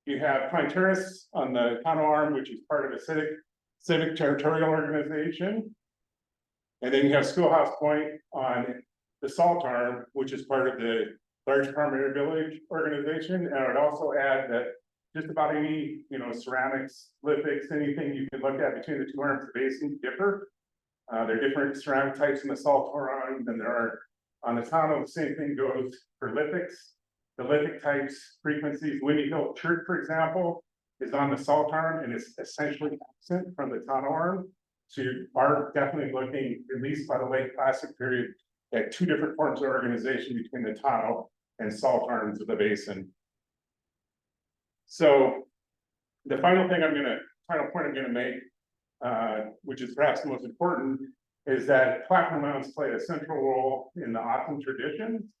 you have Pine Terrace on the Tonto Arm, which is part of the Civic Territorial Organization. And then you have Schoolhouse Point on the Salt Arm, which is part of the Large Primary Village Organization. And I would also add that just about any, ceramics, lithics, anything you can look at between the 2 arms of the basin differ. There are different ceramic types in the Salt Arm than there are on the Tonto. The same thing goes for lithics. The lithic types, frequencies, Windy Hill Church, for example, is on the Salt Arm, and it's essentially absent from the Tonto Arm. So you are definitely looking, at least by the late Classic period, at 2 different forms of organization between the Tonto and Salt Arms of the basin. So the final point I'm gonna make, which is perhaps the most important, is that platform mounds play a central role in the Ottoman tradition.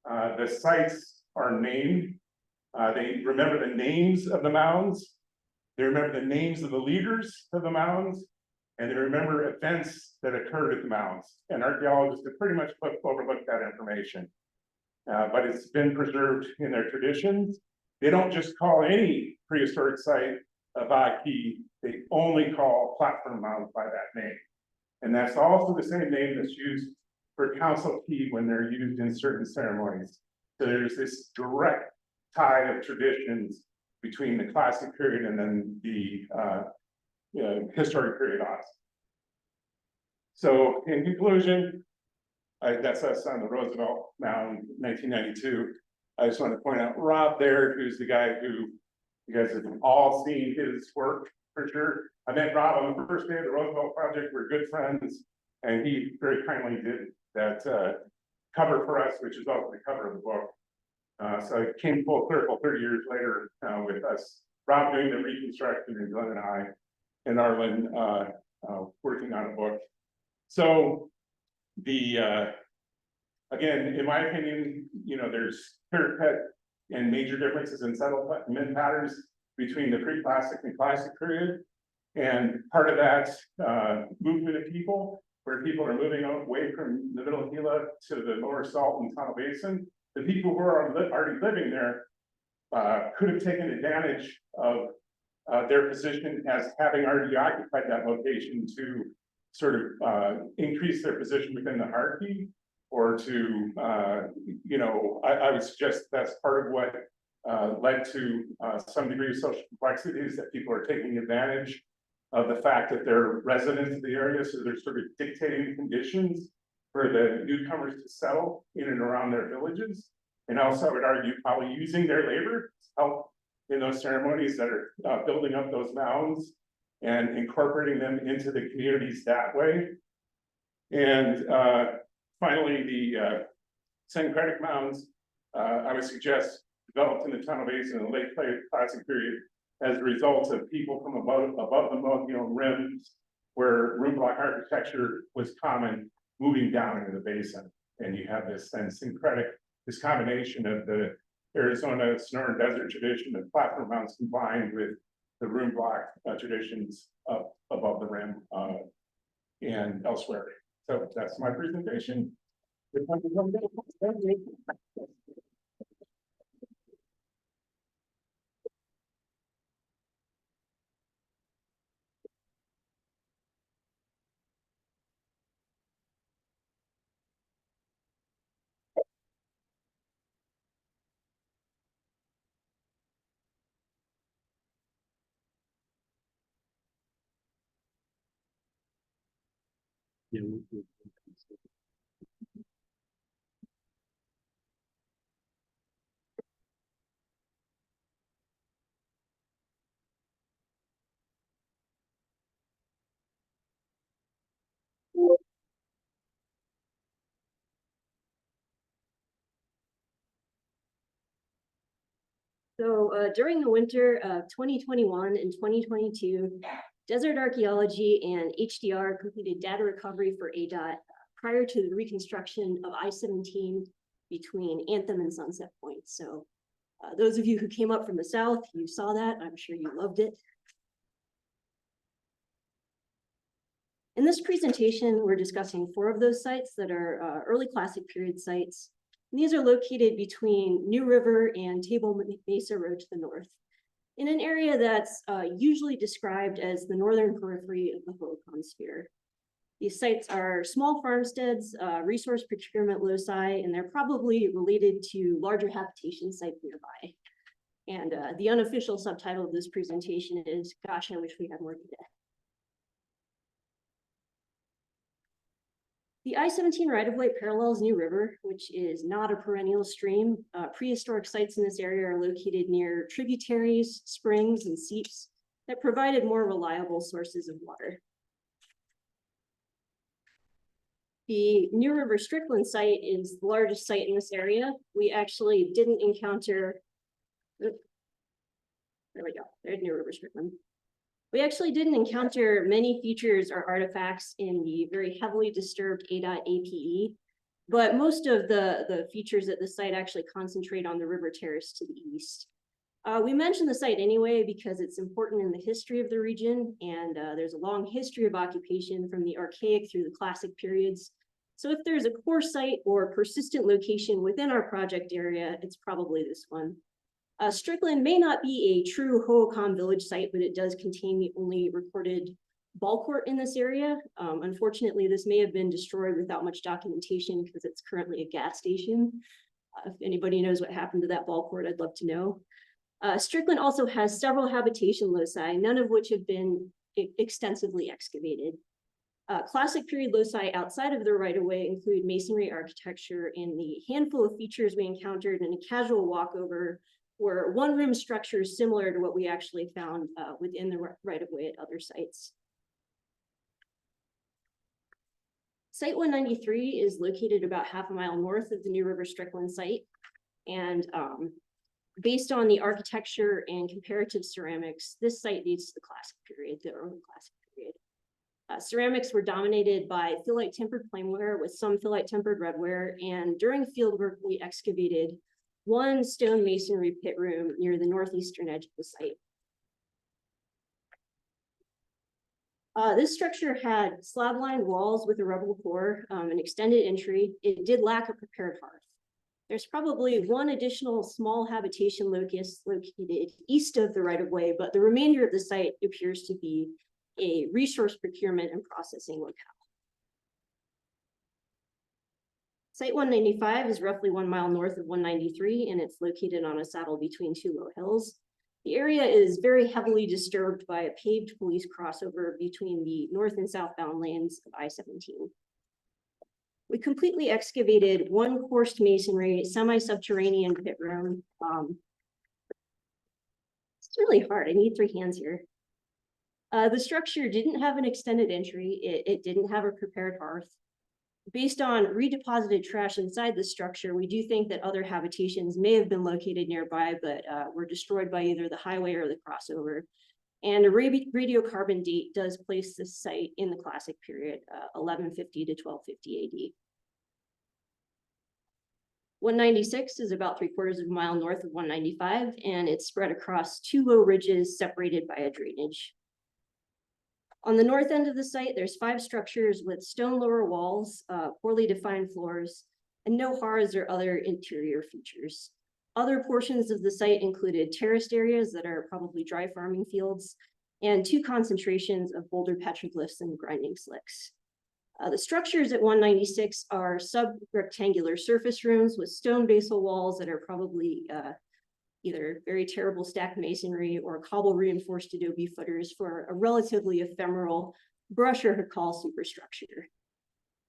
The sites are named. They remember the names of the mounds. They remember the names of the leaders of the mounds, and they remember events that occurred at the mounds. And archaeologists have pretty much overlooked that information. But it's been preserved in their traditions. They don't just call any prehistoric site a Vaki, they only call platform mounds by that name. And that's also the same name that's used for council key when they're used in certain ceremonies. So there's this direct tie of traditions between the Classic period and then the historic period on. So in conclusion, that's us on the Roosevelt Mound, 1992. I just want to point out Rob there, who's the guy who you guys have all seen his work for sure. I met Rob on the first day of the Roosevelt Project. We're good friends, and he very kindly did that cover for us, which is also the cover of the book. So it came full circle 30 years later with us, Rob doing the reconstruction, and Glenn and I and Arlen working on a book. So the again, in my opinion, there's clear-cut and major differences in settlement patterns between the pre-Classic and Classic period. And part of that movement of people, where people are moving away from the Middle Gila to the lower Salt and Tonto Basin, the people who are already living there could have taken advantage of their position as having already occupied that location to sort of increase their position within the hierarchy, or to, I would suggest that's part of what led to some degree of social complexities, that people are taking advantage of the fact that they're residents of the area, so they're sort of dictating conditions for the newcomers to settle in and around their villages. And also I would argue probably using their labor to help in those ceremonies that are building up those mounds and incorporating them into the communities that way. And finally, the syncretic mounds, I would suggest, developed in the Tonto Basin in the late Classic period as a result of people from above the rims, where room block architecture was common, moving down into the basin. And you have this then syncretic, this combination of the Arizona Sonoran Desert tradition of platform mounts combined with the room block traditions up above the rim and elsewhere. So that's my presentation. So during the winter of 2021 and 2022, Desert Archaeology and HDR completed data recovery for ADOT prior to the reconstruction of I-17 between Anthem and Sunset Point. So those of you who came up from the south, you saw that. I'm sure you loved it. In this presentation, we're discussing 4 of those sites that are early classic period sites. And these are located between New River and Table Mesa Road to the north, in an area that's usually described as the northern periphery of the Hohokam Sphere. These sites are small farmsteads, resource procurement loci, and they're probably related to larger habitation sites nearby. And the unofficial subtitle of this presentation is, "Gosh, I wish we had more data." The I-17 right-of-way parallels New River, which is not a perennial stream. Prehistoric sites in this area are located near tributaries, springs, and seeps that provided more reliable sources of water. The New River Strickland site is the largest site in this area. We actually didn't encounter, there we go, there's New River Strickland. We actually didn't encounter many features or artifacts in the very heavily disturbed ADOT APE, but most of the features at the site actually concentrate on the river terrace to the east. We mentioned the site anyway because it's important in the history of the region, and there's a long history of occupation from the Archaic through the Classic periods. So if there's a core site or persistent location within our project area, it's probably this one. Strickland may not be a true Hohokam village site, but it does contain the only recorded ball court in this area. Unfortunately, this may have been destroyed without much documentation because it's currently a gas station. If anybody knows what happened to that ball court, I'd love to know. Strickland also has several habitation loci, none of which have been extensively excavated. Classic period loci outside of the right-of-way include masonry architecture, and the handful of features we encountered in a casual walkover were one-room structures similar to what we actually found within the right-of-way at other sites. Site 193 is located about half a mile north of the New River Strickland site, and based on the architecture and comparative ceramics, this site dates to the Classic period, the early Classic period. Ceramics were dominated by phyllite tempered planeware with some phyllite tempered redware, and during fieldwork, we excavated one stone masonry pit room near the northeastern edge of the site. This structure had slab-lined walls with a rubble core, an extended entry. It did lack a prepared hearth. There's probably one additional small habitation locus located east of the right-of-way, but the remainder of the site appears to be a resource procurement and processing locale. Site 195 is roughly 1 mile north of 193, and it's located on a saddle between 2 low hills. The area is very heavily disturbed by a paved police crossover between the north and southbound lanes of I-17. We completely excavated one coursed masonry, semi-subterranean pit room. It's really hard, I need 3 hands here. The structure didn't have an extended entry, it didn't have a prepared hearth. Based on redeposited trash inside the structure, we do think that other habitations may have been located nearby, but were destroyed by either the highway or the crossover. And a radiocarbon date does place this site in the classic period, 1150 to 1250 AD. 196 is about 3/4 of a mile north of 195, and it's spread across two low ridges separated by a drainage. On the north end of the site, there's 5 structures with stone lower walls, poorly defined floors, and no hearths or other interior features. Other portions of the site included terraced areas that are probably dry farming fields, and 2 concentrations of boulder petroglyphs and grinding slicks. The structures at 196 are sub-rectangular surface rooms with stone basal walls that are probably either very terrible stacked masonry or cobble reinforced adobe footers for a relatively ephemeral brush or Hekal superstructure.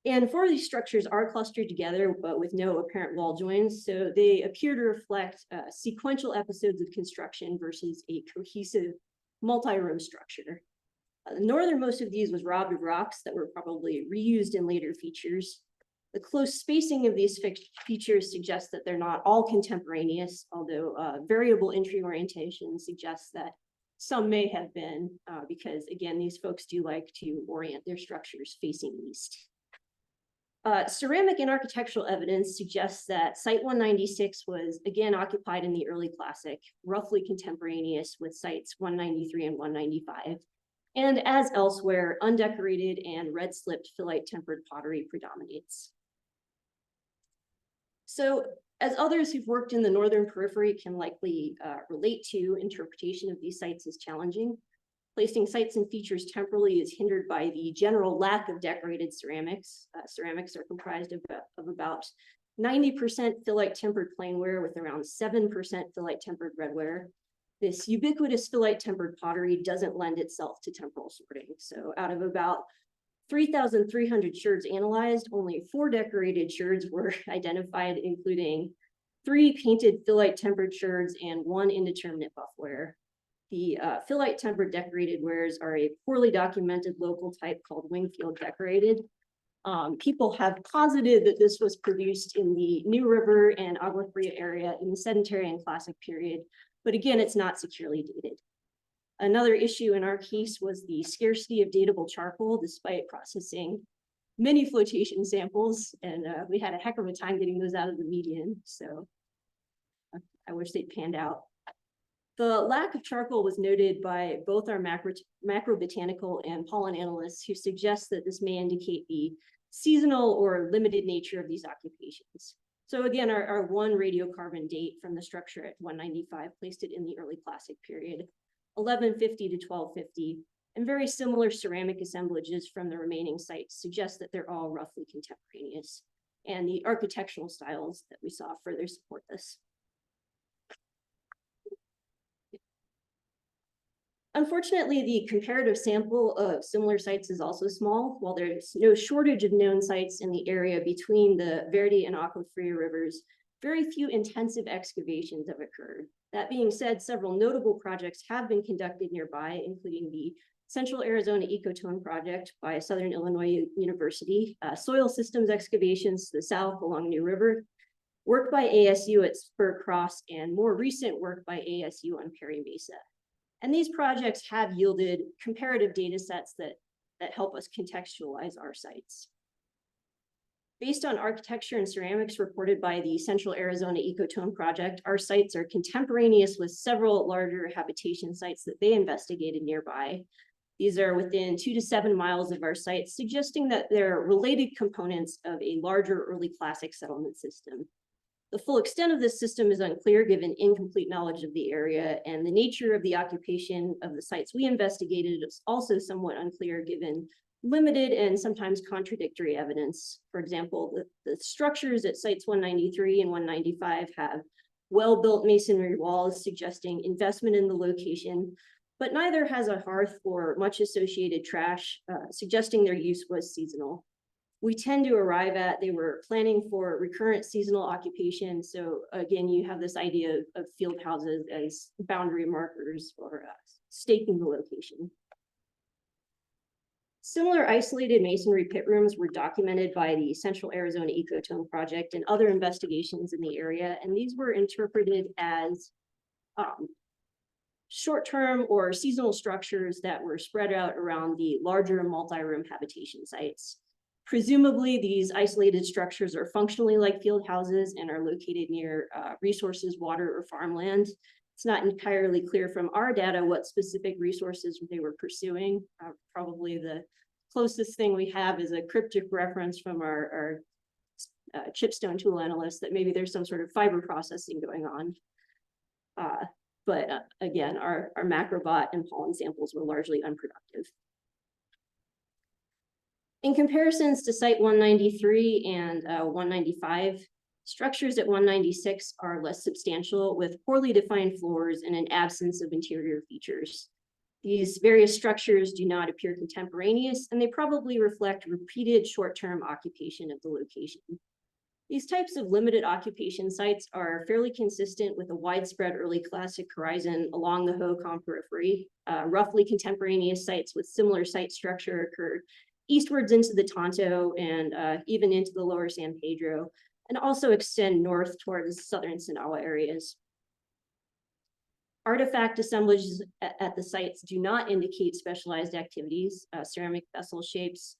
And 4 of these structures are clustered together, but with no apparent wall joins, so they appear to reflect sequential episodes of construction versus a cohesive multi-room structure. The northernmost of these was robbed of rocks that were probably reused in later features. The close spacing of these features suggests that they're not all contemporaneous, although variable entry orientation suggests that some may have been, because again, these folks do like to orient their structures facing east. Ceramic and architectural evidence suggests that Site 196 was again occupied in the early classic, roughly contemporaneous with sites 193 and 195. And as elsewhere, undecorated and red-slipped phyllite tempered pottery predominates. So, as others who've worked in the northern periphery can likely relate to, interpretation of these sites is challenging. Placing sites and features temporally is hindered by the general lack of decorated ceramics. Ceramics are comprised of about 90% phyllite tempered plainware with around 7% phyllite tempered redware. This ubiquitous phyllite tempered pottery doesn't lend itself to temporal sorting. So out of about 3,300 sherds analyzed, only 4 decorated sherds were identified, including 3 painted phyllite tempered sherds and 1 indeterminate buffware. The phyllite tempered decorated wares are a poorly documented local type called Wingfield decorated. People have posited that this was produced in the New River and Agua Fria area in the sedentary and classic period, but again, it's not securely dated. Another issue in our case was the scarcity of datable charcoal, despite processing many flotation samples, and we had a heck of a time getting those out of the median, so I wish they'd panned out. The lack of charcoal was noted by both our macrobotanical and pollen analysts, who suggest that this may indicate the seasonal or limited nature of these occupations. So again, our 1 radiocarbon date from the structure at 195 placed it in the early classic period, 1150 to 1250, and very similar ceramic assemblages from the remaining sites suggest that they're all roughly contemporaneous, and the architectural styles that we saw further support this. Unfortunately, the comparative sample of similar sites is also small. While there's no shortage of known sites in the area between the Verde and Agua Fria rivers, very few intensive excavations have occurred. That being said, several notable projects have been conducted nearby, including the Central Arizona Ecotone project by Southern Illinois University, soil systems excavations to the south along New River, work by ASU at Spur Cross, and more recent work by ASU on Perry Mesa. And these projects have yielded comparative data sets that help us contextualize our sites. Based on architecture and ceramics reported by the Central Arizona Ecotone project, our sites are contemporaneous with several larger habitation sites that they investigated nearby. These are within 2 to 7 miles of our sites, suggesting that they're related components of a larger early classic settlement system. The full extent of this system is unclear given incomplete knowledge of the area, and the nature of the occupation of the sites we investigated is also somewhat unclear given limited and sometimes contradictory evidence. For example, the structures at sites 193 and 195 have well-built masonry walls suggesting investment in the location, but neither has a hearth or much associated trash, suggesting their use was seasonal. We tend to arrive at they were planning for recurrent seasonal occupation. So again, you have this idea of field houses as boundary markers or staking the location. Similar isolated masonry pit rooms were documented by the Central Arizona Ecotone Project and other investigations in the area, and these were interpreted as short-term or seasonal structures that were spread out around the larger multi-room habitation sites. Presumably, these isolated structures are functionally like field houses and are located near resources, water, or farmland. It's not entirely clear from our data what specific resources they were pursuing. Probably the closest thing we have is a cryptic reference from our chipstone tool analyst that maybe there's some sort of fiber processing going on. But again, our macrobot and pollen samples were largely unproductive. In comparisons to site 193 and 195, structures at 196 are less substantial with poorly defined floors and an absence of interior features. These various structures do not appear contemporaneous, and they probably reflect repeated short-term occupation of the location. These types of limited occupation sites are fairly consistent with a widespread early classic horizon along the Hohokam periphery. Roughly contemporaneous sites with similar site structure occurred eastwards into the Tonto and even into the lower San Pedro, and also extend north towards the southern Sinawa areas. Artifact assemblages at the sites do not indicate specialized activities. Ceramic vessel shapes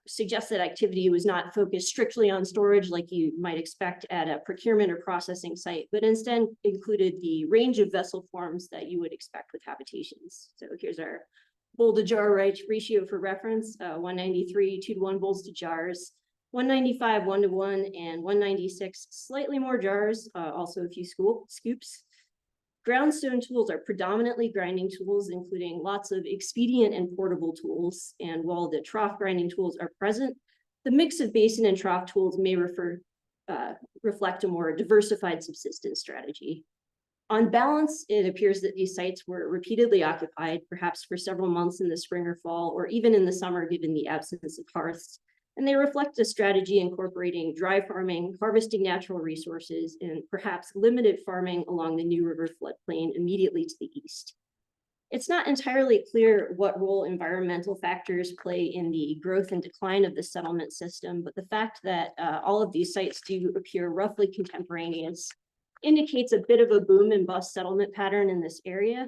suggest that activity was not focused strictly on storage like you might expect at a procurement or processing site, but instead included the range of vessel forms that you would expect with habitations. So here's our bowl to jar ratio for reference, 193, 2-to-1 bowls to jars, 195, 1-to-1, and 196, slightly more jars, also a few scoops. Groundstone tools are predominantly grinding tools, including lots of expedient and portable tools. And while the trough grinding tools are present, the mix of basin and trough tools may reflect a more diversified subsistence strategy. On balance, it appears that these sites were repeatedly occupied, perhaps for several months in the spring or fall, or even in the summer, given the absence of hearths. And they reflect a strategy incorporating dry farming, harvesting natural resources, and perhaps limited farming along the New River floodplain immediately to the east. It's not entirely clear what role environmental factors play in the growth and decline of the settlement system, but the fact that all of these sites do appear roughly contemporaneous indicates a bit of a boom and bust settlement pattern in this area.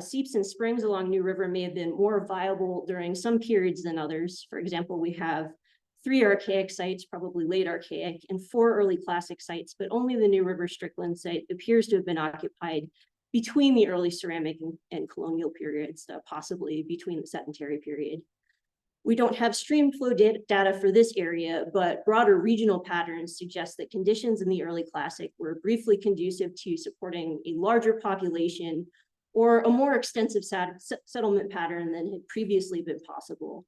Seeps and springs along New River may have been more viable during some periods than others. For example, we have 3 archaic sites, probably late archaic, and 4 early classic sites, but only the New River Strickland site appears to have been occupied between the early ceramic and colonial periods, possibly between the sedentary period. We don't have stream flow data for this area, but broader regional patterns suggest that conditions in the early classic were briefly conducive to supporting a larger population or a more extensive settlement pattern than had previously been possible.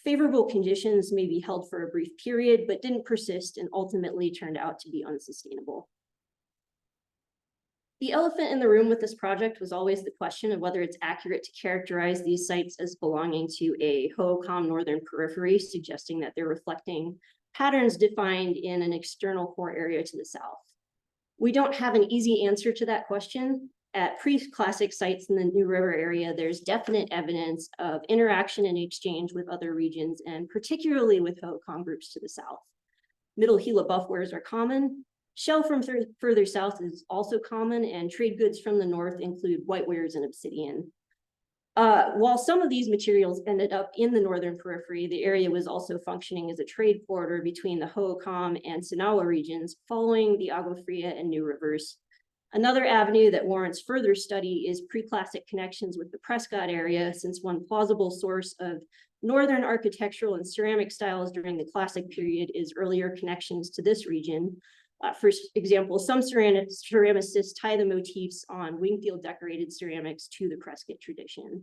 Favorable conditions may be held for a brief period, but didn't persist and ultimately turned out to be unsustainable. The elephant in the room with this project was always the question of whether it's accurate to characterize these sites as belonging to a Hohokam northern periphery, suggesting that they're reflecting patterns defined in an external core area to the south. We don't have an easy answer to that question. At pre-classic sites in the New River area, there's definite evidence of interaction and exchange with other regions, and particularly with Hohokam groups to the south. Middle Gila buffwares are common. Shell from further south is also common, and trade goods from the north include whitewares and obsidian. While some of these materials ended up in the northern periphery, the area was also functioning as a trade corridor between the Hohokam and Sinawa regions following the Agua Fria and New Rivers. Another avenue that warrants further study is pre-classic connections with the Prescott area, since one plausible source of northern architectural and ceramic styles during the classic period is earlier connections to this region. For example, some ceramicists tie the motifs on Wingfield decorated ceramics to the Prescott tradition.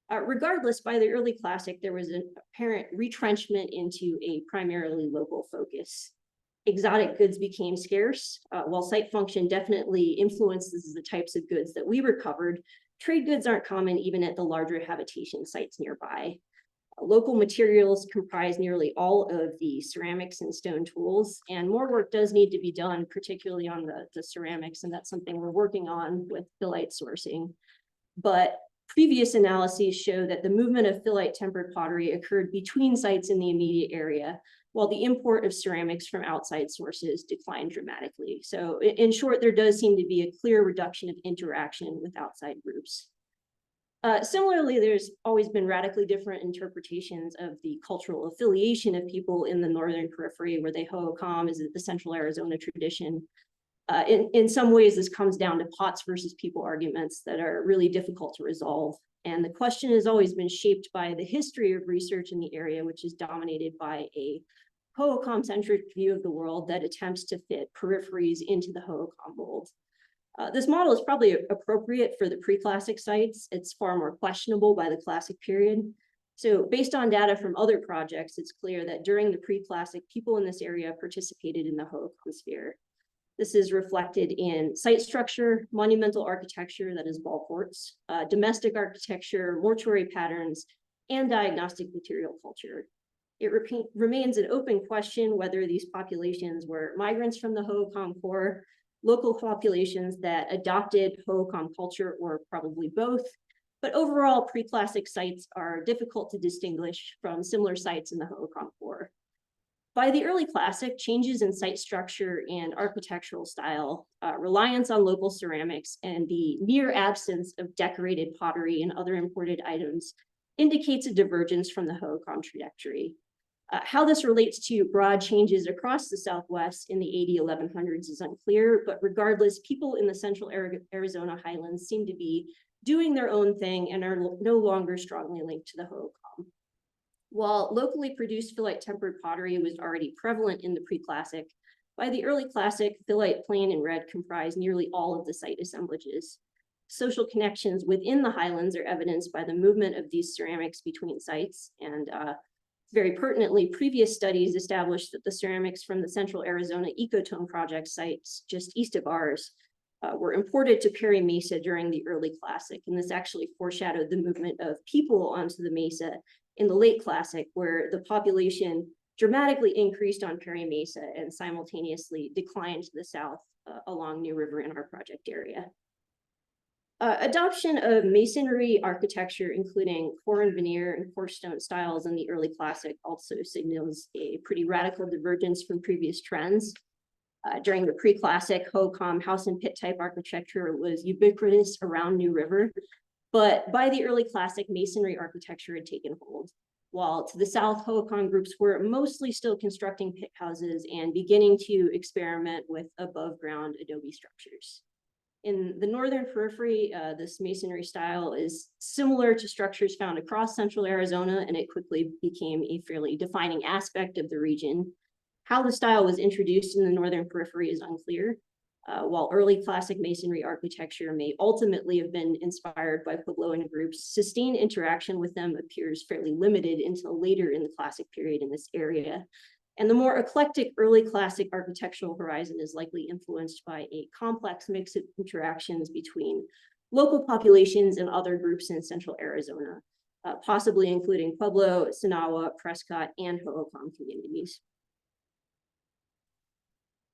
Regardless, by the early classic, there was an apparent retrenchment into a primarily local focus. Exotic goods became scarce. While site function definitely influences the types of goods that we recovered, trade goods aren't common even at the larger habitation sites nearby. Local materials comprise nearly all of the ceramics and stone tools, and more work does need to be done, particularly on the ceramics, and that's something we're working on with Delight sourcing. But Previous analyses show that the movement of phyllite tempered pottery occurred between sites in the immediate area, while the import of ceramics from outside sources declined dramatically. So in short, there does seem to be a clear reduction of interaction with outside groups. Similarly, there's always been radically different interpretations of the cultural affiliation of people in the northern periphery, where the Hohokam is the Central Arizona tradition. In some ways, this comes down to pots versus people arguments that are really difficult to resolve. And the question has always been shaped by the history of research in the area, which is dominated by a Hohokam-centric view of the world that attempts to fit peripheries into the Hohokam mold. This model is probably appropriate for the pre-classic sites. It's far more questionable by the classic period. So based on data from other projects, it's clear that during the pre-classic, people in this area participated in the Hohokam sphere. This is reflected in site structure, monumental architecture, that is ball courts, domestic architecture, mortuary patterns, and diagnostic material culture. It remains an open question whether these populations were migrants from the Hohokam core, local populations that adopted Hohokam culture, or probably both. But overall, pre-classic sites are difficult to distinguish from similar sites in the Hohokam core. By the early classic, changes in site structure and architectural style, reliance on local ceramics, and the near absence of decorated pottery and other imported items indicates a divergence from the Hohokam trajectory. How this relates to broad changes across the Southwest in the 1100s is unclear, but regardless, people in the Central Arizona highlands seem to be doing their own thing and are no longer strongly linked to the Hohokam. While locally produced phyllite tempered pottery was already prevalent in the pre-classic, by the early classic, phyllite plain and red comprised nearly all of the site assemblages. Social connections within the highlands are evidenced by the movement of these ceramics between sites, and very pertinently, previous studies established that the ceramics from the Central Arizona Ecotone Project sites just east of ours were imported to Perry Mesa during the early classic, and this actually foreshadowed the movement of people onto the mesa in the late classic, where the population dramatically increased on Perry Mesa and simultaneously declined to the south along New River in our project area. Adoption of masonry architecture, including core and veneer and core stone styles in the early classic, also signals a pretty radical divergence from previous trends. During the pre-classic, Hohokam house and pit type architecture was ubiquitous around New River, but by the early classic, masonry architecture had taken hold. While to the south, Hohokam groups were mostly still constructing pit houses and beginning to experiment with above ground adobe structures. In the northern periphery, this masonry style is similar to structures found across Central Arizona, and it quickly became a fairly defining aspect of the region. How the style was introduced in the northern periphery is unclear, while early classic masonry architecture may ultimately have been inspired by Puebloan groups. Sustained interaction with them appears fairly limited until later in the classic period in this area. And the more eclectic early classic architectural horizon is likely influenced by a complex mix of interactions between local populations and other groups in Central Arizona, possibly including Pueblo, Sinawa, Prescott, and Hohokam communities.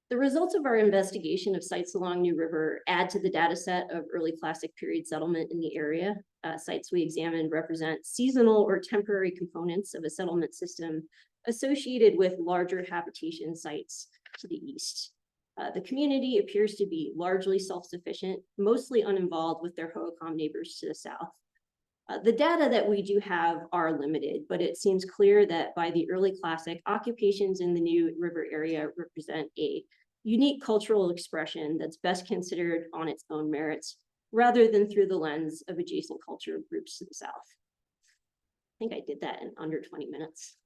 The results of our investigation of sites along New River add to the data set of early classic period settlement in the area. Sites we examined represent seasonal or temporary components of a settlement system associated with larger habitation sites to the east. The community appears to be largely self-sufficient, mostly uninvolved with their Hohokam neighbors to the south. The data that we do have are limited, but it seems clear that by the early classic, occupations in the New River area represent a unique cultural expression that's best considered on its own merits, rather than through the lens of adjacent culture groups to the south. I think I did that in under 20 minutes.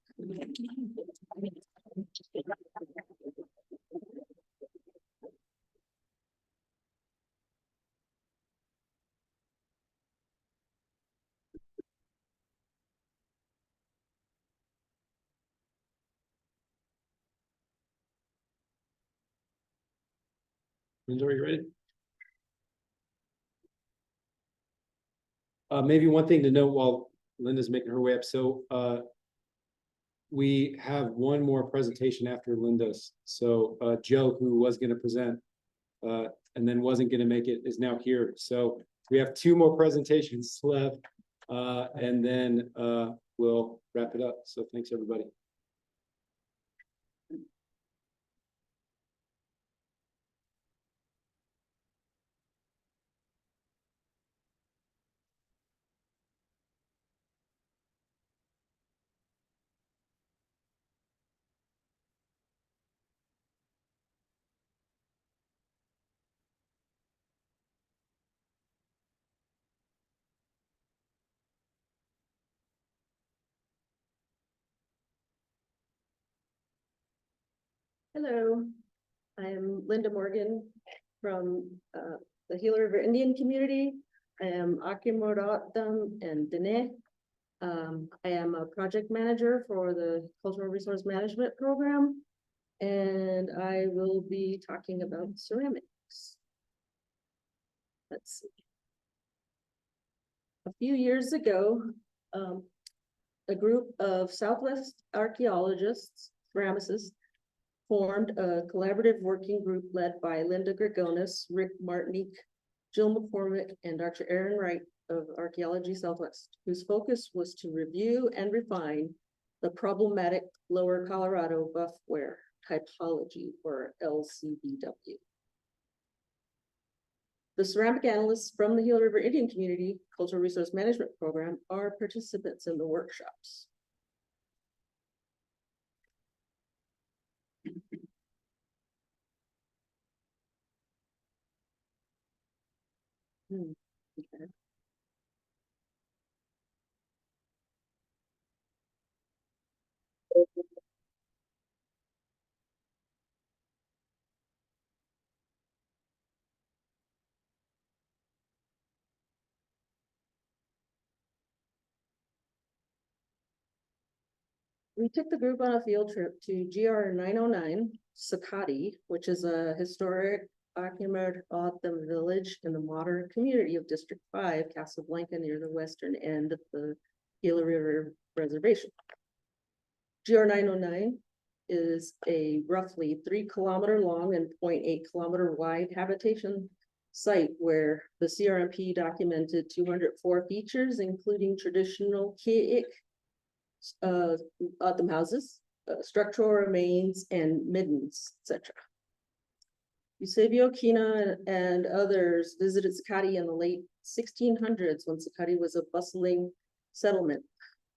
Linda, are you ready? Maybe one thing to note while Linda's making her way up. So we have one more presentation after Linda's. So Joe, who was going to present and then wasn't going to make it, is now here. So We have two more presentations left, and then we'll wrap it up. So thanks, everybody. Hello, I'm Linda Morgan from the Gila River Indian community. I am Akimoratam and Dene. I am a project manager for the Cultural Resource Management Program, and I will be talking about ceramics. Let's see. A few years ago, a group of Southwest archaeologists, ceramicists, formed a collaborative working group led by Linda Gregonis, Rick Martinique, Jill McCormick, and Dr. Aaron Wright of Archaeology Southwest, whose focus was to review and refine the problematic Lower Colorado buffware typology, or LCBW. The ceramic analysts from the Gila River Indian Community Cultural Resource Management Program are participants in the workshops. Okay. We took the group on a field trip to GR 909 Sakati, which is a historic Akimard-Otham village in the modern community of District 5, Casablanca, near the western end of the Gila River Reservation. GR 909 is a roughly 3-kilometer long and 0.8-kilometer wide habitation site where the CRMP documented 204 features, including traditional Kiik Otham houses, structural remains, and middens, etc. Eusebio Kina and others visited Sakati in the late 1600s when Sakati was a bustling settlement.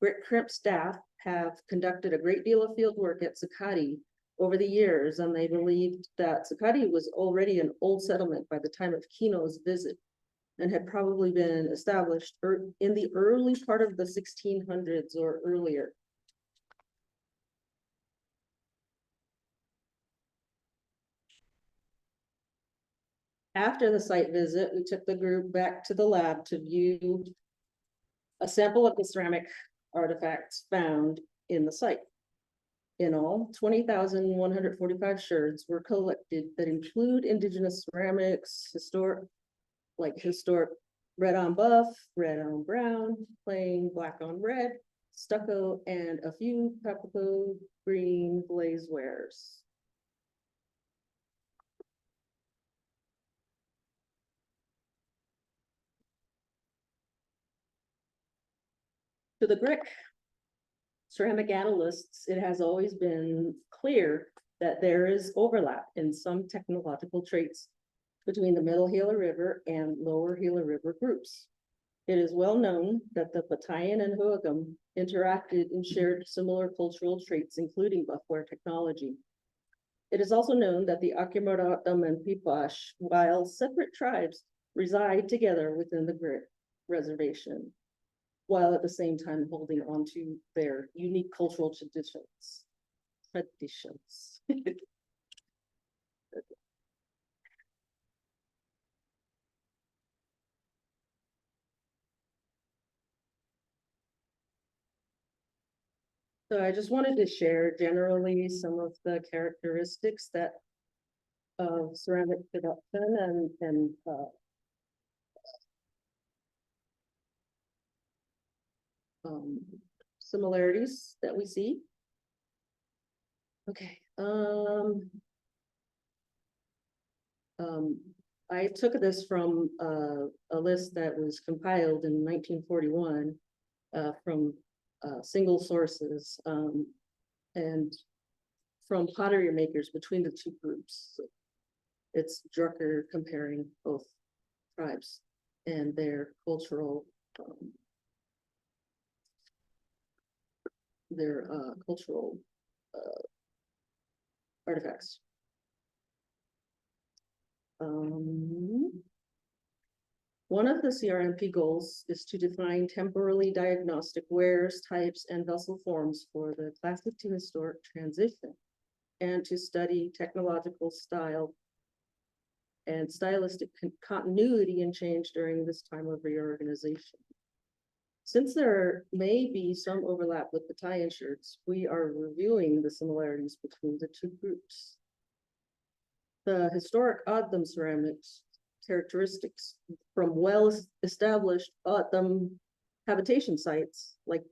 Grit Crimp staff have conducted a great deal of field work at Sakati over the years, and they believed that Sakati was already an old settlement by the time of Kino's visit and had probably been established in the early part of the 1600s or earlier. After the site visit, we took the group back to the lab to view a sample of the ceramic artifacts found in the site. In all, 20,145 sherds were collected that include indigenous ceramics, historic red on buff, red on brown, plain black on red, stucco, and a few Papago green glazewares. To the Grick ceramic analysts, it has always been clear that there is overlap in some technological traits between the Middle Gila River and Lower Gila River groups. It is well known that the Patayan and Hoogam interacted and shared similar cultural traits, including buffware technology. It is also known that the Akimaratam and Pipash, while separate tribes, reside together within the Grit Reservation, while at the same time holding on to their unique cultural traditions. So I just wanted to share generally some of the characteristics that of ceramic production and similarities that we see. Okay. I took this from a list that was compiled in 1941 from single sources and from pottery makers between the two groups. It's Drucker comparing both tribes and their cultural artifacts. One of the CRMP goals is to define temporally diagnostic wares, types, and vessel forms for the classic to historic transition, and to study technological style and stylistic continuity and change during this time of reorganization. Since there may be some overlap with the tie-in shirts, we are reviewing the similarities between the two groups. The historic Otham ceramics characteristics from well-established Otham habitation sites like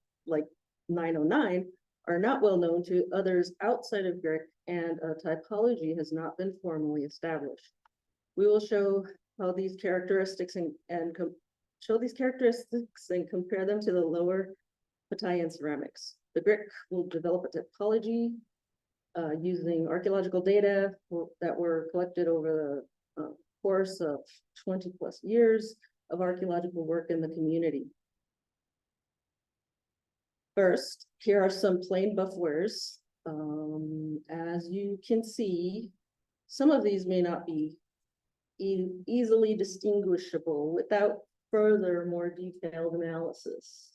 909 are not well known to others outside of Greek, and a typology has not been formally established. We will show how these characteristics and compare them to the lower Patayan ceramics. The Greek will develop a typology using archaeological data that were collected over the course of 20+ years of archaeological work in the community. First, here are some plain buff wares. As you can see, some of these may not be easily distinguishable without further, more detailed analysis.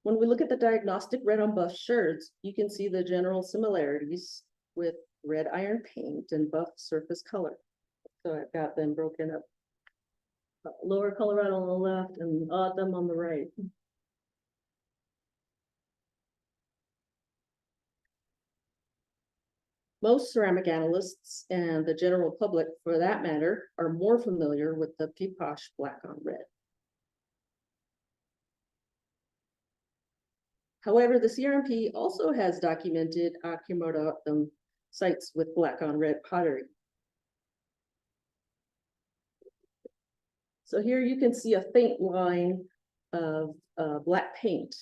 When we look at the diagnostic red on buff shirts, you can see the general similarities with red iron paint and buff surface color. So I've got them broken up. Lower Colorado on the left and Otham on the right. Most ceramic analysts and the general public, for that matter, are more familiar with the Pipash black on red. However, the CRMP also has documented Akimoto sites with black on red pottery. So here you can see a faint line of black paint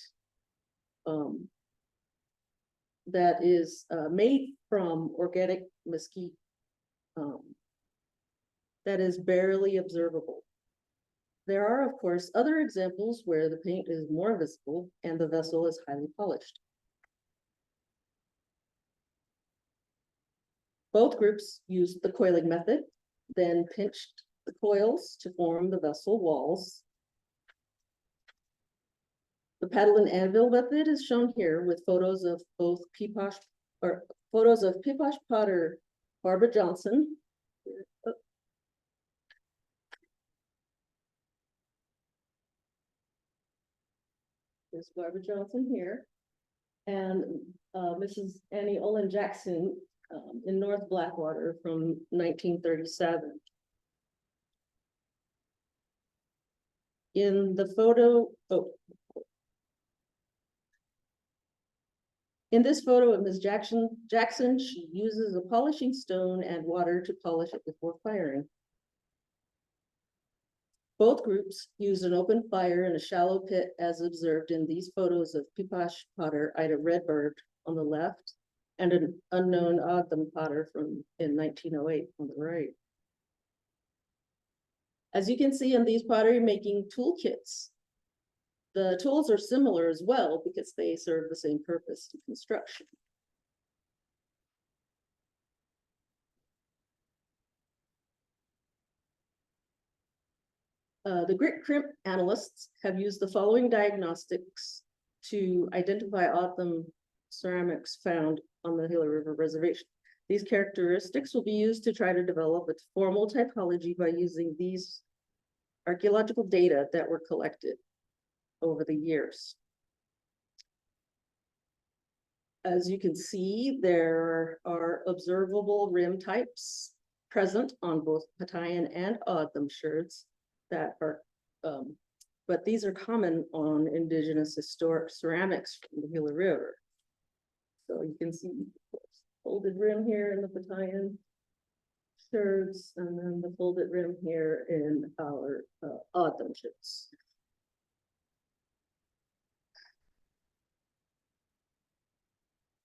that is made from organic mesquite that is barely observable. There are, of course, other examples where the paint is more visible and the vessel is highly polished. Both groups used the coiling method, then pinched the coils to form the vessel walls. The paddle and anvil method is shown here with photos of both Pipash potter Barbara Johnson. There's Barbara Johnson here, and Mrs. Annie Olin Jackson in North Blackwater from 1937. In the photo, in this photo of Ms. Jackson, she uses a polishing stone and water to polish it before firing. Both groups used an open fire in a shallow pit as observed in these photos of Pipash potter Ida Redbird on the left and an unknown Otham potter in 1908 on the right. As you can see in these pottery making toolkits, the tools are similar as well because they serve the same purpose in construction. The grit crimp analysts have used the following diagnostics to identify Otham ceramics found on the Gila River Reservation. These characteristics will be used to try to develop a formal typology by using these archaeological data that were collected over the years. As you can see, there are observable rim types present on both Patayan and Otham shirts that are, but these are common on indigenous historic ceramics from the Gila River. So you can see folded rim here in the Patayan sherds, and then the folded rim here in our Ogden sherds.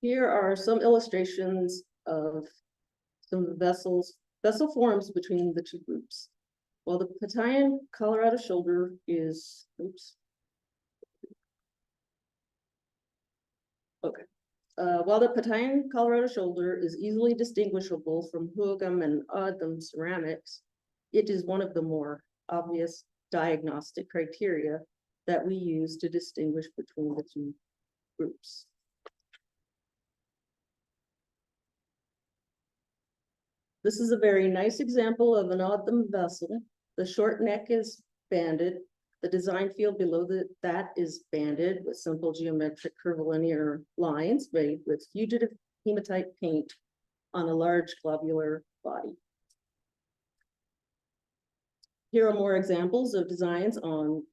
Here are some illustrations of some of the vessel forms between the two groups. While the Patayan Colorado shoulder is, oops. Okay. While the Patayan Colorado shoulder is easily distinguishable from Hugum and Ogden ceramics, it is one of the more obvious diagnostic criteria that we use to distinguish between the two groups. This is a very nice example of an Ogden vessel. The short neck is banded. The design field below that is banded with simple geometric curvilinear lines made with fugitive hematite paint on a large globular body. Here are more examples of designs on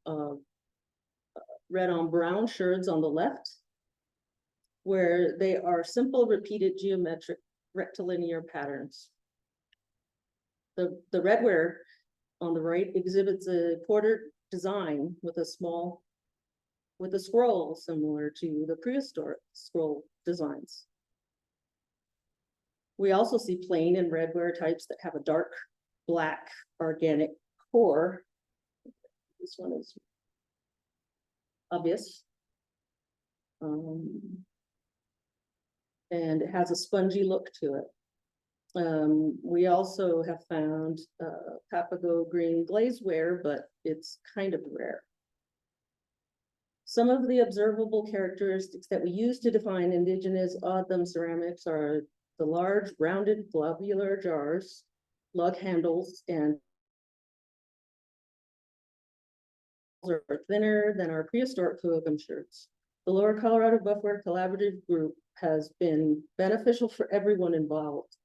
red on brown sherds on the left, where they are simple repeated geometric rectilinear patterns. The redware on the right exhibits a quarter design with a scroll similar to the prehistoric scroll designs. We also see plain and redware types that have a dark black organic core. This one is obvious. And it has a spongy look to it. We also have found Papago green glazeware, but it's kind of rare. Some of the observable characteristics that we use to define indigenous Ogden ceramics are the large rounded globular jars, lug handles, and are thinner than our prehistoric Hugum sherds. The Lower Colorado Buffware Collaborative Group has been beneficial for everyone involved.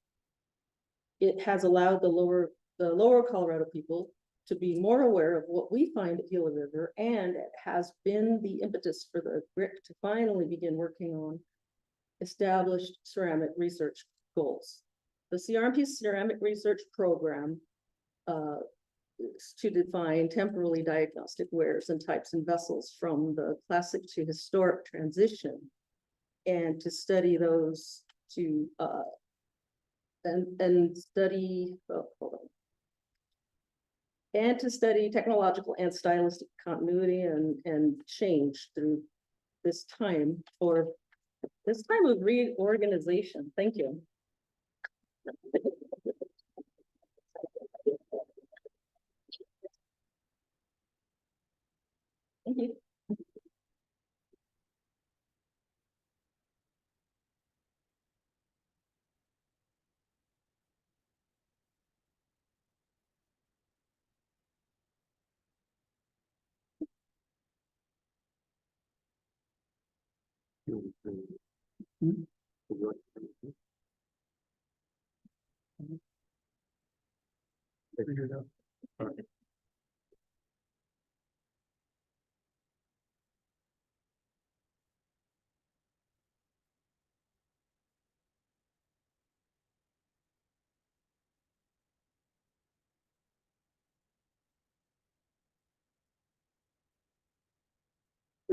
It has allowed the lower Colorado people to be more aware of what we find at Gila River, and it has been the impetus for the GRIC to finally begin working on established ceramic research goals. The CRMP ceramic research program is to define temporally diagnostic wares and types and vessels from the classic to historic transition, and to study those to study, oh, hold on. And to study technological and stylistic continuity and change through this time of reorganization. Thank you. Thank you. Figured out. Okay.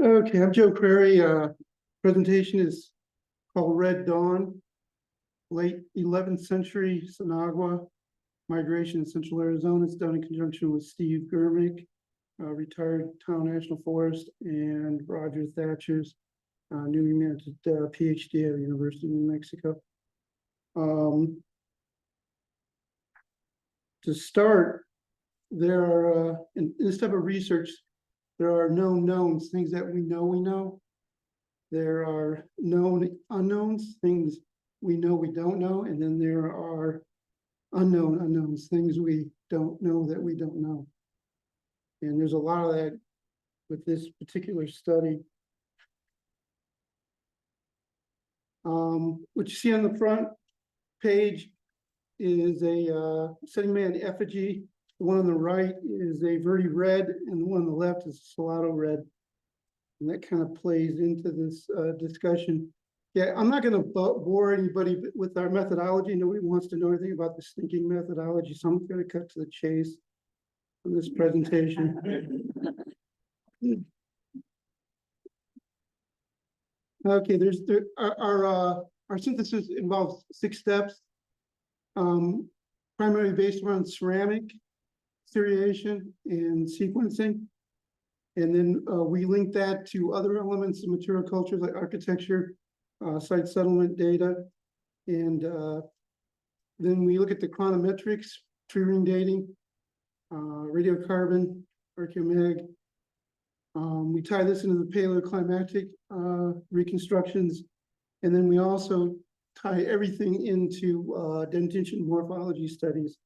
Okay, I'm Joe Crary. Presentation is called Red Dawn, late 11th century Sonagua migration in Central Arizona. It's done in conjunction with Steve Germick, retired Town National Forest, and Roger Thatcher's newly minted PhD at the University of New Mexico. To start, there are, in this type of research, there are known knowns, things that we know. There are known unknowns, things we know we don't know, and then there are unknown unknowns, things we don't know that we don't know. And there's a lot of that with this particular study. What you see on the front page is a setting man effigy. The one on the right is a Verde red, and the one on the left is a Salado red. And that kind of plays into this discussion. Yeah, I'm not gonna bore anybody with our methodology. Nobody wants to know anything about the stinking methodology, so I'm gonna cut to the chase on this presentation. Okay, our synthesis involves 6 steps. Primarily based around ceramic seriation and sequencing. And then we link that to other elements of material cultures like architecture, site settlement data. And then we look at the chronometrics, tree ring dating, radiocarbon, archaeomag. We tie this into the paleoclimatic reconstructions. And then we also tie everything into dentition morphology studies.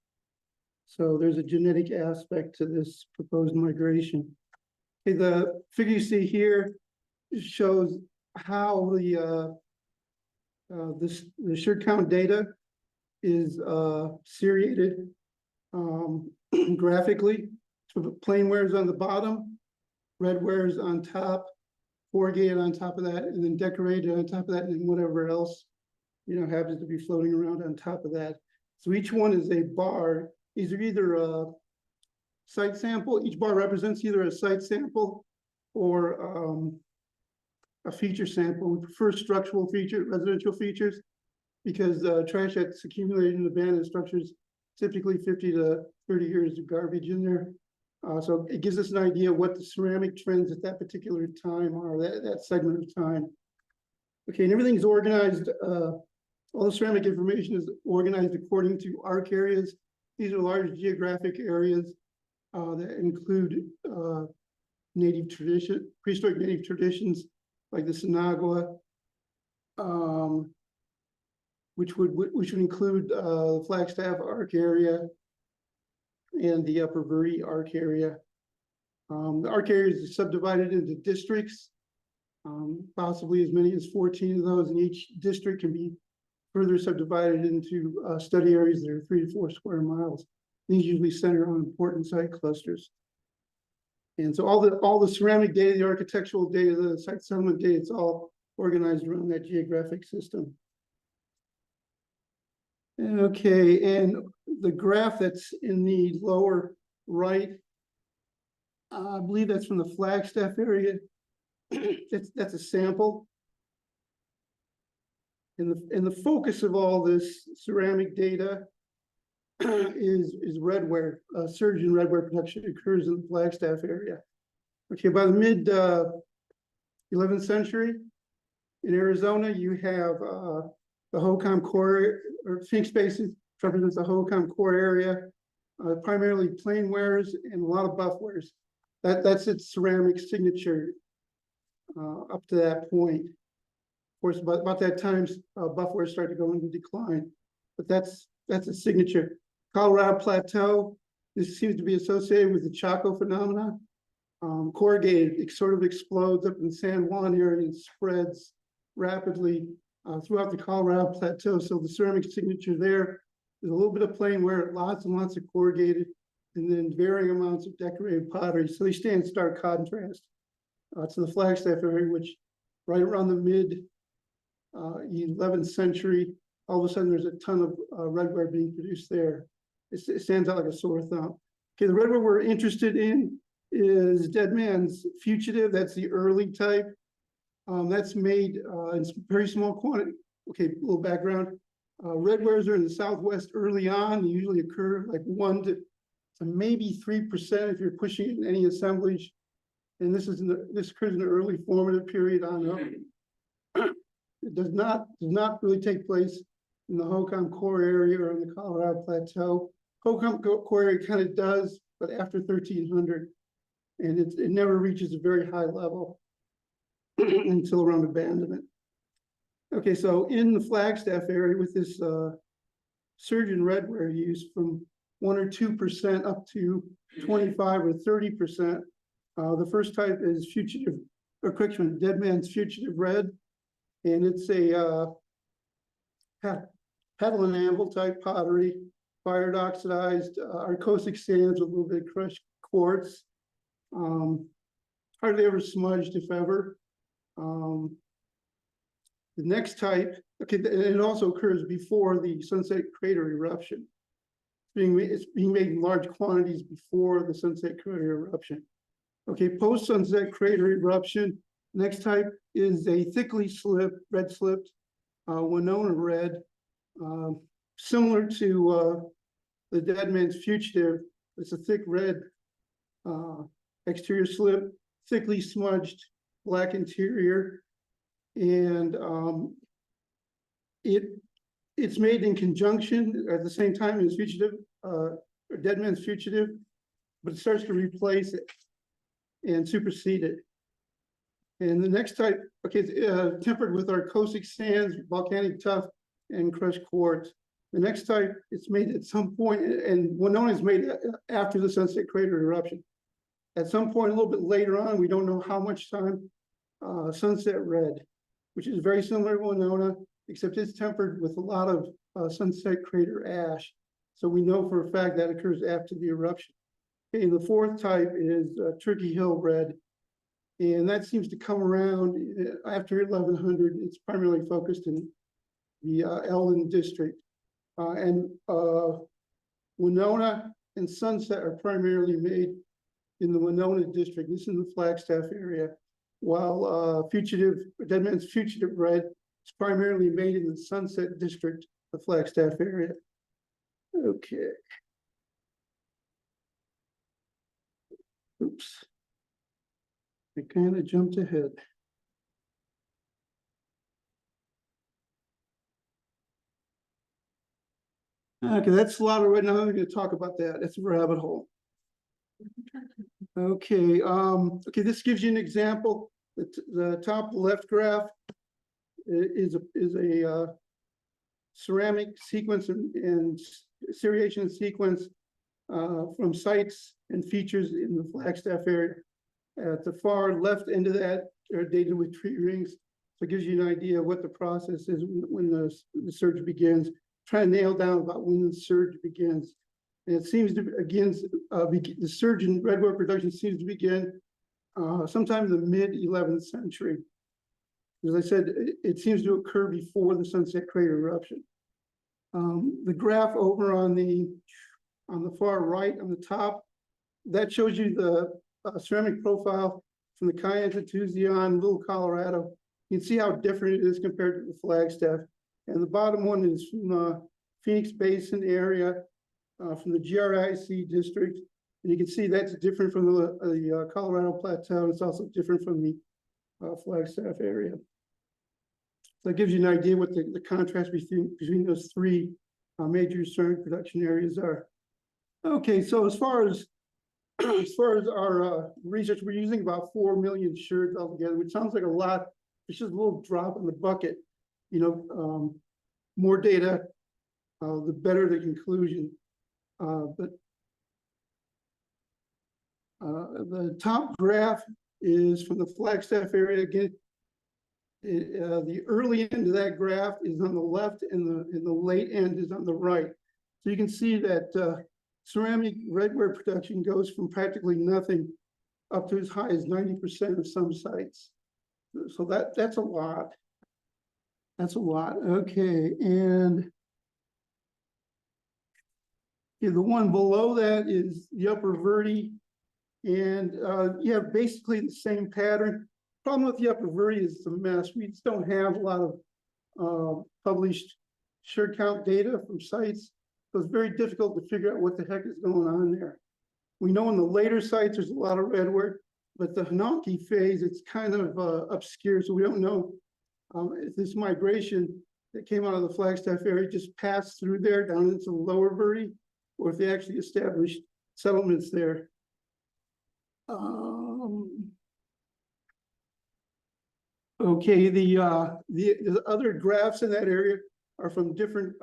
So there's a genetic aspect to this proposed migration. Okay, the figure you see here shows how the shear count data is seriated graphically. So plain wares on the bottom, red wares on top, corrugated on top of that, and then decorated on top of that, and whatever else, you know, happens to be floating around on top of that. So each one is a bar. These are either a site sample. Each bar represents either a site sample or a feature sample. We prefer structural feature, residential features, because trash that's accumulated in abandoned structures, typically 50 to 30 years of garbage in there. So it gives us an idea of what the ceramic trends at that particular time are, that segment of time. Okay, and everything's organized. All the ceramic information is organized according to arc areas. These are large geographic areas that include prehistoric native traditions like the Sinagua, which would include the Flagstaff arc area and the Upper Verde arc area. The arc area is subdivided into districts, possibly as many as 14 of those, and each district can be further subdivided into study areas that are 3 to 4 square miles. These usually center on important site clusters. And so all the ceramic data, the architectural data, the site settlement data, it's all organized around that geographic system. Okay, and the graph that's in the lower right, I believe that's from the Flagstaff area. That's a sample. And the focus of all this ceramic data is redware. Surge in redware production occurs in the Flagstaff area. Okay, by the mid 11th century in Arizona, you have the Hohokam core, or Sphinx Basin represents the Hohokam core area, primarily plain wares and a lot of buff wares. That's its ceramic signature up to that point. Of course, about that time, buff wares start to go into decline, but that's a signature. Colorado Plateau, this seems to be associated with the Chaco phenomena. Corrugated, it sort of explodes up in the San Juan area and spreads rapidly throughout the Colorado Plateau. So the ceramic signature there is a little bit of plain ware, lots and lots of corrugated, and then varying amounts of decorated pottery. So they stand in stark contrast to the Flagstaff area, which right around the mid 11th century, all of a sudden there's a ton of redware being produced there. It stands out like a sore thumb. Okay, the redware we're interested in is Dead Man's Fugitive. That's the early type. That's made in very small quantity. Okay, a little background. Redwares are in the Southwest early on. They usually occur like 1 to maybe 3% if you're pushing it in any assemblage. And this occurs in the early formative period on up. It does not really take place in the Hohokam core area or in the Colorado Plateau. Hohokam core area kind of does, but after 1300, and it never reaches a very high level until around abandonment. Okay, so in the Flagstaff area with this surge in redware use from 1 or 2% up to 25 or 30%. The first type is fugitive, or correction, Dead Man's Fugitive Red, and it's a pebble and anvil type pottery, fired oxidized arcosic sands with a little bit of crushed quartz. Hardly ever smudged, if ever. The next type, okay, and it also occurs before the Sunset Crater eruption. It's being made in large quantities before the Sunset Crater eruption. Okay, post-Sunset Crater eruption, next type is a thickly red slipped, Winona red, similar to the Dead Man's Fugitive. It's a thick red exterior slip, thickly smudged black interior, and it's made in conjunction at the same time as Fugitive, or Dead Man's Fugitive, but it starts to replace it and supersede it. And the next type, okay, it's tempered with arcosic sands, volcanic tuff, and crushed quartz. The next type, it's made at some point, and Winona is made after the Sunset Crater eruption. At some point, a little bit later on, we don't know how much time, Sunset Red, which is very similar to Winona, except it's tempered with a lot of Sunset Crater ash. So we know for a fact that occurs after the eruption. Okay, the fourth type is Turkey Hill Red, and that seems to come around after 1100. It's primarily focused in the Eldon district. And Winona and Sunset are primarily made in the Winona district. This is in the Flagstaff area, while Dead Man's Fugitive Red is primarily made in the Sunset district, the Flagstaff area. Okay. Oops. I kind of jumped ahead. Okay, that's a lot of right now. I'm going to talk about that. It's a rabbit hole. Okay, okay, this gives you an example. The top left graph is a ceramic sequence and seriation sequence from sites and features in the Flagstaff area. At the far left end of that are dated with tree rings. So it gives you an idea of what the process is when the surge begins. Try to nail down about when the surge begins. And it seems to begin, the surge in redwood production seems to begin sometime in the mid-11th century. As I said, it seems to occur before the Sunset Crater eruption. The graph over on the far right on the top, that shows you the ceramic profile from the Kayenta Tusayan, Little Colorado. You can see how different it is compared to the Flagstaff. And the bottom one is from the Phoenix Basin area, from the GRIC district. And you can see that's different from the Colorado Plateau. It's also different from the Flagstaff area. So that gives you an idea what the contrast between those three major ceramic production areas are. Okay, so as far as our research, we're using about 4 million sherds altogether, which sounds like a lot. It's just a little drop in the bucket. You know, more data, the better the conclusion. But the top graph is from the Flagstaff area. Again, the early end of that graph is on the left, and the late end is on the right. So you can see that ceramic redware production goes from practically nothing up to as high as 90% of some sites. So that's a lot. That's a lot. Okay, and the one below that is the Upper Verde, and you have basically the same pattern. Problem with the Upper Verde is it's a mess. We just don't have a lot of published sherd count data from sites, so it's very difficult to figure out what the heck is going on there. We know in the later sites there's a lot of redware, but the Hanalki phase, it's kind of obscure, so we don't know if this migration that came out of the Flagstaff area just passed through there down into the Lower Verde, or if they actually established settlements there. Okay, the other graphs in that area are from different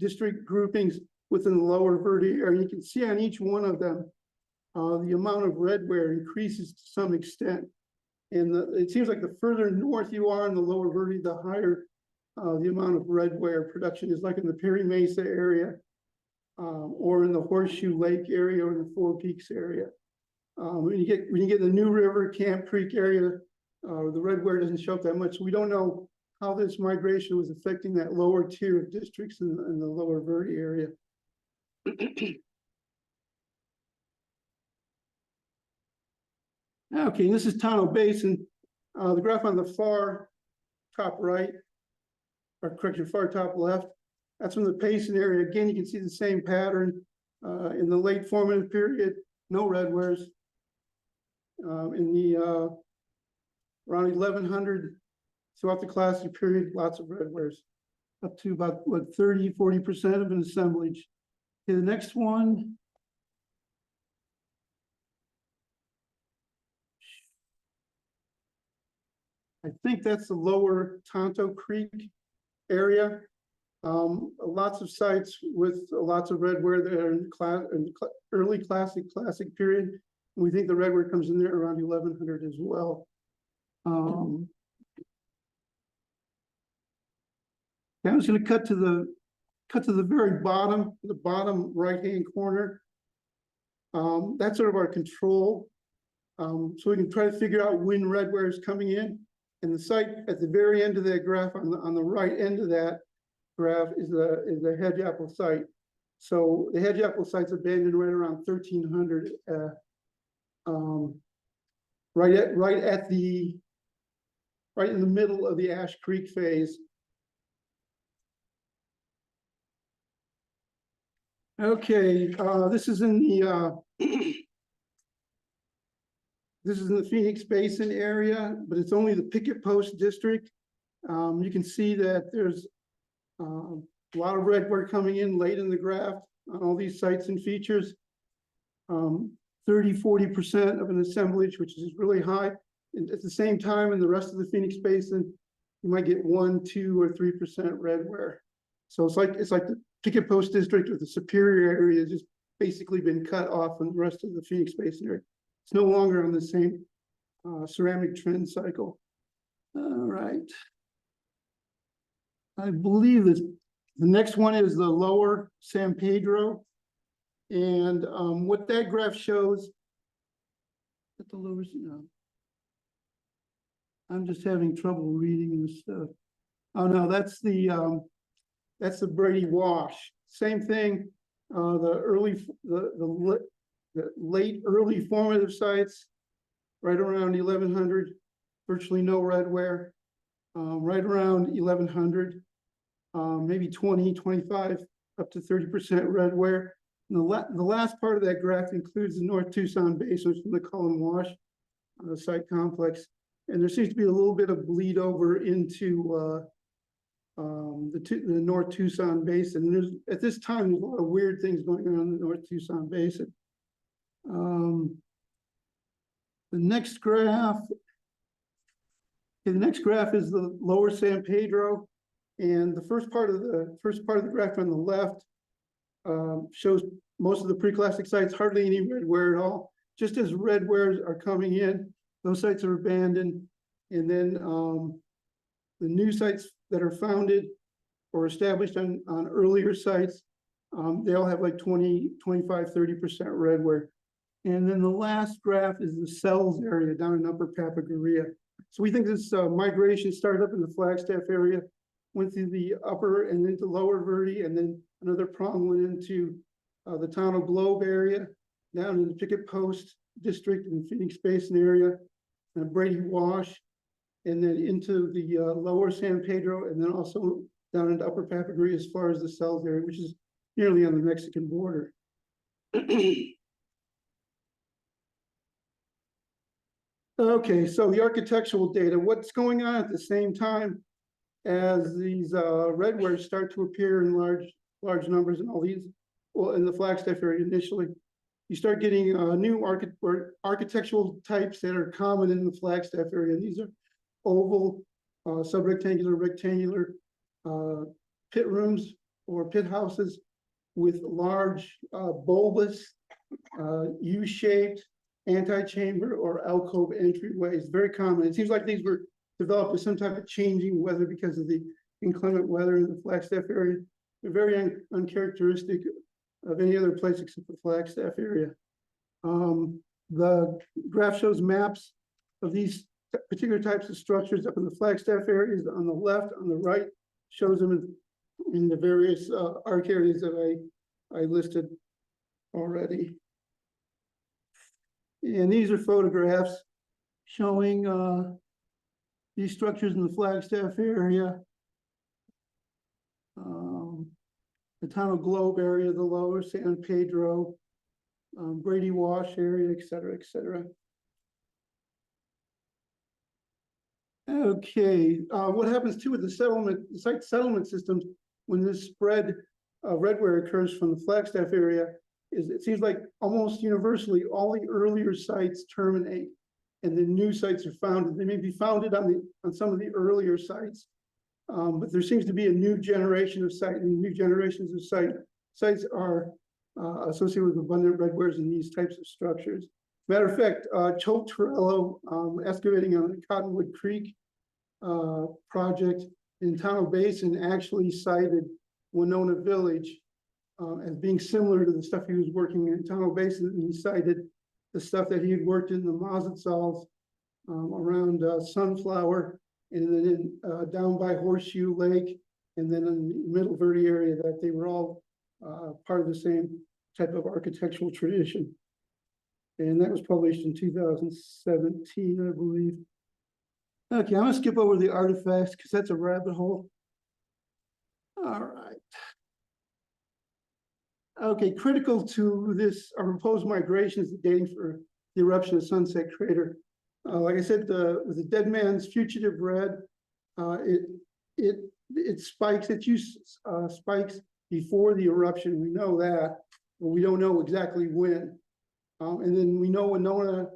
district groupings within the Lower Verde area. You can see on each one of them, the amount of redware increases to some extent. And it seems like the further north you are in the Lower Verde, the higher the amount of redware production is, like in the Perry Mesa area, or in the Horseshoe Lake area, or in the Four Peaks area. When you get the New River, Camp Creek area, the redware doesn't show up that much. So we don't know how this migration was affecting that lower tier of districts in the lower Verde area. Okay, this is Tonto Basin. The graph on the far top right, or correction, far top left, that's from the Basin area. Again, you can see the same pattern in the late formative period, no red wares. In the around 1100 throughout the classic period, lots of red wares, up to about what 30–40% of an assemblage. Okay, the next one. I think that's the lower Tonto Creek area. Lots of sites with lots of redware that are in the early classic period. We think the redware comes in there around 1100 as well. I'm just going to cut to the very bottom, the bottom right-hand corner. That's sort of our control. So we can try to figure out when redware is coming in. And the site at the very end of that graph, on the right end of that graph, is the hedge apple site. So the hedge apple site's abandoned right around 1300, right in the middle of the Ash Creek phase. Okay, this is in the this is in the Phoenix Basin area, but it's only the Picket Post district. You can see that there's a lot of redware coming in late in the graph on all these sites and features. 30–40% of an assemblage, which is really high. And at the same time, in the rest of the Phoenix Basin, you might get 1, 2, or 3% redware. So it's like the Picket Post district or the Superior area has just basically been cut off from the rest of the Phoenix Basin area. It's no longer on the same ceramic trend cycle. All right. I believe that the next one is the lower San Pedro. And what that graph shows, at the lower, I'm just having trouble reading this stuff. Oh no, that's the Brady Wash. Same thing. The late early formative sites, right around 1100, virtually no redware. Right around 1100, maybe 20–25, up to 30% redware. And the last part of that graph includes the North Tucson Basin from the Cullen Wash site complex. And there seems to be a little bit of bleed over into the North Tucson Basin. And there's, at this time, there's a lot of weird things going on in the North Tucson Basin. The next graph is the lower San Pedro. And the first part of the graph on the left shows most of the pre-classic sites, hardly any redware at all. Just as redwares are coming in, those sites are abandoned. And then the new sites that are founded or established on earlier sites, they all have like 20, 25, 30% redware. And then the last graph is the cells area down in Upper Papagoria. So we think this migration started up in the Flagstaff area, went through the upper and into lower Verde, and then another prong went into the Tonto Globe area, down in the Picket Post district in the Phoenix Basin area, and Brady Wash, and then into the lower San Pedro, and then also down into Upper Papagoria as far as the cells area, which is nearly on the Mexican border. Okay, so the architectural data, what's going on at the same time as these redwares start to appear in large numbers in all these, well, in the Flagstaff area initially, you start getting new architectural types that are common in the Flagstaff area. And these are oval, subrectangular, rectangular pit rooms or pit houses with large bulbous, U-shaped, anti-chamber or alcove entryways. Very common. It seems like these were developed with some type of changing weather because of the inclement weather in the Flagstaff area. They're very uncharacteristic of any other place except the Flagstaff area. The graph shows maps of these particular types of structures up in the Flagstaff areas on the left, on the right, shows them in the various arc areas that I listed already. And these are photographs showing these structures in the Flagstaff area. The Tonto Globe area, the lower San Pedro, Brady Wash area, et cetera, et cetera. Okay, what happens too with the site settlement systems when this spread of redware occurs from the Flagstaff area is it seems like almost universally all the earlier sites terminate and the new sites are founded. They may be founded on some of the earlier sites, but there seems to be a new generation of site and new generations of sites are associated with abundant redwares in these types of structures. Matter of fact, Choate Torello, excavating on the Cottonwood Creek project in Tonto Basin actually cited Winona Village as being similar to the stuff he was working in Tonto Basin. And he cited the stuff that he had worked in the Mazatzals around Sunflower, and then down by Horseshoe Lake, and then in the Middle Verde area, that they were all part of the same type of architectural tradition. And that was published in 2017, I believe. Okay, I'm gonna skip over the artifacts because that's a rabbit hole. All right. Okay, critical to this proposed migration is the dating for the eruption of Sunset Crater. Like I said, with the Dead Man's Fugitive Red, it spikes. It spikes before the eruption. We know that, but we don't know exactly when. And then we know Winona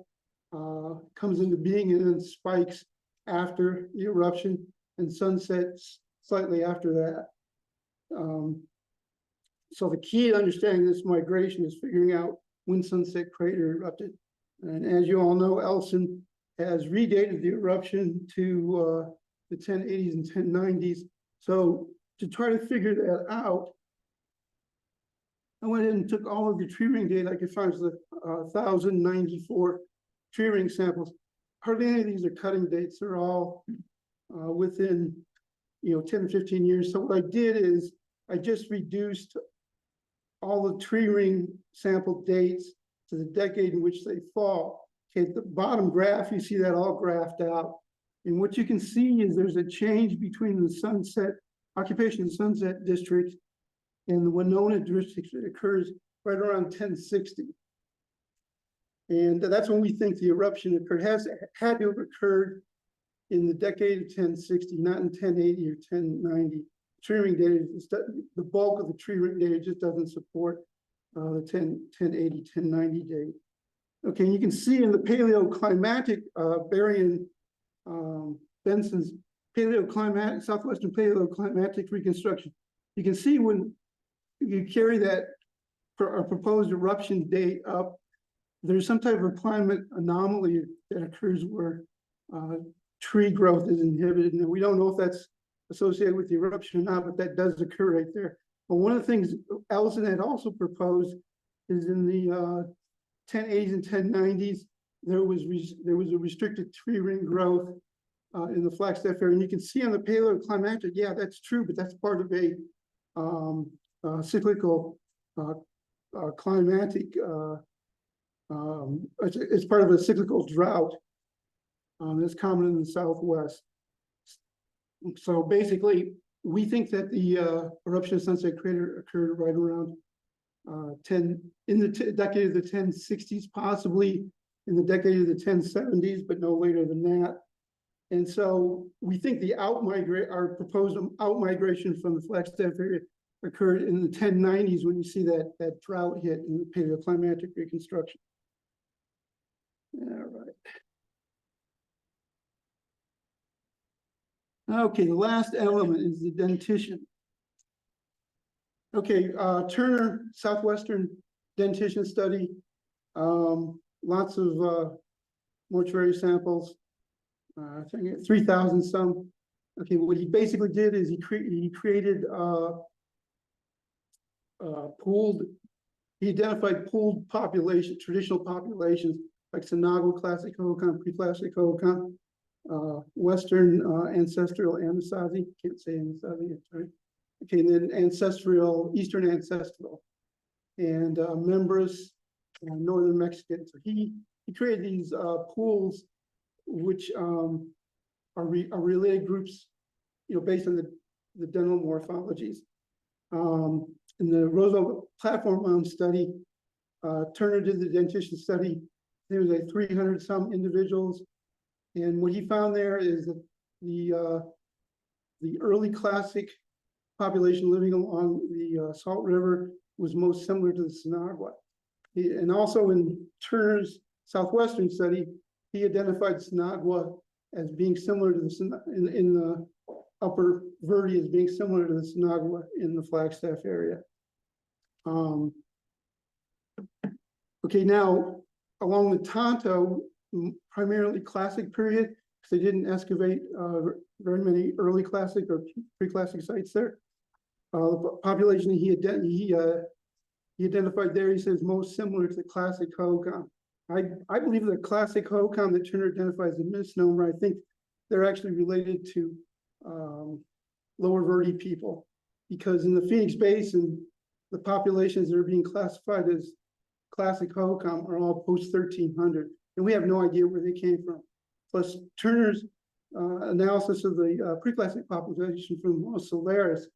comes into being and then spikes after the eruption, and sunsets slightly after that. So the key to understanding this migration is figuring out when Sunset Crater erupted. And as you all know, Elson has redated the eruption to the 1080s and 1090s. So to try to figure that out, I went in and took all of the tree ring data I could find, the 1,094 tree ring samples. Hardly any of these are cutting dates. They're all within 10 or 15 years. So what I did is I just reduced all the tree ring sample dates to the decade in which they fall. Okay, at the bottom graph, you see that all graphed out. And what you can see is there's a change between the Sunset, Occupation Sunset District and the Winona District that occurs right around 1060. And that's when we think the eruption occurred. Had to have occurred in the decade of 1060, not in 1080 or 1090. Tree ring data, the bulk of the tree ring data just doesn't support the 1080, 1090 date. Okay, and you can see in the paleoclimatic Berrien Benson's paleoclimatic, southwestern paleoclimatic reconstruction. You can see when you carry that proposed eruption date up, there's some type of climate anomaly that occurs where tree growth is inhibited. And we don't know if that's associated with the eruption or not, but that does occur right there. But one of the things Ellison had also proposed is in the 1080s and 1090s, there was a restricted tree ring growth in the Flagstaff area. And you can see on the paleoclimatic, yeah, that's true, but that's part of a cyclical climatic, it's part of a cyclical drought that's common in the Southwest. So basically, we think that the eruption of Sunset Crater occurred right around in the decade of the 1060s, possibly in the decade of the 1070s, but no later than that. And so we think the our proposed out-migration from the Flagstaff area occurred in the 1090s when you see that drought hit in the paleoclimatic reconstruction. All right. Okay, the last element is the dentition. Okay, Turner Southwestern dentition study. Lots of mortuary samples. I think 3,000 some. Okay, what he basically did is he created he identified pooled population, traditional populations like Sinago, Classic Hohokam, Pre-Classic Hohokam, Western ancestral Anasazi, can't say Anasazi, sorry. Okay, and then ancestral, Eastern ancestral, and Members, Northern Mexican. So he created these pools, which are related groups, based on the dental morphologies. In the Roosevelt Platform Mound study, Turner did the dentition study. There was like 300 some individuals. And what he found there is that the early classic population living along the Salt River was most similar to the Sinagua. And also in Turner's Southwestern study, he identified Sinagua as being similar to in the upper Verde as being similar to the Sinagua in the Flagstaff area. Okay, now along the Tonto, primarily classic period, because they didn't excavate very many early classic or pre-classic sites there. The population he identified there, he says most similar to the classic Hohokam. I believe the classic Hohokam that Turner identifies as a misnomer. I think they're actually related to Lower Verde people, because in the Phoenix Basin, the populations that are being classified as classic Hohokam are all post 1300, and we have no idea where they came from. Plus, Turner's analysis of the pre-classic population from Los Solares,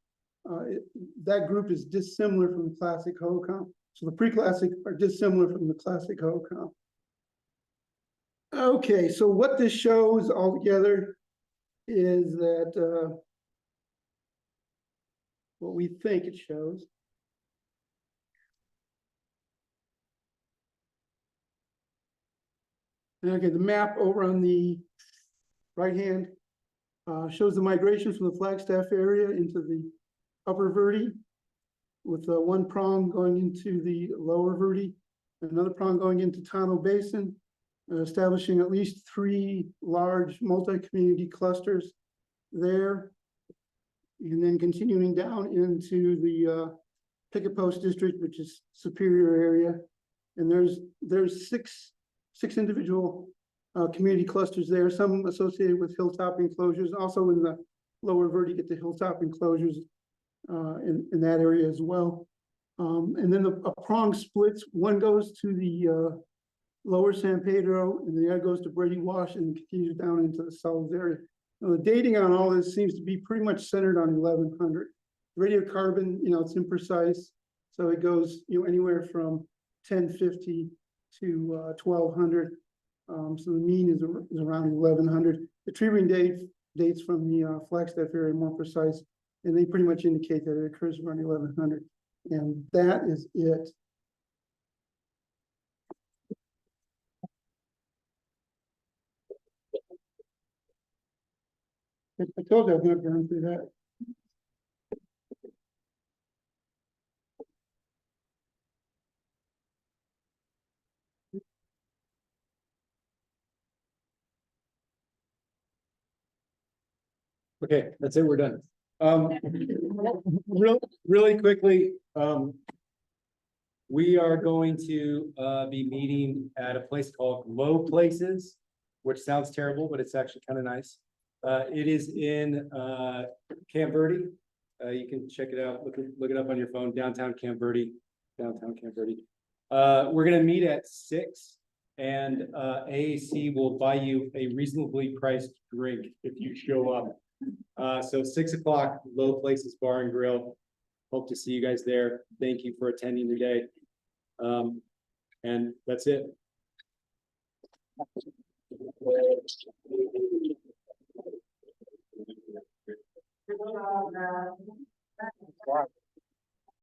that group is dissimilar from the classic Hohokam. So the pre-classic are dissimilar from the classic Hohokam. Okay, so what this shows altogether is that what we think it shows. Okay, the map over on the right hand shows the migration from the Flagstaff area into the upper Verde, with one prong going into the lower Verde, and another prong going into Tonto Basin, establishing at least 3 large multi-community clusters there, and then continuing down into the Picket Post District, which is Superior area, and there's six individual community clusters there, some associated with hilltop enclosures. Also in the lower Verde, get the hilltop enclosures in that area as well. And then a prong splits. One goes to the lower San Pedro, and the other goes to Brady Wash and continues down into the South area. Now, the dating on all this seems to be pretty much centered on 1100. Radiocarbon, it's imprecise, so it goes anywhere from 1050 to 1200. So the mean is around 1100. The tree ring dates from the Flagstaff area more precise, and they pretty much indicate that it occurs around 1100. And that is it. I told you I was going to burn through that. Okay, that's it, we're done. Really quickly, we are going to be meeting at a place called Low Places, which sounds terrible, but it's actually kind of nice. It is in Camp Verde. You can check it out, look it up on your phone, downtown Camp Verde. We're gonna meet at 6, and AAC will buy you a reasonably priced drink if you show up. So 6 o'clock, Low Places Bar and Grill. Hope to see you guys there. Thank you for attending today. And that's it. Wow.